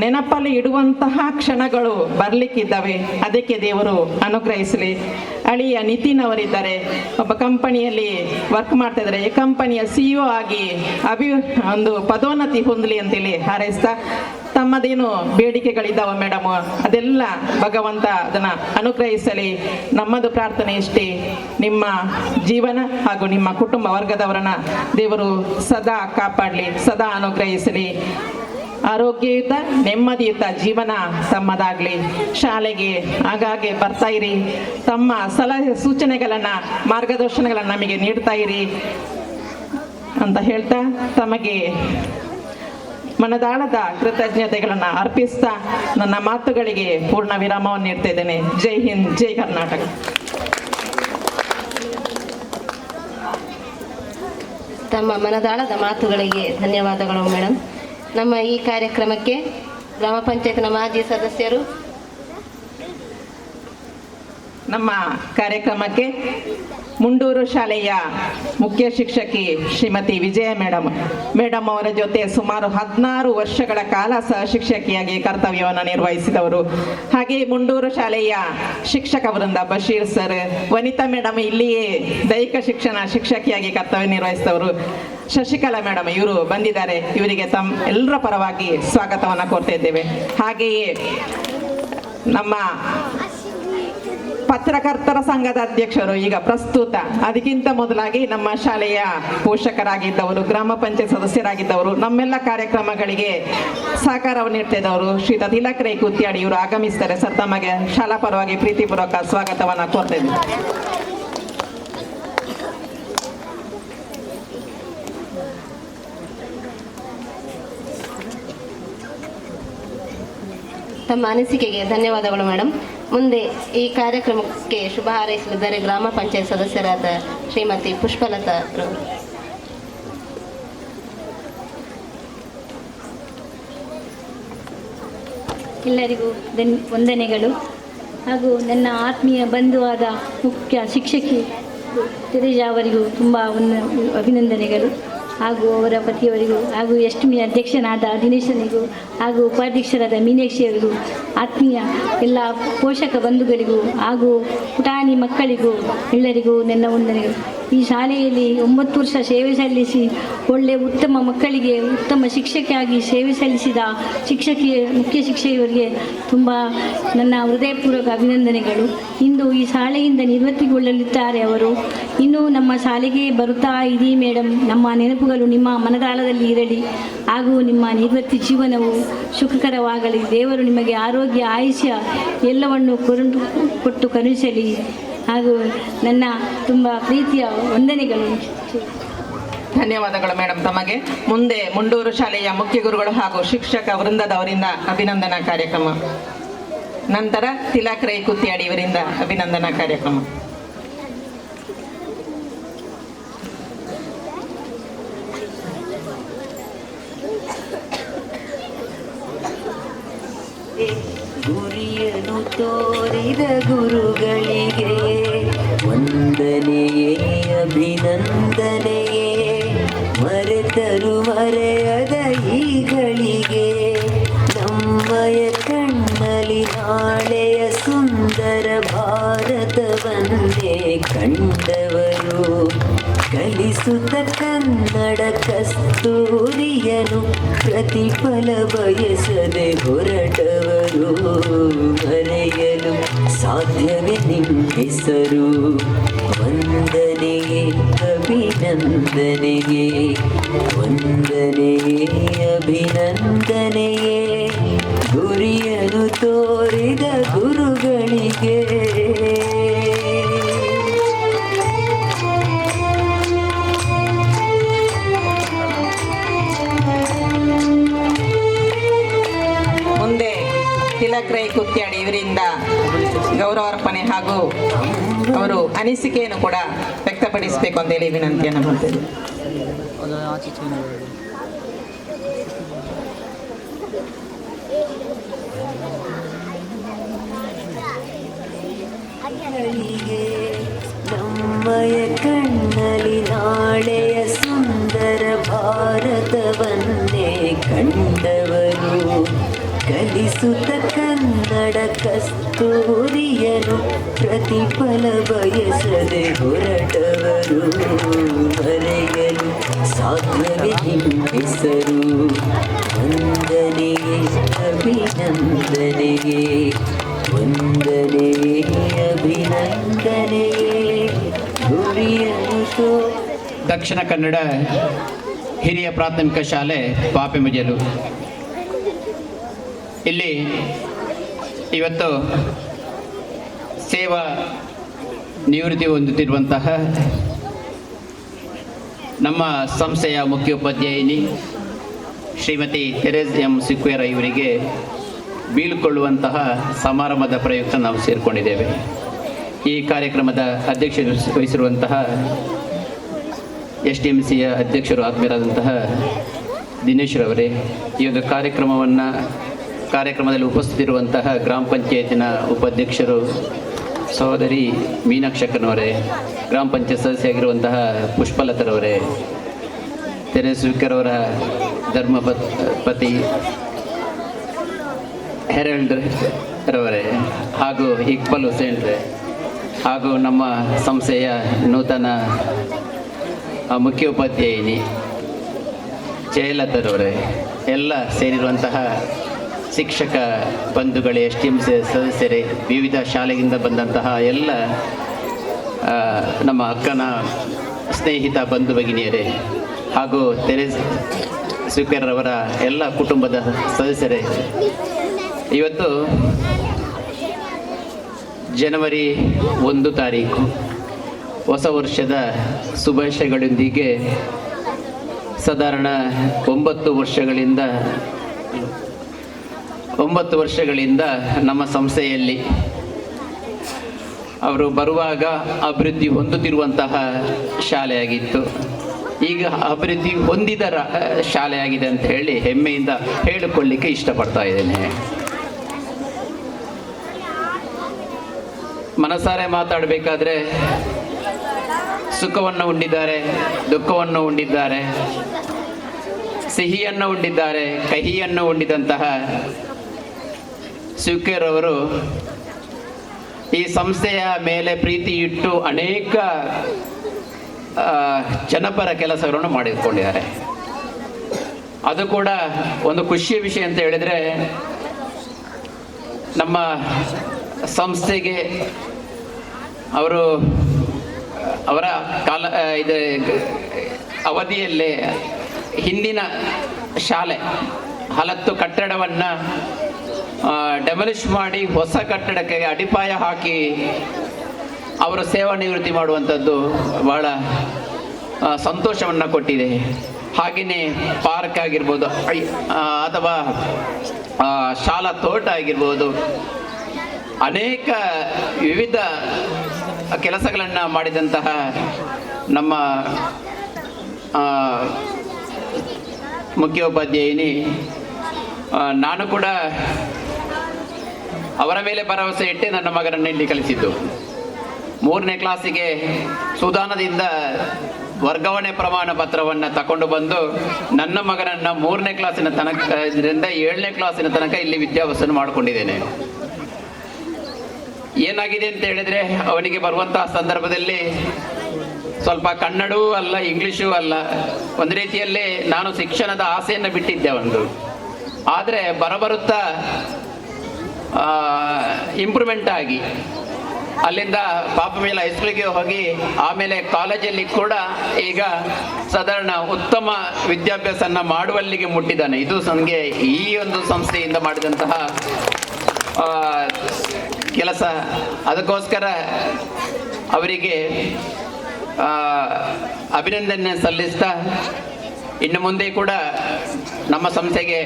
ನೆನಪಲ್ಲಿ ಇಡುವಂತಹ ಕ್ಷಣಗಳು ಬರಲಿಕ್ಕಿದ್ದಾವೆ. ಅದಕ್ಕೆ ದೇವರು ಅನುಗ್ರಹಿಸಲಿ. ಅಳಿಯ ನಿತಿನ್ ಅವರಿದ್ದಾರೆ, ಒಬ್ಬ ಕಂಪನಿಯಲ್ಲಿ ವರ್ಕ್ ಮಾಡ್ತಾ ಇದ್ದಾರೆ. ಈ ಕಂಪನಿಯ CEO ಆಗಿ ಒಂದು ಪದೋನ್ನತಿ ಹೊಂದಲಿ ಅಂತೇಳಿ ಹಾರೈಸ್ತಾ, ತಮ್ಮದೇನು ಬೇಡಿಕೆಗಳಿದ್ದಾವೆ ಮೇಡಮ್, ಅದೆಲ್ಲ ಭಗವಂತ ಅದನ್ನು ಅನುಗ್ರಹಿಸಲಿ. ನಮ್ಮದು ಪ್ರಾರ್ಥನೆ ಇಷ್ಟೇ, ನಿಮ್ಮ ಜೀವನ ಹಾಗೂ ನಿಮ್ಮ ಕುಟುಂಬ ವರ್ಗದವರನ್ನ ದೇವರು ಸದಾ ಕಾಪಾಡಲಿ, ಸದಾ ಅನುಗ್ರಹಿಸಲಿ. ಆರೋಗ್ಯಯುತ ನೆಮ್ಮದಿಯುತ ಜೀವನ ತಮ್ಮದಾಗಲಿ. ಶಾಲೆಗೆ ಆಗಾಗ್ಗೆ ಬರ್ತಾ ಇರಿ, ತಮ್ಮ ಸಲಹೆ ಸೂಚನೆಗಳನ್ನು ಮಾರ್ಗದರ್ಶನಗಳನ್ನು ನಮಗೆ ನೀಡ್ತಾ ಇರಿ ಅಂತ ಹೇಳ್ತಾ ತಮಗೆ ಮನದಾಳದ ಕೃತಜ್ಞತೆಗಳನ್ನು ಅರ್ಪಿಸ್ತಾ ನನ್ನ ಮಾತುಗಳಿಗೆ ಪೂರ್ಣ ವಿರಾಮವನ್ನು ನೀಡ್ತಾ ಇದ್ದೇನೆ. ಜೈ ಹಿಂದ್, ಜೈ ಕರ್ನಾಟಕ. ತಮ್ಮ ಮನದಾಳದ ಮಾತುಗಳಿಗೆ ಧನ್ಯವಾದಗಳು ಮೇಡಮ್. ನಮ್ಮ ಈ ಕಾರ್ಯಕ್ರಮಕ್ಕೆ ಗ್ರಾಮ ಪಂಚಾಯತ್ನ ಮಾಜಿ ಸದಸ್ಯರು, ನಮ್ಮ ಕಾರ್ಯಕ್ರಮಕ್ಕೆ ಮುಂಡೂರು ಶಾಲೆಯ ಮುಖ್ಯ ಶಿಕ್ಷಕಿ ಶ್ರೀಮತಿ ವಿಜಯ ಮೇಡಮ್ ಅವರ ಜೊತೆ ಸುಮಾರು 16 ವರ್ಷಗಳ ಕಾಲ ಸಹ ಶಿಕ್ಷಕಿಯಾಗಿ ಕರ್ತವ್ಯವನ್ನು ನಿರ್ವಹಿಸಿದವರು. ಹಾಗೆ ಮುಂಡೂರು ಶಾಲೆಯ ಶಿಕ್ಷಕ ವೃಂದ ಬಶೀರ್ ಸರ್, ವನಿತಾ ಮೇಡಮ್ ಇಲ್ಲಿಯೇ ದೈಹಿಕ ಶಿಕ್ಷಣ ಶಿಕ್ಷಕಿಯಾಗಿ ಕರ್ತವ್ಯ ನಿರ್ವಹಿಸಿದವರು. ಶಶಿಕಲಾ ಮೇಡಮ್ ಇವರು ಬಂದಿದ್ದಾರೆ, ಇವರಿಗೆ ಎಲ್ಲರ ಪರವಾಗಿ ಸ್ವಾಗತವನ್ನು ಕೋರ್ತಾ ಇದ್ದೇವೆ. ಹಾಗೆಯೇ ನಮ್ಮ ಪತ್ರಕರ್ತರ ಸಂಘದ ಅಧ್ಯಕ್ಷರು ಈಗ ಪ್ರಸ್ತುತ, ಅದಕ್ಕಿಂತ ಮೊದಲಾಗಿ ನಮ್ಮ ಶಾಲೆಯ ಪೋಷಕರಾಗಿದ್ದವರು, ಗ್ರಾಮ ಪಂಚಾಯತ್ ಸದಸ್ಯರಾಗಿದ್ದವರು, ನಮ್ಮೆಲ್ಲ ಕಾರ್ಯಕ್ರಮಗಳಿಗೆ ಸಹಕಾರವನ್ನು ನೀಡ್ತಿದ್ದವರು ಶ್ರೀಯುತ ತಿಲಕ್ ರೈ ಕುತ್ಯಾಡಿ ಇವರು ಆಗಮಿಸ್ತಾರೆ. ಸರ್, ತಮಗೆ ಶಾಲಾ ಪರವಾಗಿ ಪ್ರೀತಿಪೂರ್ವಕ ಸ್ವಾಗತವನ್ನು ಕೋರ್ತಾ ಇದ್ದೀವಿ. ತಮ್ಮ ಅನಿಸಿಕೆಗೆ ಧನ್ಯವಾದಗಳು ಮೇಡಮ್. ಮುಂದೆ ಈ ಕಾರ್ಯಕ್ರಮಕ್ಕೆ ಶುಭ ಹಾರೈಸಲಿದ್ದಾರೆ ಗ್ರಾಮ ಪಂಚಾಯತ್ ಸದಸ್ಯರಾದ ಶ್ರೀಮತಿ ಪುಷ್ಪಲತಾ ರವರು. ಎಲ್ಲರಿಗೂ ವಂದನೆಗಳು ಹಾಗೂ ನನ್ನ ಆತ್ಮೀಯ ಬಂಧುವಾದ ಮುಖ್ಯ ಶಿಕ್ಷಕಿ ತೆರೇಜಾ ಅವರಿಗೂ ತುಂಬ ಅಭಿನಂದನೆಗಳು ಹಾಗೂ ಅವರ ಪತಿಯವರಿಗೂ ಹಾಗೂ ಎಸ್ಟಿಮಿ ಅಧ್ಯಕ್ಷನಾದ ದಿನೇಶನಿಗೂ ಹಾಗೂ ಉಪಾಧ್ಯಕ್ಷರಾದ ಮೀನಾಕ್ಷಿಯವರಿಗೂ, ಆತ್ಮೀಯ ಎಲ್ಲ ಪೋಷಕ ಬಂಧುಗಳಿಗೂ ಹಾಗೂ ಪುಟಾಣಿ ಮಕ್ಕಳಿಗೂ ಎಲ್ಲರಿಗೂ ನನ್ನ ವಂದನೆಗಳು. ಈ ಶಾಲೆಯಲ್ಲಿ 9 ವರ್ಷ ಸೇವೆ ಸಲ್ಲಿಸಿ ಒಳ್ಳೆಯ ಉತ್ತಮ ಮಕ್ಕಳಿಗೆ ಉತ್ತಮ ಶಿಕ್ಷಕಿಯಾಗಿ ಸೇವೆ ಸಲ್ಲಿಸಿದ ಮುಖ್ಯ ಶಿಕ್ಷಕಿಯವರಿಗೆ ತುಂಬ ನನ್ನ ಹೃದಯಪೂರ್ವಕ ಅಭಿನಂದನೆಗಳು. ಇಂದು ಈ ಶಾಲೆಯಿಂದ ನಿವೃತ್ತಿಗೊಳ್ಳಲಿದ್ದಾರೆ ಅವರು. ಇನ್ನೂ ನಮ್ಮ ಶಾಲೆಗೆ ಬರುತ್ತಾ ಇದ್ದೀ ಮೇಡಮ್. ನಮ್ಮ ನೆನಪುಗಳು ನಿಮ್ಮ ಮನದಾಳದಲ್ಲಿ ಇರಲಿ ಹಾಗೂ ನಿಮ್ಮ ನಿವೃತ್ತಿ ಜೀವನವು ಸುಖಕರವಾಗಲಿ. ದೇವರು ನಿಮಗೆ ಆರೋಗ್ಯ, ಆಯುಷ್ಯ ಎಲ್ಲವನ್ನು ಕೊಟ್ಟು ಕರುಣಿಸಲಿ ಹಾಗೂ ನನ್ನ ತುಂಬ ಪ್ರೀತಿಯ ವಂದನೆಗಳು. ಧನ್ಯವಾದಗಳು ಮೇಡಮ್ ತಮಗೆ. ಮುಂದೆ ಮುಂಡೂರು ಶಾಲೆಯ ಮುಖ್ಯ ಗುರುಗಳು ಹಾಗೂ ಶಿಕ್ಷಕ ವೃಂದದವರಿಂದ ಅಭಿನಂದನಾ ಕಾರ್ಯಕ್ರಮ, ನಂತರ ತಿಲಕ್ ರೈ ಕುತ್ಯಾಡಿ ಇವರಿಂದ ಅಭಿನಂದನಾ ಕಾರ್ಯಕ್ರಮ. ಗುರಿಯನ್ನು ತೋರಿದ ಗುರುಗಳಿಗೆ ವಂದನೆಯೇ ಅಭಿನಂದನೆಯೇ. ಮರೆತರು ಮರೆಯದ ಈಗಳಿಗೆ ನಮ್ಮಯ ಕಣ್ಣಲ್ಲಿ ನಾಳೆಯ ಸುಂದರ ಭಾರತವನ್ನೇ ಕಂಡವರು. ಕಲಿಸುತ್ತ ಕನ್ನಡ ಕಸ್ತೂರಿಯನು ಪ್ರತಿಫಲ ಬಯಸದೆ ಹೊರಟವರು. ಮರೆಯಲು ಸಾಧ್ಯವೇ ನಿಮ್ಮ ಹೆಸರು. ವಂದನೆಯೇ ಅಭಿನಂದನೆಯೇ, ವಂದನೆಯೇ ಅಭಿನಂದನೆಯೇ. ಗುರಿಯನ್ನು ತೋರಿದ ಗುರುಗಳಿಗೆ ತಿಲಕ್ ರೈ ಕುತ್ಯಾಡಿ ಇವರಿಂದ ಗೌರವಾರ್ಪಣೆ ಹಾಗೂ ಅವರು ಅನಿಸಿಕೆಯನ್ನು ಕೂಡ ವ್ಯಕ್ತಪಡಿಸಬೇಕು ಅಂತ ಹೇಳಿ ವಿನಂತಿಯನ್ನು ಮಾಡ್ತೇವೆ. ನಮ್ಮಯ ಕಣ್ಣಲ್ಲಿ ನಾಳೆಯ ಸುಂದರ ಭಾರತವನ್ನೇ ಕಂಡವರು. ಕಲಿಸುತ್ತ ಕನ್ನಡ ಕಸ್ತೂರಿಯನು ಪ್ರತಿಫಲ ಬಯಸದೆ ಹೊರಟವರು. ಮರೆಯಲು ಸಾಧ್ಯವೇ ನಿಮ್ಮ ಹೆಸರು. ವಂದನೆಯೇ ಅಭಿನಂದನೆಯೇ, ವಂದನೆಯೇ ಅಭಿನಂದನೆಯೇ. ಗುರಿಯನ್ನು ದಕ್ಷಿಣ ಕನ್ನಡ ಹಿರಿಯ ಪ್ರಾಥಮಿಕ ಶಾಲೆ ಪಾಪೆಮಜಲು. ಇಲ್ಲಿ ಇವತ್ತು ಸೇವಾ ನಿವೃತ್ತಿ ಹೊಂದುತ್ತಿರುವಂತಹ ನಮ್ಮ ಸಂಸ್ಥೆಯ ಮುಖ್ಯೋಪಾಧ್ಯಾಯಿನಿ ಶ್ರೀಮತಿ ತೆರೇಸ್ ಎಂ ಸಿಕ್ವೇರ ಇವರಿಗೆ ಬೀಳ್ಕೊಳ್ಳುವಂತಹ ಸಮಾರಂಭದ ಪ್ರಯುಕ್ತ ನಾವು ಸೇರಿಕೊಂಡಿದ್ದೇವೆ. ಈ ಕಾರ್ಯಕ್ರಮದ ಅಧ್ಯಕ್ಷತೆ ವಹಿಸಿರುವಂತಹ SDMCಯ ಅಧ್ಯಕ್ಷರು ಆತ್ಮೀಯರಾದಂತಹ ದಿನೇಶ್ ರವರೇ, ಈ ಒಂದು ಕಾರ್ಯಕ್ರಮದಲ್ಲಿ ಉಪಸ್ಥಿತಿರುವಂತಹ ಗ್ರಾಮ ಪಂಚಾಯತಿನ ಉಪಾಧ್ಯಕ್ಷರು ಸಹೋದರಿ ಮೀನಾಕ್ಷಕ್ಕನವರೇ, ಗ್ರಾಮ ಪಂಚಾಯತ್ ಸದಸ್ಯರಾಗಿರುವಂತಹ ಪುಷ್ಪಲತರವರೇ, ತೆರೆಸುವಿಕರವರ ಧರ್ಮಪತಿ ಹೆರಲ್ಡ್ ರವರೇ, ಹಾಗೂ ಇಕ್ಬಾಲ್ ಹುಸೇನ್ ರೇ, ಹಾಗೂ ನಮ್ಮ ಸಂಸ್ಥೆಯ ನೂತನ ಮುಖ್ಯ ಉಪಾಧ್ಯಾಯಿನಿ ಜಯಲತರವರೇ, ಎಲ್ಲ ಸೇರಿರುವಂತಹ ಶಿಕ್ಷಕ ಬಂಧುಗಳೇ, SDMC ಸದಸ್ಯರೇ, ವಿವಿಧ ಶಾಲೆಯಿಂದ ಬಂದಂತಹ ಎಲ್ಲ ನಮ್ಮ ಅಕ್ಕನ ಸ್ನೇಹಿತ ಬಂಧು ಭಗಿನಿಯರೇ, ಹಾಗೂ ತೆರೆಸುವಿಕರವರ ಎಲ್ಲ ಕುಟುಂಬದ ಸದಸ್ಯರೇ, ಇವತ್ತು ಜನವರಿ 1 ತಾರೀಕು ಹೊಸ ವರ್ಷದ ಶುಭಾಶಯಗಳೊಂದಿಗೆ ಸಾಧಾರಣ 9 ವರ್ಷಗಳಿಂದ ನಮ್ಮ ಸಂಸ್ಥೆಯಲ್ಲಿ ಅವರು ಬರುವಾಗ ಅಭಿವೃದ್ಧಿ ಹೊಂದುತ್ತಿರುವಂತಹ ಶಾಲೆಯಾಗಿತ್ತು. ಈಗ ಅಭಿವೃದ್ಧಿ ಹೊಂದಿದ ಶಾಲೆಯಾಗಿದೆ ಅಂತ ಹೇಳಿ ಹೆಮ್ಮೆಯಿಂದ ಹೇಳಿಕೊಳ್ಳಿಕ್ಕೆ ಇಷ್ಟಪಡ್ತಾ ಇದ್ದೇನೆ. ಮನಸಾರೆ ಮಾತಾಡಬೇಕಾದ್ರೆ ಸುಖವನ್ನು ಉಂಡಿದ್ದಾರೆ, ದುಃಖವನ್ನು ಉಂಡಿದ್ದಾರೆ, ಸಿಹಿಯನ್ನು ಉಂಡಿದ್ದಾರೆ, ಕಹಿಯನ್ನು ಉಂಡಿದಂತಹ ಸುಖರವರು ಈ ಸಂಸ್ಥೆಯ ಮೇಲೆ ಪ್ರೀತಿ ಇಟ್ಟು ಅನೇಕ ಜನಪರ ಕೆಲಸಗಳನ್ನು ಮಾಡಿಕೊಂಡಿದ್ದಾರೆ. ಅದು ಕೂಡ ಒಂದು ಖುಷಿಯ ವಿಷಯ ಅಂತ ಹೇಳಿದರೆ, ನಮ್ಮ ಸಂಸ್ಥೆಗೆ ಅವರ ಅವಧಿಯಲ್ಲೇ ಹಿಂದಿನ ಶಾಲೆ ಹಲತ್ತು ಕಟ್ಟಡವನ್ನು ಡೆಮಲಿಷ್ ಮಾಡಿ ಹೊಸ ಕಟ್ಟಡಕ್ಕೆ ಅಡಿಪಾಯ ಹಾಕಿ ಅವರು ಸೇವಾ ನಿವೃತ್ತಿ ಮಾಡುವಂಥದ್ದು ಬಹಳ ಸಂತೋಷವನ್ನು ಕೊಟ್ಟಿದೆ. ಹಾಗೆಯೇ ಪಾರ್ಕ್ ಆಗಿರ್ಬೋದು ಅಥವಾ ಶಾಲಾ ತೋಟ ಆಗಿರ್ಬೋದು, ಅನೇಕ ವಿವಿಧ ಕೆಲಸಗಳನ್ನು ಮಾಡಿದಂತಹ ನಮ್ಮ ಮುಖ್ಯೋಪಾಧ್ಯಾಯಿನಿ, ನಾನು ಕೂಡ ಅವರ ಮೇಲೆ ಭರವಸೆ ಇಟ್ಟೆ ನನ್ನ ಮಗನನ್ನು ಇಲ್ಲಿ ಕಲಿಸಿದ್ದು. 3ನೇ ಕ್ಲಾಸಿಗೆ ಸುಧಾನದಿಂದ ವರ್ಗಾವಣೆ ಪ್ರಮಾಣ ಪತ್ರವನ್ನು ತಗೊಂಡು ಬಂದು ನನ್ನ ಮಗನನ್ನು 3ನೇ ಕ್ಲಾಸಿನ ತನಕ 7ನೇ ಕ್ಲಾಸಿನ ತನಕ ಇಲ್ಲಿ ವಿದ್ಯಾಭ್ಯಾಸ ಮಾಡಿಕೊಂಡಿದ್ದೇನೆ. ಏನಾಗಿದೆ ಅಂತ ಹೇಳಿದ್ರೆ, ಅವನಿಗೆ ಬರುವಂತಹ ಸಂದರ್ಭದಲ್ಲಿ ಸ್ವಲ್ಪ ಕನ್ನಡವೂ ಅಲ್ಲ, ಇಂಗ್ಲೀಷೂ ಅಲ್ಲ, ಒಂದು ರೀತಿಯಲ್ಲಿ ನಾನು ಶಿಕ್ಷಣದ ಆಸೆಯನ್ನು ಬಿಟ್ಟಿದ್ದೆ ಅವನದು. ಆದರೆ ಬರಬರುತ್ತಾ ಇಂಪ್ರೂವ್ಮೆಂಟ್ ಆಗಿ ಅಲ್ಲಿಂದ ಪಾಪಮೇಲ ಹೈಸ್ಕೂಲಿಗೆ ಹೋಗಿ ಆಮೇಲೆ ಕಾಲೇಜಲ್ಲಿ ಕೂಡ ಈಗ ಸಾಧಾರಣ ಉತ್ತಮ ವಿದ್ಯಾಭ್ಯಾಸನ ಮಾಡುವಲ್ಲಿಗೆ ಮುಟ್ಟಿದ್ದಾನೆ. ಇದು ನನಗೆ ಈ ಒಂದು ಸಂಸ್ಥೆಯಿಂದ ಮಾಡಿದಂತಹ ಕೆಲಸ. ಅದಕ್ಕೋಸ್ಕರ ಅವರಿಗೆ ಅಭಿನಂದನೆ ಸಲ್ಲಿಸ್ತಾ, ಇನ್ನು ಮುಂದೆ ಕೂಡ ನಮ್ಮ ಸಂಸ್ಥೆಗೆ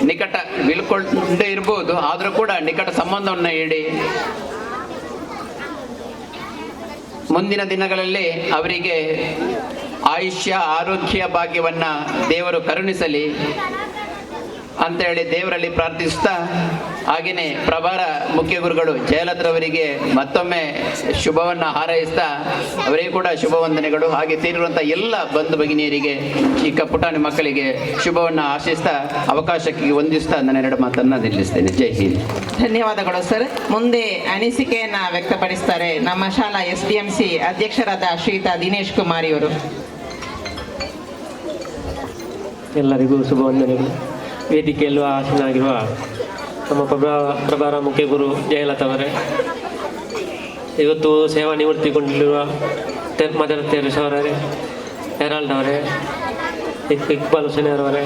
ನಿಕಟ ಬೀಳ್ಕೊಂಡು ಇರ್ಬೋದು, ಆದರೂ ಕೂಡ ನಿಕಟ ಸಂಬಂಧವನ್ನು ಇಡಿ ಮುಂದಿನ ದಿನಗಳಲ್ಲಿ ಅವರಿಗೆ ಆಯುಷ್ಯ ಆರೋಗ್ಯ ಭಾಗ್ಯವನ್ನು ದೇವರು ಕರುಣಿಸಲಿ ಅಂತೇಳಿ ದೇವರಲ್ಲಿ ಪ್ರಾರ್ಥಿಸ್ತಾ, ಹಾಗೆಯೇ ಪ್ರಭಾರ ಮುಖ್ಯ ಗುರುಗಳು ಜಯಲತ್ರವರಿಗೆ ಮತ್ತೊಮ್ಮೆ ಶುಭವನ್ನು ಹಾರೈಸ್ತಾ ಅವರಿಗೆ ಕೂಡ ಶುಭ ವಂದನೆಗಳು. ಹಾಗೆ ಸೇರಿರುವಂಥ ಎಲ್ಲ ಬಂಧು ಭಗಿನಿಯರಿಗೆ, ಚಿಕ್ಕ ಪುಟಾಣಿ ಮಕ್ಕಳಿಗೆ ಶುಭವನ್ನು ಆಶಿಸ್ತಾ ಅವಕಾಶಕ್ಕೆ ವಂದಿಸ್ತಾ ನನ್ನ 2 ಮಾತನ್ನು ನಿಲ್ಲಿಸ್ತೇನೆ. ಜೈ ಹಿಂದ್. ಧನ್ಯವಾದಗಳು ಸರ್. ಮುಂದೆ ಅನಿಸಿಕೆಯನ್ನು ವ್ಯಕ್ತಪಡಿಸ್ತಾರೆ ನಮ್ಮ ಶಾಲಾ SDMC ಅಧ್ಯಕ್ಷರಾದ ಶ್ರೀಯುತ ದಿನೇಶ್ ಕುಮಾರಿಯವರು. ಎಲ್ಲರಿಗೂ ಶುಭ ವಂದನೆಗಳು. ವೇದಿಕೆಯಲ್ಲೂ ಆಸೀನರಾಗಿರುವ ನಮ್ಮ ಪ್ರಭಾರ ಮುಖ್ಯ ಗುರು ಜಯಲತಾ ಅವರೇ, ಇವತ್ತು ಸೇವಾ ನಿವೃತ್ತಿಗೊಂಡಿರುವ ಮದರ್ ತೆರೇಸಾ ಅವರೇ, ಹೆರಾಲ್ಡ್ ಅವರೇ, ಇಕ್ಬಾಲ್ ಹುಸೇನ್ ಅವರೇ,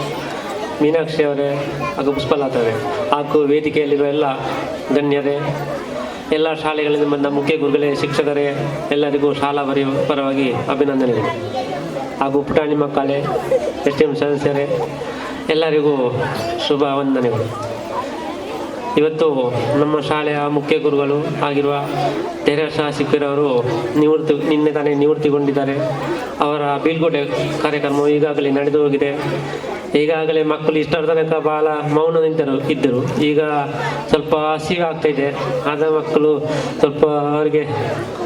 ಮೀನಾಕ್ಷಿ ಅವರೇ ಹಾಗೂ ಪುಷ್ಪಲತಾ ಅವರೇ, ಹಾಗೂ ವೇದಿಕೆಯಲ್ಲಿರುವ ಎಲ್ಲ ಗಣ್ಯರೇ, ಎಲ್ಲ ಶಾಲೆಗಳಿಂದ ಬಂದ ಮುಖ್ಯ ಗುರುಗಳೇ, ಶಿಕ್ಷಕರೇ, ಎಲ್ಲರಿಗೂ ಶಾಲಾ ಪರವಾಗಿ ಅಭಿನಂದನೆಗಳು. ಹಾಗೂ ಪುಟಾಣಿ ಮಕ್ಕಳೇ, SDM ಸದಸ್ಯರೇ, ಎಲ್ಲರಿಗೂ ಶುಭ ವಂದನೆಗಳು. ಇವತ್ತು ನಮ್ಮ ಶಾಲೆಯ ಮುಖ್ಯ ಗುರುಗಳು ಆಗಿರುವ ತೆರೇಸಾ ಸಿಕ್ಕಿರವರು ನಿನ್ನೆ ತಾನೇ ನಿವೃತ್ತಿಗೊಂಡಿದ್ದಾರೆ. ಅವರ ಬೀಳ್ಕೊಡೆ ಕಾರ್ಯಕ್ರಮ ಈಗಾಗಲೇ ನಡೆದು ಹೋಗಿದೆ. ಈಗಾಗಲೇ ಮಕ್ಕಳು ಇಷ್ಟರ ತನಕ ಬಹಳ ಮೌನ ಇದ್ದರು. ಈಗ ಸ್ವಲ್ಪ ಹಸಿವೆ ಆಗ್ತಾ ಇದೆ. ಆದ ಮಕ್ಕಳು ಸ್ವಲ್ಪ ಅವರಿಗೆ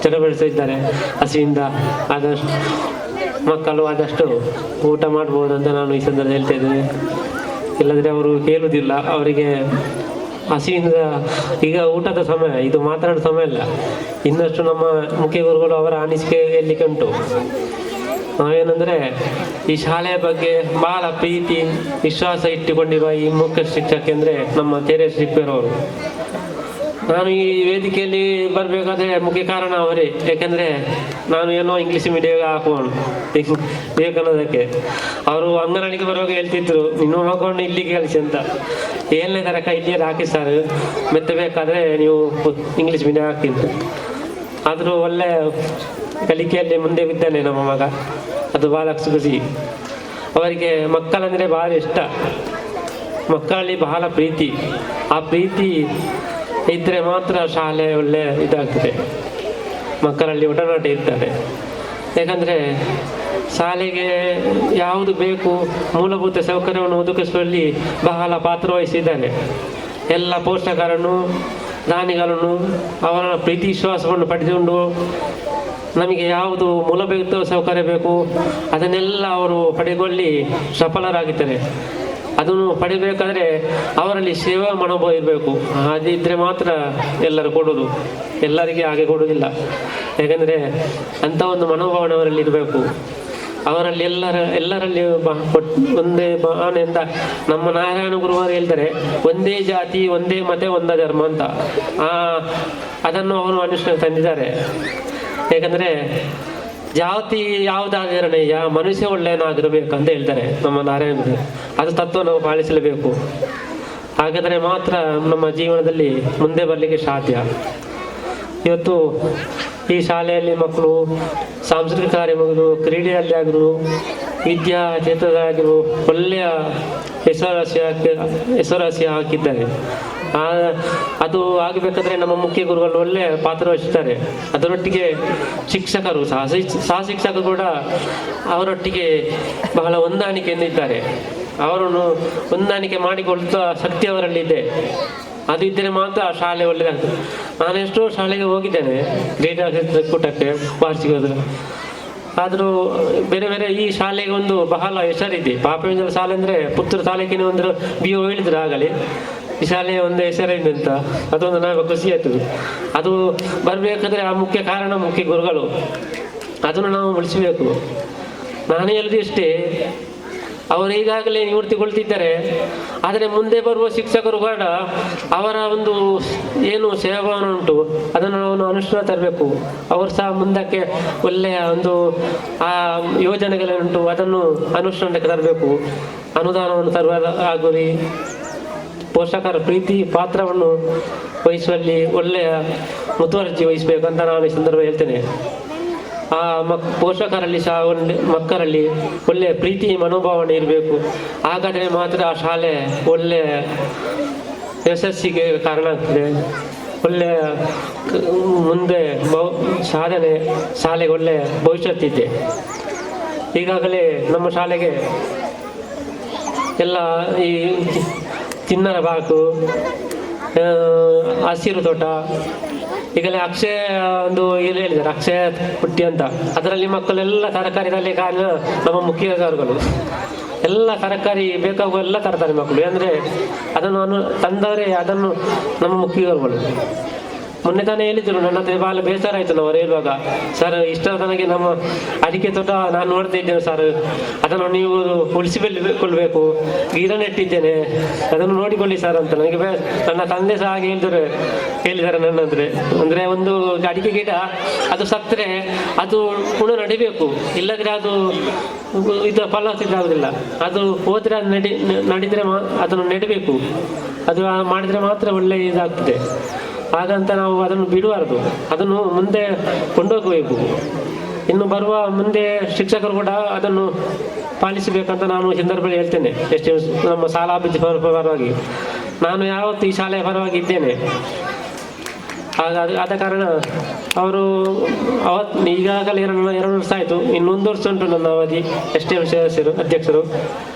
ಚಡಪಡಿಸಿದ್ದಾರೆ ಹಸಿವಿಂದ. ಆದಷ್ಟು ಮಕ್ಕಳು ಆದಷ್ಟು ಊಟ ಮಾಡ್ಬೋದು ಅಂತ ನಾನು ಈ ಸಂದರ್ಭದಲ್ಲಿ ಹೇಳ್ತಾ ಇದ್ದೇನೆ. ಇಲ್ಲದ್ರೆ ಅವರು ಹೇಳುವುದಿಲ್ಲ. ಅವರಿಗೆ ಹಸಿವಿಂದ ಈಗ ಊಟದ ಸಮಯ, ಇದು ಮಾತನಾಡೋ ಸಮಯ ಇಲ್ಲ. ಇನ್ನಷ್ಟು ನಮ್ಮ ಮುಖ್ಯ ಗುರುಗಳು ಅವರ ಅನಿಸಿಕೆ ಹೇಳಲಿಕ್ಕೆ ಉಂಟು. ನಾವೇನೆಂದರೆ ಈ ಶಾಲೆಯ ಬಗ್ಗೆ ಬಹಳ ಪ್ರೀತಿ ವಿಶ್ವಾಸ ಇಟ್ಟುಕೊಂಡಿರುವ ಈ ಮುಖ್ಯ ಶಿಕ್ಷಕ ಅಂದರೆ ನಮ್ಮ ತೇರೇಶ್ ಸಿಪ್ಪೇರವರು. ನಾನು ಈ ವೇದಿಕೆಯಲ್ಲಿ ಬರಬೇಕಾದ್ರೆ ಮುಖ್ಯ ಕಾರಣ ಅವರೇ. ಯಾಕೆಂದರೆ ನಾನು ಏನೋ ಇಂಗ್ಲೀಷ್ ಮೀಡಿಯಂ ಹಾಕೊಂಡು ವಿವೇಕಾನಂದಕ್ಕೆ ಅವರು ಅಂಗನವಾಡಿಗೆ ಬರುವಾಗ ಹೇಳ್ತಿದ್ರು, ಇನ್ನೂ ಮಗವನ್ನು ಇಲ್ಲಿಗೆ ಕಳಿಸಿ ಅಂತ. 7ನೇ ತನಕ ಇಲ್ಲಿಯೇ ಹಾಕಿ ಸರ್, ಮತ್ತೆ ಬೇಕಾದರೆ ನೀವು ಇಂಗ್ಲೀಷ್ ಮೀಡಿಯಂ ಹಾಕಿ ಅಂತ. ಆದರೂ ಒಳ್ಳೆ ಕಲಿಕೆಯಲ್ಲಿ ಮುಂದೆ ಬಿದ್ದಾನೆ ನಮ್ಮ ಮಗ. ಅದು ಭಾಳ ಖುಷಿ. ಅವರಿಗೆ ಮಕ್ಕಳಂದರೆ ಭಾಳ ಇಷ್ಟ. ಮಕ್ಕಳಲ್ಲಿ ಬಹಳ ಪ್ರೀತಿ. ಆ ಪ್ರೀತಿ ಇದ್ದರೆ ಮಾತ್ರ ಶಾಲೆ ಒಳ್ಳೆ ಇದಾಗ್ತದೆ. ಮಕ್ಕಳಲ್ಲಿ ಒಡನಾಟ ಇರ್ತಾರೆ. ಯಾಕಂದರೆ ಶಾಲೆಗೆ ಯಾವುದು ಬೇಕು ಮೂಲಭೂತ ಸೌಕರ್ಯವನ್ನು ಒದಗಿಸುವಲ್ಲಿ ಬಹಳ ಪಾತ್ರ ವಹಿಸಿದ್ದಾರೆ. ಎಲ್ಲ ಪೋಷಕರನ್ನು ದಾನಿಗಳನ್ನು ಅವರ ಪ್ರೀತಿ ವಿಶ್ವಾಸವನ್ನು ಪಡೆದುಕೊಂಡು ನಮಗೆ ಯಾವುದು ಮೂಲಭೂತ ಸೌಕರ್ಯ ಬೇಕು ಅದನ್ನೆಲ್ಲ ಅವರು ಪಡೆದುಕೊಳ್ಳಿ ಸಫಲರಾಗಿದ್ದಾರೆ. ಅದನ್ನು ಪಡಿಬೇಕಾದ್ರೆ ಅವರಲ್ಲಿ ಸೇವಾ ಮನೋಭಾವ ಇರಬೇಕು. ಅದಿದ್ದರೆ ಮಾತ್ರ ಎಲ್ಲರೂ ಕೊಡೋದು. ಎಲ್ಲರಿಗೆ ಹಾಗೆ ಕೊಡೋದಿಲ್ಲ. ಯಾಕಂದರೆ ಅಂಥ ಒಂದು ಮನೋಭಾವನೆ ಅವರಲ್ಲಿ ಇರಬೇಕು. ಅವರಲ್ಲಿ ಎಲ್ಲರಲ್ಲಿ ಒಂದೇ ಭಾವನೆಯಿಂದ ನಮ್ಮ ನಾರಾಯಣ ಗುರುವಾರು ಹೇಳ್ತಾರೆ, ಒಂದೇ ಜಾತಿ ಒಂದೇ ಮತ ಒಂದೇ ಧರ್ಮ ಅಂತ. ಅದನ್ನು ಅವರು ಅನುಷ್ಠಾನ ತಂದಿದ್ದಾರೆ. ಯಾಕಂದರೆ ಜಾತಿ ಯಾವುದಾಗಿರನೆಯ ಮನುಷ್ಯ ಒಳ್ಳೆಯನಾಗಿರಬೇಕಂತ ಹೇಳ್ತಾರೆ ನಮ್ಮ ನಾರಾಯಣರು. ಅದು ತತ್ವ ನಾವು ಪಾಲಿಸಲೇಬೇಕು. ಹಾಗಾದರೆ ಮಾತ್ರ ನಮ್ಮ ಜೀವನದಲ್ಲಿ ಮುಂದೆ ಬರಲಿಕ್ಕೆ ಸಾಧ್ಯ. ಇವತ್ತು ಈ ಶಾಲೆಯಲ್ಲಿ ಮಕ್ಕಳು ಸಾಂಸ್ಕೃತಿಕ ಕಾರ್ಯಕ್ರಮಗಳು, ಕ್ರೀಡೆಯಲ್ಲಿ ಆಗಿರು, ವಿದ್ಯಾ ಕ್ಷೇತ್ರದಾಗಿರು ಒಳ್ಳೆಯ ಹೆಸರುವಾಸಿ ಹಾಕಿದ್ದಾರೆ. ಅದು ಆಗಬೇಕಾದ್ರೆ ನಮ್ಮ ಮುಖ್ಯ ಗುರುಗಳು ಒಳ್ಳೆಯ ಪಾತ್ರ ವಹಿಸುತ್ತಾರೆ. ಅದರೊಟ್ಟಿಗೆ ಶಿಕ್ಷಕರು ಸಹ ಶಿಕ್ಷಕರು ಕೂಡ ಅವರೊಟ್ಟಿಗೆ ಬಹಳ ಹೊಂದಾಣಿಕೆಯಿಂದ ಇದ್ದಾರೆ. ಅವರನ್ನು ಹೊಂದಾಣಿಕೆ ಮಾಡಿಕೊಳ್ಳುವ ಶಕ್ತಿ ಅವರಲ್ಲಿದೆ. ಅದು ಇದ್ದರೆ ಮಾತ್ರ ಶಾಲೆ ಒಳ್ಳೆಯದಾಗ್ತದೆ. ನಾನು ಎಷ್ಟೋ ಶಾಲೆಗೆ ಹೋಗಿದ್ದೇನೆ, ಕ್ರೀಡಾ ಕೂಟಕ್ಕೆ ವಾರ್ಷಿಕ. ಆದರೂ ಬೇರೆ ಬೇರೆ ಈ ಶಾಲೆಗೆ ಒಂದು ಬಹಳ ಹೆಸರಿದೆ. ಪಾಪೇಂದ್ರ ಶಾಲೆ ಅಂದರೆ ಪುತ್ತೂರು ತಾಲೂಕಿನ ಒಂದು BO ಹೇಳಿದ್ರು ಆಗಲೇ ಈ ಶಾಲೆಯ ಒಂದು ಹೆಸರಿದೆ ಅಂತ. ಅದೊಂದು ನಾವು ಖುಷಿ ಆಯ್ತದೆ. ಅದು ಬರಬೇಕಾದ್ರೆ ಆ ಮುಖ್ಯ ಕಾರಣ ಮುಖ್ಯ ಗುರುಗಳು. ಅದನ್ನು ನಾವು ಉಳಿಸಬೇಕು. ನಾನು ಹೇಳಿದ್ರು ಇಷ್ಟೇ, ಅವರು ಈಗಾಗಲೇ ನಿವೃತ್ತಿಗೊಳ್ತಿದ್ದಾರೆ. ಆದರೆ ಮುಂದೆ ಬರುವ ಶಿಕ್ಷಕರು ಕೂಡ ಅವರ ಒಂದು ಏನು ಸೇವಾಭಾವನೆ ಉಂಟು ಅದನ್ನು ನಾವು ಅನುಷ್ಠಾನ ತರಬೇಕು. ಅವರು ಸಹ ಮುಂದಕ್ಕೆ ಒಳ್ಳೆಯ ಒಂದು ಆ ಯೋಜನೆಗಳುಂಟು ಅದನ್ನು ಅನುಷ್ಠಾನಕ್ಕೆ ತರಬೇಕು. ಅನುದಾನವನ್ನು ತರುವ ಗುರಿ, ಪೋಷಕರ ಪ್ರೀತಿ ಪಾತ್ರವನ್ನು ವಹಿಸುವಲ್ಲಿ ಒಳ್ಳೆಯ ಮುತುವರ್ಜಿ ವಹಿಸಬೇಕಂತ ನಾನು ಈ ಸಂದರ್ಭ ಹೇಳ್ತೇನೆ. ಆ ಪೋಷಕರಲ್ಲಿ ಸಹ ಮಕ್ಕಳಲ್ಲಿ ಒಳ್ಳೆಯ ಪ್ರೀತಿ ಮನೋಭಾವನೆ ಇರಬೇಕು. ಹಾಗಾದರೆ ಮಾತ್ರ ಆ ಶಾಲೆ ಒಳ್ಳೆಯ ಯಶಸ್ಸಿಗೆ ಕಾರಣ ಆಗ್ತದೆ. ಒಳ್ಳೆಯ ಮುಂದೆ ಶಾಲೆಗೆ ಒಳ್ಳೆಯ ಭವಿಷ್ಯತ್ತಿದೆ. ಈಗಾಗಲೇ ನಮ್ಮ ಶಾಲೆಗೆ ಎಲ್ಲ ಈ ಚಿನ್ನರ ಬಾಕು, ಹಸಿರು ತೋಟ, ಈಗಲೇ ಅಕ್ಷಯ ಒಂದು ಏನು ಹೇಳಿದ್ದಾರೆ ಅಕ್ಷಯ ಪುಟ್ಟಿ ಅಂತ. ಅದರಲ್ಲಿ ಮಕ್ಕಳೆಲ್ಲ ತರಕಾರಿದಲ್ಲಿ ಕಾರಣ ನಮ್ಮ ಮುಖ್ಯಕಾರಗಳು ಎಲ್ಲ ತರಕಾರಿ ಬೇಕಾಗುವ ಎಲ್ಲ ತರ್ತಾರೆ ಮಕ್ಕಳು. ಅಂದರೆ ಅದನ್ನು ತಂದರೆ ಅದನ್ನು ನಮ್ಮ ಮುಖ್ಯಕಾರಗಳು. ಮೊನ್ನೆ ತಾನೇ ಹೇಳಿದ್ರು, ನನ್ನ ಹತ್ರ ಭಾಳ ಬೇಸರ ಆಯಿತು ನಾವು ಹೇಳುವಾಗ, ಸರ್ ಇಷ್ಟರ ತನಕ ನಮ್ಮ ಅಡಿಕೆ ತೋಟ ನಾನು ನೋಡ್ತಾ ಇದ್ದೇನೆ ಸರ್, ಅದನ್ನು ನೀವು ಉಳಿಸಿಕೊಳ್ಳಬೇಕು, ಗಿಡ ನೆಟ್ಟಿದ್ದೇನೆ ಅದನ್ನು ನೋಡಿಕೊಳ್ಳಿ ಸರ್ ಅಂತ. ನನಗೆ ನನ್ನ ತಂದೆ ಸಹ ಹಾಗೆ ಹೇಳಿದ್ದಾರೆ ನನ್ನ ಅಂದರೆ ಒಂದು ಅಡಿಕೆ ಗಿಡ ಅದು ಸತ್ತರೆ ಅದು ಪುನಃ ನಡಿಬೇಕು, ಇಲ್ಲದ್ರೆ ಅದು ಇದು ಫಲವತ್ತಾಗುವುದಿಲ್ಲ. ಅದು ಹೋದರೆ ಅದು ನಡಿದರೆ ಅದನ್ನು ನೆಡಬೇಕು. ಅದು ಮಾಡಿದರೆ ಮಾತ್ರ ಒಳ್ಳೆ ಇದಾಗ್ತದೆ. ಹಾಗಂತ ನಾವು ಅದನ್ನು ಬಿಡಬಾರ್ದು, ಅದನ್ನು ಮುಂದೆ ಕೊಂಡೋಗಬೇಕು. ಇನ್ನು ಬರುವ ಮುಂದೆ ಶಿಕ್ಷಕರು ಕೂಡ ಅದನ್ನು ಪಾಲಿಸಬೇಕಂತ ನಾನು ಸಂದರ್ಭದಲ್ಲಿ ಹೇಳ್ತೇನೆ. ಎಷ್ಟು ನಮ್ಮ ಶಾಲಾ ಅಭಿವೃದ್ಧಿ ಪರವಾಗಿ ನಾನು ಯಾವತ್ತು ಈ ಶಾಲೆಯ ಪರವಾಗಿ ಇದ್ದೇನೆ. ಆದ ಕಾರಣ ಅವರು ಈಗಾಗಲೇ 2 ವರ್ಷ ಆಯಿತು, ಇನ್ನೊಂದು ವರ್ಷ ಉಂಟು ನನ್ನ ಅವಧಿ SDM ಸದಸ್ಯರು ಅಧ್ಯಕ್ಷರು.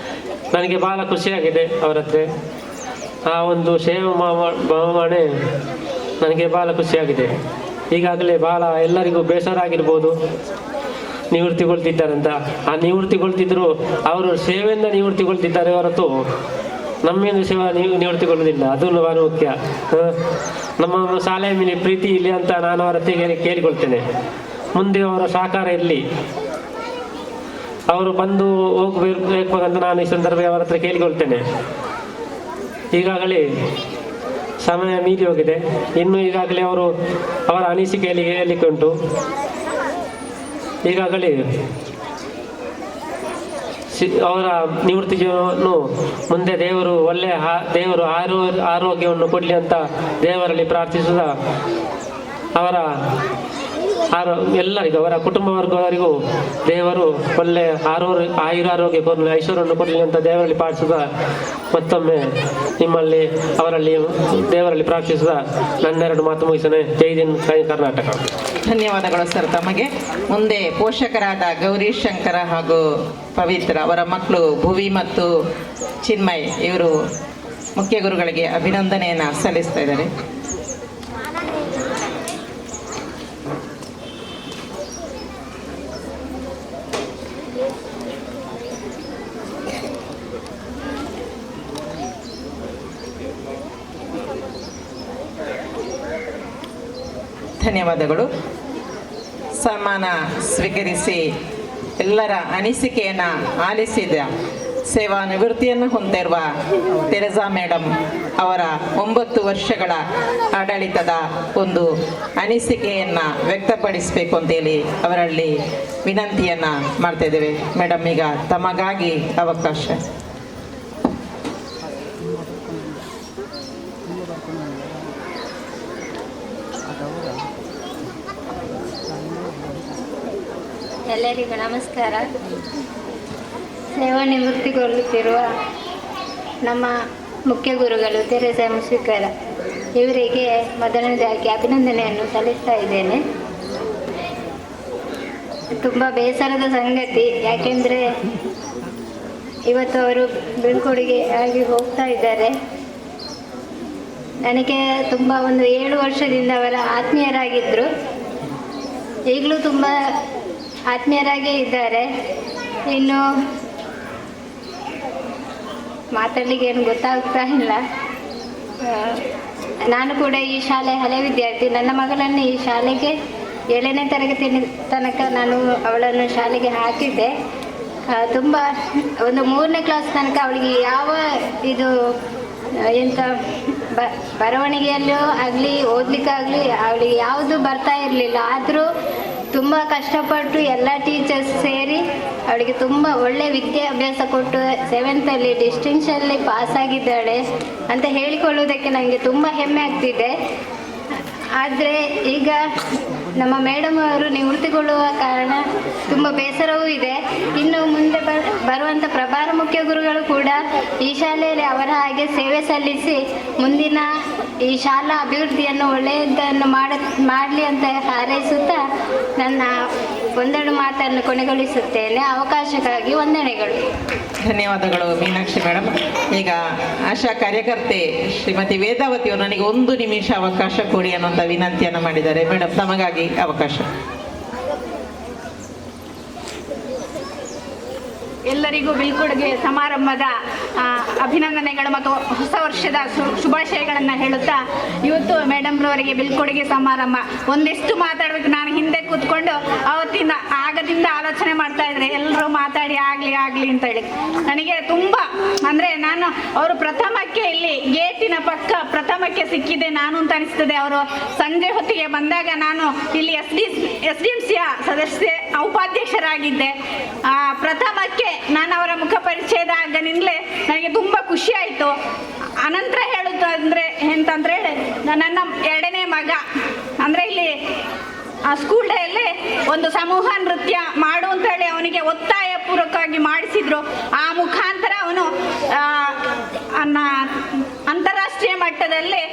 ನನಗೆ ಭಾಳ ಖುಷಿಯಾಗಿದೆ ಅವರ ಹತ್ರ ಆ ಒಂದು ಸೇವಾ ಭಾವನೆ ನನಗೆ ಭಾಳ ಖುಷಿಯಾಗಿದೆ. ಈಗಾಗಲೇ ಭಾಳ ಎಲ್ಲರಿಗೂ ಬೇಸರ ಆಗಿರ್ಬೋದು, ನಿವೃತ್ತಿಗೊಳ್ತಿದ್ದಾರಂತ. ಆ ನಿವೃತ್ತಿಗೊಳ್ತಿದ್ರು ಅವರು ಸೇವೆಯಿಂದ ನಿವೃತ್ತಿಗೊಳ್ತಿದ್ದಾರೆ ಹೊರತು ನಮ್ಮಿಂದ ಸೇವಾ ನಿವೃತ್ತಿಗೊಳ್ಳುವುದಿಲ್ಲ. ಅದು ಬಹಳ ಮುಖ್ಯ. ನಮ್ಮ ಶಾಲೆಯ ಮೇಲೆ ಪ್ರೀತಿ ಇಲ್ಲಿ ಅಂತ ನಾನು ಅವರ ಹತ್ರ ಕೇಳಿಕೊಳ್ತೇನೆ. ಮುಂದೆ ಅವರ ಸಹಕಾರ ಇರಲಿ, ಅವರು ಬಂದು ಹೋಗಬೇಕಂತ ನಾನು ಈ ಸಂದರ್ಭ ಅವರ ಹತ್ರ ಕೇಳಿಕೊಳ್ತೇನೆ. ಈಗಾಗಲೇ ಸಮಯ ಮೀರಿ ಹೋಗಿದೆ. ಇನ್ನು ಈಗಾಗಲೇ ಅವರ ಅನಿಸಿಕೆಯಲ್ಲಿ ಹೇಳಲಿಕ್ಕೆ ಉಂಟು. ಈಗಾಗಲೇ ಅವರ ನಿವೃತ್ತಿ ಜೀವನವನ್ನು ಮುಂದೆ ದೇವರು ಆರೋಗ್ಯವನ್ನು ಕೊಡಲಿ ಅಂತ ದೇವರಲ್ಲಿ ಪ್ರಾರ್ಥಿಸಿದ ಅವರ ಎಲ್ಲರಿಗೂ ಅವರ ಕುಟುಂಬ ವರ್ಗದವರಿಗೂ ದೇವರು ಒಳ್ಳೆ ಆಯುರಾರೋಗ್ಯ ಕೊಡಲಿ, ಐಶ್ವರ್ಯವನ್ನು ಕೊಡಲಿ ಅಂತ ದೇವರಲ್ಲಿ ಪ್ರಾರ್ಥಿಸಿದ ಮತ್ತೊಮ್ಮೆ ನಿಮ್ಮಲ್ಲಿ ಅವರಲ್ಲಿ ದೇವರಲ್ಲಿ ಪ್ರಾರ್ಥಿಸಿದ ನನ್ನೆರಡು ಮಾತು ಮುಗಿಸನೆ. ಜೈ ಹಿಂದ್, ಜೈ ಕರ್ನಾಟಕ. ಧನ್ಯವಾದಗಳು ಸರ್ ತಮಗೆ. ಮುಂದೆ ಪೋಷಕರಾದ ಗೌರಿ ಶಂಕರ ಹಾಗೂ ಪವಿತ್ರ ಅವರ ಮಕ್ಕಳು ಭುವಿ ಮತ್ತು ಚಿನ್ಮಯ್ ಇವರು ಮುಖ್ಯ ಗುರುಗಳಿಗೆ ಅಭಿನಂದನೆಯನ್ನು ಸಲ್ಲಿಸ್ತಾ ಇದ್ದಾರೆ. ಧನ್ಯವಾದಗಳು. ಸನ್ಮಾನ ಸ್ವೀಕರಿಸಿ ಎಲ್ಲರ ಅನಿಸಿಕೆಯನ್ನು ಆಲಿಸಿದ ಸೇವಾ ನಿವೃತ್ತಿಯನ್ನು ಹೊಂದಿರುವ ತೆರೆಸಾ ಮೇಡಮ್ ಅವರ 9 ವರ್ಷಗಳ ಆಡಳಿತದ ಒಂದು ಅನಿಸಿಕೆಯನ್ನು ವ್ಯಕ್ತಪಡಿಸಬೇಕು ಅಂತೇಳಿ ಅವರಲ್ಲಿ ವಿನಂತಿಯನ್ನು ಮಾಡ್ತಾ ಇದ್ದೇವೆ. ಮೇಡಮ್, ಈಗ ತಮಗಾಗಿ ಅವಕಾಶ. ಎಲ್ಲರಿಗೂ ನಮಸ್ಕಾರ. ಸೇವಾ ನಿವೃತ್ತಿಗೊಳ್ಳುತ್ತಿರುವ ನಮ್ಮ ಮುಖ್ಯ ಗುರುಗಳು ತೆರೆಸಾ ಮುಸ್ವಿಕರ ಇವರಿಗೆ ಮೊದಲನೇದಾಗಿ ಅಭಿನಂದನೆಯನ್ನು ಸಲ್ಲಿಸ್ತಾ ಇದ್ದೇನೆ. ತುಂಬ ಬೇಸರದ ಸಂಗತಿ, ಯಾಕೆಂದರೆ ಇವತ್ತು ಅವರು ಬೀಳ್ಕೊಡುಗೆ ಆಗಿ ಹೋಗ್ತಾ ಇದ್ದಾರೆ. ನನಗೆ ತುಂಬ ಒಂದು 7 ವರ್ಷದಿಂದ ಅವರ ಆತ್ಮೀಯರಾಗಿದ್ದರು, ಈಗಲೂ ತುಂಬ ಆತ್ಮೀಯರಾಗೇ ಇದ್ದಾರೆ. ಇನ್ನು ಮಾತಾಡಲಿಕ್ಕೆ ಏನು ಗೊತ್ತಾಗ್ತಾ ಇಲ್ಲ. ನಾನು ಕೂಡ ಈ ಶಾಲೆ ಹಳೆ ವಿದ್ಯಾರ್ಥಿ. ನನ್ನ ಮಗಳನ್ನು ಈ ಶಾಲೆಗೆ 7ನೇ ತರಗತಿ ತನಕ ನಾನು ಅವಳನ್ನು ಶಾಲೆಗೆ ಹಾಕಿದ್ದೆ. ತುಂಬ ಒಂದು 3ನೇ ಕ್ಲಾಸ್ ತನಕ ಅವಳಿಗೆ ಯಾವ ಇದು ಎಂಥ ಬರವಣಿಗೆಯಲ್ಲೂ ಆಗಲಿ ಓದಲಿಕ್ಕಾಗಲಿ ಅವಳಿಗೆ ಯಾವುದು ಬರ್ತಾ ಇರಲಿಲ್ಲ. ಆದರೂ ತುಂಬ ಕಷ್ಟಪಟ್ಟು ಎಲ್ಲ ಟೀಚರ್ಸ್ ಸೇರಿ ಅವಳಿಗೆ ತುಂಬ ಒಳ್ಳೆಯ ವಿದ್ಯಾಭ್ಯಾಸ ಕೊಟ್ಟು 7th ಡಿಸ್ಟಿಂಕ್ಷನಲ್ಲಿ ಪಾಸಾಗಿದ್ದಾಳೆ ಅಂತ ಹೇಳಿಕೊಳ್ಳುವುದಕ್ಕೆ ನನಗೆ ತುಂಬ ಹೆಮ್ಮೆ ಆಗ್ತಿದೆ. ಆದರೆ ಈಗ ನಮ್ಮ ಮೇಡಮ್ ಅವರು ನಿವೃತ್ತಿಗೊಳ್ಳುವ ಕಾರಣ ತುಂಬ ಬೇಸರವೂ ಇದೆ. ಇನ್ನು ಮುಂದೆ ಬರುವಂಥ ಪ್ರಭಾರ ಮುಖ್ಯ ಗುರುಗಳು ಕೂಡ ಈ ಶಾಲೆಯಲ್ಲಿ ಅವರ ಹಾಗೆ ಸೇವೆ ಸಲ್ಲಿಸಿ ಮುಂದಿನ ಈ ಶಾಲಾ ಅಭಿವೃದ್ಧಿಯನ್ನು ಒಳ್ಳೆಯದನ್ನು ಮಾಡಲಿ ಅಂತ ಹಾರೈಸುತ್ತಾ ನನ್ನ ಒಂದೆರಡು ಮಾತನ್ನು ಕೊನೆಗೊಳಿಸುತ್ತೇನೆ. ಅವಕಾಶಕ್ಕಾಗಿ ವಂದನೆಗಳು. ಧನ್ಯವಾದಗಳು ಮೀನಾಕ್ಷಿ ಮೇಡಮ್. ಈಗ ಆಶಾ ಕಾರ್ಯಕರ್ತೆ ಶ್ರೀಮತಿ ವೇದಾವತಿಯವರು ನನಗೆ 1 ನಿಮಿಷ ಅವಕಾಶ ಕೊಡಿ ಅನ್ನುವಂಥ ವಿನಂತಿಯನ್ನು ಮಾಡಿದ್ದಾರೆ. ಮೇಡಮ್, ತಮಗಾಗಿ ಅವಕಾಶ. ಎಲ್ಲರಿಗೂ ಬೀಳ್ಕೊಡುಗೆ ಸಮಾರಂಭದ ಅಭಿನಂದನೆಗಳು ಮತ್ತು ಹೊಸ ವರ್ಷದ ಶುಭಾಶಯಗಳನ್ನು ಹೇಳುತ್ತಾ, ಇವತ್ತು ಮೇಡಮ್ರವರಿಗೆ ಬೀಳ್ಕೊಡುಗೆ ಸಮಾರಂಭ. ಒಂದಿಷ್ಟು ಮಾತಾಡಬೇಕು. ನಾನು ಹಿಂದೆ ಕೂತ್ಕೊಂಡು ಆಗದಿಂದ ಆಲೋಚನೆ ಮಾಡ್ತಾ ಇದ್ರೆ ಎಲ್ಲರೂ ಮಾತಾಡಿ ಆಗಲಿ ಅಂತ ಹೇಳಿ ನನಗೆ ತುಂಬ ಅಂದರೆ ಅವರು ಪ್ರಥಮಕ್ಕೆ ಇಲ್ಲಿ ಗೇಟಿನ ಪಕ್ಕ ಪ್ರಥಮಕ್ಕೆ ಸಿಕ್ಕಿದೆ ನಾನು ಅಂತ ಅನಿಸ್ತದೆ. ಅವರು ಸಂಜೆ ಹೊತ್ತಿಗೆ ಬಂದಾಗ ನಾನು ಇಲ್ಲಿ SDMCಯ ಉಪಾಧ್ಯಕ್ಷರಾಗಿದ್ದೆ. ಪ್ರಥಮಕ್ಕೆ ನಾನು ಅವರ ಮುಖ ಪರಿಚಯದ ಆಗನಿಂದಲೇ ನನಗೆ ತುಂಬ ಖುಷಿ ಆಯಿತು. ಅನಂತರ ಹೇಳುತ್ತಂದರೆ ಎಂತಂದರೆ ನನ್ನ 2ನೇ ಮಗ ಅಂದರೆ ಇಲ್ಲಿ ಸ್ಕೂಲ್ ಡೇಯಲ್ಲಿ ಒಂದು ಸಮೂಹ ನೃತ್ಯ ಮಾಡು ಅಂತೇಳಿ ಅವನಿಗೆ ಒತ್ತಾಯಪೂರ್ವಕವಾಗಿ ಮಾಡಿಸಿದ್ರು. ಆ ಮುಖಾಂತರ ಅವನು ಅಂತಾರಾಷ್ಟ್ರೀಯ ಮಟ್ಟದ ವರ್ಷದಲ್ಲೇ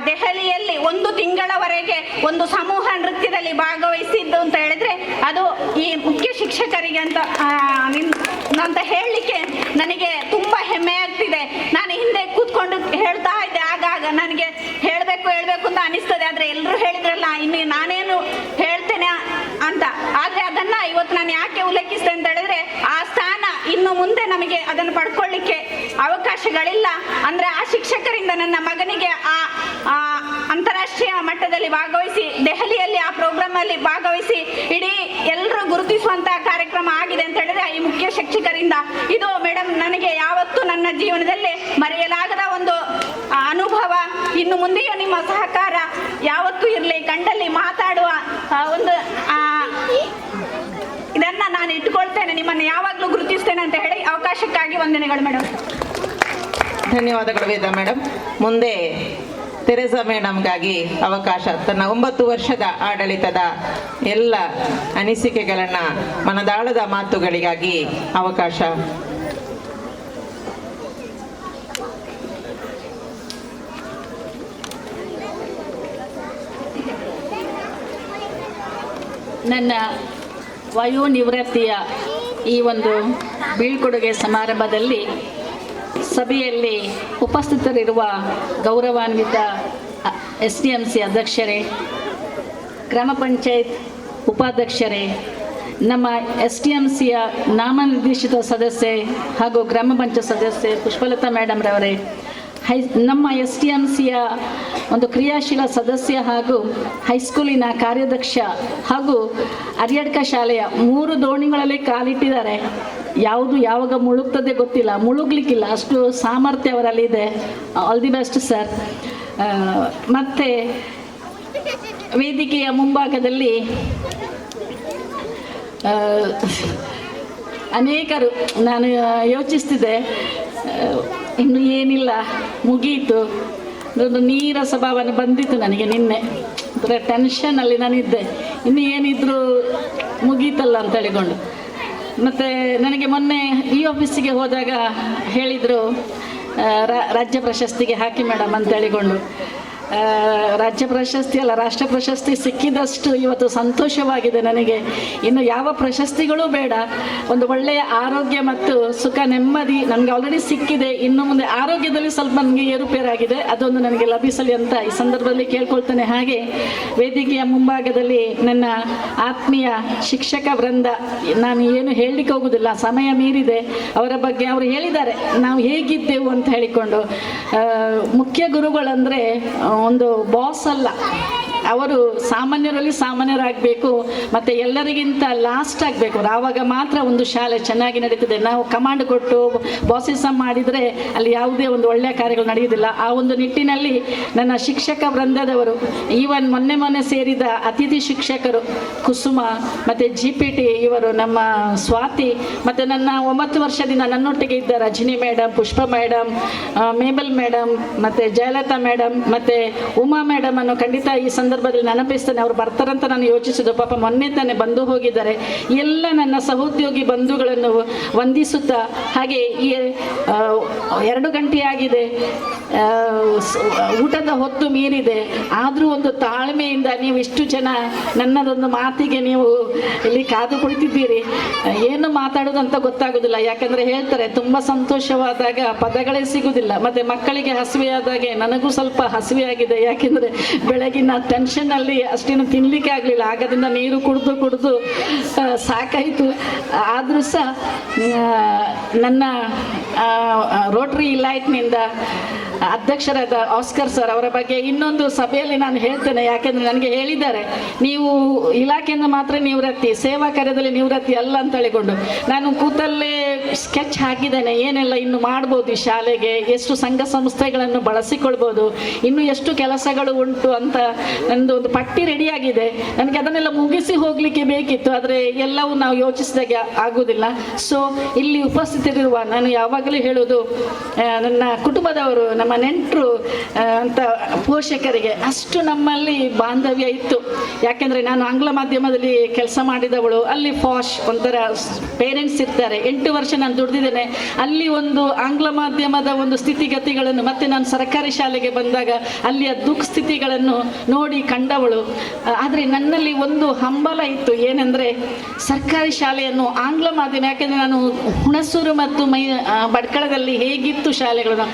ದೆಹಲಿಯಲ್ಲಿ 1 ತಿಂಗಳವರೆಗೆ ಒಂದು ಸಮೂಹ ನೃತ್ಯದಲ್ಲಿ ಭಾಗವಹಿಸಿದ್ದು ಅಂತ ಹೇಳಿದ್ರೆ ಅದು ಈ ಮುಖ್ಯ ಶಿಕ್ಷಕರಿಗೆ ಅಂತ ಹೇಳಲಿಕ್ಕೆ ನನಗೆ ತುಂಬ ಹೆಮ್ಮೆ ಆಗ್ತಿದೆ. ನಾನು ಹಿಂದೆ ಕೂತ್ಕೊಂಡು ಹೇಳ್ತಾ ಇದ್ದೆ, ಆಗಾಗ ನನಗೆ ಹೇಳಬೇಕು ಅಂತ ಅನಿಸ್ತದೆ. ಆದರೆ ಎಲ್ಲರೂ ಹೇಳಿದ್ರಲ್ಲ, ಇನ್ನು ನಾನೇನು ಹೇಳ್ತೇನೆ ಅಂತ. ಆದರೆ ಅದನ್ನು ಇವತ್ತು ನಾನು ಯಾಕೆ ಉಲ್ಲೇಖಿಸ್ತೇನೆ ಅಂತ ಹೇಳಿದ್ರೆ, ಆ ಸ್ಥಾನ ಇನ್ನು ಮುಂದೆ ನಮಗೆ ಅದನ್ನು ಪಡ್ಕೊಳ್ಳಿಕ್ಕೆ ಅವಕಾಶಗಳಿಲ್ಲ. ಅಂದರೆ ಆ ಶಿಕ್ಷಕರಿಂದ ನನ್ನ ಮಗನಿಗೆ ಆ ಅಂತಾರಾಷ್ಟ್ರೀಯ ಮಟ್ಟದಲ್ಲಿ ಭಾಗವಹಿಸಿ, ದೆಹಲಿಯಲ್ಲಿ ಆ ಪ್ರೋಗ್ರಾಮಲ್ಲಿ ಭಾಗವಹಿಸಿ ಇಡೀ ಎಲ್ಲರೂ ಗುರುತಿಸುವಂತಹ ಕಾರ್ಯಕ್ರಮ ಆಗಿದೆ ಅಂತ ಹೇಳಿದ್ರೆ ಈ ಮುಖ್ಯ ಶಿಕ್ಷಕರಿಂದ. ಇದು ಮೇಡಮ್ ನನಗೆ ಯಾವತ್ತೂ ನನ್ನ ಜೀವನದಲ್ಲಿ ಮರೆಯಲಾಗದ ಒಂದು ಅನುಭವ. ಇನ್ನು ಮುಂದೆಯೂ ನಿಮ್ಮ ಸಹಕಾರ ಯಾವತ್ತೂ ಇರಲಿ, ಕಂಡಲ್ಲಿ ಮಾತಾಡುವ ಒಂದು ಇದನ್ನ ನಾನು ಇಟ್ಕೊಳ್ತೇನೆ, ನಿಮ್ಮನ್ನು ಯಾವಾಗಲೂ ಗುರುತಿಸ್ತೇನೆ ಅಂತ ಹೇಳಿ ಅವಕಾಶಕ್ಕಾಗಿ ವಂದನೆಗಳು ಮೇಡಮ್. ಧನ್ಯವಾದಗಳು ವೇದ ಮೇಡಮ್. ಮುಂದೆ ತೆರೆಸಾ ಮೇಡಮ್ಗಾಗಿ ಅವಕಾಶ. ತನ್ನ 9 ವರ್ಷದ ಆಡಳಿತದ ಎಲ್ಲ ಅನಿಸಿಕೆಗಳನ್ನು, ಮನದಾಳದ ಮಾತುಗಳಿಗಾಗಿ ಅವಕಾಶ. ನನ್ನ ವಯೋನಿವೃತ್ತಿಯ ಈ ಒಂದು ಬೀಳ್ಕೊಡುಗೆ ಸಮಾರಂಭದಲ್ಲಿ ಸಭೆಯಲ್ಲಿ ಉಪಸ್ಥಿತರಿರುವ ಗೌರವಾನ್ವಿತ SDMC ಅಧ್ಯಕ್ಷರೇ, ಗ್ರಾಮ ಪಂಚಾಯತ್ ಉಪಾಧ್ಯಕ್ಷರೇ, ನಮ್ಮ SDMCಯ ನಾಮನಿರ್ದೇಶಿತ ಸದಸ್ಯೆ ಹಾಗೂ ಗ್ರಾಮ ಪಂಚಾಯತ್ ಸದಸ್ಯೆ ಪುಷ್ಪಲತಾ ಮೇಡಮ್ ರವರೇ, ನಮ್ಮ SDMCಯ ಒಂದು ಕ್ರಿಯಾಶೀಲ ಸದಸ್ಯ ಹಾಗೂ ಹೈಸ್ಕೂಲಿನ ಕಾರ್ಯಾಧ್ಯಕ್ಷ ಹಾಗೂ ಅರಿಯಡ್ಕ ಶಾಲೆಯ 3 ದೋಣಿಗಳಲ್ಲಿ ಕಾಲಿಟ್ಟಿದ್ದಾರೆ. ಯಾವುದು ಯಾವಾಗ ಮುಳುಗ್ತದೆ ಗೊತ್ತಿಲ್ಲ, ಮುಳುಗ್ಲಿಕ್ಕಿಲ್ಲ, ಅಷ್ಟು ಸಾಮರ್ಥ್ಯ ಅವರಲ್ಲಿದೆ. All the best sir. ಮತ್ತು ವೇದಿಕೆಯ ಮುಂಭಾಗದಲ್ಲಿ ಅನೇಕರು, ನಾನು ಯೋಚಿಸ್ತಿದ್ದೆ ಇನ್ನು ಏನಿಲ್ಲ, ಮುಗಿಯಿತು, ಒಂದು ನೀರಸ ಭಾವನೆ ಬಂದಿತ್ತು ನನಗೆ ನಿನ್ನೆ. ಟೆನ್ಷನಲ್ಲಿ ನಾನಿದ್ದೆ, ಇನ್ನು ಏನಿದ್ರು ಮುಗೀತಲ್ಲ ಅಂತ ಹೇಳಿಕೊಂಡು. ಮತ್ತು ನನಗೆ ಮೊನ್ನೆ ಈ ಆಫೀಸಿಗೆ ಹೋದಾಗ ಹೇಳಿದರು, ರಾಜ್ಯ ಪ್ರಶಸ್ತಿಗೆ ಹಾಕಿ ಮೇಡಮ್ ಅಂತ ಹೇಳಿಕೊಂಡು. ರಾಜ್ಯ ಪ್ರಶಸ್ತಿ ಅಲ್ಲ, ರಾಷ್ಟ್ರ ಪ್ರಶಸ್ತಿ ಸಿಕ್ಕಿದಷ್ಟು ಇವತ್ತು ಸಂತೋಷವಾಗಿದೆ ನನಗೆ. ಇನ್ನು ಯಾವ ಪ್ರಶಸ್ತಿಗಳೂ ಬೇಡ, ಒಂದು ಒಳ್ಳೆಯ ಆರೋಗ್ಯ ಮತ್ತು ಸುಖ ನೆಮ್ಮದಿ ನನಗೆ ಆಲ್ರೆಡಿ ಸಿಕ್ಕಿದೆ. ಇನ್ನು ಮುಂದೆ ಆರೋಗ್ಯದಲ್ಲಿ ಸ್ವಲ್ಪ ನನಗೆ ಏರುಪೇರಾಗಿದೆ, ಅದೊಂದು ನನಗೆ ಲಭಿಸಲಿ ಅಂತ ಈ ಸಂದರ್ಭದಲ್ಲಿ ಕೇಳ್ಕೊಳ್ತೇನೆ. ಹಾಗೆ ವೇದಿಕೆಯ ಮುಂಭಾಗದಲ್ಲಿ ನನ್ನ ಆತ್ಮೀಯ ಶಿಕ್ಷಕ ವೃಂದ, ನಾನು ಏನು ಹೇಳಲಿಕ್ಕೆ ಹೋಗುವುದಿಲ್ಲ, ಸಮಯ ಮೀರಿದೆ. ಅವರ ಬಗ್ಗೆ ಅವರು ಹೇಳಿದ್ದಾರೆ ನಾವು ಹೇಗಿದ್ದೆವು ಅಂತ ಹೇಳಿಕೊಂಡು. ಮುಖ್ಯ ಗುರುಗಳಂದರೆ ಒಂದು ಬಾಸ್ ಅಲ್ಲ, ಅವರು ಸಾಮಾನ್ಯರಲ್ಲಿ ಸಾಮಾನ್ಯರಾಗಬೇಕು ಮತ್ತು ಎಲ್ಲರಿಗಿಂತ ಲಾಸ್ಟ್ ಆಗಬೇಕು. ಆವಾಗ ಮಾತ್ರ ಒಂದು ಶಾಲೆ ಚೆನ್ನಾಗಿ ನಡೀತದೆ. ನಾವು ಕಮಾಂಡ್ ಕೊಟ್ಟು ಬಾಸಿಸಮ್ ಮಾಡಿದರೆ ಅಲ್ಲಿ ಯಾವುದೇ ಒಂದು ಒಳ್ಳೆಯ ಕಾರ್ಯಗಳು ನಡೆಯುವುದಿಲ್ಲ. ಆ ಒಂದು ನಿಟ್ಟಿನಲ್ಲಿ ನನ್ನ ಶಿಕ್ಷಕ ವೃಂದದವರು, ಈವನ್ ಮೊನ್ನೆ ಸೇರಿದ ಅತಿಥಿ ಶಿಕ್ಷಕರು ಕುಸುಮ ಮತ್ತು GPT ಇವರು, ನಮ್ಮ ಸ್ವಾತಿ, ಮತ್ತು ನನ್ನ 9 ವರ್ಷದಿಂದ ನನ್ನೊಟ್ಟಿಗೆ ಇದ್ದ ರಜನಿ ಮೇಡಮ್, ಪುಷ್ಪ ಮೇಡಮ್, ಮೇಬಲ್ ಮೇಡಮ್, ಮತ್ತು ಜಯಲತಾ ಮೇಡಮ್, ಮತ್ತು ಉಮಾ ಮೇಡಮ್ ಅನ್ನು ಖಂಡಿತ ಈ ಸಂದರ್ಭದಲ್ಲಿ ನೆನಪಿಸ್ತೇನೆ. ಅವರು ಬರ್ತಾರಂತ ನಾನು ಯೋಚಿಸಿದ್ದು, ಪಾಪ ಮೊನ್ನೆ ತಾನೇ ಬಂದು ಹೋಗಿದ್ದಾರೆ. ಎಲ್ಲ ನನ್ನ ಸಹೋದ್ಯೋಗಿ ಬಂಧುಗಳನ್ನು ವಂದಿಸುತ್ತಾ, ಹಾಗೆ ಈ 2 ಗಂಟೆಯಾಗಿದೆ, ಊಟದ ಹೊತ್ತು ಮೀರಿದೆ, ಆದರೂ ಒಂದು ತಾಳ್ಮೆಯಿಂದ ನೀವು ಇಷ್ಟು ಜನ ನನ್ನದೊಂದು ಮಾತಿಗೆ ನೀವು ಇಲ್ಲಿ ಕಾದು ಕುಳಿತಿದ್ದೀರಿ. ಏನು ಮಾತಾಡೋದು ಅಂತ ಗೊತ್ತಾಗೋದಿಲ್ಲ, ಯಾಕಂದರೆ ಹೇಳ್ತಾರೆ ತುಂಬ ಸಂತೋಷವಾದಾಗ ಪದಗಳೇ ಸಿಗುವುದಿಲ್ಲ. ಮತ್ತು ಮಕ್ಕಳಿಗೆ ಹಸಿವೆಯಾದಾಗೆ ನನಗೂ ಸ್ವಲ್ಪ ಹಸಿವೆಯಾಗಿದೆ, ಯಾಕೆಂದರೆ ಬೆಳಗಿನ ಟೆನ್ಷನ್ನಲ್ಲಿ ಅಷ್ಟೇನು ತಿನ್ನಲಿಕ್ಕೆ ಆಗಲಿಲ್ಲ. ಆಗದಿಂದ ನೀರು ಕುಡಿದು ಸಾಕಾಯಿತು. ಆದರೂ ಸಹ ನನ್ನ ರೋಟರಿ ಇಲೈಟ್ನಿಂದ ಅಧ್ಯಕ್ಷರಾದ ಆಸ್ಕರ್ ಸರ್ ಅವರ ಬಗ್ಗೆ ಇನ್ನೊಂದು ಸಭೆಯಲ್ಲಿ ನಾನು ಹೇಳ್ತೇನೆ. ಯಾಕೆಂದರೆ ನನಗೆ ಹೇಳಿದ್ದಾರೆ, ನೀವು ಇಲಾಖೆಯಿಂದ ಮಾತ್ರ ನಿವೃತ್ತಿ, ಸೇವಾ ಕಾರ್ಯದಲ್ಲಿ ನಿವೃತ್ತಿ ಅಲ್ಲ ಅಂತ ಹೇಳಿಕೊಂಡು. ನಾನು ಕೂತಲ್ಲೇ ಸ್ಕೆಚ್ ಹಾಕಿದ್ದೇನೆ, ಏನೆಲ್ಲ ಇನ್ನು ಮಾಡ್ಬೋದು ಈ ಶಾಲೆಗೆ, ಎಷ್ಟು ಸಂಘ ಸಂಸ್ಥೆಗಳನ್ನು ಬಳಸಿಕೊಳ್ಬೋದು, ಇನ್ನು ಎಷ್ಟು ಕೆಲಸಗಳು ಉಂಟು ಅಂತ ನಂದು ಒಂದು ಪಟ್ಟಿ ರೆಡಿಯಾಗಿದೆ. ನನಗೆ ಅದನ್ನೆಲ್ಲ ಮುಗಿಸಿ ಹೋಗಲಿಕ್ಕೆ ಬೇಕಿತ್ತು, ಆದರೆ ಎಲ್ಲವೂ ನಾವು ಯೋಚಿಸಿದಾಗೆ ಆಗುವುದಿಲ್ಲ. ಸೊ ಇಲ್ಲಿ ಉಪಸ್ಥಿತರಿರುವ, ನಾನು ಯಾವಾಗಲೂ ಹೇಳೋದು, ನನ್ನ ಕುಟುಂಬದವರು, ನಮ್ಮ ನೆಂಟರು ಅಂತ ಪೋಷಕರಿಗೆ ಅಷ್ಟು ನಮ್ಮಲ್ಲಿ ಬಾಂಧವ್ಯ ಇತ್ತು. ಯಾಕೆಂದರೆ ನಾನು ಆಂಗ್ಲ ಮಾಧ್ಯಮದಲ್ಲಿ ಕೆಲಸ ಮಾಡಿದವಳು. ಅಲ್ಲಿ ಫಾಶ್ ಒಂಥರ ಪೇರೆಂಟ್ಸ್ ಇರ್ತಾರೆ. 8 ವರ್ಷ ನಾನು ದುಡಿದಿದ್ದೇನೆ. ಅಲ್ಲಿ ಒಂದು ಆಂಗ್ಲ ಮಾಧ್ಯಮದ ಒಂದು ಸ್ಥಿತಿಗತಿಗಳನ್ನು, ಮತ್ತು ನಾನು ಸರ್ಕಾರಿ ಶಾಲೆಗೆ ಬಂದಾಗ ಅಲ್ಲಿಯ ದುಃಖಸ್ಥಿತಿಗಳನ್ನು ನೋಡಿ ಕಂಡವಳು. ಆದರೆ ನನ್ನಲ್ಲಿ ಒಂದು ಹಂಬಲ ಇತ್ತು, ಏನೆಂದರೆ ಸರ್ಕಾರಿ ಶಾಲೆಯನ್ನು ಆಂಗ್ಲ ಮಾಧ್ಯಮ, ಯಾಕೆಂದರೆ ನಾನು ಹುಣಸೂರು ಮತ್ತು ಭಟ್ಕಳದಲ್ಲಿ ಹೇಗಿತ್ತು ಶಾಲೆಗಳನ್ನು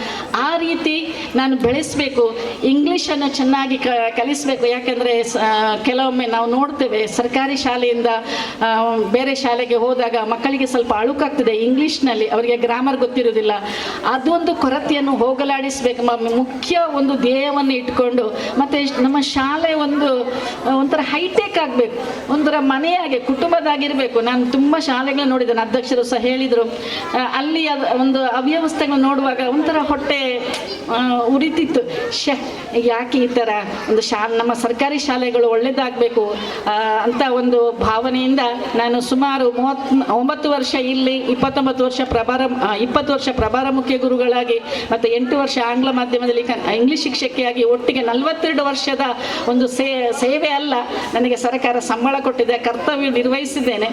ಆ ರೀತಿ ನಾನು ಬೆಳೆಸಬೇಕು, ಇಂಗ್ಲೀಷನ್ನು ಚೆನ್ನಾಗಿ ಕಲಿಸಬೇಕು. ಯಾಕೆಂದರೆ ಕೆಲವೊಮ್ಮೆ ನಾವು ನೋಡ್ತೇವೆ ಸರ್ಕಾರಿ ಶಾಲೆಯಿಂದ ಬೇರೆ ಶಾಲೆಗೆ ಹೋದಾಗ ಮಕ್ಕಳಿಗೆ ಸ್ವಲ್ಪ ಅಳುಕಾಗ್ತದೆ ಇಂಗ್ಲೀಷ್ನಲ್ಲಿ, ಅವರಿಗೆ ಗ್ರಾಮರ್ ಗೊತ್ತಿರೋದಿಲ್ಲ. ಅದೊಂದು ಕೊರತೆಯನ್ನು ಹೋಗಲಾಡಿಸಬೇಕು, ಮುಖ್ಯ ಒಂದು ಧ್ಯೇಯವನ್ನು ಇಟ್ಕೊಂಡು. ಮತ್ತು ನಮ್ಮ ಶಾಲೆ ಒಂಥರ ಹೈಟೆಕ್ ಆಗಬೇಕು, ಒಂಥರ ಮನೆಯಾಗೆ ಕುಟುಂಬದಾಗಿರಬೇಕು. ನಾನು ತುಂಬ ಶಾಲೆಗಳನ್ನ ನೋಡಿದ್ದೇನೆ, ಅಧ್ಯಕ್ಷರು ಸಹ ಹೇಳಿದರು. ಅಲ್ಲಿ ಒಂದು ಅವ್ಯವಸ್ಥೆಗಳು ನೋಡುವಾಗ ಒಂಥರ ಹೊಟ್ಟೆ ಉರಿತಿತ್ತು. ಯಾಕೆ ಈ ಥರ ಒಂದು ನಮ್ಮ ಸರ್ಕಾರಿ ಶಾಲೆಗಳು ಒಳ್ಳೆಯದಾಗಬೇಕು ಅಂತ ಒಂದು ಭಾವನೆಯಿಂದ ನಾನು ಸುಮಾರು 39 ವರ್ಷ ಇಲ್ಲಿ, 20 ವರ್ಷ ಪ್ರಭಾರ ಮುಖ್ಯ ಗುರುಗಳಾಗಿ ಮತ್ತು 8 ವರ್ಷ ಆಂಗ್ಲ ಮಾಧ್ಯಮದಲ್ಲಿ ಇಂಗ್ಲೀಷ್ ಶಿಕ್ಷಕಿಯಾಗಿ ಒಟ್ಟಿಗೆ 42 ವರ್ಷದ ಒಂದು ಸೇವೆ ಅಲ್ಲ, ನನಗೆ ಸರ್ಕಾರ ಸಂಬಳ ಕೊಟ್ಟಿದೆ, ಕರ್ತವ್ಯ ನಿರ್ವಹಿಸಿದ್ದೇನೆ.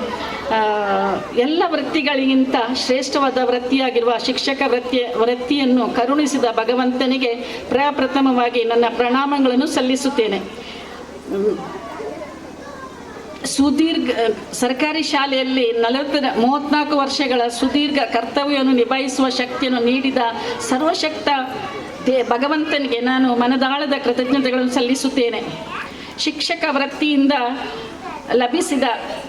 ಎಲ್ಲ ವೃತ್ತಿಗಳಿಗಿಂತ ಶ್ರೇಷ್ಠವಾದ ವೃತ್ತಿಯಾಗಿರುವ ಶಿಕ್ಷಕ ವೃತ್ತಿಯನ್ನು ಕರುಣಿಸಿದ ಭಗವಂತನಿಗೆ ಪ್ರಪ್ರಥಮವಾಗಿ ನನ್ನ ಪ್ರಣಾಮಗಳನ್ನು ಸಲ್ಲಿಸುತ್ತೇನೆ. ಸುದೀರ್ಘ ಸರ್ಕಾರಿ ಶಾಲೆಯಲ್ಲಿ 34 ವರ್ಷಗಳ ಸುದೀರ್ಘ ಕರ್ತವ್ಯವನ್ನು ನಿಭಾಯಿಸುವ ಶಕ್ತಿಯನ್ನು ನೀಡಿದ ಸರ್ವಶಕ್ತ ಭಗವಂತನಿಗೆ ನಾನು ಮನದಾಳದ ಕೃತಜ್ಞತೆಗಳನ್ನು ಸಲ್ಲಿಸುತ್ತೇನೆ. ಶಿಕ್ಷಕ ವೃತ್ತಿಯಿಂದ ಲಭಿಸಿದ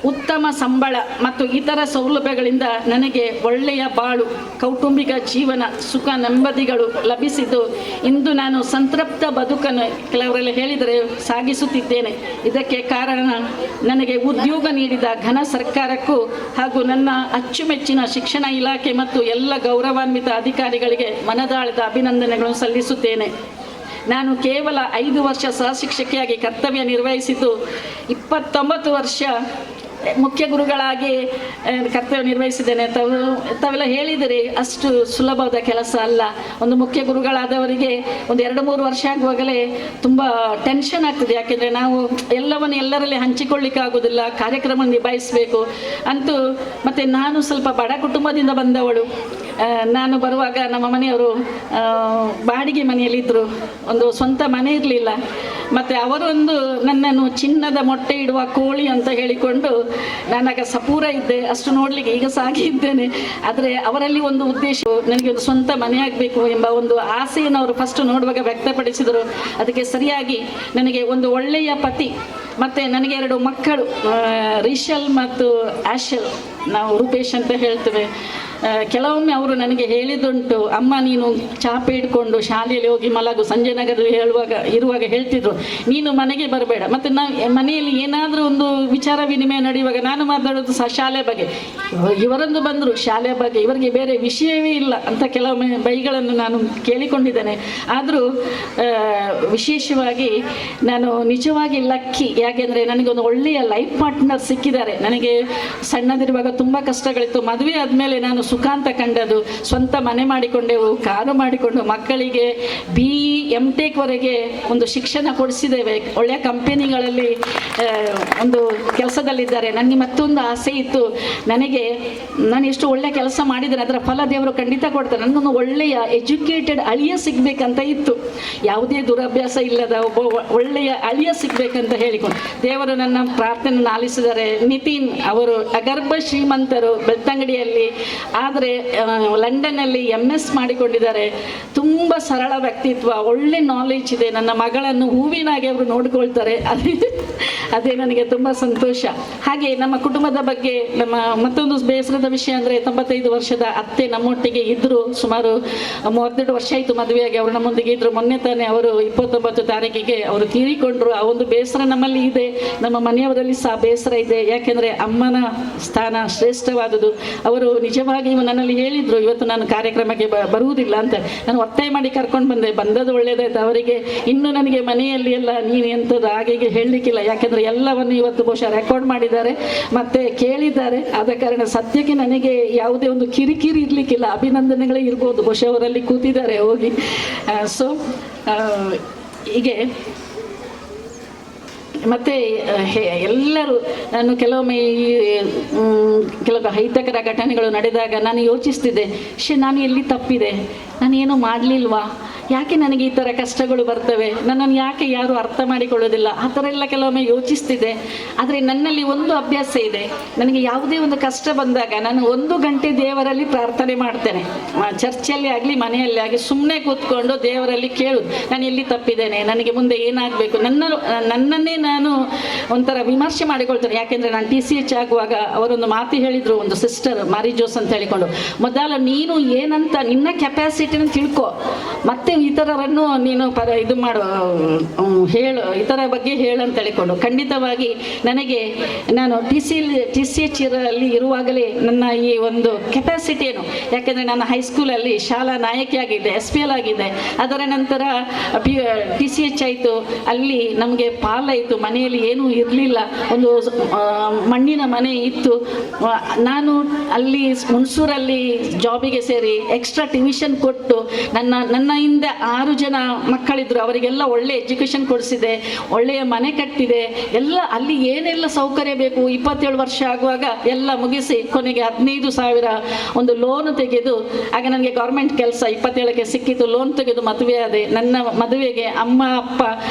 ಉತ್ತಮ ಸಂಬಳ ಮತ್ತು ಇತರ ಸೌಲಭ್ಯಗಳಿಂದ ನನಗೆ ಒಳ್ಳೆಯ ಬಾಳು, ಕೌಟುಂಬಿಕ ಜೀವನ, ಸುಖ ನೆಮ್ಮದಿಗಳು ಲಭಿಸಿದ್ದು ಇಂದು ನಾನು ಸಂತೃಪ್ತ ಬದುಕನ್ನು, ಕೆಲವರೆಲ್ಲ ಹೇಳಿದರೆ, ಸಾಗಿಸುತ್ತಿದ್ದೇನೆ. ಇದಕ್ಕೆ ಕಾರಣ ನನಗೆ ಉದ್ಯೋಗ ನೀಡಿದ ಘನ ಸರ್ಕಾರಕ್ಕೂ ಹಾಗೂ ನನ್ನ ಅಚ್ಚುಮೆಚ್ಚಿನ ಶಿಕ್ಷಣ ಇಲಾಖೆ ಮತ್ತು ಎಲ್ಲ ಗೌರವಾನ್ವಿತ ಅಧಿಕಾರಿಗಳಿಗೆ ಮನದಾಳದ ಅಭಿನಂದನೆಗಳನ್ನು ಸಲ್ಲಿಸುತ್ತೇನೆ. ನಾನು ಕೇವಲ 5 ವರ್ಷ ಸಹಶಿಕ್ಷಕಿಯಾಗಿ ಕರ್ತವ್ಯ ನಿರ್ವಹಿಸಿದ್ದು, 29 ವರ್ಷ ಮುಖ್ಯ ಗುರುಗಳಾಗಿ ಕರ್ತವ್ಯ ನಿರ್ವಹಿಸಿದ್ದೇನೆ. ತಾವೆಲ್ಲ ಹೇಳಿದಿರಿ, ಅಷ್ಟು ಸುಲಭವಾದ ಕೆಲಸ ಅಲ್ಲ. ಒಂದು ಮುಖ್ಯ ಗುರುಗಳಾದವರಿಗೆ ಒಂದು 2-3 ವರ್ಷ ಆಗುವಾಗಲೇ ತುಂಬ ಟೆನ್ಷನ್ ಆಗ್ತದೆ. ಯಾಕೆಂದರೆ ನಾವು ಎಲ್ಲವನ್ನು ಎಲ್ಲರಲ್ಲಿ ಹಂಚಿಕೊಳ್ಳಿಕ್ಕೆ ಆಗೋದಿಲ್ಲ, ಕಾರ್ಯಕ್ರಮ ನಿಭಾಯಿಸಬೇಕು ಅಂತೂ. ಮತ್ತು ನಾನು ಸ್ವಲ್ಪ ಬಡ ಕುಟುಂಬದಿಂದ ಬಂದವಳು. ನಾನು ಬರುವಾಗ ನಮ್ಮ ಮನೆಯವರು ಬಾಡಿಗೆ ಮನೆಯಲ್ಲಿದ್ದರು, ಒಂದು ಸ್ವಂತ ಮನೆ ಇರಲಿಲ್ಲ. ಮತ್ತು ಅವರೊಂದು ನನ್ನನ್ನು ಚಿನ್ನದ ಮೊಟ್ಟೆ ಇಡುವ ಕೋಳಿ ಅಂತ ಹೇಳಿಕೊಂಡು ನಾನಾಗ ಸಪೂರ ಇದ್ದೆ, ಅಷ್ಟು ನೋಡಲಿಕ್ಕೆ ಈಗ ಸಾಗಿದ್ದೇನೆ. ಆದರೆ ಅವರಲ್ಲಿ ಒಂದು ಉದ್ದೇಶ, ನನಗೆ ಒಂದು ಸ್ವಂತ ಮನೆ ಆಗಬೇಕು ಎಂಬ ಒಂದು ಆಸೆಯನ್ನು ಅವರು ಫಸ್ಟ್ ನೋಡುವಾಗ ವ್ಯಕ್ತಪಡಿಸಿದರು. ಅದಕ್ಕೆ ಸರಿಯಾಗಿ ನನಗೆ ಒಂದು ಒಳ್ಳೆಯ ಪತಿ ಮತ್ತು ನನಗೆ 2 ಮಕ್ಕಳು, ರಿಷಲ್ ಮತ್ತು ಆಶಲ್, ನಾವು ರೂಪೇಶ್ ಅಂತ ಹೇಳ್ತೇವೆ. ಕೆಲವೊಮ್ಮೆ ಅವರು ನನಗೆ ಹೇಳಿದುಂಟು, ಅಮ್ಮ ನೀನು ಚಾಪೆ ಇಟ್ಕೊಂಡು ಶಾಲೆಯಲ್ಲಿ ಹೋಗಿ ಮಲಗು, ಸಂಜೆ ನಗರದಲ್ಲಿ ಇರುವಾಗ ಹೇಳ್ತಿದ್ರು, ನೀನು ಮನೆಗೆ ಬರಬೇಡ. ಮತ್ತು ನಾವು ಮನೆಯಲ್ಲಿ ಏನಾದರೂ ಒಂದು ವಿಚಾರ ವಿನಿಮಯ ನಡೆಯುವಾಗ ನಾನು ಮಾತಾಡೋದು ಶಾಲೆ ಬಗ್ಗೆ, ಇವರೊಂದು ಬಂದರು ಶಾಲೆ ಬಗ್ಗೆ, ಇವರಿಗೆ ಬೇರೆ ವಿಷಯವೇ ಇಲ್ಲ ಅಂತ ಕೆಲವೊಮ್ಮೆ ಬೈಗಳನ್ನು ನಾನು ಕೇಳಿಕೊಂಡಿದ್ದೇನೆ. ಆದರೂ ವಿಶೇಷವಾಗಿ ನಾನು ನಿಜವಾಗಿ ಲಕ್ಕಿ. ಯಾಕೆಂದರೆ ನನಗೊಂದು ಒಳ್ಳೆಯ ಲೈಫ್ ಪಾರ್ಟ್ನರ್ ಸಿಕ್ಕಿದ್ದಾರೆ. ನನಗೆ ಸಣ್ಣದಿರುವಾಗ ತುಂಬ ಕಷ್ಟಗಳಿತ್ತು. ಮದುವೆ ಆದಮೇಲೆ ನಾನು ಸುಖ ಅಂತ ಕಂಡದ್ದು. ಸ್ವಂತ ಮನೆ ಮಾಡಿಕೊಂಡೆವು, ಕಾರು ಮಾಡಿಕೊಂಡು, ಮಕ್ಕಳಿಗೆ BE MTech ವರೆಗೆ ಒಂದು ಶಿಕ್ಷಣ ಕೊಡಿಸಿದ್ದೇವೆ. ಒಳ್ಳೆಯ ಕಂಪೆನಿಗಳಲ್ಲಿ ಒಂದು ಕೆಲಸದಲ್ಲಿದ್ದಾರೆ. ನನಗೆ ಮತ್ತೊಂದು ಆಸೆ ಇತ್ತು, ನಾನು ಎಷ್ಟು ಒಳ್ಳೆಯ ಕೆಲಸ ಮಾಡಿದ್ದೇನೆ ಅದರ ಫಲ ದೇವರು ಖಂಡಿತ ಕೊಡ್ತಾರೆ. ನನಗೊಂದು ಒಳ್ಳೆಯ ಎಜುಕೇಟೆಡ್ ಅಳಿಯ ಸಿಗಬೇಕಂತ ಇತ್ತು, ಯಾವುದೇ ದುರಭ್ಯಾಸ ಇಲ್ಲದ ಒಬ್ಬ ಒಳ್ಳೆಯ ಅಳಿಯ ಸಿಗಬೇಕಂತ ಹೇಳಿಕೊಂಡು ದೇವರು ನನ್ನ ಪ್ರಾರ್ಥನೆ ಆಲಿಸಿದ್ದಾರೆ. ನಿತಿನ್ ಅವರು ಅಗರ್ಭ ಶ್ರೀಮಂತರು, ಬೆಳ್ತಂಗಡಿಯಲ್ಲಿ, ಆದರೆ ಲಂಡನ್ನಲ್ಲಿ MS ಮಾಡಿಕೊಂಡಿದ್ದಾರೆ. ತುಂಬ ಸರಳ ವ್ಯಕ್ತಿತ್ವ, ಒಳ್ಳೆ ನಾಲೆಜ್ ಇದೆ. ನನ್ನ ಮಗಳನ್ನು ಹೂವಿನಾಗೆ ಅವರು ನೋಡಿಕೊಳ್ತಾರೆ. ಅದೇ ನನಗೆ ತುಂಬ ಸಂತೋಷ. ಹಾಗೆ ನಮ್ಮ ಕುಟುಂಬದ ಬಗ್ಗೆ ನಮ್ಮ ಮತ್ತೊಂದು ಬೇಸರದ ವಿಷಯ ಅಂದರೆ 95 ವರ್ಷದ ಅತ್ತೆ ನಮ್ಮೊಟ್ಟಿಗೆ ಇದ್ದರು. ಸುಮಾರು 32 ವರ್ಷ ಆಯಿತು ಮದುವೆಯಾಗಿ. ಅವರು ನಮ್ಮೊಂದಿಗೆ ಇದ್ದರು. ಮೊನ್ನೆ ತಾನೇ ಅವರು 29 ತಾರೀಕಿಗೆ ಅವರು ತೀರಿಕೊಂಡ್ರು. ಆ ಒಂದು ಬೇಸರ ನಮ್ಮಲ್ಲಿ ಇದೆ, ನಮ್ಮ ಮನೆಯವರಲ್ಲಿ ಸಹ ಬೇಸರ ಇದೆ. ಯಾಕೆಂದರೆ ಅಮ್ಮನ ಸ್ಥಾನ ಶ್ರೇಷ್ಠವಾದುದು. ಅವರು ನಿಜವಾಗಿ ನನ್ನಲ್ಲಿ ಹೇಳಿದರು, ಇವತ್ತು ನಾನು ಕಾರ್ಯಕ್ರಮಕ್ಕೆ ಬರುವುದಿಲ್ಲ ಅಂತ. ನಾನು ಒತ್ತಾಯ ಮಾಡಿ ಕರ್ಕೊಂಡು ಬಂದದ್ದು ಒಳ್ಳೆಯದಾಯ್ತು. ಅವರಿಗೆ ಇನ್ನು ನನಗೆ ಮನೆಯಲ್ಲಿ ಎಲ್ಲ ನೀನು ಎಂಥದ್ದು ಹಾಗೆ ಹೇಳಲಿಕ್ಕಿಲ್ಲ. ಯಾಕೆಂದರೆ ಎಲ್ಲವನ್ನು ಇವತ್ತು ಬಹುಶಃ ರೆಕಾರ್ಡ್ ಮಾಡಿದ್ದಾರೆ ಮತ್ತು ಕೇಳಿದ್ದಾರೆ. ಆದ ಕಾರಣ ಸದ್ಯಕ್ಕೆ ನನಗೆ ಯಾವುದೇ ಒಂದು ಕಿರಿಕಿರಿ ಇರಲಿಕ್ಕಿಲ್ಲ. ಅಭಿನಂದನೆಗಳೇ ಇರ್ಬೋದು, ಬಹುಶಃ ಅವರಲ್ಲಿ ಕೂತಿದ್ದಾರೆ ಹೋಗಿ. ಸೊ ಹೀಗೆ ಮತ್ತು ಎಲ್ಲರೂ ನಾನು ಕೆಲವೊಮ್ಮೆ ಕೆಲವು ಅಹಿತಕರ ಘಟನೆಗಳು ನಡೆದಾಗ ನಾನು ಯೋಚಿಸ್ತಿದ್ದೆ, ನಾನು ಎಲ್ಲಿ ತಪ್ಪಿದೆ, ನಾನೇನು ಮಾಡಲಿಲ್ವಾ, ಯಾಕೆ ನನಗೆ ಈ ಥರ ಕಷ್ಟಗಳು ಬರ್ತವೆ, ನನ್ನನ್ನು ಯಾಕೆ ಯಾರು ಅರ್ಥ ಮಾಡಿಕೊಳ್ಳೋದಿಲ್ಲ, ಆ ಥರ ಎಲ್ಲ ಕೆಲವೊಮ್ಮೆ ಯೋಚಿಸ್ತಿದ್ದೆ. ಆದರೆ ನನ್ನಲ್ಲಿ ಒಂದು ಅಭ್ಯಾಸ ಇದೆ, ನನಗೆ ಯಾವುದೇ ಒಂದು ಕಷ್ಟ ಬಂದಾಗ ನಾನು 1 ಗಂಟೆ ದೇವರಲ್ಲಿ ಪ್ರಾರ್ಥನೆ ಮಾಡ್ತೇನೆ. ಚರ್ಚಲ್ಲಿ ಆಗಲಿ ಮನೆಯಲ್ಲಿ ಆಗಲಿ ಸುಮ್ಮನೆ ಕೂತ್ಕೊಂಡು ದೇವರಲ್ಲಿ ಕೇಳೋದು, ನಾನು ಎಲ್ಲಿ ತಪ್ಪಿದ್ದೇನೆ, ನನಗೆ ಮುಂದೆ ಏನಾಗಬೇಕು, ನನ್ನನ್ನೇ ನಾನು ಒಂಥರ ವಿಮರ್ಶೆ ಮಾಡಿಕೊಳ್ತೇನೆ. ಯಾಕೆಂದರೆ ನಾನು TCH ಆಗುವಾಗ ಅವರೊಂದು ಮಾತು ಹೇಳಿದರು, ಒಂದು ಸಿಸ್ಟರ್ ಮಾರಿ ಜೋಸ್ ಅಂತ ಹೇಳಿಕೊಂಡು, ಮೊದಲು ನೀನು ಏನಂತ ನಿನ್ನ ಕೆಪಾಸಿಟಿನ ತಿಳ್ಕೊ, ಮತ್ತೆ ಇತರರನ್ನು ನೀನು ಇದು ಮಾಡು, ಹೇಳು, ಇತರ ಬಗ್ಗೆ ಹೇಳು ಅಂತ ಹೇಳಿಕೊಂಡು. ಖಂಡಿತವಾಗಿ ನನಗೆ ನಾನು TCH ಅಲ್ಲಿ ಇರುವಾಗಲೇ ನನ್ನ ಈ ಒಂದು ಕೆಪಾಸಿಟಿ ಏನು, ಯಾಕೆಂದರೆ ನಾನು ಹೈಸ್ಕೂಲಲ್ಲಿ ಶಾಲಾ ನಾಯಕಿಯಾಗಿದ್ದೆ, SPL ಆಗಿದ್ದೆ. ಅದರ ನಂತರ TCH ಆಯಿತು, ಅಲ್ಲಿ ನಮಗೆ ಪಾಲಾಯಿತು, ಮನೆಯಲ್ಲಿ ಏನೂ ಇರಲಿಲ್ಲ, ಒಂದು ಮಣ್ಣಿನ ಮನೆ ಇತ್ತು. ನಾನು ಅಲ್ಲಿ ಹುಣಸೂರಲ್ಲಿ ಜಾಬಿಗೆ ಸೇರಿ ಎಕ್ಸ್ಟ್ರಾ ಟ್ಯೂಷನ್ ಕೊಟ್ಟು ನನ್ನ ಹಿಂದೆ 6 ಜನ ಮಕ್ಕಳಿದ್ರು, ಅವರಿಗೆಲ್ಲ ಒಳ್ಳೆ ಎಜುಕೇಷನ್ ಕೊಡಿಸಿದೆ, ಒಳ್ಳೆಯ ಮನೆ ಕಟ್ಟಿದೆ, ಎಲ್ಲ ಅಲ್ಲಿ ಏನೆಲ್ಲ ಸೌಕರ್ಯ ಬೇಕು 27 ವರ್ಷ ಆಗುವಾಗ ಎಲ್ಲ ಮುಗಿಸಿ ಕೊನೆಗೆ 15,000 ಒಂದು ಲೋನ್ ತೆಗೆದು, ಆಗ ನನಗೆ ಗೌರ್ಮೆಂಟ್ ಕೆಲಸ 27ಕ್ಕೆ ಸಿಕ್ಕಿತು, ಲೋನ್ ತೆಗೆದು ಮದುವೆ ಆದೆ. ನನ್ನ ಮದುವೆಗೆ ಅಮ್ಮ ಅಪ್ಪ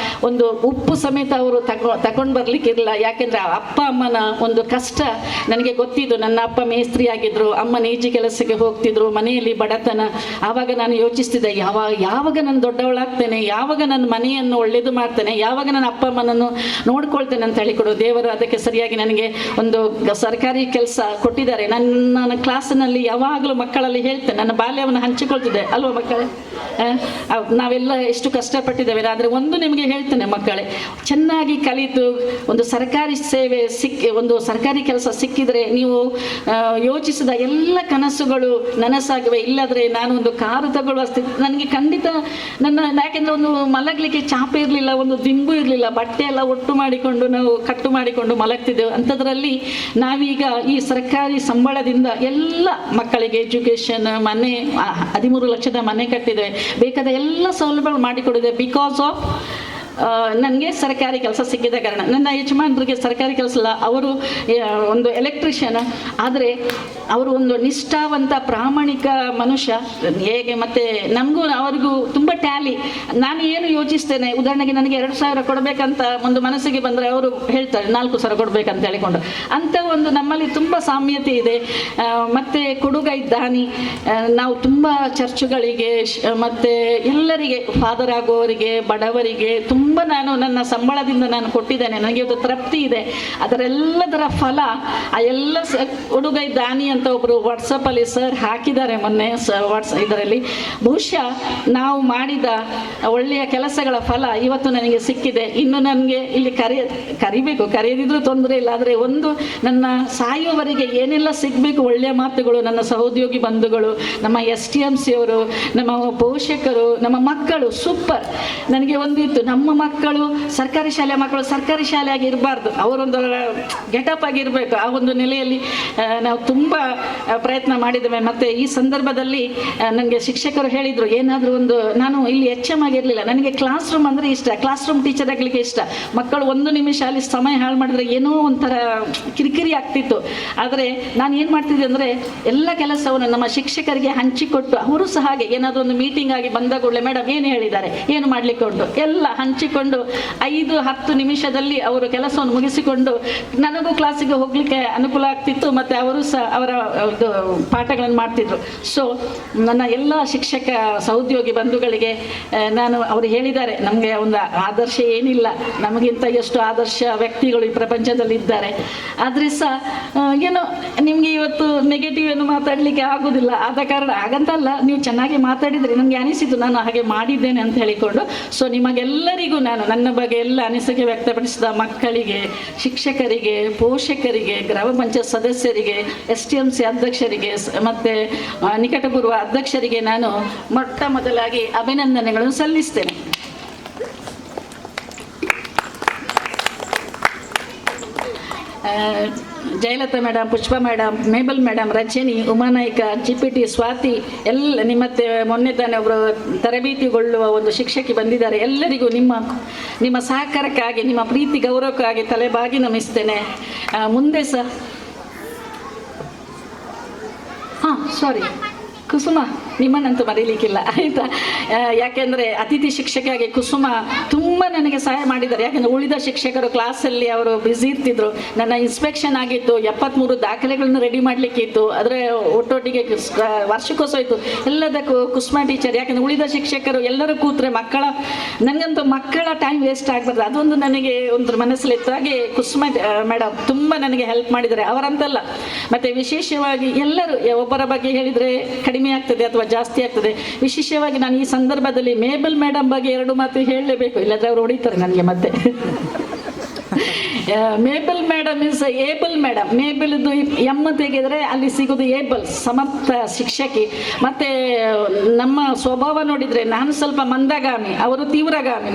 ಒಂದು ಉಪ್ಪು ಸಮೇತ ಅವರು ತಗೊಂಡು ಬರ್ಲಿಕ್ಕಿರಲಿಲ್ಲ, ಯಾಕೆಂದರೆ ಅಪ್ಪ ಅಮ್ಮನ ಒಂದು ಕಷ್ಟ ನನಗೆ ಗೊತ್ತಿದ್ದು. ನನ್ನ ಅಪ್ಪ ಮೇಸ್ತ್ರಿ ಆಗಿದ್ರು, ಅಮ್ಮ ನೇಜಿ ಕೆಲಸಕ್ಕೆ ಹೋಗ್ತಿದ್ರು, ಮನೆಯಲ್ಲಿ ಬಡತನ. ಆವಾಗ ನಾನು ಯೋಚಿಸ್ತಿದ್ದೆ, ಯಾವಾಗ ನಾನು ದೊಡ್ಡವಳಾಗ್ತೇನೆ, ಯಾವಾಗ ನನ್ನ ಮನೆಯನ್ನು ಒಳ್ಳೇದು ಮಾಡ್ತೇನೆ, ಯಾವಾಗ ನನ್ನ ಅಪ್ಪ ಅಮ್ಮನನ್ನು ನೋಡ್ಕೊಳ್ತೇನೆ ಅಂತ ಹೇಳಿಕೊಡು. ದೇವರು ಅದಕ್ಕೆ ಸರಿಯಾಗಿ ನನಗೆ ಒಂದು ಸರ್ಕಾರಿ ಕೆಲಸ ಕೊಟ್ಟಿದ್ದಾರೆ. ನನ್ನ ಕ್ಲಾಸಿನಲ್ಲಿ ಯಾವಾಗಲೂ ಮಕ್ಕಳಲ್ಲಿ ಹೇಳ್ತೇನೆ, ನನ್ನ ಬಾಲ್ಯವನ್ನು ಹಂಚಿಕೊಳ್ತಿದ್ದೆ ಅಲ್ವಾ ಮಕ್ಕಳೇ, ನಾವೆಲ್ಲ ಎಷ್ಟು ಕಷ್ಟಪಟ್ಟಿದ್ದೇವೆ. ಆದರೆ ಒಂದು ನಿಮಗೆ ಹೇಳ್ತೇನೆ ಮಕ್ಕಳೇ, ಚೆನ್ನಾಗಿ ಕಲಿತು ಒಂದು ಸರ್ಕಾರಿ ಸೇವೆ ಒಂದು ಸರ್ಕಾರಿ ಕೆಲಸ ಸಿಕ್ಕಿದರೆ ನೀವು ಯೋಚಿಸಿದ ಎಲ್ಲ ಕನಸುಗಳು ನನಸಾಗಿವೆ. ಇಲ್ಲದ್ರೆ ನಾನು ಒಂದು ಕಾರು ತಗೊಳ್ಳುವ ನನಗೆ ಖಂಡಿತ ಯಾಕೆಂದರೆ ಒಂದು ಮಲಗಲಿಕ್ಕೆ ಚಾಪೆ ಇರಲಿಲ್ಲ, ಒಂದು ದಿಂಬು ಇರಲಿಲ್ಲ, ಬಟ್ಟೆ ಎಲ್ಲ ಒಟ್ಟು ಮಾಡಿಕೊಂಡು ನಾವು ಕಟ್ಟು ಮಾಡಿಕೊಂಡು ಮಲಗ್ತಿದ್ದೆವು. ಅಂಥದ್ರಲ್ಲಿ ನಾವೀಗ ಈ ಸರ್ಕಾರಿ ಸಂಬಳದಿಂದ ಎಲ್ಲ ಮಕ್ಕಳಿಗೆ ಎಜುಕೇಷನ್, ಮನೆ 13 ಲಕ್ಷದ ಮನೆ ಕಟ್ಟಿದ್ದೇವೆ, ಬೇಕಾದ ಎಲ್ಲ ಸೌಲಭ್ಯಗಳು ಮಾಡಿಕೊಡಿದೆ. ಬಿಕಾಸ್ ಆಫ್ ನನಗೆ ಸರ್ಕಾರಿ ಕೆಲಸ ಸಿಕ್ಕಿದ ಕಾರಣ. ನನ್ನ ಯಜಮಾನರಿಗೆ ಸರ್ಕಾರಿ ಕೆಲಸ ಇಲ್ಲ, ಅವರು ಒಂದು ಎಲೆಕ್ಟ್ರಿಷಿಯನ್, ಆದರೆ ಅವರು ಒಂದು ನಿಷ್ಠಾವಂತ ಪ್ರಾಮಾಣಿಕ ಮನುಷ್ಯ ಹೇಗೆ. ಮತ್ತು ನಮಗೂ ಅವ್ರಿಗೂ ತುಂಬ ಟ್ಯಾಲಿ. ನಾನು ಏನು ಯೋಚಿಸ್ತೇನೆ, ಉದಾಹರಣೆಗೆ ನನಗೆ 2,000 ಕೊಡಬೇಕಂತ ಒಂದು ಮನಸ್ಸಿಗೆ ಬಂದರೆ ಅವರು ಹೇಳ್ತಾರೆ 4,000 ಕೊಡಬೇಕಂತ ಹೇಳಿಕೊಂಡು. ಅಂಥ ಒಂದು ನಮ್ಮಲ್ಲಿ ತುಂಬ ಸಾಮ್ಯತೆ ಇದೆ. ಮತ್ತು ಕೊಡುಗೈ ದಾನಿ, ನಾವು ತುಂಬ ಚರ್ಚುಗಳಿಗೆ ಮತ್ತು ಎಲ್ಲರಿಗೆ, ಫಾದರ್ ಆಗೋವರಿಗೆ, ಬಡವರಿಗೆ ತುಂಬ ನಾನು ನನ್ನ ಸಂಬಳದಿಂದ ನಾನು ಕೊಟ್ಟಿದ್ದೇನೆ. ನನಗೆ ಒಂದು ತೃಪ್ತಿ ಇದೆ. ಅದರೆಲ್ಲದರ ಫಲ ಆ ಎಲ್ಲ ಕೊಡುಗೈ ದಾನಿ ಅಂತ ಒಬ್ಬರು ವಾಟ್ಸಪ್ಪಲ್ಲಿ ಸರ್ ಹಾಕಿದ್ದಾರೆ ಮೊನ್ನೆ ಇದರಲ್ಲಿ. ಬಹುಶಃ ನಾವು ಮಾಡಿದ ಒಳ್ಳೆಯ ಕೆಲಸಗಳ ಫಲ ಇವತ್ತು ನನಗೆ ಸಿಕ್ಕಿದೆ. ಇನ್ನು ನನಗೆ ಇಲ್ಲಿ ಕರಿಬೇಕು, ಕರೆಯದಿದ್ರೂ ತೊಂದರೆ ಇಲ್ಲ. ಆದರೆ ಒಂದು ನನ್ನ ಸಾಯುವವರೆಗೆ ಏನೆಲ್ಲ ಸಿಗಬೇಕು ಒಳ್ಳೆಯ ಮಾತುಗಳು, ನನ್ನ ಸಹೋದ್ಯೋಗಿ ಬಂಧುಗಳು, ನಮ್ಮ STMC ಅವರು, ನಮ್ಮ ಪೋಷಕರು, ನಮ್ಮ ಮಕ್ಕಳು ಸೂಪರ್. ನನಗೆ ಒಂದಿತ್ತು, ನಮ್ಮ ಮಕ್ಕಳು ಸರ್ಕಾರಿ ಶಾಲೆ ಮಕ್ಕಳು ಸರ್ಕಾರಿ ಶಾಲೆಯಾಗಿ ಇರಬಾರ್ದು, ಅವರೊಂದು ಗೆಟಪ್ ಆಗಿರಬೇಕು. ಆ ಒಂದು ನೆಲೆಯಲ್ಲಿ ನಾವು ತುಂಬ ಪ್ರಯತ್ನ ಮಾಡಿದ್ದೇವೆ. ಮತ್ತು ಈ ಸಂದರ್ಭದಲ್ಲಿ ನನಗೆ ಶಿಕ್ಷಕರು ಹೇಳಿದರು, ಏನಾದರೂ ಒಂದು, ನಾನು ಇಲ್ಲಿ HM ಆಗಿರಲಿಲ್ಲ, ನನಗೆ ಕ್ಲಾಸ್ ರೂಮ್ ಅಂದರೆ ಇಷ್ಟ, ಕ್ಲಾಸ್ ರೂಮ್ ಟೀಚರ್ ಆಗಲಿಕ್ಕೆ ಇಷ್ಟ. ಮಕ್ಕಳು 1 ನಿಮಿಷ ಅಲ್ಲಿ ಸಮಯ ಹಾಳು ಮಾಡಿದ್ರೆ ಏನೋ ಒಂಥರ ಕಿರಿಕಿರಿ ಆಗ್ತಿತ್ತು. ಆದರೆ ನಾನು ಏನು ಮಾಡ್ತಿದ್ದೆ ಅಂದರೆ ಎಲ್ಲ ಕೆಲಸವನ್ನು ನಮ್ಮ ಶಿಕ್ಷಕರಿಗೆ ಹಂಚಿಕೊಟ್ಟು, ಅವರು ಸಹ ಹಾಗೆ ಏನಾದರೂ ಒಂದು ಮೀಟಿಂಗ್ ಆಗಿ ಬಂದ ಕೂಡಲೇ ಮೇಡಮ್ ಏನು ಹೇಳಿದ್ದಾರೆ, ಏನು ಮಾಡಲಿಕ್ಕೆ ಉಂಟು ಎಲ್ಲ ಹಂಚಿಕೊಂಡು 5-10 ನಿಮಿಷದಲ್ಲಿ ಅವರು ಕೆಲಸವನ್ನು ಮುಗಿಸಿಕೊಂಡು ನನಗೂ ಕ್ಲಾಸಿಗೆ ಹೋಗಲಿಕ್ಕೆ ಅನುಕೂಲ ಆಗ್ತಿತ್ತು. ಮತ್ತು ಅವರು ಸಹ ಅವರ ಇದು ಪಾಠಗಳನ್ನು ಮಾಡ್ತಿದ್ರು. ಸೊ ನನ್ನ ಎಲ್ಲ ಶಿಕ್ಷಕ ಸಹೋದ್ಯೋಗಿ ಬಂಧುಗಳಿಗೆ ನಾನು ಅವರು ಹೇಳಿದ್ದಾರೆ, ನಮಗೆ ಒಂದು ಆದರ್ಶ ಏನಿಲ್ಲ, ನಮಗಿಂತ ಎಷ್ಟು ಆದರ್ಶ ವ್ಯಕ್ತಿಗಳು ಈ ಪ್ರಪಂಚದಲ್ಲಿ ಇದ್ದಾರೆ. ಆದರೆ ಸಹ ಏನೋ ನಿಮಗೆ ಇವತ್ತು ನೆಗೆಟಿವ್ ಏನು ಮಾತಾಡಲಿಕ್ಕೆ ಆಗೋದಿಲ್ಲ. ಆದ ಕಾರಣ ಹಾಗಂತಲ್ಲ, ನೀವು ಚೆನ್ನಾಗಿ ಮಾತಾಡಿದರೆ ನನಗೆ ಅನಿಸಿತು ನಾನು ಹಾಗೆ ಮಾಡಿದ್ದೇನೆ ಅಂತ ಹೇಳಿಕೊಂಡು. ಸೊ ನಿಮಗೆಲ್ಲರಿಗೂ ನಾನು ನನ್ನ ಬಗ್ಗೆ ಎಲ್ಲ ಅನಿಸಿಕೆ ವ್ಯಕ್ತಪಡಿಸಿದ ಮಕ್ಕಳಿಗೆ, ಶಿಕ್ಷಕರಿಗೆ, ಪೋಷಕರಿಗೆ, ಗ್ರಾಮ ಪಂಚಾಯತ್ ಸದಸ್ಯರಿಗೆ, STMC ಅಧ್ಯಕ್ಷರಿಗೆ ಮತ್ತು ನಿಕಟಪೂರ್ವ ಅಧ್ಯಕ್ಷರಿಗೆ ನಾನು ಮೊಟ್ಟ ಮೊದಲಾಗಿ ಅಭಿನಂದನೆಗಳನ್ನು ಸಲ್ಲಿಸ್ತೇನೆ. Jayalatha madam, Pushpa madam, Mabel madam, Rajani, Umanaika, GPT, Swathi, ಎಲ್ಲ ಮತ್ತೆ ಮೊನ್ನೆ ತಾನೇ ಒಬ್ಬರು ತರಬೇತಿಗೊಳ್ಳುವ ಒಂದು ಶಿಕ್ಷಕಿ ಬಂದಿದ್ದಾರೆ. ಎಲ್ಲರಿಗೂ ನಿಮ್ಮ ಸಹಕಾರಕ್ಕಾಗಿ, ನಿಮ್ಮ ಪ್ರೀತಿ ಗೌರವಕ್ಕಾಗಿ ತಲೆಬಾಗಿ ನಮಿಸ್ತೇನೆ. ಮುಂದೆ ಸಹ ಸಾರಿ ಕುಸುಮ, ನಿಮ್ಮನ್ನಂತೂ ಮರೀಲಿಕ್ಕಿಲ್ಲ ಆಯಿತಾ. ಯಾಕೆಂದರೆ ಅತಿಥಿ ಶಿಕ್ಷಕಿಯಾಗಿ ಕುಸುಮ ತುಂಬ ನನಗೆ ಸಹಾಯ ಮಾಡಿದ್ದಾರೆ. ಯಾಕೆಂದರೆ ಉಳಿದ ಶಿಕ್ಷಕರು ಕ್ಲಾಸಲ್ಲಿ ಅವರು ಬ್ಯುಸಿ ಇರ್ತಿದ್ರು. ನನ್ನ ಇನ್ಸ್ಪೆಕ್ಷನ್ ಆಗಿತ್ತು, 73 ದಾಖಲೆಗಳನ್ನು ರೆಡಿ ಮಾಡಲಿಕ್ಕಿತ್ತು. ಆದರೆ ಒಟ್ಟೊಟ್ಟಿಗೆ ವಾರ್ಷಿಕೋತ್ಸವ ಇತ್ತು, ಎಲ್ಲದಕ್ಕೂ ಕುಸುಮ ಟೀಚರ್. ಯಾಕೆಂದರೆ ಉಳಿದ ಶಿಕ್ಷಕರು ಎಲ್ಲರೂ ಕೂತ್ರೆ ನನಗಂತೂ ಮಕ್ಕಳ ಟೈಮ್ ವೇಸ್ಟ್ ಆಗಬಾರ್ದು, ಅದೊಂದು ನನಗೆ ಒಂದು ಮನಸ್ಸಲ್ಲಿತ್ತು. ಹಾಗೆ ಕುಸುಮ ಮೇಡಮ್ ತುಂಬ ನನಗೆ ಹೆಲ್ಪ್ ಮಾಡಿದ್ದಾರೆ, ಅವರಂತಲ್ಲ. ಮತ್ತು ವಿಶೇಷವಾಗಿ ಎಲ್ಲರೂ ಒಬ್ಬರ ಬಗ್ಗೆ ಹೇಳಿದರೆ ಕಡಿಮೆ ಆಗ್ತದೆ ಅಥವಾ ಜಾಸ್ತಿ ಆಗ್ತದೆ. ವಿಶೇಷವಾಗಿ ನಾನು ಈ ಸಂದರ್ಭದಲ್ಲಿ ಮೇಬಲ್ ಮೇಡಮ್ ಬಗ್ಗೆ 2 ಮಾತು ಹೇಳಲೇಬೇಕು, ಇಲ್ಲದ್ರೆ ಅವರು ಹೊಡಿತಾರೆ ನನಗೆ ಮತ್ತೆ. Mabel madam is able madam. ಮೇಬಲ್ದು ಎಮ್ ತೆಗೆದರೆ ಅಲ್ಲಿ ಸಿಗೋದು ಏಬಲ್, ಸಮರ್ಥ ಶಿಕ್ಷಕಿ. ಮತ್ತು ನಮ್ಮ ಸ್ವಭಾವ ನೋಡಿದರೆ ನಾನು ಸ್ವಲ್ಪ ಮಂದಗಾಮಿ, ಅವರು ತೀವ್ರಗಾಮಿ.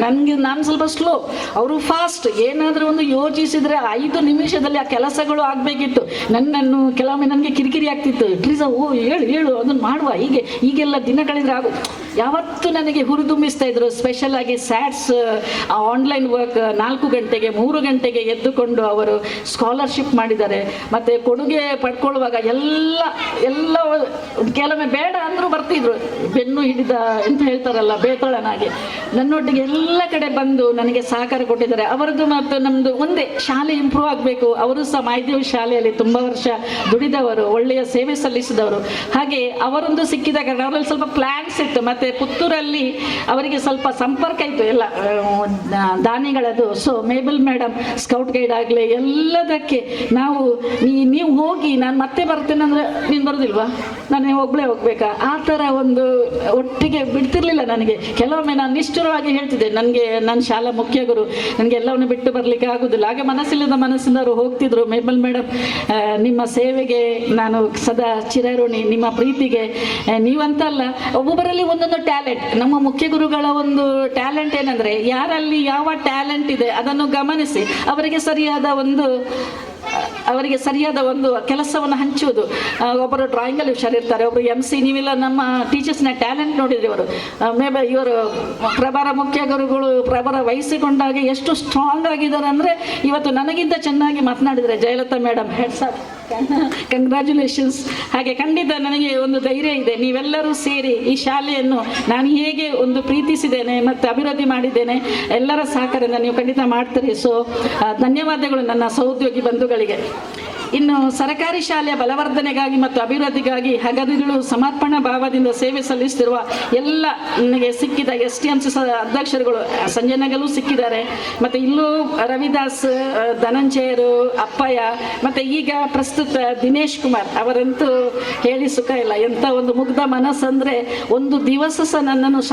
ನಾನು ಸ್ವಲ್ಪ ಸ್ಲೋ, ಅವರು ಫಾಸ್ಟ್. ಏನಾದರೂ ಒಂದು ಯೋಚಿಸಿದರೆ 5 ನಿಮಿಷದಲ್ಲಿ ಆ ಕೆಲಸಗಳು ಆಗಬೇಕಿತ್ತು. ಕೆಲವೊಮ್ಮೆ ನನಗೆ ಕಿರಿಕಿರಿ ಆಗ್ತಿತ್ತು. ಟ್ರೀಸಾ ಹೇಳು ಅದನ್ನು ಮಾಡುವ, ಈಗೆಲ್ಲ ದಿನ ಕಳೆದರೆ ಆಗು. ಯಾವತ್ತೂ ನನಗೆ ಹುರಿದುಂಬಿಸ್ತಾ ಇದ್ರು. ಸ್ಪೆಷಲ್ ಆಗಿ ಸ್ಯಾಟ್ಸ್ ಆನ್ಲೈನ್ ವರ್ಕ್ 4 ಗಂಟೆಗೆ 3 ಗಂಟೆಗೆ ಎದ್ದುಕೊಂಡು ಅವರು ಸ್ಕಾಲರ್ಶಿಪ್ ಮಾಡಿದ್ದಾರೆ. ಮತ್ತು ಕೊಡುಗೆ ಪಡ್ಕೊಳ್ಳುವಾಗ ಎಲ್ಲ ಕೆಲವೊಮ್ಮೆ ಬೇಡ ಅಂದರೂ ಬರ್ತಿದ್ರು. ಬೆನ್ನು ಹಿಡಿದ ಎಂತ ಹೇಳ್ತಾರಲ್ಲ, ಬೇತಾಳನಾಗೆ ನನ್ನೊಟ್ಟಿಗೆ ಎಲ್ಲ ಕಡೆ ಬಂದು ನನಗೆ ಸಹಕಾರ ಕೊಟ್ಟಿದ್ದಾರೆ. ಅವರದ್ದು ಮತ್ತು ನಮ್ಮದು ಒಂದೇ, ಶಾಲೆ ಇಂಪ್ರೂವ್ ಆಗಬೇಕು. ಅವರು ಸಹ ಮಾಯದೇವಿ ಶಾಲೆಯಲ್ಲಿ ತುಂಬ ವರ್ಷ ದುಡಿದವರು, ಒಳ್ಳೆಯ ಸೇವೆ ಸಲ್ಲಿಸಿದವರು. ಹಾಗೆ ಅವರೊಂದು ಸಿಕ್ಕಿದ ಕಾರಣ ಅವರಲ್ಲಿ ಸ್ವಲ್ಪ ಪ್ಲ್ಯಾನ್ಸ್ ಇತ್ತು. ಮತ್ತು ಪುತ್ತೂರಲ್ಲಿ ಅವರಿಗೆ ಸ್ವಲ್ಪ ಸಂಪರ್ಕ ಇತ್ತು ಎಲ್ಲ ದಾನಿಗಳದ್ದು. So am able madam scout guide ಆಗಲಿ ಎಲ್ಲದಕ್ಕೆ ನೀವು ಹೋಗಿ ನಾನು ಮತ್ತೆ ಬರ್ತೇನೆ ಅಂದರೆ ನೀನು ಬರೋದಿಲ್ವಾ, ನಾನು ಒಬ್ಬಳೇ ಹೋಗ್ಬೇಕಾ, ಆ ಥರ ಒಂದು ಒಟ್ಟಿಗೆ ಬಿಡ್ತಿರ್ಲಿಲ್ಲ ನನಗೆ. ಕೆಲವೊಮ್ಮೆ ನಾನು ನಿಷ್ಠುರವಾಗಿ ಹೇಳ್ತಿದ್ದೆ, ನನ್ನ ಶಾಲಾ ಮುಖ್ಯ ಗುರು, ನನಗೆ ಎಲ್ಲವನ್ನು ಬಿಟ್ಟು ಬರಲಿಕ್ಕೆ ಆಗೋದಿಲ್ಲ. ಹಾಗೆ ಮನಸ್ಸಿಲ್ಲದ ಮನಸ್ಸಿನವರು ಹೋಗ್ತಿದ್ರು. ಮೇಬಲ್ ಮೇಡಮ್, ನಿಮ್ಮ ಸೇವೆಗೆ ನಾನು ಸದಾ ಚಿರಋಣಿ, ನಿಮ್ಮ ಪ್ರೀತಿಗೆ. ನೀವಂತಲ್ಲ, ಒಬ್ಬೊಬ್ಬರಲ್ಲಿ ಒಂದೊಂದು ಟ್ಯಾಲೆಂಟ್. ನಮ್ಮ ಮುಖ್ಯ ಗುರುಗಳ ಒಂದು ಟ್ಯಾಲೆಂಟ್ ಏನಂದರೆ, ಯಾರಲ್ಲಿ ಯಾವ ಟ್ಯಾಲೆಂಟ್ ಇದೆ ಅದನ್ನು ಗಮನಿಸಿ ಅವರಿಗೆ ಸರಿಯಾದ ಒಂದು ಕೆಲಸವನ್ನು ಹಂಚುವುದು. ಒಬ್ಬರು ಡ್ರಾಯಿಂಗಲ್ಲಿ ಹುಷಾರಿರ್ತಾರೆ, ಒಬ್ಬರು MC. ನೀವೆಲ್ಲ ನಮ್ಮ ಟೀಚರ್ಸ್ನ ಟ್ಯಾಲೆಂಟ್ ನೋಡಿದ್ರಿ. ಇವರು ಪ್ರಭಾರ ಮುಖ್ಯ ಗುರುಗಳು ಪ್ರಭಾರ ವಹಿಸಿಕೊಂಡಾಗ ಎಷ್ಟು ಸ್ಟ್ರಾಂಗ್ ಆಗಿದ್ದಾರೆ ಅಂದರೆ, ಇವತ್ತು ನನಗಿಂತ ಚೆನ್ನಾಗಿ ಮಾತನಾಡಿದರೆ ಜಯಲತಾ ಮೇಡಮ್. Heads of, congratulations. ಹಾಗೆ ಖಂಡಿತ ನನಗೆ ಒಂದು ಧೈರ್ಯ ಇದೆ. ನೀವೆಲ್ಲರೂ ಸೇರಿ ಈ ಶಾಲೆಯನ್ನು ನಾನು ಹೇಗೆ ಒಂದು ಪ್ರೀತಿಸಿದ್ದೇನೆ ಮತ್ತು ಅಭಿವೃದ್ಧಿ ಮಾಡಿದ್ದೇನೆ, ಎಲ್ಲರ ಸಹಕಾರದಿಂದ ನೀವು ಖಂಡಿತ ಮಾಡ್ತೀರಿ. ಸೊ ಧನ್ಯವಾದಗಳು ನನ್ನ ಸಹೋದ್ಯೋಗಿ ಬಂಧುಗಳಿಗೆ. ಇನ್ನು ಸರ್ಕಾರಿ ಶಾಲೆಯ ಬಲವರ್ಧನೆಗಾಗಿ ಮತ್ತು ಅಭಿವೃದ್ಧಿಗಾಗಿ ಹಗಲಿರುಳು ಸಮರ್ಪಣಾ ಭಾವದಿಂದ ಸೇವೆ ಸಲ್ಲಿಸುತ್ತಿರುವ ಎಲ್ಲ ನನಗೆ ಸಿಕ್ಕಿದ STMC ಅಧ್ಯಕ್ಷರುಗಳು ಸಂಜಯನಗಲೂ ಸಿಕ್ಕಿದ್ದಾರೆ. ಮತ್ತು ಇಲ್ಲೂ ರವಿದಾಸ್, ಧನಂಜಯರು, ಅಪ್ಪಯ್ಯ, ಮತ್ತು ಈಗ ಪ್ರಸ್ತುತ ದಿನೇಶ್ ಕುಮಾರ್ ಅವರಂತೂ ಹೇಳಿ ಸುಖ ಇಲ್ಲ. ಎಂಥ ಒಂದು ಮುಗ್ಧ ಮನಸ್ಸಂದರೆ, ಒಂದು ದಿವಸ ಸಹ ನನ್ನನ್ನು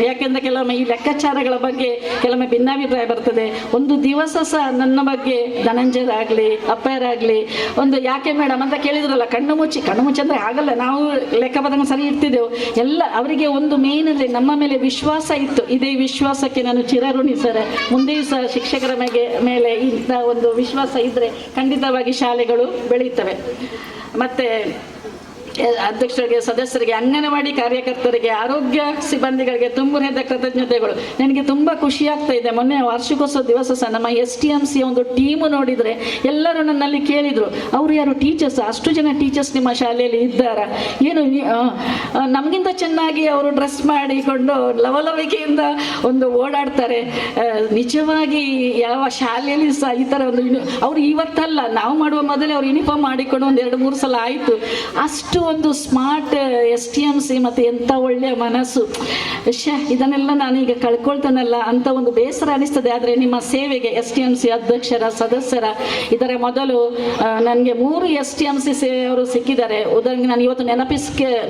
ಯಾಕೆಂದರೆ ಕೆಲವೊಮ್ಮೆ ಈ ಲೆಕ್ಕಾಚಾರಗಳ ಬಗ್ಗೆ ಕೆಲವೊಮ್ಮೆ ಭಿನ್ನಾಭಿಪ್ರಾಯ ಬರ್ತದೆ. ಒಂದು ದಿವಸ ಸಹ ನನ್ನ ಬಗ್ಗೆ ಧನಂಜಯರಾಗಲಿ ಅಪ್ಪಯ್ಯರಾಗಲಿ ಒಂದು ಯಾಕೆ ಮೇಡಮ್ ಅಂತ ಕೇಳಿದ್ರಲ್ಲ, ಕಣ್ಣು ಮುಚ್ಚಿ ಅಂದರೆ ಆಗಲ್ಲ, ನಾವು ಲೆಕ್ಕ ಬದಂಗೆ ಸರಿ ಇರ್ತಿದ್ದೆವು ಎಲ್ಲ. ಅವರಿಗೆ ಒಂದು ಮೇನ್ ಅಂದರೆ ನಮ್ಮ ಮೇಲೆ ವಿಶ್ವಾಸ ಇತ್ತು. ಇದೇ ವಿಶ್ವಾಸಕ್ಕೆ ನಾನು ಚಿರಋಣಿ ಸರ್. ಮುಂದೆಯೂ ಸಹ ಶಿಕ್ಷಕರ ಮೇಲೆ ಇಂಥ ಒಂದು ವಿಶ್ವಾಸ ಇದ್ದರೆ ಖಂಡಿತವಾಗಿ ಶಾಲೆಗಳು ಬೆಳೆಯುತ್ತವೆ. ಮತ್ತು ಅಧ್ಯಕ್ಷರಿಗೆ, ಸದಸ್ಯರಿಗೆ, ಅಂಗನವಾಡಿ ಕಾರ್ಯಕರ್ತರಿಗೆ, ಆರೋಗ್ಯ ಸಿಬ್ಬಂದಿಗಳಿಗೆ ತುಂಬ ಹೃದಯ ಕೃತಜ್ಞತೆಗಳು. ನನಗೆ ತುಂಬ ಖುಷಿ ಆಗ್ತಾ ಇದೆ. ಮೊನ್ನೆ ವಾರ್ಷಿಕೋತ್ಸವ ದಿವಸ ಸಹ ನಮ್ಮ STMC ಒಂದು ಟೀಮು ನೋಡಿದರೆ ಎಲ್ಲರೂ ನನ್ನಲ್ಲಿ ಕೇಳಿದರು, ಅವರು ಯಾರು ಟೀಚರ್ಸ್, ಅಷ್ಟು ಜನ ಟೀಚರ್ಸ್ ನಿಮ್ಮ ಶಾಲೆಯಲ್ಲಿ ಇದ್ದಾರಾ, ಏನು ನಮಗಿಂತ ಚೆನ್ನಾಗಿ ಅವರು ಡ್ರೆಸ್ ಮಾಡಿಕೊಂಡು ಲವಲವಿಕೆಯಿಂದ ಒಂದು ಓಡಾಡ್ತಾರೆ. ನಿಜವಾಗಿ ಯಾವ ಶಾಲೆಯಲ್ಲಿ ಸಹ ಈ ಥರ ಒಂದು ಅವರು ಇವತ್ತಲ್ಲ, ನಾವು ಮಾಡುವ ಮೊದಲೇ ಅವರು ಯೂನಿಫಾರ್ಮ್ ಮಾಡಿಕೊಂಡು ಒಂದು 2-3 ಸಲ ಆಯಿತು. ಅಷ್ಟು ಒಂದು ಸ್ಮಾರ್ಟ್ STMC ಮತ್ತು ಎಂಥ ಒಳ್ಳೆಯ ಮನಸ್ಸು. ಇದನ್ನೆಲ್ಲ ನಾನೀಗ ಕಳ್ಕೊಳ್ತೇನಲ್ಲ ಅಂತ ಒಂದು ಬೇಸರ ಅನಿಸ್ತದೆ. ಆದರೆ ನಿಮ್ಮ ಸೇವೆಗೆ STMC ಅಧ್ಯಕ್ಷರ, ಸದಸ್ಯರ, ಇದರ ಮೊದಲು ನನಗೆ 3 STMC ಅವರು ಸಿಕ್ಕಿದ್ದಾರೆ. ಉದಾಹರಣೆಗೆ ನಾನು ಇವತ್ತು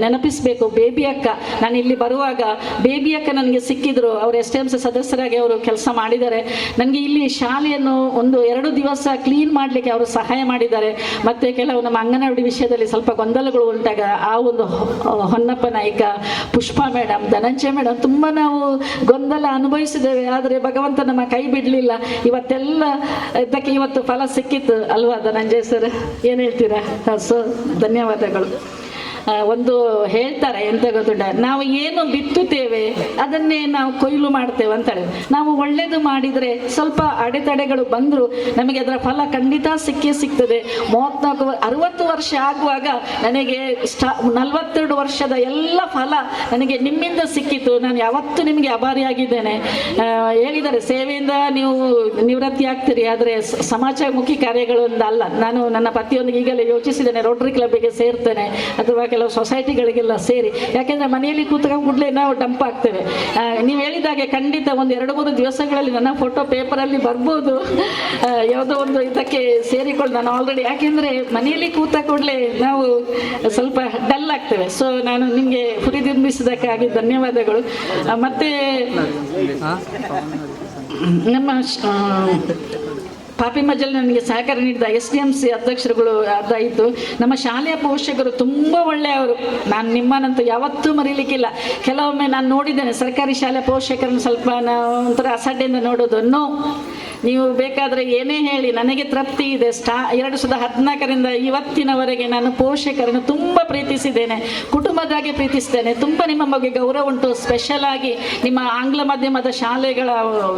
ನೆನಪಿಸಬೇಕು, ಬೇಬಿ ಅಕ್ಕ. ನಾನು ಇಲ್ಲಿ ಬರುವಾಗ ಬೇಬಿ ಅಕ್ಕ ನನಗೆ ಸಿಕ್ಕಿದ್ರು. ಅವರು STMC ಸದಸ್ಯರಾಗಿ ಅವರು ಕೆಲಸ ಮಾಡಿದ್ದಾರೆ. ನನಗೆ ಇಲ್ಲಿ ಶಾಲೆಯನ್ನು 1-2 ದಿವಸ ಕ್ಲೀನ್ ಮಾಡಲಿಕ್ಕೆ ಅವರು ಸಹಾಯ ಮಾಡಿದ್ದಾರೆ. ಮತ್ತು ಕೆಲವು ನಮ್ಮ ಅಂಗನವಾಡಿ ವಿಷಯದಲ್ಲಿ ಸ್ವಲ್ಪ ಗೊಂದಲಗಳು ಉಂಟಾಗ ಆ ಒಂದು ಹೊನ್ನಪ್ಪ ನಾಯ್ಕ, ಪುಷ್ಪಾ ಮೇಡಮ್, ಧನಂಜಯ ಮೇಡಮ್ ತುಂಬ ನಾವು ಗೊಂದಲ ಅನುಭವಿಸಿದ್ದೇವೆ. ಆದರೆ ಭಗವಂತ ನಮ್ಮ ಕೈ ಬಿಡಲಿಲ್ಲ. ಇವತ್ತೆಲ್ಲ ಇದಕ್ಕೆ ಇವತ್ತು ಫಲ ಸಿಕ್ಕಿತ್ತು ಅಲ್ವಾ ಧನಂಜಯ ಸರ್, ಏನು ಹೇಳ್ತೀರಾ? ಸೊ ಧನ್ಯವಾದಗಳು. ಒಂದು ಹೇಳ್ತಾರೆ ಎಂತ ಗೊತ್ತುಂಟ, ನಾವು ಏನು ಬಿತ್ತುತ್ತೇವೆ ಅದನ್ನೇ ನಾವು ಕೊಯ್ಲು ಮಾಡ್ತೇವೆ ಅಂತೇಳಿ. ನಾವು ಒಳ್ಳೇದು ಮಾಡಿದರೆ ಸ್ವಲ್ಪ ಅಡೆತಡೆಗಳು ಬಂದರೂ ನಮಗೆ ಅದರ ಫಲ ಖಂಡಿತ ಸಿಕ್ಕೇ ಸಿಗ್ತದೆ. 60 ವರ್ಷ ಆಗುವಾಗ ನನಗೆ 42 ವರ್ಷದ ಎಲ್ಲ ಫಲ ನನಗೆ ನಿಮ್ಮಿಂದ ಸಿಕ್ಕಿತು. ನಾನು ಯಾವತ್ತೂ ನಿಮಗೆ ಅಭಾರಿಯಾಗಿದ್ದೇನೆ. ಹೇಳಿದ್ದಾರೆ ಸೇವೆಯಿಂದ ನೀವು ನಿವೃತ್ತಿ ಆಗ್ತೀರಿ, ಆದರೆ ಸಮಾಜಮುಖಿ ಕಾರ್ಯಗಳು ಅಲ್ಲ. ನಾನು ನನ್ನ ಪತಿಯೊಂದಿಗೆ ಈಗಲೇ ಯೋಚಿಸಿದ್ದೇನೆ, ರೋಟರಿ ಕ್ಲಬ್ಗೆ ಸೇರ್ತೇನೆ ಅಥವಾ ಕೆಲವು ಸೊಸೈಟಿಗಳಿಗೆಲ್ಲ ಸೇರಿ. ಯಾಕೆಂದರೆ ಮನೆಯಲ್ಲಿ ಕೂತ್ಕೊಂಡು ಕೂಡಲೇ ನಾವು ಡಂಪ್ ಆಗ್ತೇವೆ. ನೀವು ಹೇಳಿದಾಗೆ ಖಂಡಿತ ಒಂದು 2-3 ದಿವಸಗಳಲ್ಲಿ ನನ್ನ ಫೋಟೋ ಪೇಪರಲ್ಲಿ ಬರ್ಬೋದು. ಯಾವುದೋ ಒಂದು ಇದಕ್ಕೆ ಸೇರಿಕೊಂಡು ನಾನು ಆಲ್ರೆಡಿ, ಯಾಕೆಂದರೆ ಮನೆಯಲ್ಲಿ ಕೂತ ಕೂಡಲೇ ನಾವು ಸ್ವಲ್ಪ ಡಲ್ ಆಗ್ತೇವೆ. ಸೊ ನಾನು ನಿಮಗೆ ಹುರಿದುಂಬಿಸಿದ್ದಕ್ಕಾಗಿ ಧನ್ಯವಾದಗಳು. ಮತ್ತು ನಮ್ಮ ಪಾಪಿ ಮಜ್ಜಲ್ಲಿ ನನಗೆ ಸಹಕಾರ ನೀಡಿದ SDMC ಅಧ್ಯಕ್ಷರುಗಳು ಅದಾಯಿತು. ನಮ್ಮ ಶಾಲೆಯ ಪೋಷಕರು ತುಂಬ ಒಳ್ಳೆಯವರು. ನಾನು ನಿಮ್ಮನ್ನಂತೂ ಯಾವತ್ತೂ ಮರೀಲಿಕ್ಕಿಲ್ಲ. ಕೆಲವೊಮ್ಮೆ ನಾನು ನೋಡಿದ್ದೇನೆ ಸರ್ಕಾರಿ ಶಾಲೆ ಪೋಷಕರನ್ನು ಸ್ವಲ್ಪ ಒಂಥರ ಅಸಡ್ಡೆಯಿಂದ ನೋಡೋದು. ನೋ, ನೀವು ಬೇಕಾದರೆ ಏನೇ ಹೇಳಿ ನನಗೆ ತೃಪ್ತಿ ಇದೆ. 2014ರಿಂದ ಇವತ್ತಿನವರೆಗೆ ನಾನು ಪೋಷಕರನ್ನು ತುಂಬ ಪ್ರೀತಿಸಿದ್ದೇನೆ, ಕುಟುಂಬದಾಗೆ ಪ್ರೀತಿಸ್ತೇನೆ. ತುಂಬ ನಿಮ್ಮ ಬಗ್ಗೆ ಗೌರವ ಉಂಟು. ಸ್ಪೆಷಲ್ ಆಗಿ ನಿಮ್ಮ ಆಂಗ್ಲ ಮಾಧ್ಯಮದ ಶಾಲೆಗಳ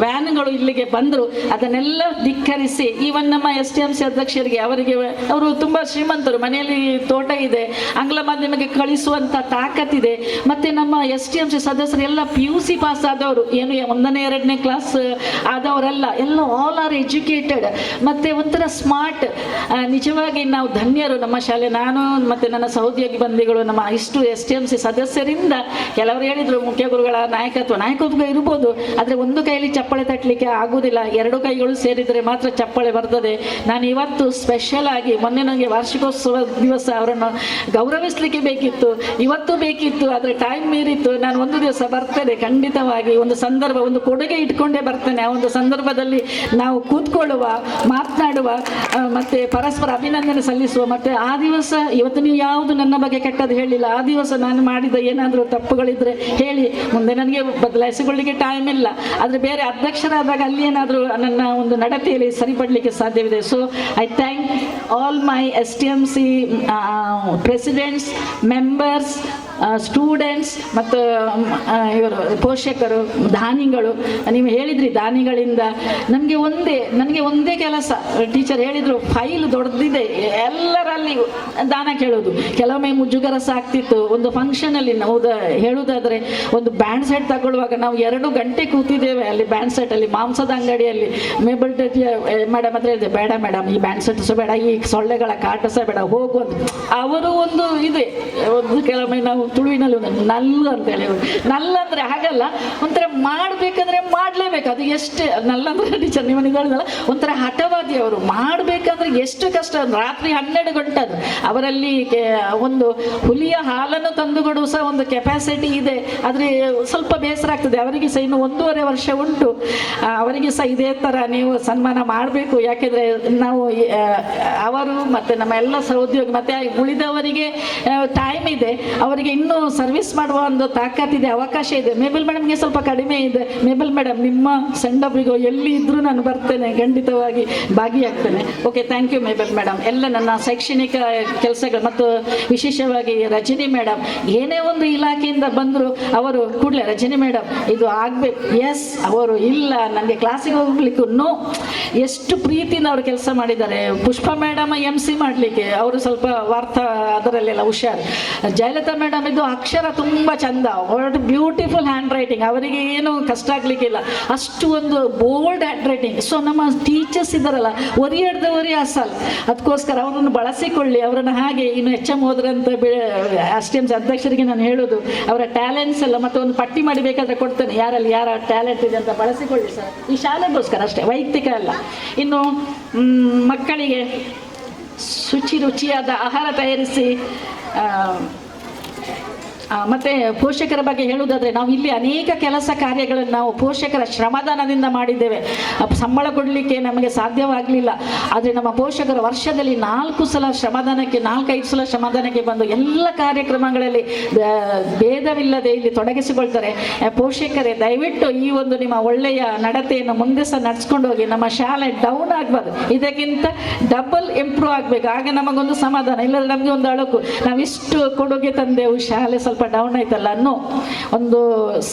ವ್ಯಾನ್ಗಳು ಇಲ್ಲಿಗೆ ಬಂದರು, ಅದನ್ನೆಲ್ಲ ಧಿಕ್ಕರಿಸಿ ಈವನ್ ನಮ್ಮ SDMC ಅಧ್ಯಕ್ಷರಿಗೆ ಅವರು ತುಂಬ ಶ್ರೀಮಂತರು, ಮನೆಯಲ್ಲಿ ತೋಟ ಇದೆ, ಆಂಗ್ಲ ಮಾಧ್ಯಮಕ್ಕೆ ಕಳಿಸುವಂಥ ತಾಕತ್ತಿದೆ. ಮತ್ತು ನಮ್ಮ SDMC ಸದಸ್ಯರು ಎಲ್ಲ PUC ಪಾಸ್ ಆದವರು, ಏನು 1ನೇ 2ನೇ ಕ್ಲಾಸ್ ಆದವರೆಲ್ಲ, ಎಲ್ಲ ಆಲ್ ಆರ್ ಎಜುಕೇಟೆಡ್ ಮತ್ತು ಒಂಥರ ಸ್ಮಾರ್ಟ್. ನಿಜವಾಗಿ ನಾವು ಧನ್ಯರು ನಮ್ಮ ಶಾಲೆ. ನಾನು ಮತ್ತು ನನ್ನ ಸಹೋದ್ಯೋಗಿ ಬಂದಿಗಳು ನಮ್ಮ ಇಷ್ಟು SDMC ಸದಸ್ಯರಿಂದ. ಕೆಲವರು ಹೇಳಿದರು ಮುಖ್ಯ ಗುರುಗಳ ನಾಯಕತ್ವ ಇರ್ಬೋದು, ಆದರೆ ಒಂದು ಕೈಯಲ್ಲಿ ಚಪ್ಪಳೆ ತಟ್ಟಲಿಕ್ಕೆ ಆಗುವುದಿಲ್ಲ, 2 ಕೈಗಳು ಸೇರಿದರೆ ಮಾತ್ರ ಚಪ್ಪಳೆ ಬರ್ತದೆ. ನಾನು ಇವತ್ತು ಸ್ಪೆಷಲ್ ಆಗಿ, ಮೊನ್ನೆ ನನಗೆ ವಾರ್ಷಿಕೋತ್ಸವ ದಿವಸ ಅವರನ್ನು ಗೌರವಿಸಲಿಕ್ಕೆ ಬೇಕಿತ್ತು, ಇವತ್ತು ಬೇಕಿತ್ತು, ಆದರೆ ಟೈಮ್ ಮೀರಿತ್ತು. ನಾನು ಒಂದು ದಿವಸ ಬರ್ತೇನೆ ಖಂಡಿತವಾಗಿ. ಒಂದು ಸಂದರ್ಭ, ಒಂದು ಕೊಡುಗೆ ಇಟ್ಕೊಂಡೇ ಬರ್ತೇನೆ. ಆ ಒಂದು ಸಂದರ್ಭದಲ್ಲಿ ನಾವು ಕೂತ್ಕೊಳ್ಳುವ, ಮಾತನಾಡುವ ಮತ್ತು ಪರಸ್ಪರ ಅಭಿನಂದನೆ ಸಲ್ಲಿಸುವ. ಮತ್ತು ಆ ದಿವಸ, ಇವತ್ತು ನೀವು ಯಾವುದು ನನ್ನ ಬಗ್ಗೆ ಕೆಟ್ಟದ್ದು ಹೇಳಿಲ್ಲ, ಆ ದಿವಸ ನಾನು ಮಾಡಿದ ಏನಾದರೂ ತಪ್ಪುಗಳಿದ್ದರೆ ಹೇಳಿ, ಮುಂದೆ ನನಗೆ ಬದಲಾಯಿಸಿಕೊಳ್ಳಿಕ್ಕೆ ಟೈಮ್ ಇಲ್ಲ. ಆದರೆ ಬೇರೆ ಅಧ್ಯಕ್ಷರಾದಾಗ ಅಲ್ಲಿ ಏನಾದರೂ ನನ್ನ ಒಂದು ನಡತೆಯಲ್ಲಿ ಸರಿಪಡಲಿಕ್ಕೆ ಸಾಧ್ಯವಿದೆ. So I thank all my SDMC presidents, members, students ಮತ್ತು ಇವರು ಪೋಷಕರು, ದಾನಿಗಳು. ನೀವು ಹೇಳಿದ್ರಿ ದಾನಿಗಳಿಂದ ನನಗೆ ಒಂದೇ ಕೆಲಸ. ಟೀಚರ್ ಹೇಳಿದರು ಫೈಲ್ ದೊಡ್ಡದಿದೆ, ಎಲ್ಲರಲ್ಲಿ ದಾನ ಕೇಳೋದು. ಕೆಲವೊಮ್ಮೆ ಮುಜುಗರ ಸಾಕ್ತಿತ್ತು. ಒಂದು ಫಂಕ್ಷನಲ್ಲಿ ನಾವು ಹೇಳುವುದಾದರೆ ಒಂದು ಬ್ಯಾಂಡ್ ಸೆಟ್ ತಗೊಳ್ಳುವಾಗ ನಾವು 2 ಗಂಟೆ ಕೂತಿದ್ದೇವೆ ಅಲ್ಲಿ ಬ್ಯಾಂಡ್ ಸೆಟ್ಟಲ್ಲಿ, ಮಾಂಸದ ಅಂಗಡಿಯಲ್ಲಿ. ಮೇಬಲ್ ಮೇಡಮ್ ಹತ್ರ ಹೇಳಿದೆ, ಬೇಡ ಮೇಡಮ್ ಈ ಬ್ಯಾಂಡ್ ಸೆಟ್ ಸಹ ಬೇಡ, ಈ ಸೊಳ್ಳೆಗಳ ಕಾಟ ಸಹ ಬೇಡ, ಹೋಗುವಂತ. ಅವರು ಒಂದು ಇದೆ, ಒಂದು ಕೆಲವೊಮ್ಮೆ ನಾವು ತುಳುವಿನಲ್ಲಿ ನಲ್ಲು ಅಂತೇಳಿ, ನಲ್ಲಂದರೆ ಹಾಗಲ್ಲ, ಒಂಥರ ಮಾಡಬೇಕಂದ್ರೆ ಮಾಡಲೇಬೇಕು. ಅದು ಎಷ್ಟು ನಲ್ಲಂದ್ರೆ ಟೀಚರ್ ನೀವು ಹೇಳಿದಲ್ಲ, ಒಂಥರ ಹಠವಾದಿ ಅವರು. ಮಾಡಬೇಕಂದ್ರೆ ಎಷ್ಟು ಕಷ್ಟ. ರಾತ್ರಿ 12 ಗಂಟೆ ಅದು. ಅವರಲ್ಲಿ ಒಂದು ಹುಲಿಯ ಹಾಲನ್ನು ತಂದುಕೊಡುವ ಸಹ ಒಂದು ಕೆಪಾಸಿಟಿ ಇದೆ. ಆದರೆ ಸ್ವಲ್ಪ ಬೇಸರ ಆಗ್ತದೆ. ಅವರಿಗೆ ಸಹ ಇನ್ನು 1.5 ವರ್ಷ ಉಂಟು. ಅವರಿಗೆ ಸಹ ಇದೇ ಥರ ನೀವು ಸನ್ಮಾನ ಮಾಡಬೇಕು. ಯಾಕೆಂದರೆ ನಾವು ಅವರು ಮತ್ತು ನಮ್ಮ ಎಲ್ಲ ಸಹೋದ್ಯೋಗಿ ಮತ್ತು ಉಳಿದವರಿಗೆ ಟೈಮ್ ಇದೆ, ಅವರಿಗೆ ಇನ್ನೂ ಸರ್ವಿಸ್ ಮಾಡುವ ಒಂದು ತಾಕತ್ತಿದೆ, ಅವಕಾಶ ಇದೆ. ಮೇಬಲ್ ಮೇಡಮ್ಗೆ ಸ್ವಲ್ಪ ಕಡಿಮೆ ಇದೆ. ಮೇಬಲ್ ಮೇಡಮ್ ನಿಮ್ಮ ಸೆಂಡಪ್ರಿಗೂ ಎಲ್ಲಿ ಇದ್ದರೂ ನಾನು ಬರ್ತೇನೆ, ಖಂಡಿತವಾಗಿ ಭಾಗಿಯಾಗ್ತೇನೆ. Okay, thank you Mabel madam. ಎಲ್ಲ ನನ್ನ ಶೈಕ್ಷಣಿಕ ಕೆಲಸಗಳು ಮತ್ತು ವಿಶೇಷವಾಗಿ ರಜನಿ ಮೇಡಮ್, ಏನೇ ಒಂದು ಇಲಾಖೆಯಿಂದ ಬಂದರು ಅವರು ಕೂಡಲೇ ರಜನಿ ಮೇಡಮ್ ಇದು ಆಗಬೇಕು, ಎಸ್ ಅವರು ಇಲ್ಲ ನನಗೆ ಕ್ಲಾಸಿಗೆ ಹೋಗ್ಲಿಕ್ಕೂ ನೋ, ಎಷ್ಟು ಪ್ರೀತಿಯಿಂದ ಅವರು ಕೆಲಸ ಮಾಡಿದ್ದಾರೆ. ಪುಷ್ಪ ಮೇಡಮ್ MC ಮಾಡಲಿಕ್ಕೆ ಅವರು ಸ್ವಲ್ಪ ವಾರ್ತಾ ಅದರಲ್ಲೆಲ್ಲ ಹುಷಾರು. ಜಯಲತಾ ಮೇಡಮ್ ಇದು ಅಕ್ಷರ ತುಂಬ ಚಂದ, ಬ್ಯೂಟಿಫುಲ್ ಹ್ಯಾಂಡ್ ರೈಟಿಂಗ್, ಅವರಿಗೆ ಏನು ಕಷ್ಟ ಆಗಲಿಕ್ಕಿಲ್ಲ, ಅಷ್ಟು ಒಂದು ಬೋಲ್ಡ್ ಹ್ಯಾಂಡ್ ರೈಟಿಂಗ್. ಸೊ ನಮ್ಮ ಟೀಚರ್ಸ್ ಇದ್ದಾರಲ್ಲ, ಒರಿಯಡ್ದವರಿ ಅಸಲ್, ಅದಕ್ಕೋಸ್ಕರ ಅವರನ್ನು ಬಳಸಿಕೊಳ್ಳಿ. ಅವರನ್ನು ಹಾಗೆ ಇನ್ನು HM ಹೋದ್ರಂತ SDMC ಅಧ್ಯಕ್ಷರಿಗೆ ನಾನು ಹೇಳೋದು, ಅವರ ಟ್ಯಾಲೆಂಟ್ಸ್ ಎಲ್ಲ ಮತ್ತೆ ಒಂದು ಪಟ್ಟಿ ಮಾಡಿ ಬೇಕಾದರೆ ಕೊಡ್ತೇನೆ, ಯಾರಲ್ಲಿ ಯಾರ ಟ್ಯಾಲೆಂಟ್ ಇದೆ ಅಂತ ಬಳಸಿಕೊಳ್ಳಿ ಸರ್, ಈ ಶಾಲೆಗೋಸ್ಕರ ಅಷ್ಟೇ, ವೈಯಕ್ತಿಕ ಅಲ್ಲ. ಇನ್ನು ಮಕ್ಕಳಿಗೆ ರುಚಿಯಾದ ಆಹಾರ ತಯಾರಿಸಿ ಮತ್ತು ಪೋಷಕರ ಬಗ್ಗೆ ಹೇಳುವುದಾದರೆ ನಾವು ಇಲ್ಲಿ ಅನೇಕ ಕೆಲಸ ಕಾರ್ಯಗಳನ್ನು ನಾವು ಪೋಷಕರ ಶ್ರಮದಾನದಿಂದ ಮಾಡಿದ್ದೇವೆ. ಸಂಬಳ ಕೊಡಲಿಕ್ಕೆ ನಮಗೆ ಸಾಧ್ಯವಾಗಲಿಲ್ಲ. ಆದರೆ ನಮ್ಮ ಪೋಷಕರ ವರ್ಷದಲ್ಲಿ 4 ಸಲ ಶ್ರಮದಾನಕ್ಕೆ 4-5 ಸಲ ಶ್ರಮದಾನಕ್ಕೆ ಬಂದು ಎಲ್ಲ ಕಾರ್ಯಕ್ರಮಗಳಲ್ಲಿ ಭೇದವಿಲ್ಲದೆ ಇಲ್ಲಿ ತೊಡಗಿಸಿಕೊಳ್ತಾರೆ. ಪೋಷಕರೇ ದಯವಿಟ್ಟು ಈ ಒಂದು ನಿಮ್ಮ ಒಳ್ಳೆಯ ನಡತೆಯನ್ನು ಮುಂದೆ ಸಹ ನಡೆಸ್ಕೊಂಡು ಹೋಗಿ. ನಮ್ಮ ಶಾಲೆ ಡೌನ್ ಆಗಬಾರ್ದು, ಇದಕ್ಕಿಂತ ಡಬಲ್ ಇಂಪ್ರೂವ್ ಆಗಬೇಕು. ಆಗ ನಮಗೊಂದು ಸಮಾಧಾನ. ಇಲ್ಲದ್ರೆ ನಮಗೆ ಒಂದು ಅಳುಕು, ನಾವಿಷ್ಟು ಕೊಡುಗೆ ತಂದೆವು, ಶಾಲೆ ಸ್ವಲ್ಪ ಡೌನ್ ಆಯ್ತಲ್ಲ ಅನ್ನೋ ಒಂದು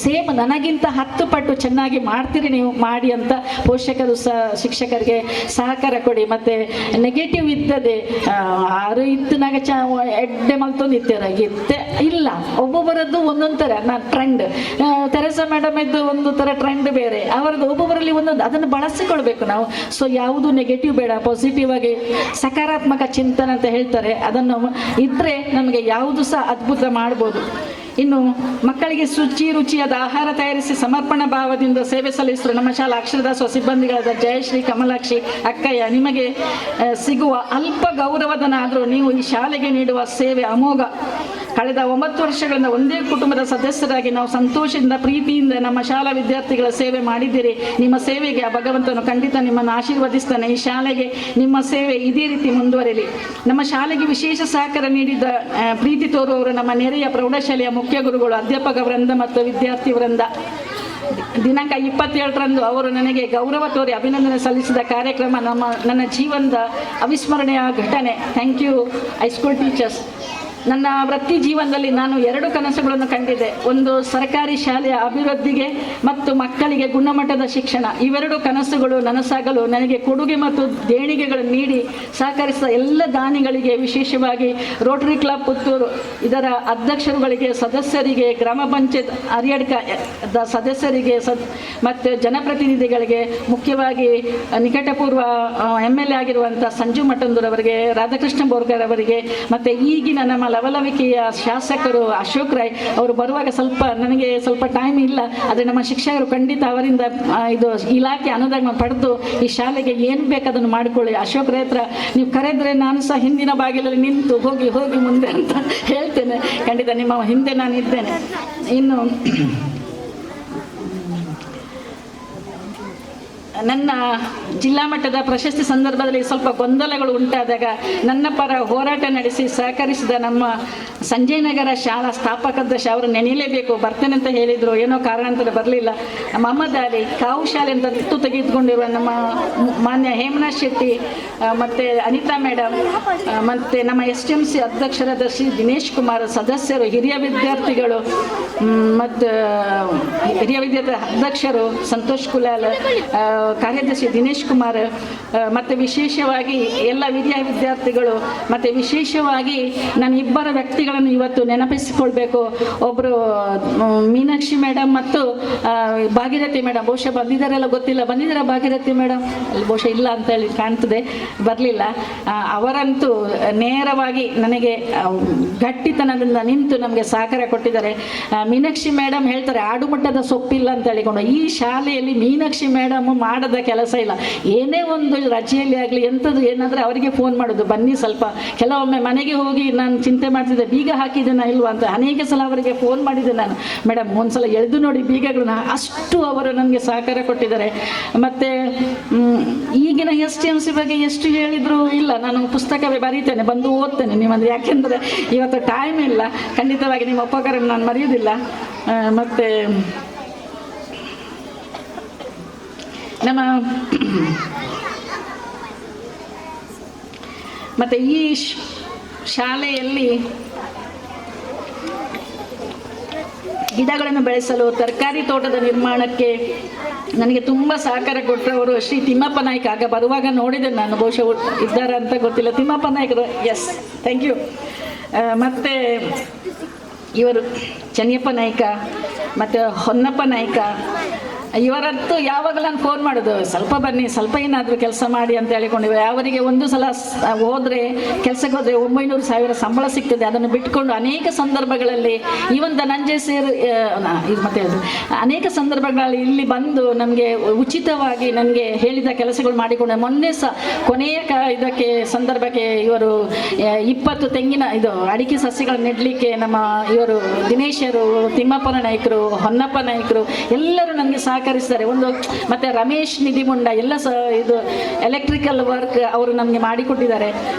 ಸೇಮ್ ನನಗಿಂತ 10 ಪಟ್ಟು ಚೆನ್ನಾಗಿ ಮಾಡ್ತೀರಿ ನೀವು ಮಾಡಿ ಅಂತ ಪೋಷಕರು ಸಹ ಶಿಕ್ಷಕರಿಗೆ ಸಹಕಾರ ಕೊಡಿ. ಮತ್ತು ನೆಗೆಟಿವ್ ಇದ್ದದೆ ಆರು ಇತ್ತನಾಗ ಎಡ್ಡೆ ಮಲ್ತೊಂದು ಇತ್ತೆ ಇಲ್ಲ, ಒಬ್ಬೊಬ್ಬರದ್ದು ಒಂದೊಂದು ಥರ ಟ್ರೆಂಡ್. ತೆರೆಸಾ ಮೇಡಮ್ ಇದ್ದು ಒಂದು ಥರ ಟ್ರೆಂಡ್ ಬೇರೆ, ಅವರದ್ದು ಒಬ್ಬೊಬ್ಬರಲ್ಲಿ ಒಂದೊಂದು, ಅದನ್ನು ಬಳಸಿಕೊಳ್ಬೇಕು ನಾವು. ಸೊ ಯಾವುದು ನೆಗೆಟಿವ್ ಬೇಡ, ಪಾಸಿಟಿವ್ ಆಗಿ ಸಕಾರಾತ್ಮಕ ಚಿಂತನೆ ಅಂತ ಹೇಳ್ತಾರೆ, ಅದನ್ನು ಇದ್ದರೆ ನಮಗೆ ಯಾವುದು ಸಹ ಅದ್ಭುತ ಮಾಡ್ಬೋದು. ಇನ್ನು ಮಕ್ಕಳಿಗೆ ರುಚಿಯಾದ ಆಹಾರ ತಯಾರಿಸಿ ಸಮರ್ಪಣಾ ಭಾವದಿಂದ ಸೇವೆ ಸಲ್ಲಿಸಿದ್ರು ನಮ್ಮ ಶಾಲಾ ಅಕ್ಷರದಾಸೋಹ ಸಿಬ್ಬಂದಿಗಳಾದ ಜಯಶ್ರೀ, ಕಮಲಾಕ್ಷಿ, ಅಕ್ಕಯ್ಯ. ನಿಮಗೆ ಸಿಗುವ ಅಲ್ಪ ಗೌರವಧನ ಆದರೂ ನೀವು ಈ ಶಾಲೆಗೆ ನೀಡುವ ಸೇವೆ ಅಮೋಘ. ಕಳೆದ 9 ವರ್ಷಗಳಿಂದ ಒಂದೇ ಕುಟುಂಬದ ಸದಸ್ಯರಾಗಿ ನಾವು ಸಂತೋಷದಿಂದ ಪ್ರೀತಿಯಿಂದ ನಮ್ಮ ಶಾಲಾ ವಿದ್ಯಾರ್ಥಿಗಳ ಸೇವೆ ಮಾಡಿದ್ದೀರಿ. ನಿಮ್ಮ ಸೇವೆಗೆ ಆ ಭಗವಂತನು ಖಂಡಿತ ನಿಮ್ಮನ್ನು ಆಶೀರ್ವದಿಸ್ತಾನೆ. ಈ ಶಾಲೆಗೆ ನಿಮ್ಮ ಸೇವೆ ಇದೇ ರೀತಿ ಮುಂದುವರಿಲಿ. ನಮ್ಮ ಶಾಲೆಗೆ ವಿಶೇಷ ಸಹಕಾರ ನೀಡಿದ ಪ್ರೀತಿ ತೋರುವವರು ನಮ್ಮ ನೆರೆಯ ಪ್ರೌಢಶಾಲೆಯ ಮುಖ್ಯ ಗುರುಗಳು, ಅಧ್ಯಾಪಕ ವೃಂದ ಮತ್ತು ವಿದ್ಯಾರ್ಥಿ ವೃಂದ. ದಿನಾಂಕ 27ರಂದು ಅವರು ನನಗೆ ಗೌರವ ತೋರಿ ಅಭಿನಂದನೆ ಸಲ್ಲಿಸಿದ ಕಾರ್ಯಕ್ರಮ ನನ್ನ ಜೀವನದ ಅವಿಸ್ಮರಣೀಯ ಘಟನೆ. Thank you high school teachers. ನನ್ನ ವೃತ್ತಿ ಜೀವನದಲ್ಲಿ ನಾನು 2 ಕನಸುಗಳನ್ನು ಕಂಡಿದ್ದೆ. ಒಂದು ಸರ್ಕಾರಿ ಶಾಲೆಯ ಅಭಿವೃದ್ಧಿಗೆ ಮತ್ತು ಮಕ್ಕಳಿಗೆ ಗುಣಮಟ್ಟದ ಶಿಕ್ಷಣ. ಇವೆರಡು ಕನಸುಗಳು ನನಸಾಗಲು ನನಗೆ ಕೊಡುಗೆ ಮತ್ತು ದೇಣಿಗೆಗಳನ್ನು ನೀಡಿ ಸಹಕರಿಸಿದ ಎಲ್ಲ ದಾನಿಗಳಿಗೆ, ವಿಶೇಷವಾಗಿ ರೋಟರಿ ಕ್ಲಬ್ ಪುತ್ತೂರು ಇದರ ಅಧ್ಯಕ್ಷರುಗಳಿಗೆ, ಸದಸ್ಯರಿಗೆ, ಗ್ರಾಮ ಪಂಚಾಯತ್ ಹರಿಯಡ್ಕ ಸದಸ್ಯರಿಗೆ ಮತ್ತು ಜನಪ್ರತಿನಿಧಿಗಳಿಗೆ, ಮುಖ್ಯವಾಗಿ ನಿಕಟಪೂರ್ವ MLA ಆಗಿರುವಂಥ ಸಂಜು ಮಠಂದೂರವರಿಗೆ, ರಾಧಾಕೃಷ್ಣ ಬೋರ್ಕರ್ ಅವರಿಗೆ, ಮತ್ತು ಈಗಿನ ನಮ್ಮ ಲವಲವಿಕೆಯ ಶಾಸಕರು ಅಶೋಕ್ ರೈ ಅವರು ಬರುವಾಗ ನನಗೆ ಸ್ವಲ್ಪ ಟೈಮ್ ಇಲ್ಲ. ಆದರೆ ನಮ್ಮ ಶಿಕ್ಷಕರು ಖಂಡಿತ ಅವರಿಂದ ಇದು ಇಲಾಖೆ ಅನುದಾನ ಪಡೆದು ಈ ಶಾಲೆಗೆ ಏನು ಬೇಕು ಅದನ್ನು ಮಾಡಿಕೊಳ್ಳಿ. ಅಶೋಕ್ ರೈ ಹತ್ರ ನೀವು ಕರೆದರೆ ನಾನು ಸಹ ಹಿಂದಿನ ಬಾಗಿಲಲ್ಲಿ ನಿಂತು ಹೋಗಿ ಮುಂದೆ ಅಂತ ಹೇಳ್ತೇನೆ. ಖಂಡಿತ ನಿಮ್ಮ ಹಿಂದೆ ನಾನು ಇದ್ದೇನೆ. ಇನ್ನು ನನ್ನ ಜಿಲ್ಲಾ ಮಟ್ಟದ ಪ್ರಶಸ್ತಿ ಸಂದರ್ಭದಲ್ಲಿ ಸ್ವಲ್ಪ ಗೊಂದಲಗಳು ಉಂಟಾದಾಗ ನನ್ನ ಪರ ಹೋರಾಟ ನಡೆಸಿ ಸಹಕರಿಸಿದ ನಮ್ಮ ಸಂಜಯ್ ನಗರ ಶಾಲಾ ಸ್ಥಾಪಕಾಧ್ಯಕ್ಷ ಅವರು ನೆನೆಯಲೇಬೇಕು, ಬರ್ತೇನೆ ಅಂತ ಹೇಳಿದರು. ಏನೋ ಕಾರಣಾಂತರ ಬರಲಿಲ್ಲ. ಮೊಹಮ್ಮದ್ ಅಲಿ, ಕಾವು ಶಾಲೆ ಅಂತ ದತ್ತು ತೆಗೆದುಕೊಂಡಿರುವ ನಮ್ಮ ಮಾನ್ಯ ಹೇಮನಾಥ್ ಶೆಟ್ಟಿ, ಮತ್ತು ಅನಿತಾ ಮೇಡಮ್, ಮತ್ತು ನಮ್ಮ STMC ಅಧ್ಯಕ್ಷರಾದ ಶ್ರೀ ದಿನೇಶ್ ಕುಮಾರ್, ಸದಸ್ಯರು, ಹಿರಿಯ ವಿದ್ಯಾರ್ಥಿಗಳು ಮತ್ತು ಹಿರಿಯ ವಿದ್ಯಾರ್ಥಿ ಅಧ್ಯಕ್ಷರು ಸಂತೋಷ್ ಕುಲಾಲ್, ಕಾರ್ಯದರ್ಶಿ ದಿನೇಶ್ ಕುಮಾರ್, ಮತ್ತು ವಿಶೇಷವಾಗಿ ಎಲ್ಲ ಹಿರಿಯ ವಿದ್ಯಾರ್ಥಿಗಳು, ಮತ್ತು ವಿಶೇಷವಾಗಿ ನಾನು 2 ವ್ಯಕ್ತಿಗಳನ್ನು ಇವತ್ತು ನೆನಪಿಸಿಕೊಳ್ಬೇಕು. ಒಬ್ಬರು ಮೀನಾಕ್ಷಿ ಮೇಡಮ್ ಮತ್ತು ಭಾಗೀರಥಿ ಮೇಡಮ್. ಬಹುಶಃ ಬಂದಿದ್ದಾರೆಲ್ಲ ಗೊತ್ತಿಲ್ಲ. ಬಂದಿದ್ದಾರೆ ಭಾಗೀರಥಿ ಮೇಡಮ್? ಅಲ್ಲಿ ಬಹುಶಃ ಇಲ್ಲ ಅಂತ ಹೇಳಿ ಕಾಣ್ತದೆ, ಬರಲಿಲ್ಲ. ಅವರಂತೂ ನೇರವಾಗಿ ನನಗೆ ಗಟ್ಟಿತನದಿಂದ ನಿಂತು ನಮಗೆ ಸಹಕಾರ ಕೊಟ್ಟಿದ್ದಾರೆ. ಮೀನಾಕ್ಷಿ ಮೇಡಮ್ ಹೇಳ್ತಾರೆ ಆಡುಮಟ್ಟದ ಸೊಪ್ಪಿಲ್ಲ ಅಂತ ಹೇಳಿಕೊಂಡು. ಈ ಶಾಲೆಯಲ್ಲಿ ಮೀನಾಕ್ಷಿ ಮೇಡಮ್ ಮಾಡದ ಕೆಲಸ ಇಲ್ಲ. ಏನೇ ಒಂದು ರಜೆಯಲ್ಲಿ ಆಗಲಿ ಎಂಥದ್ದು ಏನಾದರೆ ಅವರಿಗೆ ಫೋನ್ ಮಾಡೋದು, ಬನ್ನಿ ಸ್ವಲ್ಪ. ಕೆಲವೊಮ್ಮೆ ಮನೆಗೆ ಹೋಗಿ ನಾನು ಚಿಂತೆ ಮಾಡ್ತಿದ್ದೆ, ಬೀಗ ಹಾಕಿದ್ದೇನಾ ಇಲ್ವಾ ಅಂತ. ಅನೇಕ ಸಲ ಅವರಿಗೆ ಫೋನ್ ಮಾಡಿದ್ದೆ ನಾನು, ಮೇಡಮ್ ಒಂದ್ಸಲ ಎಳೆದು ನೋಡಿ ಬೀಗಗಳನ್ನ. ಅಷ್ಟು ಅವರು ನನಗೆ ಸಹಕಾರ ಕೊಟ್ಟಿದ್ದಾರೆ. ಮತ್ತು ಈಗಿನ STMC ಬಗ್ಗೆ ಎಷ್ಟು ಹೇಳಿದರೂ ಇಲ್ಲ. ನಾನು ಪುಸ್ತಕವೇ ಬರೀತೇನೆ, ಬಂದು ಓದ್ತೇನೆ ನಿಮ್ಮಂದ್ರೆ. ಯಾಕೆಂದರೆ ಇವತ್ತು ಟೈಮ್ ಇಲ್ಲ. ಖಂಡಿತವಾಗಿ ನಿಮ್ಮ ಉಪಕಾರ ನಾನು ಮರೆಯೋದಿಲ್ಲ. ಮತ್ತು ಮತ್ತು ಈ ಶಾಲೆಯಲ್ಲಿ ಗಿಡಗಳನ್ನು ಬೆಳೆಸಲು, ತರಕಾರಿ ತೋಟದ ನಿರ್ಮಾಣಕ್ಕೆ ನನಗೆ ತುಂಬ ಸಹಕಾರ ಕೊಟ್ಟವರು ಶ್ರೀ ತಿಮ್ಮಪ್ಪ ನಾಯ್ಕ. ಆಗ ಬರುವಾಗ ನೋಡಿದೆ ನಾನು, ಬಹುಶಃ ಇದ್ದಾರ ಅಂತ ಗೊತ್ತಿಲ್ಲ. ತಿಮ್ಮಪ್ಪ ನಾಯ್ಕರು, ಎಸ್, ಥ್ಯಾಂಕ್ ಯು. ಮತ್ತು ಇವರು ಚನ್ನಿಯಪ್ಪ ನಾಯ್ಕ ಮತ್ತು ಹೊನ್ನಪ್ಪ ನಾಯ್ಕ, ಇವರಂತೂ ಯಾವಾಗಲೂ ನಾನು ಫೋನ್ ಮಾಡೋದು, ಸ್ವಲ್ಪ ಬನ್ನಿ, ಸ್ವಲ್ಪ ಏನಾದರೂ ಕೆಲಸ ಮಾಡಿ ಅಂತ ಹೇಳಿಕೊಂಡಿವೆ. ಅವರಿಗೆ ಒಂದು ಸಲ ಹೋದರೆ ಕೆಲಸಕ್ಕೆ ಹೋದರೆ 900,000 ಸಂಬಳ ಸಿಗ್ತದೆ. ಅದನ್ನು ಬಿಟ್ಕೊಂಡು ಅನೇಕ ಸಂದರ್ಭಗಳಲ್ಲಿ ಇವನ್ ಧನಂಜಯ ಸೇರ್ ಇದು ಮತ್ತೆ ಅನೇಕ ಸಂದರ್ಭಗಳಲ್ಲಿ ಇಲ್ಲಿ ಬಂದು ನಮಗೆ ಉಚಿತವಾಗಿ ನನಗೆ ಹೇಳಿದ ಕೆಲಸಗಳು ಮಾಡಿಕೊಂಡು ಮೊನ್ನೆ ಸಹ ಕೊನೆಯ ಇದಕ್ಕೆ ಸಂದರ್ಭಕ್ಕೆ ಇವರು 20 ತೆಂಗಿನ ಇದು ಅಡಿಕೆ ಸಸ್ಯಗಳನ್ನು ನೆಡಲಿಕ್ಕೆ ನಮ್ಮ ಇವರು ದಿನೇಶರು, ತಿಮ್ಮಪ್ಪನ ನಾಯಕರು, ಹೊನ್ನಪ್ಪ ನಾಯಕರು ಎಲ್ಲರೂ ನನಗೆ ಸಹಕರಿಸ್ತಾರೆ. ಮತ್ತು ರಮೇಶ್ ನಿಧಿಮುಂಡ ಎಲ್ಲ ಇದು ಎಲೆಕ್ಟ್ರಿಕಲ್ ವರ್ಕ್ ಅವರು ನಮಗೆ ಮಾಡಿಕೊಟ್ಟಿದ್ದಾರೆ.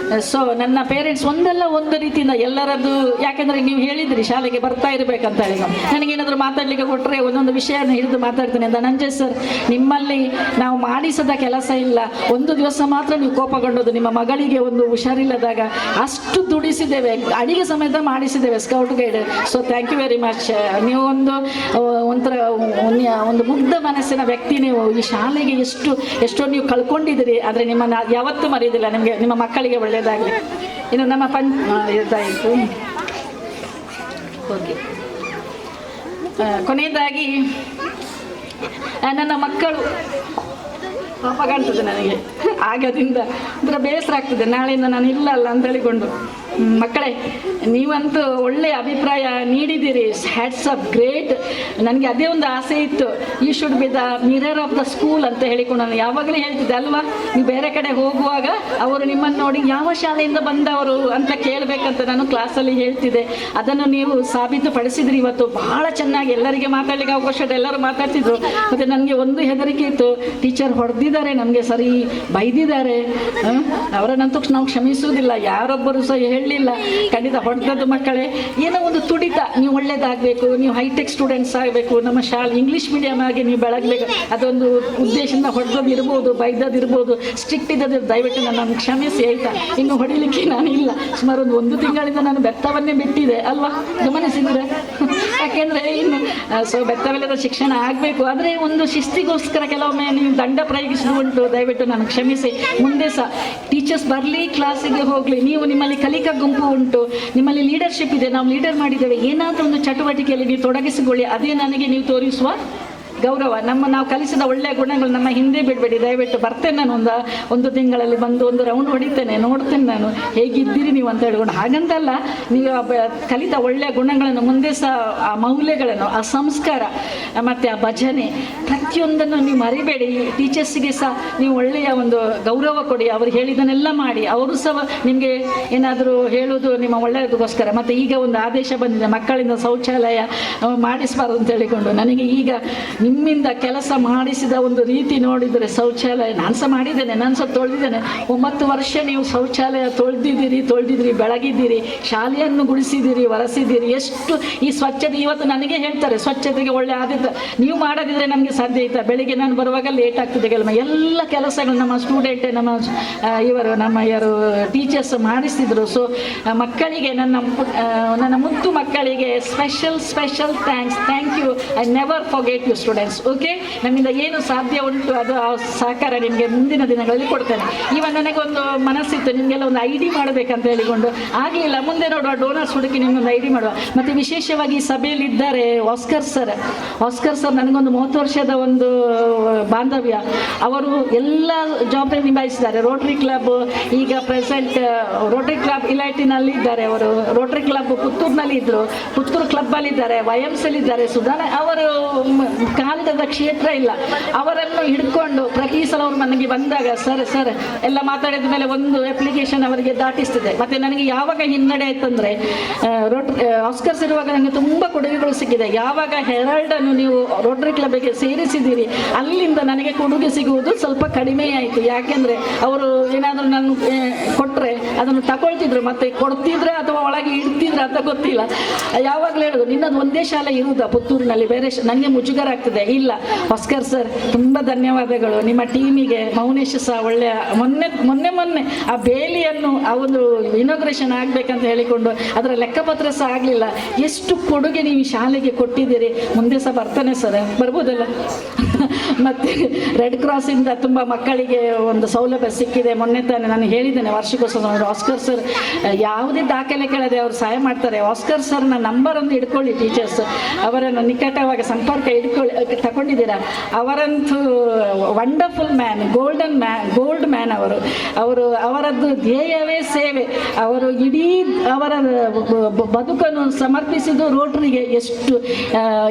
ಸೊ ನನ್ನ ಪೇರೆಂಟ್ಸ್ ಒಂದಲ್ಲ ಒಂದು ರೀತಿಯಿಂದ ಎಲ್ಲರದ್ದು, ಯಾಕೆಂದರೆ ನೀವು ಹೇಳಿದ್ರಿ ಶಾಲೆಗೆ ಬರ್ತಾ ಇರಬೇಕಂತ ಹೇಳಿ, ನನಗೇನಾದರೂ ಮಾತಾಡಲಿಕ್ಕೆ ಕೊಟ್ಟರೆ ಒಂದೊಂದು ವಿಷಯನ ಹಿಡಿದು ಮಾತಾಡ್ತೇನೆ. ಧನಂಜಯ್ ಸರ್, ನಿಮ್ಮಲ್ಲಿ ನಾವು ಮಾಡಿಸದ ಕೆಲಸ ಇಲ್ಲ. ಒಂದು ದಿವಸ ಮಾತ್ರ ನೀವು ಕೋಪಗೊಂಡದ್ದು, ನಿಮ್ಮ ಮಗಳಿಗೆ ಒಂದು ಹುಷಾರಿಲ್ಲದಾಗ ಅಷ್ಟು ದುಡಿಸಿದ್ದೇವೆ, ಅಡಿಗೆ ಸಮೇತ ಮಾಡಿಸಿದ್ದೇವೆ scout guide. So thank you very much. ನೀವು ಒಂಥರ ಒಂದು ಮುಗ್ಧ ಮನಸ್ಸಿನ ವ್ಯಕ್ತಿ. ನೀವು ಈ ಶಾಲೆಗೆ ಎಷ್ಟೋ ನೀವು ಕಳ್ಕೊಂಡಿದ್ದೀರಿ, ಆದರೆ ನಿಮ್ಮನ್ನು ಯಾವತ್ತೂ ಮರೆಯೋದಿಲ್ಲ. ನಿಮಗೆ ನಿಮ್ಮ ಮಕ್ಕಳಿಗೆ ಒಳ್ಳೆಯದಾಗಲಿ. ಇನ್ನು ನಮ್ಮ ಇದಾಯಿತು. ಓಕೆ, ಕೊನೆಯದಾಗಿ ನನ್ನ ಮಕ್ಕಳು ಪಾಪ ಕಾಣ್ತದೆ ನನಗೆ ಆಗದಿಂದ ಒಂಥರ ಬೇಸರ ಆಗ್ತದೆ. ನಾಳೆಯಿಂದ ನಾನು ಇಲ್ಲಲ್ಲ ಅಂತ ಹೇಳಿಕೊಂಡು. ಮಕ್ಕಳೇ, ನೀವಂತೂ ಒಳ್ಳೆಯ ಅಭಿಪ್ರಾಯ ನೀಡಿದ್ದೀರಿ. Hats off great. ನನಗೆ ಅದೇ ಒಂದು ಆಸೆ ಇತ್ತು, you should be the mirror of the school ಅಂತ ಹೇಳಿಕೊಂಡು ನಾನು ಯಾವಾಗಲೂ ಹೇಳ್ತಿದ್ದೆ ಅಲ್ವಾ. ನೀವು ಬೇರೆ ಕಡೆ ಹೋಗುವಾಗ ಅವರು ನಿಮ್ಮನ್ನು ನೋಡಿ ಯಾವ ಶಾಲೆಯಿಂದ ಬಂದವರು ಅಂತ ಕೇಳಬೇಕಂತ ನಾನು ಕ್ಲಾಸಲ್ಲಿ ಹೇಳ್ತಿದ್ದೆ. ಅದನ್ನು ನೀವು ಸಾಬೀತುಪಡಿಸಿದ್ರಿ ಇವತ್ತು ಬಹಳ ಚೆನ್ನಾಗಿ. ಎಲ್ಲರಿಗೆ ಮಾತಾಡಲಿಕ್ಕೆ ಅವಕಾಶ ಇದೆ, ಎಲ್ಲರೂ ಮಾತಾಡ್ತಿದ್ರು. ಮತ್ತು ನನಗೆ ಒಂದು ಹೆದರಿಕೆ ಇತ್ತು, ಟೀಚರ್ ಹೊಡೆದಿದ್ದಾರೆ, ನಮಗೆ ಸರಿ ಬೈದಿದ್ದಾರೆ, ಅವರನ್ನಂತೂ ನಾವು ಕ್ಷಮಿಸುವುದಿಲ್ಲ, ಯಾರೊಬ್ಬರು ಸಹ ಹೇಳಲಿಲ್ಲ. ಖಂಡಿತ ಹೊಡೆದದ್ದು ಮಕ್ಕಳೇ ಏನೋ ಒಂದು ತುಡಿತ, ನೀವು ಒಳ್ಳೇದಾಗಬೇಕು, ನೀವು ಹೈಟೆಕ್ ಸ್ಟೂಡೆಂಟ್ಸ್ ಆಗಬೇಕು, ನಮ್ಮ ಶಾಲೆ ಇಂಗ್ಲೀಷ್ ಮೀಡಿಯಮ್ ಆಗಿ ನೀವು ಬೆಳಗಬೇಕು, ಅದೊಂದು ಉದ್ದೇಶದಿಂದ ಹೊಡೆದದ್ದು ಇರ್ಬೋದು, ಬೈದದ್ದು ಇರ್ಬೋದು, ಸ್ಟ್ರಿಕ್ಟ್ ಇದ್ದದ್ದು ದಯವಿಟ್ಟು ನನ್ನನ್ನು ಕ್ಷಮಿಸಿ ಆಯಿತಾ. ಇನ್ನು ಹೊಡಿಲಿಕ್ಕೆ ನಾನು ಇಲ್ಲ. ಸುಮಾರು ಒಂದು ತಿಂಗಳಿಂದ ನಾನು ಬೆತ್ತವನ್ನೇ ಬಿಟ್ಟಿದೆ ಅಲ್ವಾ, ಗಮನಿಸಿದ್ರೆ. ಯಾಕೆಂದರೆ ಇನ್ನು ಬೆತ್ತವಿಲ್ಲದ ಶಿಕ್ಷಣ ಆಗಬೇಕು, ಆದರೆ ಒಂದು ಶಿಸ್ತಿಗೋಸ್ಕರ ಕೆಲವೊಮ್ಮೆ ನೀವು ದಂಡ ಪ್ರಯೋಗಿಸಿದ್ದು ಉಂಟು. ದಯವಿಟ್ಟು ನಾನು ಕ್ಷಮಿಸಿ. ಮುಂದೆ ಸಹ ಟೀಚರ್ಸ್ ಬರಲಿ, ಕ್ಲಾಸಿಗೆ ಹೋಗಲಿ, ನೀವು ನಿಮ್ಮಲ್ಲಿ ಕಲಿಕಾ ಗುಂಪು ಉಂಟು, ನಿಮ್ಮಲ್ಲಿ ಲೀಡರ್ಶಿಪ್ ಇದೆ, ನಾವು ಲೀಡರ್ ಮಾಡಿದ್ದೇವೆ, ಏನಾದರೂ ಒಂದು ಚಟುವಟಿಕೆಯಲ್ಲಿ ನೀವು ತೊಡಗಿಸಿಕೊಳ್ಳಿ. ಅದೇ ನನಗೆ ನೀವು ತೋರಿಸುವ ಗೌರವ. ನಾವು ಕಲಿಸಿದ ಒಳ್ಳೆಯ ಗುಣಗಳು ನಮ್ಮ ಹಿಂದೆ ಬಿಡಬೇಡಿ. ದಯವಿಟ್ಟು ಬರ್ತೇನೆ ನಾನು ಒಂದು ತಿಂಗಳಲ್ಲಿ ಬಂದು ಒಂದು ರೌಂಡ್ ಹೊಡಿತೇನೆ, ನೋಡ್ತೇನೆ ನಾನು ಹೇಗಿದ್ದೀರಿ ನೀವು ಅಂತ ಹೇಳ್ಕೊಂಡು. ಹಾಗಂತಲ್ಲ, ನೀವು ಕಲಿತ ಒಳ್ಳೆಯ ಗುಣಗಳನ್ನು ಮುಂದೆ ಸಹ ಆ ಮೌಲ್ಯಗಳನ್ನು, ಆ ಸಂಸ್ಕಾರ ಮತ್ತು ಆ ಭಜನೆ ಪ್ರತಿಯೊಂದನ್ನು ನೀವು ಮರಿಬೇಡಿ. ಟೀಚರ್ಸಿಗೆ ಸಹ ನೀವು ಒಳ್ಳೆಯ ಒಂದು ಗೌರವ ಕೊಡಿ, ಅವರು ಹೇಳಿದನ್ನೆಲ್ಲ ಮಾಡಿ. ಅವರು ಸಹ ನಿಮಗೆ ಏನಾದರೂ ಹೇಳೋದು ನಿಮ್ಮ ಒಳ್ಳೆಯದಕ್ಕೋಸ್ಕರ. ಮತ್ತು ಈಗ ಒಂದು ಆದೇಶ ಬಂದಿದೆ, ಮಕ್ಕಳಿಂದ ಶೌಚಾಲಯ ಮಾಡಿಸಬಾರ್ದು ಅಂತ ಹೇಳಿಕೊಂಡು. ನನಗೆ ಈಗ ನಿಮ್ಮಿಂದ ಕೆಲಸ ಮಾಡಿಸಿದ ಒಂದು ರೀತಿ ನೋಡಿದರೆ ಶೌಚಾಲಯ ನಾನು ಸಹ ಮಾಡಿದ್ದೇನೆ, ನಾನು ಸಹ ತೊಳೆದಿದ್ದೇನೆ. 9 ವರ್ಷ ನೀವು ಶೌಚಾಲಯ ತೊಳೆದಿದ್ದೀರಿ, ಬೆಳಗಿದ್ದೀರಿ, ಶಾಲೆಯನ್ನು ಗುಡಿಸಿದ್ದೀರಿ, ಒರೆಸಿದ್ದೀರಿ. ಎಷ್ಟು ಈ ಸ್ವಚ್ಛತೆ, ಇವತ್ತು ನನಗೆ ಹೇಳ್ತಾರೆ ಸ್ವಚ್ಛತೆಗೆ ಒಳ್ಳೆ ಆದ್ಯತೆ ನೀವು ಮಾಡೋದಿದ್ರೆ ನಮಗೆ ಸಾಧ್ಯ ಆಯ್ತಾ. ಬೆಳಿಗ್ಗೆ ನಾನು ಬರುವಾಗ ಲೇಟ್ ಆಗ್ತದೆ, ಎಲ್ಲ ಕೆಲಸಗಳು ನಮ್ಮ ಸ್ಟೂಡೆಂಟ್, ನಮ್ಮ ಯಾರು ಟೀಚರ್ಸ್ ಮಾಡಿಸ್ತಿದ್ರು. ಸೊ ಮಕ್ಕಳಿಗೆ, ನನ್ನ ಮುದ್ದು ಮಕ್ಕಳಿಗೆ special thank you. I never forget you students. Okay, ನಮ್ಮಿಂದ ಏನು ಸಾಧ್ಯ ಉಂಟು ಅದು ಆ ಸಹಕಾರ ನಿಮಗೆ ಮುಂದಿನ ದಿನಗಳಲ್ಲಿ ಕೊಡ್ತೇನೆ. ಇವನ್ ನನಗೊಂದು ಮನಸ್ಸಿತ್ತು, ನಿಮಗೆಲ್ಲ ಒಂದು ID ಮಾಡಬೇಕಂತ ಹೇಳಿಕೊಂಡು, ಆಗಲಿಲ್ಲ. ಮುಂದೆ ನೋಡುವ, ಡೋನರ್ಸ್ ಹುಡುಕಿ ನಿಮಗೊಂದು ID ಮಾಡುವ. ಮತ್ತು ವಿಶೇಷವಾಗಿ ಈ ಸಭೆಯಲ್ಲಿ ಇದ್ದಾರೆ ಆಸ್ಕರ್ ಸರ್. ನನಗೊಂದು 30 ವರ್ಷದ ಒಂದು ಬಾಂಧವ್ಯ. ಅವರು ಎಲ್ಲ ಜವಾಬ್ದಾರಿ ನಿಭಾಯಿಸಿದ್ದಾರೆ. ರೋಟರಿ ಕ್ಲಬ್, ಈಗ ಪ್ರೆಸೆಂಟ್ ರೋಟರಿ ಕ್ಲಬ್ ಇಲೈಟಿನಲ್ಲಿ ಇದ್ದಾರೆ. ಅವರು ರೋಟರಿ ಕ್ಲಬ್ ಪುತ್ತೂರಿನಲ್ಲಿ ಇದ್ದರು, ಪುತ್ತೂರು ಕ್ಲಬ್ಬಲ್ಲಿದ್ದಾರೆ, YMCA ಇದ್ದಾರೆ. ಸುಧಾರಣೆ ಅವರು ಕಾಲಿಡದ ಕ್ಷೇತ್ರ ಇಲ್ಲ. ಅವರನ್ನು ಹಿಡ್ಕೊಂಡು ಪ್ರತಿ ಸಲ ಅವರು ನನಗೆ ಬಂದಾಗ ಸರ್ ಎಲ್ಲ ಮಾತಾಡಿದ ಮೇಲೆ ಒಂದು ಅಪ್ಲಿಕೇಶನ್ ಅವರಿಗೆ ದಾಟಿಸ್ತಿದೆ. ಮತ್ತು ನನಗೆ ಯಾವಾಗ ಹಿನ್ನಡೆ ಆಯ್ತಂದರೆ, ಆಸ್ಕರ್ಸ್ ಇರುವಾಗ ನನಗೆ ತುಂಬ ಕೊಡುಗೆಗಳು ಸಿಕ್ಕಿದೆ. ಯಾವಾಗ ಹೆರಾಲ್ಡನ್ನು ನೀವು ರೋಟರಿ ಕ್ಲಬ್ಗೆ ಸೇರಿಸಿದ್ದೀರಿ, ಅಲ್ಲಿಂದ ನನಗೆ ಕೊಡುಗೆ ಸಿಗುವುದು ಸ್ವಲ್ಪ ಕಡಿಮೆ ಆಯಿತು. ಯಾಕೆಂದರೆ ಅವರು ಏನಾದರೂ ನಾನು ಕೊಟ್ಟರೆ ಅದನ್ನು ತಗೊಳ್ತಿದ್ರು, ಮತ್ತು ಕೊಡ್ತಿದ್ರೆ ಅಥವಾ ಒಳಗೆ ಇಡ್ತಿದ್ರೆ ಅಂತ ಗೊತ್ತಿಲ್ಲ. ಯಾವಾಗಲೂ ಹೇಳೋದು, ನಿನ್ನದು ಒಂದೇ ಶಾಲೆ ಇರುವುದಾ ಪುತ್ತೂರಿನಲ್ಲಿ, ಬೇರೆ ನನಗೆ ಮುಜುಗರ ಆಗ್ತದೆ. ಇಲ್ಲ ಆಸ್ಕರ್ ಸರ್, ತುಂಬ ಧನ್ಯವಾದಗಳು ನಿಮ್ಮ ಟೀಮಿಗೆ. ಮೌನೇಶ್ ಸಹ ಒಳ್ಳೆಯ ಮೊನ್ನೆ ಆ ಬೇಲಿಯನ್ನು ಆ ಒಂದು ಇನಾಗ್ರೇಷನ್ ಆಗಬೇಕಂತ ಹೇಳಿಕೊಂಡು ಅದರ ಲೆಕ್ಕಪತ್ರ ಸಹ ಆಗಲಿಲ್ಲ. ಎಷ್ಟು ಕೊಡುಗೆ ನೀವು ಶಾಲೆಗೆ ಕೊಟ್ಟಿದ್ದೀರಿ. ಮುಂದೆ ಸಹ ಬರ್ತಾನೆ ಸರ್, ಬರ್ಬೋದಲ್ಲ? ಮತ್ತು ರೆಡ್ ಕ್ರಾಸಿಂದ ತುಂಬ ಮಕ್ಕಳಿಗೆ ಒಂದು ಸೌಲಭ್ಯ ಸಿಕ್ಕಿದೆ. ಮೊನ್ನೆ ತಾನೇ ನಾನು ಹೇಳಿದ್ದೇನೆ ವಾರ್ಷಿಕೋತ್ಸವ ಆಸ್ಕರ್ ಸರ್ ಯಾವುದೇ ದಾಖಲೆ ಕೇಳದೆ ಅವರು ಸಹಾಯ ಮಾಡ್ತಾರೆ. ಆಸ್ಕರ್ ಸರ್ನ ನಂಬರನ್ನು ಇಟ್ಕೊಳ್ಳಿ ಟೀಚರ್ಸ್, ಅವರನ್ನು ನಿಕಟವಾಗಿ ಸಂಪರ್ಕ ತಗೊಂಡಿದ್ದೀರಾ. ಅವರಂತೂ ವಂಡರ್ಫುಲ್ ಮ್ಯಾನ್, ಗೋಲ್ಡ್ ಮ್ಯಾನ್ ಅವರದ್ದು ಧ್ಯೇಯವೇ ಸೇವೆ. ಅವರು ಇಡೀ ಅವರ ಬದುಕನ್ನು ಸಮರ್ಪಿಸಿದ್ದು ರೋಟರಿಗೆ. ಎಷ್ಟು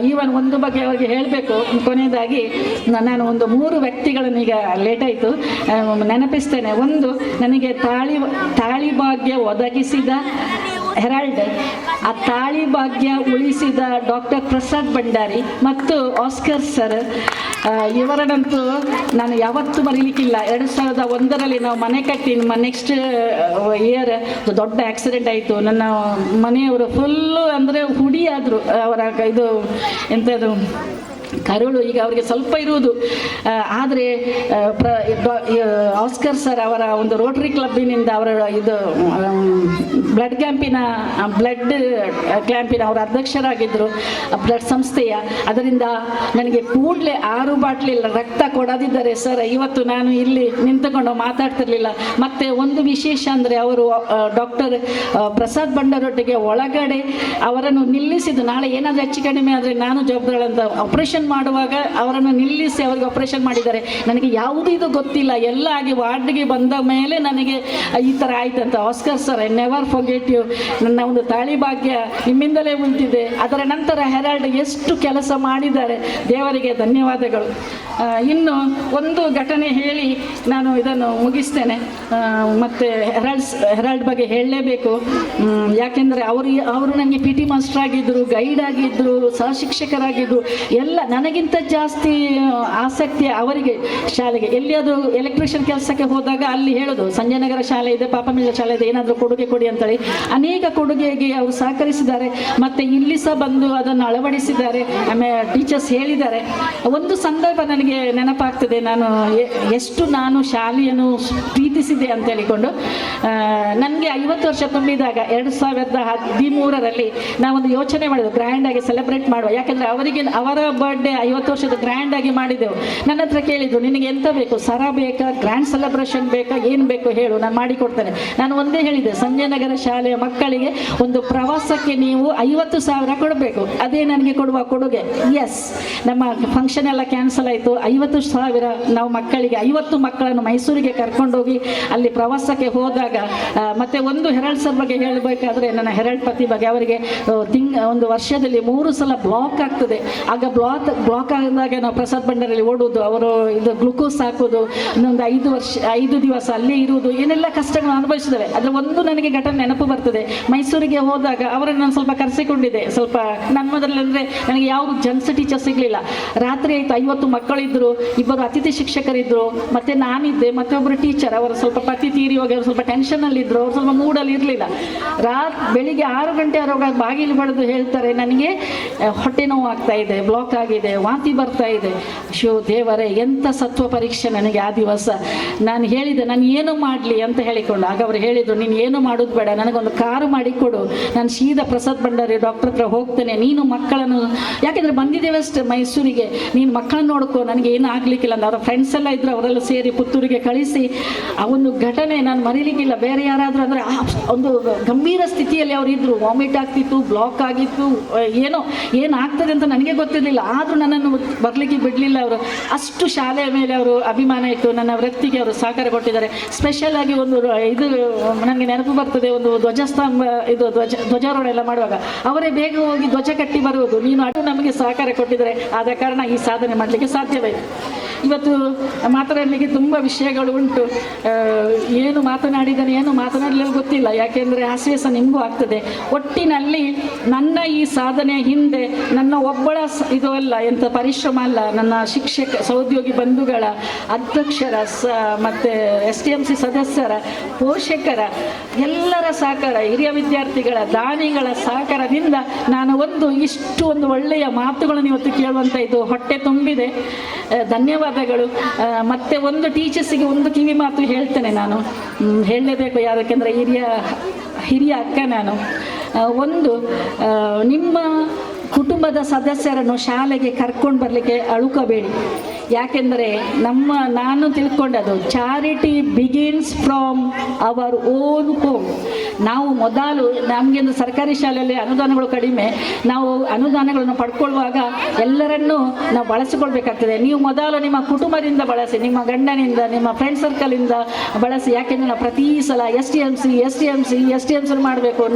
ಈವನ್ ಒಂದು ಬಗ್ಗೆ ಅವರಿಗೆ ಹೇಳಬೇಕು. ಕೊನೆಯದಾಗಿ ನಾನು ಒಂದು 3 ವ್ಯಕ್ತಿಗಳನ್ನು ಈಗ ಲೇಟ್ ಆಯಿತು ನೆನಪಿಸ್ತೇನೆ. ಒಂದು, ನನಗೆ ತಾಳಿ ಭಾಗ್ಯ ಒದಗಿಸಿದ ಹೆರಾಲ್ಡ್, ಆ ತಾಳಿ ಭಾಗ್ಯ ಉಳಿಸಿದ ಡಾಕ್ಟರ್ ಪ್ರಸಾದ್ ಭಂಡಾರಿ ಮತ್ತು ಆಸ್ಕರ್ ಸರ್. ಇವರನ್ನಂತೂ ನಾನು ಯಾವತ್ತೂ ಮರೀಲಿಕ್ಕಿಲ್ಲ. 2001ರಲ್ಲಿ ನಾವು ಮನೆ ಕಟ್ಟಿ ನೆಕ್ಸ್ಟ್ ಇಯರ್ ದೊಡ್ಡ ಆಕ್ಸಿಡೆಂಟ್ ಆಯಿತು. ನನ್ನ ಮನೆಯವರು ಫುಲ್ಲು ಅಂದರೆ ಹುಡಿ ಆದರು. ಅವರ ಇದು ಎಂಥದ್ದು ಕರುಳು ಈಗ ಅವರಿಗೆ ಸ್ವಲ್ಪ ಇರುವುದು. ಆದರೆ ಆಸ್ಕರ್ ಸರ್ ಅವರ ಒಂದು ರೋಟರಿ ಕ್ಲಬ್ಬಿನಿಂದ ಅವರ ಇದು ಬ್ಲಡ್ ಕ್ಯಾಂಪಿನ ಅವರ ಅಧ್ಯಕ್ಷರಾಗಿದ್ದರು, ಬ್ಲಡ್ ಸಂಸ್ಥೆಯ. ಅದರಿಂದ ನನಗೆ ಕೂಡಲೇ 6 ಬಾಟ್ಲಿ ರಕ್ತ ಕೊಡದಿದ್ದರೆ ಸರ್ ಇವತ್ತು ನಾನು ಇಲ್ಲಿ ನಿಂತುಕೊಂಡು ಮಾತಾಡ್ತಿರ್ಲಿಲ್ಲ. ಮತ್ತು ಒಂದು ವಿಶೇಷ ಅಂದರೆ ಅವರು ಡಾಕ್ಟರ್ ಪ್ರಸಾದ್ ಭಂಡಾರೊಟ್ಟಿಗೆ ಒಳಗಡೆ ಅವರನ್ನು ನಿಲ್ಲಿಸಿದ್ದು. ನಾಳೆ ಏನಾದರೂ ಹೆಚ್ಚು ಕಡಿಮೆ ಆದರೆ ನಾನು ಜವಾಬ್ದಾರಿಗಳಂತ ಆಪರೇಷನ್ ಮಾಡುವಾಗ ಅವರನ್ನು ನಿಲ್ಲಿಸಿ ಅವರಿಗೆ ಆಪರೇಷನ್ ಮಾಡಿದ್ದಾರೆ. ನನಗೆ ಯಾವುದೂ ಇದು ಗೊತ್ತಿಲ್ಲ. ಎಲ್ಲ ಆಗಿ ವಾರ್ಡ್ಗೆ ಬಂದ ಮೇಲೆ ನನಗೆ ಈ ಥರ ಆಯ್ತಂತ. Oscar sir, I never forget you. ನನ್ನ ಒಂದು ತಾಳಿ ಭಾಗ್ಯ ನಿಮ್ಮಿಂದಲೇ ಉಳಿದಿದೆ. ಅದರ ನಂತರ ಹೆರಾಲ್ಡ್ ಎಷ್ಟು ಕೆಲಸ ಮಾಡಿದ್ದಾರೆ, ದೇವರಿಗೆ ಧನ್ಯವಾದಗಳು. ಇನ್ನು ಒಂದು ಘಟನೆ ಹೇಳಿ ನಾನು ಇದನ್ನು ಮುಗಿಸ್ತೇನೆ. ಮತ್ತು ಹೆರಾಲ್ಡ್ ಬಗ್ಗೆ ಹೇಳಲೇಬೇಕು. ಯಾಕೆಂದರೆ ಅವರು ನನಗೆ ಪಿ ಟಿ ಮಾಸ್ಟರ್ ಆಗಿದ್ದರು, ಗೈಡ್ ಆಗಿದ್ದರು, ಸಹಶಿಕ್ಷಕರಾಗಿದ್ದರು. ಎಲ್ಲ ನನಗಿಂತ ಜಾಸ್ತಿ ಆಸಕ್ತಿ ಅವರಿಗೆ ಶಾಲೆಗೆ. ಎಲ್ಲಿಯಾದರೂ ಎಲೆಕ್ಟ್ರಿಷಿಯನ್ ಕೆಲಸಕ್ಕೆ ಹೋದಾಗ ಅಲ್ಲಿ ಹೇಳೋದು ಸಂಜಯನಗರ ಶಾಲೆ ಇದೆ, ಪಾಪಮಿಲ್ಲ ಶಾಲೆ ಇದೆ, ಏನಾದರೂ ಕೊಡುಗೆ ಕೊಡಿ ಅಂತೇಳಿ ಅನೇಕ ಕೊಡುಗೆಗೆ ಅವರು ಸಹಕರಿಸಿದ್ದಾರೆ. ಮತ್ತು ಇಲ್ಲಿ ಸಹ ಬಂದು ಅದನ್ನು ಅಳವಡಿಸಿದ್ದಾರೆ. ಆಮೇಲೆ ಟೀಚರ್ಸ್ ಹೇಳಿದ್ದಾರೆ. ಒಂದು ಸಂದರ್ಭ ನನಗೆ ನೆನಪಾಗ್ತದೆ, ಎಷ್ಟು ನಾನು ಶಾಲೆಯನ್ನು ಪ್ರೀತಿಸಿದೆ ಅಂತ ಹೇಳಿಕೊಂಡು. ನನಗೆ 50 ವರ್ಷ ತುಂಬಿದಾಗ 2013ರಲ್ಲಿ ನಾವೊಂದು ಯೋಚನೆ ಮಾಡಿದೆವು, ಗ್ರ್ಯಾಂಡಾಗಿ ಸೆಲೆಬ್ರೇಟ್ ಮಾಡುವ. ಯಾಕೆಂದರೆ ಅವರ ಬರ್ಡೇ 50 ವರ್ಷದ ಗ್ರ್ಯಾಂಡಾಗಿ ಮಾಡಿದೆವು. ನನ್ನ ಹತ್ರ ಕೇಳಿದ್ರು, ನಿನಗೆ ಎಂತ ಬೇಕು, ಸರ ಬೇಕಾ, ಗ್ರ್ಯಾಂಡ್ ಸೆಲೆಬ್ರೇಷನ್ ಬೇಕಾ, ಏನು ಬೇಕು ಹೇಳು, ನಾನು ಮಾಡಿಕೊಡ್ತೇನೆ. ನಾನು ಒಂದೇ ಹೇಳಿದೆ, ಸಂಜಯನಗರ ಶಾಲೆಯ ಮಕ್ಕಳಿಗೆ ಒಂದು ಪ್ರವಾಸಕ್ಕೆ ನೀವು 50,000 ಕೊಡಬೇಕು, ಅದೇ ನನಗೆ ಕೊಡುವ ಕೊಡುಗೆ. ಎಸ್, ನಮ್ಮ ಫಂಕ್ಷನ್ ಎಲ್ಲ ಕ್ಯಾನ್ಸಲ್ ಆಯಿತು. 50,000 ನಾವು ಮಕ್ಕಳಿಗೆ 50 ಮಕ್ಕಳನ್ನು ಮೈಸೂರಿಗೆ ಕರ್ಕೊಂಡೋಗಿ ಅಲ್ಲಿ ಪ್ರವಾಸಕ್ಕೆ ಹೋದಾಗ. ಮತ್ತು ಒಂದು ಹೆರಾಲ್ಡ್ ಸರ್ ಬಗ್ಗೆ ಹೇಳಬೇಕಾದ್ರೆ, ನನ್ನ ಹೆರಾಲ್ಡ್ ಪತಿ ಬಗ್ಗೆ, ಅವರಿಗೆ ಒಂದು ವರ್ಷದಲ್ಲಿ 3 ಸಲ ಬ್ಲಾಕ್ ಆಗ್ತದೆ. ಆಗ ಬ್ಲಾಕ್ ಆದಾಗ ನಾವು ಪ್ರಸಾದ್ ಭಂಡಾರಲ್ಲಿ ಓಡುವುದು, ಅವರು ಇದು ಗ್ಲುಕೋಸ್ ಹಾಕೋದು, ಇನ್ನೊಂದು 5 ದಿವಸ ಅಲ್ಲೇ ಇರುವುದು, ಏನೆಲ್ಲ ಕಷ್ಟಗಳನ್ನು ಅನುಭವಿಸಿದ್ದೇವೆ. ಅದರ ಒಂದು ನನಗೆ ಘಟನೆ ನೆನಪು ಬರ್ತದೆ. ಮೈಸೂರಿಗೆ ಹೋದಾಗ ಅವರನ್ನು ನಾನು ಸ್ವಲ್ಪ ಕರೆಸಿಕೊಂಡಿದ್ದೆ. ಸ್ವಲ್ಪ ನನ್ನ ಮೊದಲಂದರೆ ನನಗೆ ಯಾವುದು ಜನ್ಸ್ ಟೀಚರ್ ಸಿಗಲಿಲ್ಲ. ರಾತ್ರಿ ಆಯಿತು, 50 ಮಕ್ಕಳಿದ್ದರು, 2 ಅತಿಥಿ ಶಿಕ್ಷಕರಿದ್ದರು, ಮತ್ತು ನಾನಿದ್ದೆ, ಮತ್ತೊಬ್ಬರು ಟೀಚರ್. ಅವರು ಸ್ವಲ್ಪ ಪತಿ ತೀರಿ ಹೋಗಿ ಅವರು ಸ್ವಲ್ಪ ಟೆನ್ಷನಲ್ಲಿದ್ದರು, ಅವ್ರು ಸ್ವಲ್ಪ ಮೂಡಲ್ಲಿ ಇರಲಿಲ್ಲ. ಬೆಳಿಗ್ಗೆ 6 ಗಂಟೆ ಆಗುವಾಗ ಬಾಗಿಲು ಬಡಿದು ಹೇಳ್ತಾರೆ, ನನಗೆ ಹೊಟ್ಟೆ ನೋವು ಆಗ್ತಾ ಇದೆ, ಬ್ಲಾಕ್ ಆಗಿದೆ, ವಾಂತಿ ಬರ್ತಾ ಇದೆ. ದೇವರೇ, ಎಂಥ ಸತ್ವ ಪರೀಕ್ಷೆ ನನಗೆ ಆ ದಿವಸ. ನಾನು ಹೇಳಿದೆ, ನಾನು ಏನು ಮಾಡಲಿ ಅಂತ ಹೇಳಿಕೊಂಡು. ಆಗ ಅವರು ಹೇಳಿದರು, ನೀನು ಏನು ಮಾಡೋದು ಬೇಡ, ನನಗೊಂದು ಕಾರು ಮಾಡಿಕೊಡು, ನಾನು ಸೀದಾ ಪ್ರಸಾದ್ ಭಂಡಾರಿ ಡಾಕ್ಟರ್ ಹತ್ರ ಹೋಗ್ತೇನೆ, ನೀನು ಮಕ್ಕಳನ್ನು, ಯಾಕೆಂದರೆ ಬಂದಿದ್ದೇವೆ ಅಷ್ಟೇ ಮೈಸೂರಿಗೆ, ನೀನು ಮಕ್ಕಳನ್ನು ನೋಡ್ಕೋ, ನನಗೆ ಏನು ಆಗಲಿಕ್ಕಿಲ್ಲ ಅಂತ. ಅವರ ಫ್ರೆಂಡ್ಸ್ ಎಲ್ಲ ಇದ್ದರು, ಅವರೆಲ್ಲ ಸೇರಿ ಪುತ್ತೂರಿಗೆ ಕಳಿಸಿ. ಆ ಒಂದು ಘಟನೆ ನಾನು ಮರೀಲಿಕ್ಕಿಲ್ಲ. ಬೇರೆ ಯಾರಾದರೂ ಅಂದರೆ ಒಂದು ಗಂಭೀರ ಸ್ಥಿತಿಯಲ್ಲಿ ಅವರು ಇದ್ದರು, ವಾಮಿಟ್ ಆಗ್ತಿತ್ತು, ಬ್ಲಾಕ್ ಆಗಿತ್ತು, ಏನಾಗ್ತದೆ ಅಂತ ನನಗೆ ಗೊತ್ತಿರಲಿಲ್ಲ. ಆದರೂ ನನ್ನನ್ನು ಬರಲಿಕ್ಕೆ ಬಿಡಲಿಲ್ಲ ಅವರು. ಅಷ್ಟು ಶಾಲೆಯ ಮೇಲೆ ಅವರು ಅಭಿಮಾನ ಇತ್ತು, ನನ್ನ ವೃತ್ತಿಗೆ ಅವರು ಸಹಕಾರ ಕೊಟ್ಟಿದ್ದಾರೆ. ಸ್ಪೆಷಲ್ ಆಗಿ ಒಂದು ಇದು ನನಗೆ ನೆನಪು ಬರ್ತದೆ, ಒಂದು ಧ್ವಜಸ್ತಂಭ ಇದು ಧ್ವಜಾರೋಹಣ ಎಲ್ಲ ಮಾಡುವಾಗ ಅವರೇ ಬೇಗ ಹೋಗಿ ಧ್ವಜ ಕಟ್ಟಿ ಬರುವುದು. ನೀನು ಅದು ನಮಗೆ ಸಹಕಾರ ಕೊಟ್ಟಿದ್ದಾರೆ, ಆದ ಕಾರಣ ಈ ಸಾಧನೆ ಮಾಡಲಿಕ್ಕೆ ಸಾಧ್ಯವಾಯಿತು. ಇವತ್ತು ಮಾತನಾಡಲಿಕ್ಕೆ ತುಂಬ ವಿಷಯಗಳು ಉಂಟು. ಏನು ಮಾತನಾಡಿದರೆ ಏನು ಮಾತನಾಡಲಿಲ್ಲ ಗೊತ್ತಿಲ್ಲ, ಯಾಕೆಂದರೆ ಆಶ್ವಾಸ ನಿಮಗೂ ಆಗ್ತದೆ. ಒಟ್ಟಿನಲ್ಲಿ ನನ್ನ ಈ ಸಾಧನೆಯ ಹಿಂದೆ ನನ್ನ ಒಬ್ಬಳ ಇದು ಅಲ್ಲ, ಎಂಥ ಪರಿಶ್ರಮ ಅಲ್ಲ, ನನ್ನ ಶಿಕ್ಷಕ ಸಹೋದ್ಯೋಗಿ ಬಂಧುಗಳ, ಅಧ್ಯಕ್ಷರ ಮತ್ತು STMC ಸದಸ್ಯರ, ಪೋಷಕರ ಎಲ್ಲರ ಸಹಕಾರ, ಹಿರಿಯ ವಿದ್ಯಾರ್ಥಿಗಳ, ದಾನಿಗಳ ಸಹಕಾರದಿಂದ ನಾನು ಇಷ್ಟು ಒಂದು ಒಳ್ಳೆಯ ಮಾತುಗಳನ್ನು ಇವತ್ತು ಕೇಳುವಂಥ ಇದು ಹೊಟ್ಟೆ ತುಂಬಿದೆ. ಧನ್ಯವಾದಗಳು. ಮತ್ತೆ ಒಂದು ಟೀಚರ್ಸಿಗೆ ಒಂದು ಕಿವಿ ಮಾತು ಹೇಳ್ತೇನೆ, ನಾನು ಹೇಳಲೇಬೇಕು, ಯಾಕೆಂದರೆ ಹಿರಿಯ ಅಕ್ಕ ನಾನು. ನಿಮ್ಮ ಕುಟುಂಬದ ಸದಸ್ಯರನ್ನು ಶಾಲೆಗೆ ಕರ್ಕೊಂಡು ಬರಲಿಕ್ಕೆ ಅಳುಕಬೇಡಿ. ಯಾಕೆಂದರೆ ನಾನು ತಿಳ್ಕೊಂಡದ್ದು charity begins from our own home. ನಾವು ಮೊದಲು ನಮಗೆಂದು ಸರ್ಕಾರಿ ಶಾಲೆಯಲ್ಲಿ ಅನುದಾನಗಳು ಕಡಿಮೆ, ನಾವು ಅನುದಾನಗಳನ್ನು ಪಡ್ಕೊಳ್ಳುವಾಗ ಎಲ್ಲರನ್ನೂ ನಾವು ಬಳಸಿಕೊಳ್ಬೇಕಾಗ್ತದೆ. ನೀವು ಮೊದಲು ನಿಮ್ಮ ಕುಟುಂಬದಿಂದ ಬಳಸಿ, ನಿಮ್ಮ ಗಂಡನಿಂದ, ನಿಮ್ಮ ಫ್ರೆಂಡ್ ಸರ್ಕಲಿಂದ ಬಳಸಿ. ಯಾಕೆಂದರೆ ನಾವು ಪ್ರತಿ ಸಲ ಎಸ್ ಟಿ ಎಮ್ ಸಿ ಮಾಡಬೇಕು.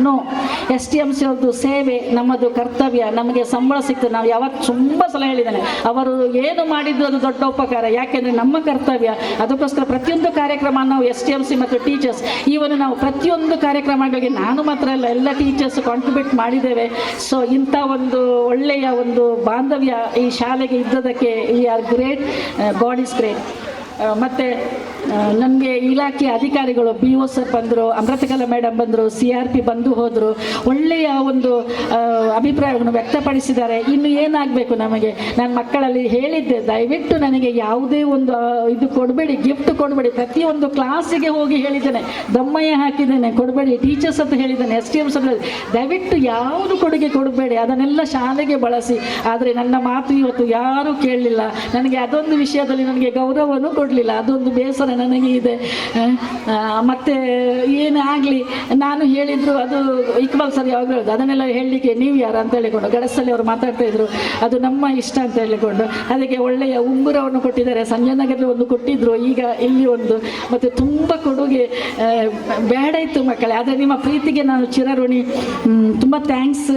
ಎಸ್ ಟಿ ಎಮ್ ಸಿ ಅವ್ರದ್ದು ಸೇವೆ ನಮ್ಮದು ಕರ್ತವ್ಯ, ನಮಗೆ ಸಂಬಳ ಸಿಗ್ತದೆ. ನಾವು ಯಾವತ್ತು ತುಂಬ ಸಲ ಹೇಳಿದ್ದೇನೆ, ಅವರು ಏನು ಮಾಡಿದ್ದು ಅದು ದೊಡ್ಡ ಉಪಕಾರ. ಯಾಕೆಂದರೆ ನಮ್ಮ ಕರ್ತವ್ಯ. ಅದಕ್ಕೋಸ್ಕರ ಪ್ರತಿಯೊಂದು ಕಾರ್ಯಕ್ರಮ ನಾವು ಎಸ್ ಟಿ ಎಮ್ ಸಿ ಮತ್ತು ಟೀಚರ್ಸ್, ಈವನು ನಾವು ಪ್ರತಿಯೊಂದು ಕಾರ್ಯಕ್ರಮಗಳಿಗೆ ನಾನು ಮಾತ್ರ ಅಲ್ಲ, ಎಲ್ಲ ಟೀಚರ್ಸ್ ಕಾಂಟ್ರಿಬ್ಯೂಟ್ ಮಾಡಿದ್ದೇವೆ. ಸೊ ಇಂಥ ಒಂದು ಒಳ್ಳೆಯ ಒಂದು ಬಾಂಧವ್ಯ ಈ ಶಾಲೆಗೆ ಇದ್ದದಕ್ಕೆ we are great, God is great. ಮತ್ತು ನಮಗೆ ಇಲಾಖೆ ಅಧಿಕಾರಿಗಳು ಬಿ ಒ ಸರ್ ಬಂದರು, ಅಮೃತಕಲಾ ಮೇಡಮ್ ಬಂದರು, CRP ಬಂದು ಹೋದರು. ಒಳ್ಳೆಯ ಒಂದು ಅಭಿಪ್ರಾಯವನ್ನು ವ್ಯಕ್ತಪಡಿಸಿದ್ದಾರೆ. ಇನ್ನು ಏನಾಗಬೇಕು ನಮಗೆ? ನಾನು ಮಕ್ಕಳಲ್ಲಿ ಹೇಳಿದ್ದೆ, ದಯವಿಟ್ಟು ನನಗೆ ಯಾವುದೇ ಒಂದು ಇದು ಕೊಡಬೇಡಿ, ಗಿಫ್ಟ್ ಕೊಡಬೇಡಿ. ಪ್ರತಿಯೊಂದು ಕ್ಲಾಸಿಗೆ ಹೋಗಿ ಹೇಳಿದ್ದೇನೆ, ದಮ್ಮಯ್ಯ ಹಾಕಿದ್ದೇನೆ, ಕೊಡಬೇಡಿ. ಟೀಚರ್ಸ್ ಅಂತ ಹೇಳಿದ್ದೇನೆ, STM ಸರ್ ದಯವಿಟ್ಟು ಯಾವುದು ಕೊಡುಗೆ ಕೊಡಬೇಡಿ, ಅದನ್ನೆಲ್ಲ ಶಾಲೆಗೆ ಬಳಸಿ. ಆದರೆ ನನ್ನ ಮಾತು ಇವತ್ತು ಯಾರೂ ಕೇಳಲಿಲ್ಲ. ನನಗೆ ಅದೊಂದು ವಿಷಯದಲ್ಲಿ ನನಗೆ ಗೌರವನೂ ಕೊಡಲಿಲ್ಲ, ಅದೊಂದು ಬೇಸರ ನನಗೆ ಇದೆ. ಮತ್ತು ಏನೇ ಆಗಲಿ ನಾನು ಹೇಳಿದರು, ಅದು ಇಕ್ಬಾಲ್ ಸರ್ ಯಾವಾಗ ಹೇಳೋದು, ಅದನ್ನೆಲ್ಲ ಹೇಳಲಿಕ್ಕೆ ನೀವು ಯಾರು ಅಂತ ಹೇಳಿಕೊಂಡು ಗಡಸಲ್ಲಿ ಅವರು ಮಾತಾಡ್ತಾ ಇದ್ರು, ಅದು ನಮ್ಮ ಇಷ್ಟ ಅಂತ ಹೇಳಿಕೊಂಡು ಅದಕ್ಕೆ ಒಳ್ಳೆಯ ಉಂಗುರವನ್ನು ಕೊಟ್ಟಿದ್ದಾರೆ. ಸಂಜಯನಗರಲ್ಲಿ ಒಂದು ಕೊಟ್ಟಿದ್ದರು, ಈಗ ಇಲ್ಲಿ ಒಂದು. ಮತ್ತು ತುಂಬ ಕೊಡುಗೆ ಬೇಡ ಇತ್ತು ಮಕ್ಕಳೇ, ಆದರೆ ನಿಮ್ಮ ಪ್ರೀತಿಗೆ ನಾನು ಚಿರಋಣಿ. ತುಂಬ ಥ್ಯಾಂಕ್ಸ್.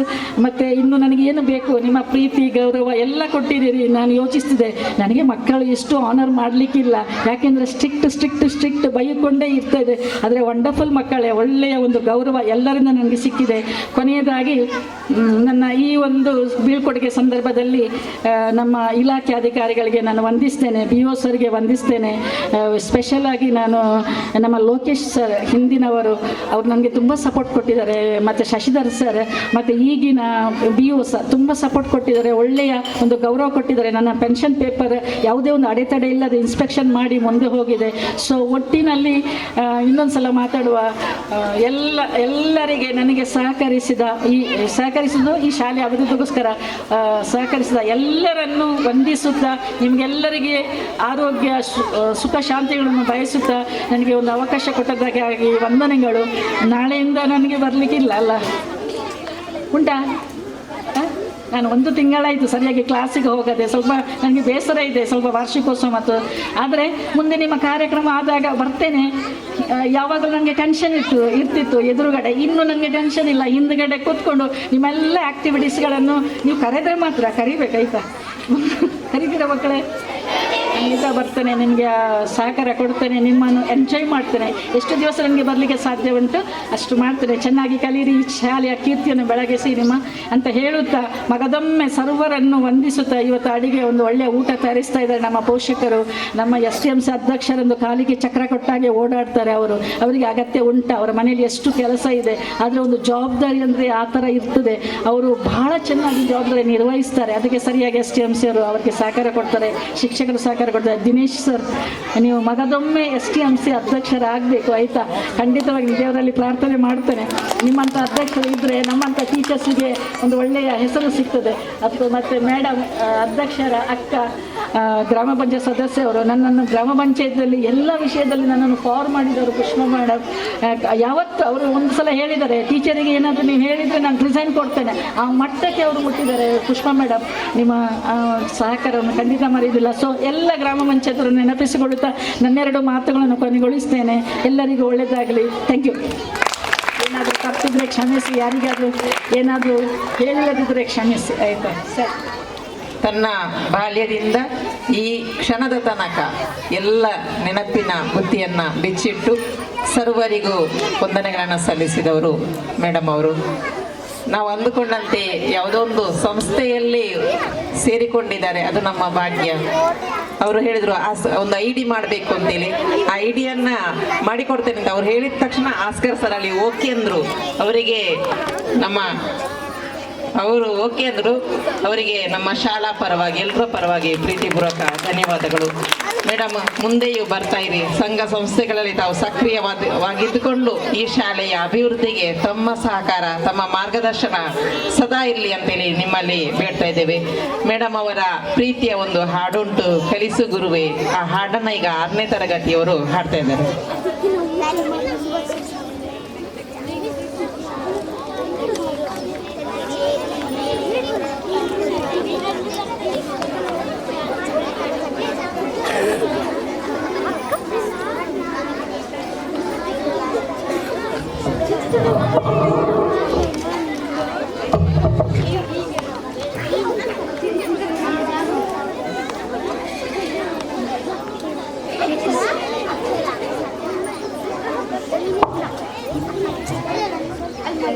ಮತ್ತು ಇನ್ನು ನನಗೆ ಏನು ಬೇಕು, ನಿಮ್ಮ ಪ್ರೀತಿ ಗೌರವ ಎಲ್ಲ ಕೊಟ್ಟಿದ್ದೀರಿ. ನಾನು ಯೋಚಿಸ್ತಿದ್ದೆ, ನನಗೆ ಮಕ್ಕಳು ಎಷ್ಟು ಆನರ್ ಮಾಡಲಿಕ್ಕಿಲ್ಲ, ಯಾಕೆಂದರೆ ಸ್ಟ್ರಿಕ್ಟ್ ಬೈಕೊಂಡೇ ಇರ್ತದೆ. ಆದರೆ ವಂಡರ್ಫುಲ್ ಮಕ್ಕಳೇ, ಒಳ್ಳೆಯ ಒಂದು ಗೌರವ ಎಲ್ಲರಿಂದ ನನಗೆ ಸಿಕ್ಕಿದೆ. ಕೊನೆಯದಾಗಿ ನನ್ನ ಈ ಒಂದು ಬೀಳ್ಕೊಡುಗೆ ಸಂದರ್ಭದಲ್ಲಿ ನಮ್ಮ ಇಲಾಖೆ ಅಧಿಕಾರಿಗಳಿಗೆ ನಾನು ವಂದಿಸ್ತೇನೆ, BO ಸರ್ಗೆ ವಂದಿಸ್ತೇನೆ. ಸ್ಪೆಷಲಾಗಿ ನಾನು ನಮ್ಮ ಲೋಕೇಶ್ ಸರ್ ಹಿಂದಿನವರು, ಅವ್ರು ನನಗೆ ತುಂಬ ಸಪೋರ್ಟ್ ಕೊಟ್ಟಿದ್ದಾರೆ. ಮತ್ತು ಶಶಿಧರ್ ಸರ್ ಮತ್ತು ಈಗಿನ BO ಸರ್ ತುಂಬ ಸಪೋರ್ಟ್ ಕೊಟ್ಟಿದ್ದಾರೆ, ಒಳ್ಳೆಯ ಒಂದು ಗೌರವ ಕೊಟ್ಟಿದ್ದಾರೆ. ನನ್ನ ಪೆನ್ಷನ್ ಪೇಪರ್ ಯಾವುದೇ ಒಂದು ಅಡೆತಡೆ ಇಲ್ಲದೆ ಇನ್ಸ್ಪೆಕ್ಷನ್ ಮಾಡಿ ಮುಂದೆ ಹೋಗಿದೆ. ಸೊ ಒಟ್ಟಿನಲ್ಲಿ ಇನ್ನೊಂದು ಸಲ ಮಾತಾಡುವ ಎಲ್ಲರಿಗೆ ನನಗೆ ಸಹಕರಿಸಿದ್ದು ಈ ಶಾಲೆ ಅಭಿವೃದ್ಧಿಗೋಸ್ಕರ ಸಹಕರಿಸಿದ ಎಲ್ಲರನ್ನು ವಂದಿಸುತ್ತಾ, ನಿಮಗೆಲ್ಲರಿಗೆ ಆರೋಗ್ಯ ಸುಖ ಶಾಂತಿಗಳನ್ನು ಬಯಸುತ್ತಾ ನನಗೆ ಒಂದು ಅವಕಾಶ ಕೊಟ್ಟದ್ದಾಗಿ ವಂದನೆಗಳು. ನಾಳೆಯಿಂದ ನನಗೆ ಬರಲಿಕ್ಕಿಲ್ಲ ಅಲ್ಲ, ಉಂಟಾ? ನಾನು 1 ತಿಂಗಳಾಯಿತು ಸರಿಯಾಗಿ ಕ್ಲಾಸಿಗೆ ಹೋಗದೆ. ಸ್ವಲ್ಪ ನನಗೆ ಬೇಸರ ಇದೆ, ಸ್ವಲ್ಪ ವಾರ್ಷಿಕೋತ್ಸವ ಮತ್ತು. ಆದರೆ ಮುಂದೆ ನಿಮ್ಮ ಕಾರ್ಯಕ್ರಮ ಆದಾಗ ಬರ್ತೇನೆ. ಯಾವಾಗಲೂ ನನಗೆ ಟೆನ್ಷನ್ ಇರ್ತಿತ್ತು ಎದುರುಗಡೆ. ಇನ್ನೂ ನನಗೆ ಟೆನ್ಷನ್ ಇಲ್ಲ, ಹಿಂದುಗಡೆ ಕೂತ್ಕೊಂಡು ನಿಮ್ಮೆಲ್ಲ ಆ್ಯಕ್ಟಿವಿಟೀಸ್ಗಳನ್ನು ನೀವು ಕರೆದರೆ ಮಾತ್ರ ಕರಿಬೇಕಾಯ್ತಾ? ಕರಿತೀರಾ ಮಕ್ಕಳೇ? ಖಂಡಿತ ಬರ್ತೇನೆ, ನಿಮಗೆ ಸಹಕಾರ ಕೊಡ್ತೇನೆ, ನಿಮ್ಮನ್ನು ಎಂಜಾಯ್ ಮಾಡ್ತೇನೆ. ಎಷ್ಟು ದಿವಸ ನನಗೆ ಬರಲಿಕ್ಕೆ ಸಾಧ್ಯ ಉಂಟು ಅಷ್ಟು ಮಾಡ್ತೇನೆ. ಚೆನ್ನಾಗಿ ಕಲೀರಿ, ಶಾಲೆಯ ಕೀರ್ತಿಯನ್ನು ಬೆಳಗಿಸಿ ನಿಮ್ಮ ಅಂತ ಹೇಳುತ್ತಾ, ಮಗದೊಮ್ಮೆ ಸರ್ವರನ್ನು ವಂದಿಸುತ್ತಾ, ಇವತ್ತು ಅಡಿಗೆ ಒಂದು ಒಳ್ಳೆಯ ಊಟ ತಯಾರಿಸ್ತಾ ಇದ್ದಾರೆ ನಮ್ಮ ಪೋಷಕರು. ನಮ್ಮ STMC ಅಧ್ಯಕ್ಷರೊಂದು ಕಾಲಿಗೆ ಚಕ್ರ ಕೊಟ್ಟಾಗೆ ಓಡಾಡ್ತಾರೆ ಅವರು. ಅವರಿಗೆ ಅಗತ್ಯ ಉಂಟು, ಅವರ ಮನೆಯಲ್ಲಿ ಎಷ್ಟು ಕೆಲಸ ಇದೆ, ಆದರೆ ಒಂದು ಜವಾಬ್ದಾರಿ ಅಂದರೆ ಆ ಥರ ಇರ್ತದೆ. ಅವರು ಬಹಳ ಚೆನ್ನಾಗಿ ಜವಾಬ್ದಾರಿ ನಿರ್ವಹಿಸ್ತಾರೆ. ಅದಕ್ಕೆ ಸರಿಯಾಗಿ STMC ಅವರು ಅವರಿಗೆ ಸಹಕಾರ ಕೊಡ್ತಾರೆ, ಶಿಕ್ಷಕರು ಸಹಕಾರ ಕೊಡ್ತಾರೆ. ದಿನೇಶ್ ಸರ್, ನೀವು ಮಗದೊಮ್ಮೆ STMC ಅಧ್ಯಕ್ಷರಾಗಬೇಕು ಆಯಿತಾ? ಖಂಡಿತವಾಗಿ ದೇವರಲ್ಲಿ ಪ್ರಾರ್ಥನೆ ಮಾಡ್ತೇನೆ. ನಿಮ್ಮಂಥ ಅಧ್ಯಕ್ಷರು ಇದ್ದರೆ ನಮ್ಮಂಥ ಟೀಚರ್ಸಿಗೆ ಒಂದು ಒಳ್ಳೆಯ ಹೆಸರು ಸಿಗ್ತದೆ. ಅಥವಾ ಮತ್ತು ಮೇಡಮ್ ಅಧ್ಯಕ್ಷರ ಅಕ್ಕ, ಗ್ರಾಮ ಪಂಚಾಯತ್ ಸದಸ್ಯರು ನನ್ನನ್ನು ಗ್ರಾಮ ಪಂಚಾಯತ್ನಲ್ಲಿ ಎಲ್ಲ ವಿಷಯದಲ್ಲಿ ನನ್ನನ್ನು ಫಾರ್ಮ್ ಮಾಡಿದವರು ಪುಷ್ಪ ಮೇಡಮ್. ಯಾವತ್ತು ಅವರು ಒಂದು ಸಲ ಹೇಳಿದ್ದಾರೆ, ಟೀಚರಿಗೆ ಏನಾದರೂ ನೀವು ಹೇಳಿದರೆ ನಾನು ರಿಸೈನ್ ಕೊಡ್ತೇನೆ, ಆ ಮಟ್ಟಕ್ಕೆ ಅವರು ಮುಟ್ಟಿದ್ದಾರೆ ಪುಷ್ಪ ಮೇಡಮ್. ನಿಮ್ಮ ಸಹಕಾರವನ್ನು ಖಂಡಿತ ಮರೆಯುವುದಿಲ್ಲ. ಸೊ ಎಲ್ಲ ಗ್ರಾಮ ಪಂಚಾಯತರನ್ನು ನೆನಪಿಸಿಕೊಳ್ಳುತ್ತಾ ನನ್ನೆರಡು ಮಾತುಗಳನ್ನು ಕೊನೆಗೊಳಿಸ್ತೇನೆ. ಎಲ್ಲರಿಗೂ ಒಳ್ಳೆಯದಾಗಲಿ. Thank you. ಏನಾದರೂ ತಪ್ಪಿದ್ರೆ ಕ್ಷಮಿಸಿ, ಯಾರಿಗಾದರೂ ಏನಾದರೂ ಹೇಳಿಲ್ಲದಿದ್ದರೆ ಕ್ಷಮಿಸಿ ಆಯಿತಾ ಸರ್? ತನ್ನ ಬಾಲ್ಯದಿಂದ ಈ ಕ್ಷಣದ ತನಕ ಎಲ್ಲ ನೆನಪಿನ ಬುತ್ತಿಯನ್ನು ಬಿಚ್ಚಿಟ್ಟು ಸರ್ವರಿಗೂ ವಂದನೆಗಳನ್ನು ಸಲ್ಲಿಸಿದವರು ಮೇಡಮ್ ಅವರು. ನಾವು ಅಂದುಕೊಂಡಂತೆ ಯಾವುದೋ ಒಂದು ಸಂಸ್ಥೆಯಲ್ಲಿ ಸೇರಿಕೊಂಡಿದ್ದಾರೆ, ಅದು ನಮ್ಮ ಭಾಗ್ಯ. ಅವರು ಹೇಳಿದರು ಒಂದು ID ಮಾಡಬೇಕು ಅಂತೇಳಿ, ಆ ಐಡಿಯನ್ನು ಮಾಡಿಕೊಡ್ತೇನೆ ಅಂತ ಅವ್ರು ಹೇಳಿದ ತಕ್ಷಣ ಆಸ್ಕರ್ ಸರ್ ಅಲ್ಲಿ ಓಕೆ ಅಂದರು. ಅವರಿಗೆ ನಮ್ಮ ಅವರು ಓಕೆ ಅಂದರು. ಅವರಿಗೆ ನಮ್ಮ ಶಾಲಾ ಪರವಾಗಿ ಎಲ್ಲರ ಪರವಾಗಿ ಪ್ರೀತಿಪೂರ್ವಕ ಧನ್ಯವಾದಗಳು. ಮೇಡಮ್, ಮುಂದೆಯೂ ಬರ್ತಾ ಇರಿ. ಸಂಘ ಸಂಸ್ಥೆಗಳಲ್ಲಿ ತಾವು ಸಕ್ರಿಯವಾಗಿದ್ದುಕೊಂಡು ಈ ಶಾಲೆಯ ಅಭಿವೃದ್ಧಿಗೆ ತಮ್ಮ ಸಹಕಾರ, ತಮ್ಮ ಮಾರ್ಗದರ್ಶನ ಸದಾ ಇರಲಿ ಅಂತೇಳಿ ನಿಮ್ಮಲ್ಲಿ ಬೇಡ್ತಾ ಇದ್ದೇವೆ. ಮೇಡಮ್ ಅವರ ಪ್ರೀತಿಯ ಒಂದು ಹಾಡುಂಟು, ಕಲಿಸು ಗುರುವೇ. ಆ ಹಾಡನ್ನು ಈಗ 6ನೇ ತರಗತಿಯವರು ಹಾಡ್ತಾ ಇದ್ದಾರೆ.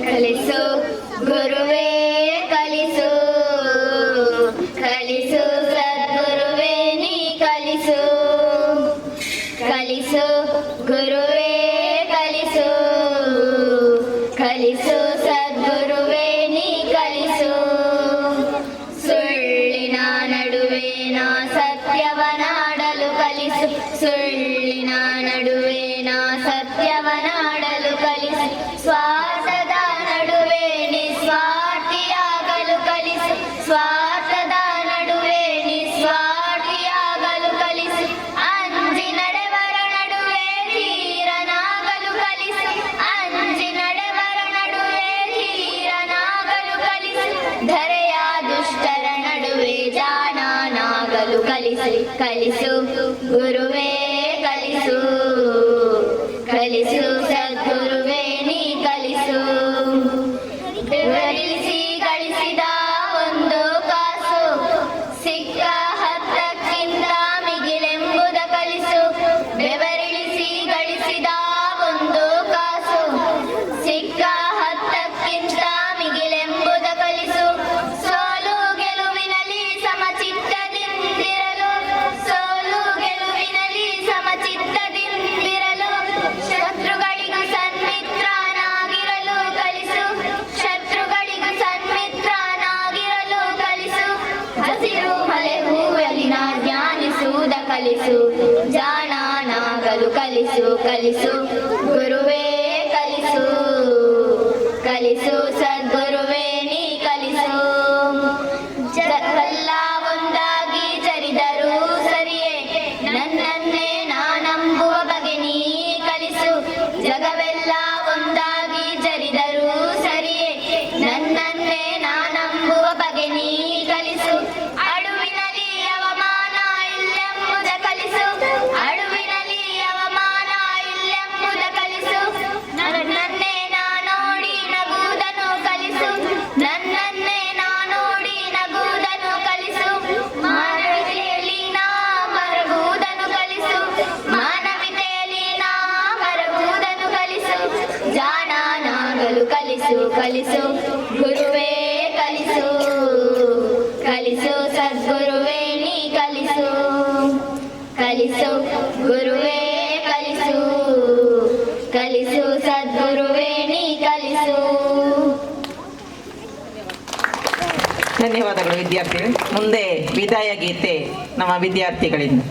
ಕಲಿಸು ಗುರುವೇ ಕಲಿಸು, ಕಲಿಸು ಸದ್ಗುರುವೇ ನೀ ಕಲಿಸು, ಕಲಿಸು ಗುರುವೇ ಕಲಿಸು, ಕಲಿಸು ಸದ್ಗುರುವೇ ನೀ ಕಲಿಸು. ಸುಳ್ಳಿನ ನಡುವೆ ನಾ ಸತ್ಯವನಾಡಲು ಕಲಿಸು, ಸುಳ್ಳಿನ ನಡುವೆ ನಾ ಸತ್ಯವನಾಡಲು ಕಲಿಸು. ಸ್ವಾರ್ಥದ ನಡುವೆ ನಿಸ್ವಾರ್ಥಿಯಾಗಲು ಕಲಿಸು, ಸ್ವಾರ್ಥದ ನಡುವೆ ನಿಸ್ವಾರ್ಥಿಯಾಗಲು ಕಲಿಸು. ಅಂಜಿ ನಡೆವರ ನಡುವೆ ಧೀರನಾಗಲು ಕಲಿಸು, ಅಂಜಿ ನಡೆವರ ನಡುವೆ ಧೀರನಾಗಲು ಕಲಿಸು. ಧರೆಯ ದುಷ್ಟರ ನಡುವೆ ಜಾಣನಾಗಲು ಕಲಿಸು, ಕಲಿಸು ಗುರುವೇ ಕಲಿಸು, ಕಲಿಸು ಸದ್ಗುರುವೇ ನೀ ಕಲಿಸು. ಬೆವರಿಸಿ ಗಳಿಸಿದ ಒಂದು ಕಾಸು ಸಿಕ್ಕ ಹತ್ತಕ್ಕಿಂತ ಮಿಗಿಲೆಂಬುದ ಕಲಿಸು. ಬೆವರಿಳಿಸಿ ಗಳಿಸಿದ ಒಂದು ಕಾಸು ಸಿಕ್ಕ ಹತ್ತಕ್ಕಿಂತ ಮಿಗಿಲೆಂಬುದ ಕಲಿಸು. ಸೋಲು ಗೆಲುವಿನಲ್ಲಿ ಸಮಚಿತ್ತದಿಂದಿರಲು, ಸೋಲು ಗೆಲುವಿನಲ್ಲಿ ಸಮಚಿತ್ತದಿಂದಿರಲು. ಶತ್ರುಗಳಿಗೂ ಸನ್ಮಿತ್ರನಾಗಿರಲು ಕಲಿಸು, ಶತ್ರುಗಳಿಗೂ ಸನ್ಮಿತ್ರನಾಗಿರಲು ಕಲಿಸು. ಹಸಿರು ಮಲೆ ಹೂವಲಿನ ಧ್ಯಾನಿಸುವುದ ಕಲಿಸು, ಜಾಣನಾಗಲು ಕಲಿಸು, ಕಲಿಸು ಗುರುವೇ ಕಲಿಸು, ಕಲಿಸು ಸದ್ಗುರುವೇ ನೀ ಕಲಿಸು. ಜಗವೆಲ್ಲ ಒಂದಾಗಿ ಜರಿದರೂ ಸರಿಯೇ, ನನ್ನನ್ನೇ ನಾನಂಬುವ ಬಗೆ ನೀ ಕಲಿಸು. ಜಗವೆಲ್ಲ ಒಂದಾಗಿ ಜರಿದರೂ ಸರಿಯೇ, ನನ್ನನ್ನೇ ನಾನಂಬುವ ಬಗೆ ನೀ ಕಲಿಸು. ಅಳುವಿನಲ್ಲಿ ಅವಮಾನ ಇಲ್ಲೆಂಬುದ ಕಲಿಸು, ಅಳುವಿನಲ್ಲಿ ಅವಮಾನ ಇಲ್ಲೆಂಬುದ ಕಲಿಸು. ನನ್ನನ್ನೇ ನಾ ನೋಡಿ ನಗುವುದನ್ನು ಕಲಿಸು, ನನ್ನನ್ನೇ ನಾ ನೋಡಿ ನಗುವುದನ್ನು ಕಲಿಸು. ಮಾನವೀಯತೆಯಲ್ಲಿ ನಾ ಮರಗುವುದನ್ನು ಕಲಿಸು, ಮಾನವೀಯತೆಯಲ್ಲಿ ನಾ ಮರಗುವುದನ್ನು ಕಲಿಸು. ಜಾಣನಾಗಲು ಕಲಿಸು, ಕಲಿಸು ಗುರುವೇ ಕಲಿಸು, ಕಲಿಸು ಸದ್ಗುರುವೇ ನೀ ಕಲಿಸು, ಕಲಿಸು ಗುರುವೇ ಕಲಿಸು, ಕಲಿಸು ಸದ್ಗುರುವೇ ನೀ ಕಲಿಸು. ಧನ್ಯವಾದಗಳು ವಿದ್ಯಾರ್ಥಿಗಳು. ಮುಂದೆ ವಿದಾಯ ಗೀತೆ ನಮ್ಮ ವಿದ್ಯಾರ್ಥಿಗಳಿಂದ.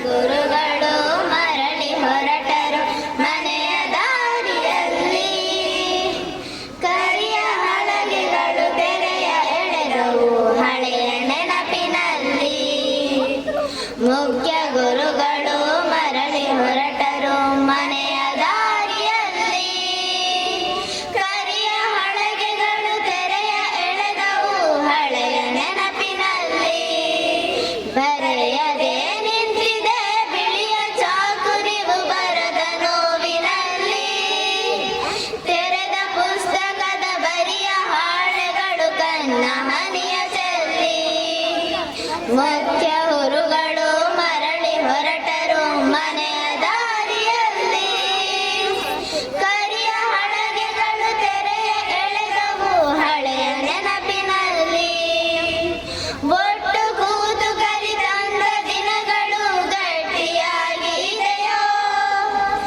ಗುರು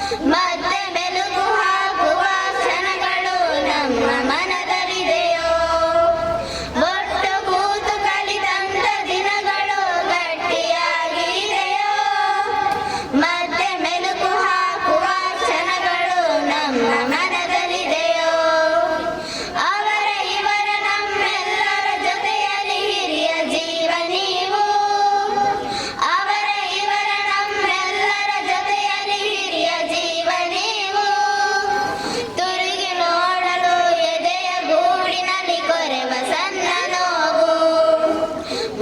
ಮತ್ತೆ ಬೆಳಕು ಹಾಕುವ ಕ್ಷಣಗಳು ನಮ್ಮ ಮನದಲ್ಲಿದೆಯೋ ಒಟ್ಟು ಕೂತು ಕಲಿತಂತ ದಿನಗಳು ಗಟ್ಟಿಯಾಗಿದೆಯೋ ಮತ್ತೆ ಬೆಳಕು ಹಾಕುವ ಕ್ಷಣಗಳು ನಮ್ಮ ಮನದಲ್ಲಿದೆಯೋ ಅವರ ಇವರ ನಮ್ಮೆಲ್ಲರ ಜೊತೆಯಲ್ಲಿ ಹಿರಿಯ ಜೀವ ನೀವು ಅವರ ಇವರ ನಮ್ಮೆಲ್ಲರ ಜೊತೆಯಲ್ಲಿ ಹಿರಿಯ ಜೀವ ನೀವು ತುರುಗಿ ನೋಡಲು ಎದೆಯ ಗೂಡಿನಲ್ಲಿ ಕೊರೆವ ಸಣ್ಣ ನೋವು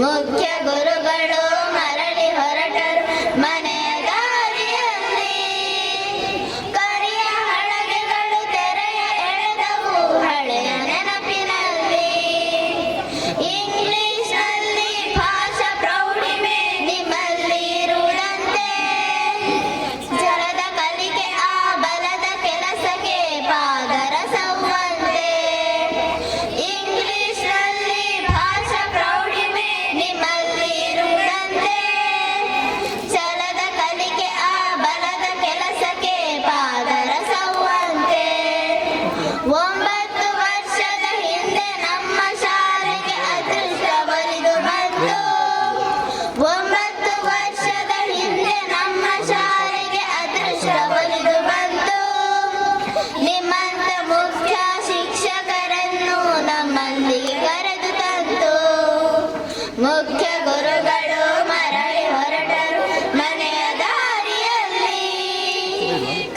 ಮುಖ್ಯ ಗುರುಗಳು ಮರಳಿ ಹೊರಟರು ಮನೆಯ ದಾರಿಯಲ್ಲಿ ಕರಿಯ ಹಳಗೆಗಳು ತೆರೆಯ ಎಳೆದವು ಹಳೆಯ ನೆನಪಿನಲ್ಲಿ ಇಂಗ್ಲಿಷ್ನಲ್ಲಿ ಭಾಷಾ ಪ್ರೌಢಿಮೆ ನಿಮ್ಮಲ್ಲಿ ಇರುವುದಂತೆ ಜಲದ ಕಲಿಕೆ ಆ ಬಲದ ಕೆಲಸಕ್ಕೆ ಪಾದರಸವಂತೆ ಇಂಗ್ಲಿಷ್ನಲ್ಲಿ ಭಾಷಾ ಪ್ರೌಢಿಮೆ ನಿಮ್ಮಲ್ಲಿ ಇರುವುದಂತೆ ಜಲದ ಕಲಿಕೆ ಆ ಬಲದ ಕೆಲಸಕ್ಕೆ ಪಾದರಸವಂತೆ 9 ವರ್ಷದ ಹಿಂದೆ ನಮ್ಮ ಶಾಲೆಗೆ ಅದೃಷ್ಟ ಒಲಿದು ಬಂತು 9 ವರ್ಷದ ಹಿಂದೆ ನಮ್ಮ ಶಾಲೆಗೆ ಅದೃಷ್ಟ ಒಲಿದು ಬಂತು ನಿಮ್ಮಂತ ಮುಖ್ಯ ಶಿಕ್ಷಕರನ್ನು ನಮ್ಮಲ್ಲಿಗೆ ಕರೆದು ತಂತು ಮುಖ್ಯ ಗುರುಗಳು ಮರಳಿ ಹೊರಟರು ಮನೆಯ ದಾರಿಯಲ್ಲಿ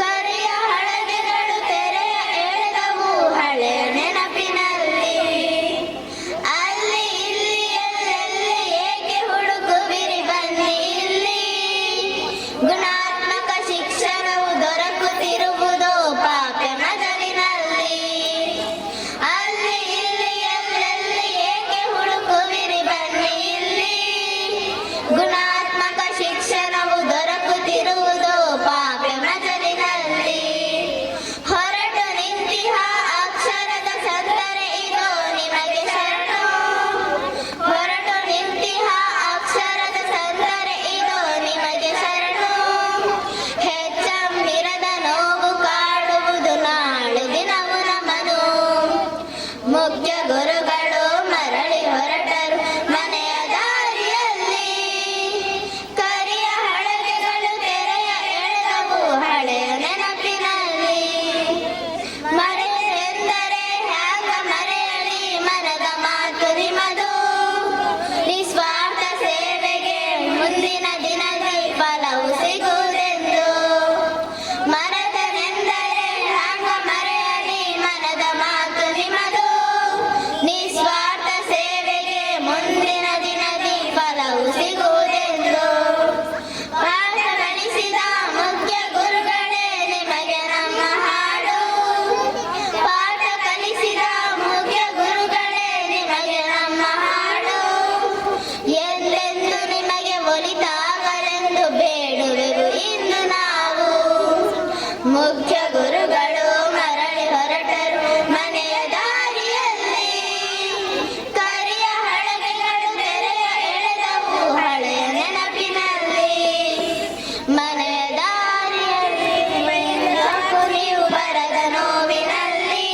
ಕರೆಯ ಹಳಗೆಗಳು ತೆರೆಯ ಎಳೆದವು ಹಳೆಯ ನೆನಪಿನಲ್ಲಿ ಅಲ್ಲಿ ಇಲ್ಲಿ ಎಲ್ಲೆಲ್ಲಿ ಏಕೆ ಹುಡುಕುವಿರಿ ಬನ್ನಿ ಇಲ್ಲಿ ಗುಣಾತ್ಮಕ ಶಿಕ್ಷಣವು ದೊರಕುತ್ತಿರುವುದು ಪಾಪ್ಯ ಮಜಲಿನಲ್ಲಿ ಅಲ್ಲಿ ಇಲ್ಲಿ ಎಲ್ಲೆಲ್ಲಿ ಏಕೆ ಹುಡುಕುವಿರಿ ಬನ್ನಿ ಇಲ್ಲಿ ಗುಣಾತ್ಮಕ ಶಿಕ್ಷಣವು ದೊರಕುತ್ತಿರುವುದು ಪಾಪ್ಯ ಮಜಲಿನಲ್ಲಿ ಹೊರಟು ನಿಂತಿಹ ಅಕ್ಷರದ ಸಂದರೆ ಇದೋ ನಿಮಗೆ ಶರಣು ಹೊರಟು ನಿಂತಿಹ ಅಕ್ಷರದ ಸಂದರೆ ಇದೋ ನಿಮಗೆ ಶರಣು ಹೆಚ್ಚಂಬಿರದ ನೋವು ಕಾಡುವುದು ನಾಳೆ ದಿನವು ನಮನು ಮುಖ್ಯ ಗುರುಗಳು ಮರಳಿ ಹೊರಟರು ಮನೆಯ ದಾರಿಯಲ್ಲಿ ಕರಿಯ ಹಳಗೆಗಳು ತೆರೆಯ ಎಳೆದವು ಹಳೆಯ ನೆನಪಿನಲ್ಲಿ ಮರೆಯೆಂದರೆ ಹ್ಯಾಂಗ ಮರೆಯಲಿ ಮನದ ಮಾತು ನಿಮದು ನಿಸ್ವಾರ್ಥ ಸೇವೆಗೆ ಮುಂದಿನ ದಿನದಲ್ಲಿ ಫಲವು ಸಿಗುವುದೆಂದು ಮರೆತನೆಂದರೆ ಹ್ಯಾಂಗ ಮರೆಯಲಿ ಮನದ ಮಾತು ನಿಮದು ನಿಸ್ವಾರ್ಥ ಸೇವೆಗೆ ಮುಂದಿನ ದಿನದಿ ಫಲವು ಸಿಗುವುದೆಂದು ಪಾಠ ಕಲಿಸಿದ ಮುಖ್ಯ ಗುರುಗಳೇ ನಿಮಗೆ ನಮ್ಮ ಹಾಡು ಪಾಠ ಕಲಿಸಿದ ಮುಖ್ಯ ಗುರುಗಳೇ ನಿಮಗೆ ನಮ್ಮ ಹಾಡು ಎಂದೆಂದು ನಿಮಗೆ ಒಲಿತಾಗಲೆಂದು ಬೇಡುವೆವು ಇಂದು ನಾವು ಮುಖ್ಯ ಗುರುಗಳು ಮರಳಿ ಹೊರಟರು ಮನೆಯ ದಾರಿಯಲ್ಲಿ ಕರಿಯ ಹಳಗೆಗಳು ತೆರೆಯ ಎಳೆದವು ಹಳೆಯ ನೆನಪಿನಲ್ಲಿ ಮನೆಯ ದಾರಿಯಲ್ಲಿ ನೀವು ಬರದ ನೋವಿನಲ್ಲಿ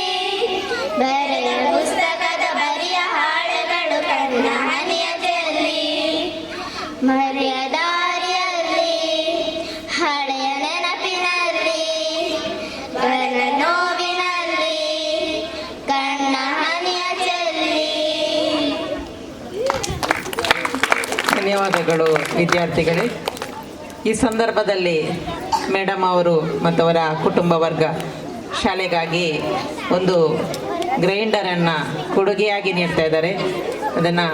ಬರೆಯ ಪುಸ್ತಕದ ಬರಿಯ ಹಾಳೆಗಳು ಕಣ್ಣ ಹನಿಯ ಚೆಲ್ಲಿ ಮರೆಯ ದಾರಿಯಲ್ಲಿ ಹಳೆಯ ನೆನಪಿನಲ್ಲಿ ಬರ ನೋವಿನಲ್ಲಿ ಕಣ್ಣ ಹನಿಯ ಚೆಲ್ಲಿ ಧನ್ಯವಾದಗಳು ವಿದ್ಯಾರ್ಥಿಗಳೇ. ಈ ಸಂದರ್ಭದಲ್ಲಿ ಮೇಡಮ್ ಅವರು ಮತ್ತು ಅವರ ಕುಟುಂಬ ವರ್ಗ ಶಾಲೆಗಾಗಿ ಒಂದು ಗ್ರೈಂಡರನ್ನು ಕೊಡುಗೆಯಾಗಿ ನೀಡ್ತಾ ಇದ್ದಾರೆ. ಅದನ್ನು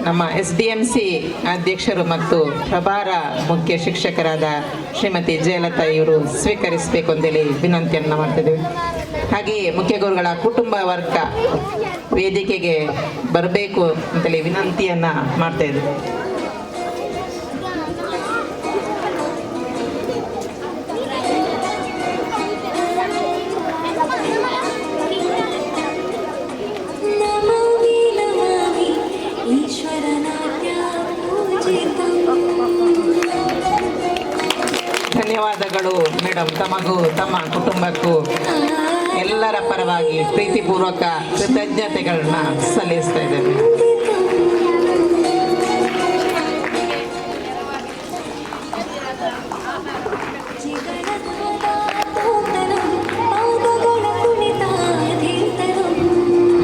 ನಮ್ಮ SDMC ಅಧ್ಯಕ್ಷರು ಮತ್ತು ಪ್ರಭಾರ ಮುಖ್ಯ ಶಿಕ್ಷಕರಾದ ಶ್ರೀಮತಿ ಜಯಲತಾ ಇವರು ಸ್ವೀಕರಿಸಬೇಕು ಅಂತೇಳಿ ವಿನಂತಿಯನ್ನು ಮಾಡ್ತಿದ್ದೇವೆ. ಹಾಗೆಯೇ ಮುಖ್ಯ ಗುರುಗಳ ಕುಟುಂಬ ವರ್ಗ ವೇದಿಕೆಗೆ ಬರಬೇಕು ಅಂತೇಳಿ ವಿನಂತಿಯನ್ನು ಮಾಡ್ತಾ ಇದ್ದೇವೆ. ಧನ್ಯವಾದಗಳು ಮೇಡಮ್ ತಮಗೂ ತಮ್ಮ ಕುಟುಂಬಕ್ಕೂ ಎಲ್ಲರ ಪರವಾಗಿ ಪ್ರೀತಿಪೂರ್ವಕ ಕೃತಜ್ಞತೆಗಳನ್ನ ಸಲ್ಲಿಸ್ತಾ ಇದ್ದೇನೆ.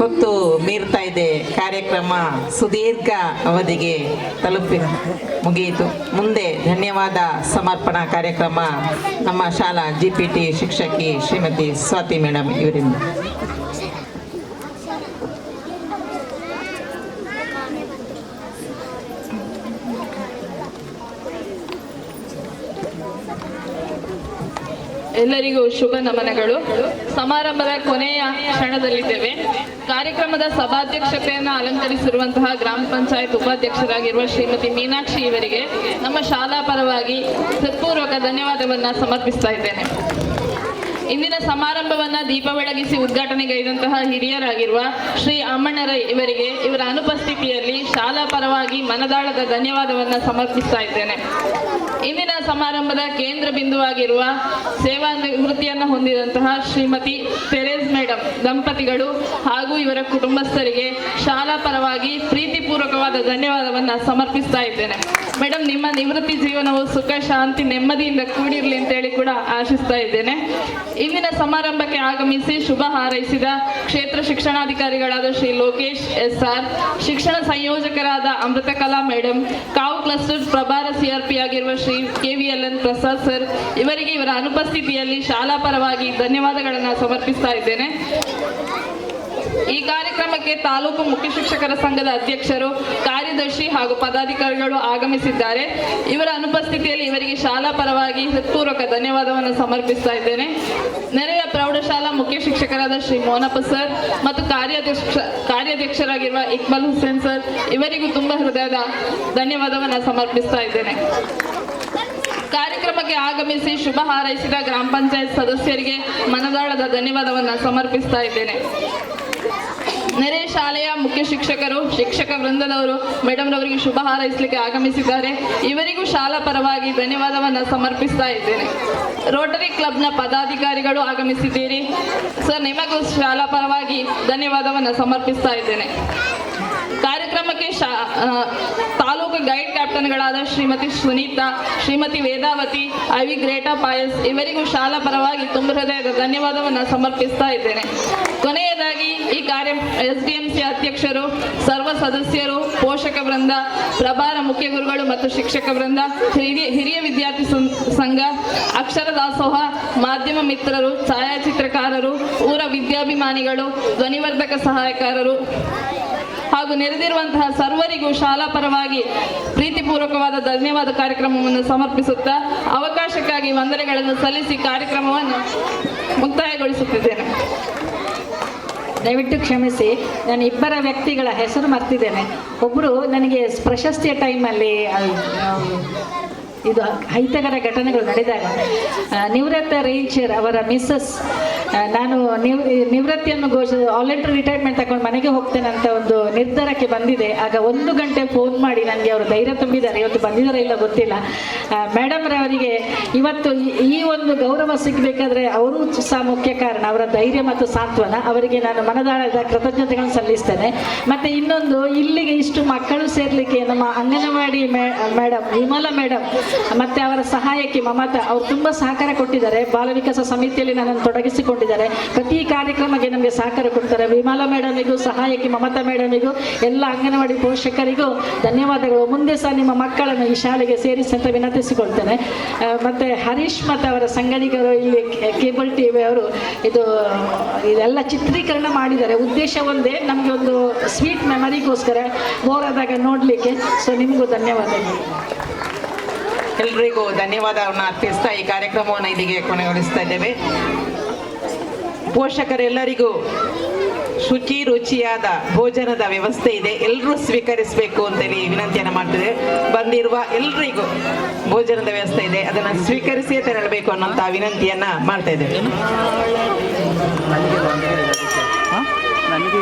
ಹೊತ್ತು ಮೀರ್ತಾ ಇದೆ. ಕಾರ್ಯಕ್ರಮ ಸುದೀರ್ಘ ಅವಧಿಗೆ ಮುಗಿಯಿತು. ಮುಂದೆ ಧನ್ಯವಾದ ಸಮರ್ಪಣಾ ಕಾರ್ಯಕ್ರಮ ನಮ್ಮ ಶಾಲಾ GPT ಶಿಕ್ಷಕಿ ಶ್ರೀಮತಿ ಸ್ವಾತಿ ಮೇಡಮ್ ಇವರಿಂದ. ಎಲ್ಲರಿಗೂ ಶುಭ ನಮನಗಳು. ಸಮಾರಂಭದ ಕೊನೆಯ ಕ್ಷಣದಲ್ಲಿದ್ದೇವೆ. ಕಾರ್ಯಕ್ರಮದ ಸಭಾಧ್ಯಕ್ಷತೆಯನ್ನು ಅಲಂಕರಿಸಿರುವಂತಹ ಗ್ರಾಮ ಪಂಚಾಯತ್ ಉಪಾಧ್ಯಕ್ಷರಾಗಿರುವ ಶ್ರೀಮತಿ ಮೀನಾಕ್ಷಿ ಇವರಿಗೆ ನಮ್ಮ ಶಾಲಾ ಪರವಾಗಿ ಹೃತ್ಪೂರ್ವಕ ಧನ್ಯವಾದವನ್ನು ಸಮರ್ಪಿಸ್ತಾ ಇದ್ದೇನೆ. ಇಂದಿನ ಸಮಾರಂಭವನ್ನ ದೀಪ ಬೆಳಗಿಸಿ ಉದ್ಘಾಟನೆಗೈದಂತಹ ಹಿರಿಯರಾಗಿರುವ ಶ್ರೀ ಅಮ್ಮಣ್ಣರ ಇವರಿಗೆ ಇವರ ಅನುಪಸ್ಥಿತಿಯಲ್ಲಿ ಶಾಲಾ ಪರವಾಗಿ ಮನದಾಳದ ಧನ್ಯವಾದವನ್ನು ಸಮರ್ಪಿಸ್ತಾ ಇದ್ದೇನೆ. ಇಂದಿನ ಸಮಾರಂಭದ ಕೇಂದ್ರ ಬಿಂದುವಾಗಿರುವ ಸೇವಾ ನಿವೃತ್ತಿಯನ್ನು ಹೊಂದಿದಂತಹ ಶ್ರೀಮತಿ ತೆರೇಸ್ ಮೇಡಮ್ ದಂಪತಿಗಳು ಹಾಗೂ ಇವರ ಕುಟುಂಬಸ್ಥರಿಗೆ ಶಾಲಾ ಪರವಾಗಿ ಪ್ರೀತಿಪೂರ್ವಕವಾದ ಧನ್ಯವಾದವನ್ನು ಸಮರ್ಪಿಸ್ತಾ ಇದ್ದೇನೆ. ಮೇಡಮ್, ನಿಮ್ಮ ನಿವೃತ್ತಿ ಜೀವನವು ಸುಖ ಶಾಂತಿ ನೆಮ್ಮದಿಯಿಂದ ಕೂಡಿರಲಿ ಅಂತೇಳಿ ಕೂಡ ಆಶಿಸ್ತಾ ಇದ್ದೇನೆ. ಇಂದಿನ ಸಮಾರಂಭಕ್ಕೆ ಆಗಮಿಸಿ ಶುಭ ಹಾರೈಸಿದ ಕ್ಷೇತ್ರ ಶಿಕ್ಷಣಾಧಿಕಾರಿಗಳಾದ ಶ್ರೀ ಲೋಕೇಶ್ SR, ಶಿಕ್ಷಣ ಸಂಯೋಜಕರಾದ ಅಮೃತಕಲಾ ಮೇಡಮ್, ಕಾವು ಕ್ಲಸ್ಟರ್ ಪ್ರಭಾರ CRP ಆಗಿರುವ ಶ್ರೀ KVLN ಪ್ರಸಾದ್ ಸರ್ ಇವರಿಗೆ ಇವರ ಅನುಪಸ್ಥಿತಿಯಲ್ಲಿ ಶಾಲಾ ಪರವಾಗಿ ಧನ್ಯವಾದಗಳನ್ನು ಸಮರ್ಪಿಸ್ತಾ ಇದ್ದೇನೆ. ಈ ಕಾರ್ಯಕ್ರಮಕ್ಕೆ ತಾಲೂಕು ಮುಖ್ಯ ಶಿಕ್ಷಕರ ಸಂಘದ ಅಧ್ಯಕ್ಷರು, ಕಾರ್ಯದರ್ಶಿ ಹಾಗೂ ಪದಾಧಿಕಾರಿಗಳು ಆಗಮಿಸಿದ್ದಾರೆ. ಇವರ ಅನುಪಸ್ಥಿತಿಯಲ್ಲಿ ಇವರಿಗೆ ಶಾಲಾ ಪರವಾಗಿ ಹೃತ್ಪೂರ್ವಕ ಧನ್ಯವಾದವನ್ನು ಸಮರ್ಪಿಸ್ತಾ ಇದ್ದೇನೆ. ನೆರೆಯ ಪ್ರೌಢಶಾಲಾ ಮುಖ್ಯ ಶಿಕ್ಷಕರಾದ ಶ್ರೀ ಮೋನಪ್ಪ ಸರ್ ಮತ್ತು ಕಾರ್ಯಾಧ್ಯಕ್ಷರಾಗಿರುವ ಇಕ್ಬಾಲ್ ಹುಸೇನ್ ಸರ್ ಇವರಿಗೂ ತುಂಬ ಹೃದಯದ ಧನ್ಯವಾದವನ್ನು ಸಮರ್ಪಿಸ್ತಾ ಇದ್ದೇನೆ. ಕಾರ್ಯಕ್ರಮಕ್ಕೆ ಆಗಮಿಸಿ ಶುಭ ಹಾರೈಸಿದ ಗ್ರಾಮ ಪಂಚಾಯತ್ ಸದಸ್ಯರಿಗೆ ಮನದಾಳದ ಧನ್ಯವಾದವನ್ನು ಸಮರ್ಪಿಸ್ತಾ ಇದ್ದೇನೆ. ನೆರೆ ಶಾಲೆಯ ಮುಖ್ಯ ಶಿಕ್ಷಕರು, ಶಿಕ್ಷಕ ವೃಂದದವರು ಮೇಡಮ್ ರವರಿಗೆ ಶುಭ ಹಾರೈಸಲಿಕ್ಕೆ ಆಗಮಿಸಿದ್ದಾರೆ. ಇವರಿಗೂ ಶಾಲಾ ಪರವಾಗಿ ಧನ್ಯವಾದವನ್ನು ಸಮರ್ಪಿಸ್ತಾ ಇದ್ದೇನೆ. ರೋಟರಿ ಕ್ಲಬ್ನ ಪದಾಧಿಕಾರಿಗಳು ಆಗಮಿಸಿದ್ದೀರಿ ಸರ್, ನಿಮಗೂ ಶಾಲಾ ಪರವಾಗಿ ಧನ್ಯವಾದವನ್ನು ಸಮರ್ಪಿಸ್ತಾ ಇದ್ದೇನೆ. ಕಾರ್ಯಕ್ರಮಕ್ಕೆ ತಾಲೂಕು ಗೈಡ್ ಕ್ಯಾಪ್ಟನ್ಗಳಾದ ಶ್ರೀಮತಿ ಸುನೀತಾ, ಶ್ರೀಮತಿ ವೇದಾವತಿ, ಐವಿ ಗ್ರೇಟಾ ಪಾಯಸ್ ಇವರಿಗೂ ಶಾಲಾ ಪರವಾಗಿ ತುಂಬ ಹೃದಯದ ಧನ್ಯವಾದವನ್ನು ಸಮರ್ಪಿಸ್ತಾ ಇದ್ದೇನೆ. ಕೊನೆಯದಾಗಿ ಈ SDMC ಅಧ್ಯಕ್ಷರು, ಸರ್ವ ಸದಸ್ಯರು, ಪೋಷಕ ವೃಂದ, ಪ್ರಭಾರ ಮುಖ್ಯ ಗುರುಗಳು ಮತ್ತು ಶಿಕ್ಷಕ ವೃಂದ, ಹಿರಿಯ ವಿದ್ಯಾರ್ಥಿ ಸಂಘ, ಅಕ್ಷರ ದಾಸೋಹ, ಮಾಧ್ಯಮ ಮಿತ್ರರು, ಛಾಯಾಚಿತ್ರಕಾರರು, ಊರ ವಿದ್ಯಾಭಿಮಾನಿಗಳು, ಧ್ವನಿವರ್ಧಕ ಸಹಾಯಕಾರರು ಹಾಗೂ ನೆರೆದಿರುವಂತಹ ಸರ್ವರಿಗೂ ಶಾಲಾ ಪರವಾಗಿ ಪ್ರೀತಿಪೂರ್ವಕವಾದ ಧನ್ಯವಾದ ಕಾರ್ಯಕ್ರಮವನ್ನು ಸಮರ್ಪಿಸುತ್ತಾ ಅವಕಾಶಕ್ಕಾಗಿ ವಂದನೆಗಳನ್ನು ಸಲ್ಲಿಸಿ ಕಾರ್ಯಕ್ರಮವನ್ನು ಮುಕ್ತಾಯಗೊಳಿಸುತ್ತಿದ್ದೇನೆ. ದಯವಿಟ್ಟು ಕ್ಷಮಿಸಿ, ನಾನು ಇಬ್ಬರ ವ್ಯಕ್ತಿಗಳ ಹೆಸರು ಮರ್ತಿದ್ದೇನೆ. ಒಬ್ಬರು ನನಗೆ ಪ್ರಶಸ್ತಿಯ ಟೈಮಲ್ಲಿ ಇದು ಅಹಿತಕರ ಘಟನೆಗಳು ನಡೆದಾಗ ನಿವೃತ್ತ ರೇಂಜರ್ ಅವರ ಮಿಸ್ಸಸ್ ನಾನು ನಿವೃತ್ತಿಯನ್ನು ಆಲ್ರೆಡಿ ರಿಟೈರ್ಮೆಂಟ್ ತಗೊಂಡು ಮನೆಗೆ ಹೋಗ್ತೇನೆ ಅಂತ ಒಂದು ನಿರ್ಧಾರಕ್ಕೆ ಬಂದಿದೆ. ಆಗ 1 ಗಂಟೆ ಫೋನ್ ಮಾಡಿ ನನಗೆ ಅವರು ಧೈರ್ಯ ತುಂಬಿದ್ದಾರೆ. ಇವತ್ತು ಬಂದಿದ್ದಾರೆ ಇಲ್ಲ ಗೊತ್ತಿಲ್ಲ. ಮೇಡಮ್ ರವರಿಗೆ ಇವತ್ತು ಈ ಒಂದು ಗೌರವ ಸಿಗಬೇಕಾದ್ರೆ ಅವರು ಸಹ ಮುಖ್ಯ ಕಾರಣ. ಅವರ ಧೈರ್ಯ ಮತ್ತು ಸಾಂತ್ವನ, ಅವರಿಗೆ ನಾನು ಮನದಾಳದ ಕೃತಜ್ಞತೆಗಳನ್ನು ಸಲ್ಲಿಸ್ತೇನೆ. ಮತ್ತು ಇನ್ನೊಂದು, ಇಲ್ಲಿಗೆ ಇಷ್ಟು ಮಕ್ಕಳು ಸೇರ್ಲಿಕ್ಕೆ ನಮ್ಮ ಅಂಗನವಾಡಿ ಮೇಡಮ್ ವಿಮಲಾ ಮೇಡಮ್ ಮತ್ತು ಅವರ ಸಹಾಯಕಿ ಮಮತಾ ಅವರು ತುಂಬ ಸಹಕಾರ ಕೊಟ್ಟಿದ್ದಾರೆ. ಬಾಲ ವಿಕಾಸ ಸಮಿತಿಯಲ್ಲಿ ನನ್ನನ್ನು ತೊಡಗಿಸಿಕೊಂಡಿದ್ದಾರೆ. ಪ್ರತಿ ಕಾರ್ಯಕ್ರಮಕ್ಕೆ ನಮಗೆ ಸಹಕಾರ ಕೊಡ್ತಾರೆ. ವಿಮಲಾ ಮೇಡಮಿಗೂ, ಸಹಾಯಕಿ ಮಮತಾ ಮೇಡಮಿಗೂ, ಎಲ್ಲ ಅಂಗನವಾಡಿ ಪೋಷಕರಿಗೂ ಧನ್ಯವಾದಗಳು. ಮುಂದೆ ಸಹ ನಿಮ್ಮ ಮಕ್ಕಳನ್ನು ಈ ಶಾಲೆಗೆ ಸೇರಿಸಿ ಅಂತ ವಿನಂತಿಸಿಕೊಳ್ತೇನೆ. ಮತ್ತು ಹರೀಶ್ ಮತ್ತು ಅವರ ಸಂಗಡಿಗರು, ಇಲ್ಲಿ ಕೇಬಲ್ TV ಅವರು ಇದೆಲ್ಲ ಚಿತ್ರೀಕರಣ ಮಾಡಿದ್ದಾರೆ. ಉದ್ದೇಶ ಒಂದೇ, ನಮಗೆ ಒಂದು ಸ್ವೀಟ್ ಮೆಮರಿಗೋಸ್ಕರ ಬೋರ್ ಆದಾಗ ನೋಡಲಿಕ್ಕೆ. ಸೊ ನಿಮಗೂ ಧನ್ಯವಾದಗಳು. ಎಲ್ರಿಗೂ ಧನ್ಯವಾದವನ್ನು ಅರ್ಪಿಸ್ತಾ ಈ ಕಾರ್ಯಕ್ರಮವನ್ನು ಇಲ್ಲಿಗೆ ಕೊನೆಗೊಳಿಸ್ತಾ ಇದ್ದೇವೆ. ಪೋಷಕರೆಲ್ಲರಿಗೂ ರುಚಿಯಾದ ಭೋಜನದ ವ್ಯವಸ್ಥೆ ಇದೆ, ಎಲ್ಲರೂ ಸ್ವೀಕರಿಸಬೇಕು ಅಂತೇಳಿ ವಿನಂತಿಯನ್ನು ಮಾಡ್ತಿದೆ. ಬಂದಿರುವ ಎಲ್ರಿಗೂ ಭೋಜನದ ವ್ಯವಸ್ಥೆ ಇದೆ, ಅದನ್ನು ಸ್ವೀಕರಿಸಿಯೇ ತೆರಳಬೇಕು ಅನ್ನೋಂಥ ವಿನಂತಿಯನ್ನು ಮಾಡ್ತಾ ಇದ್ದೇವೆ. ನನಗೆ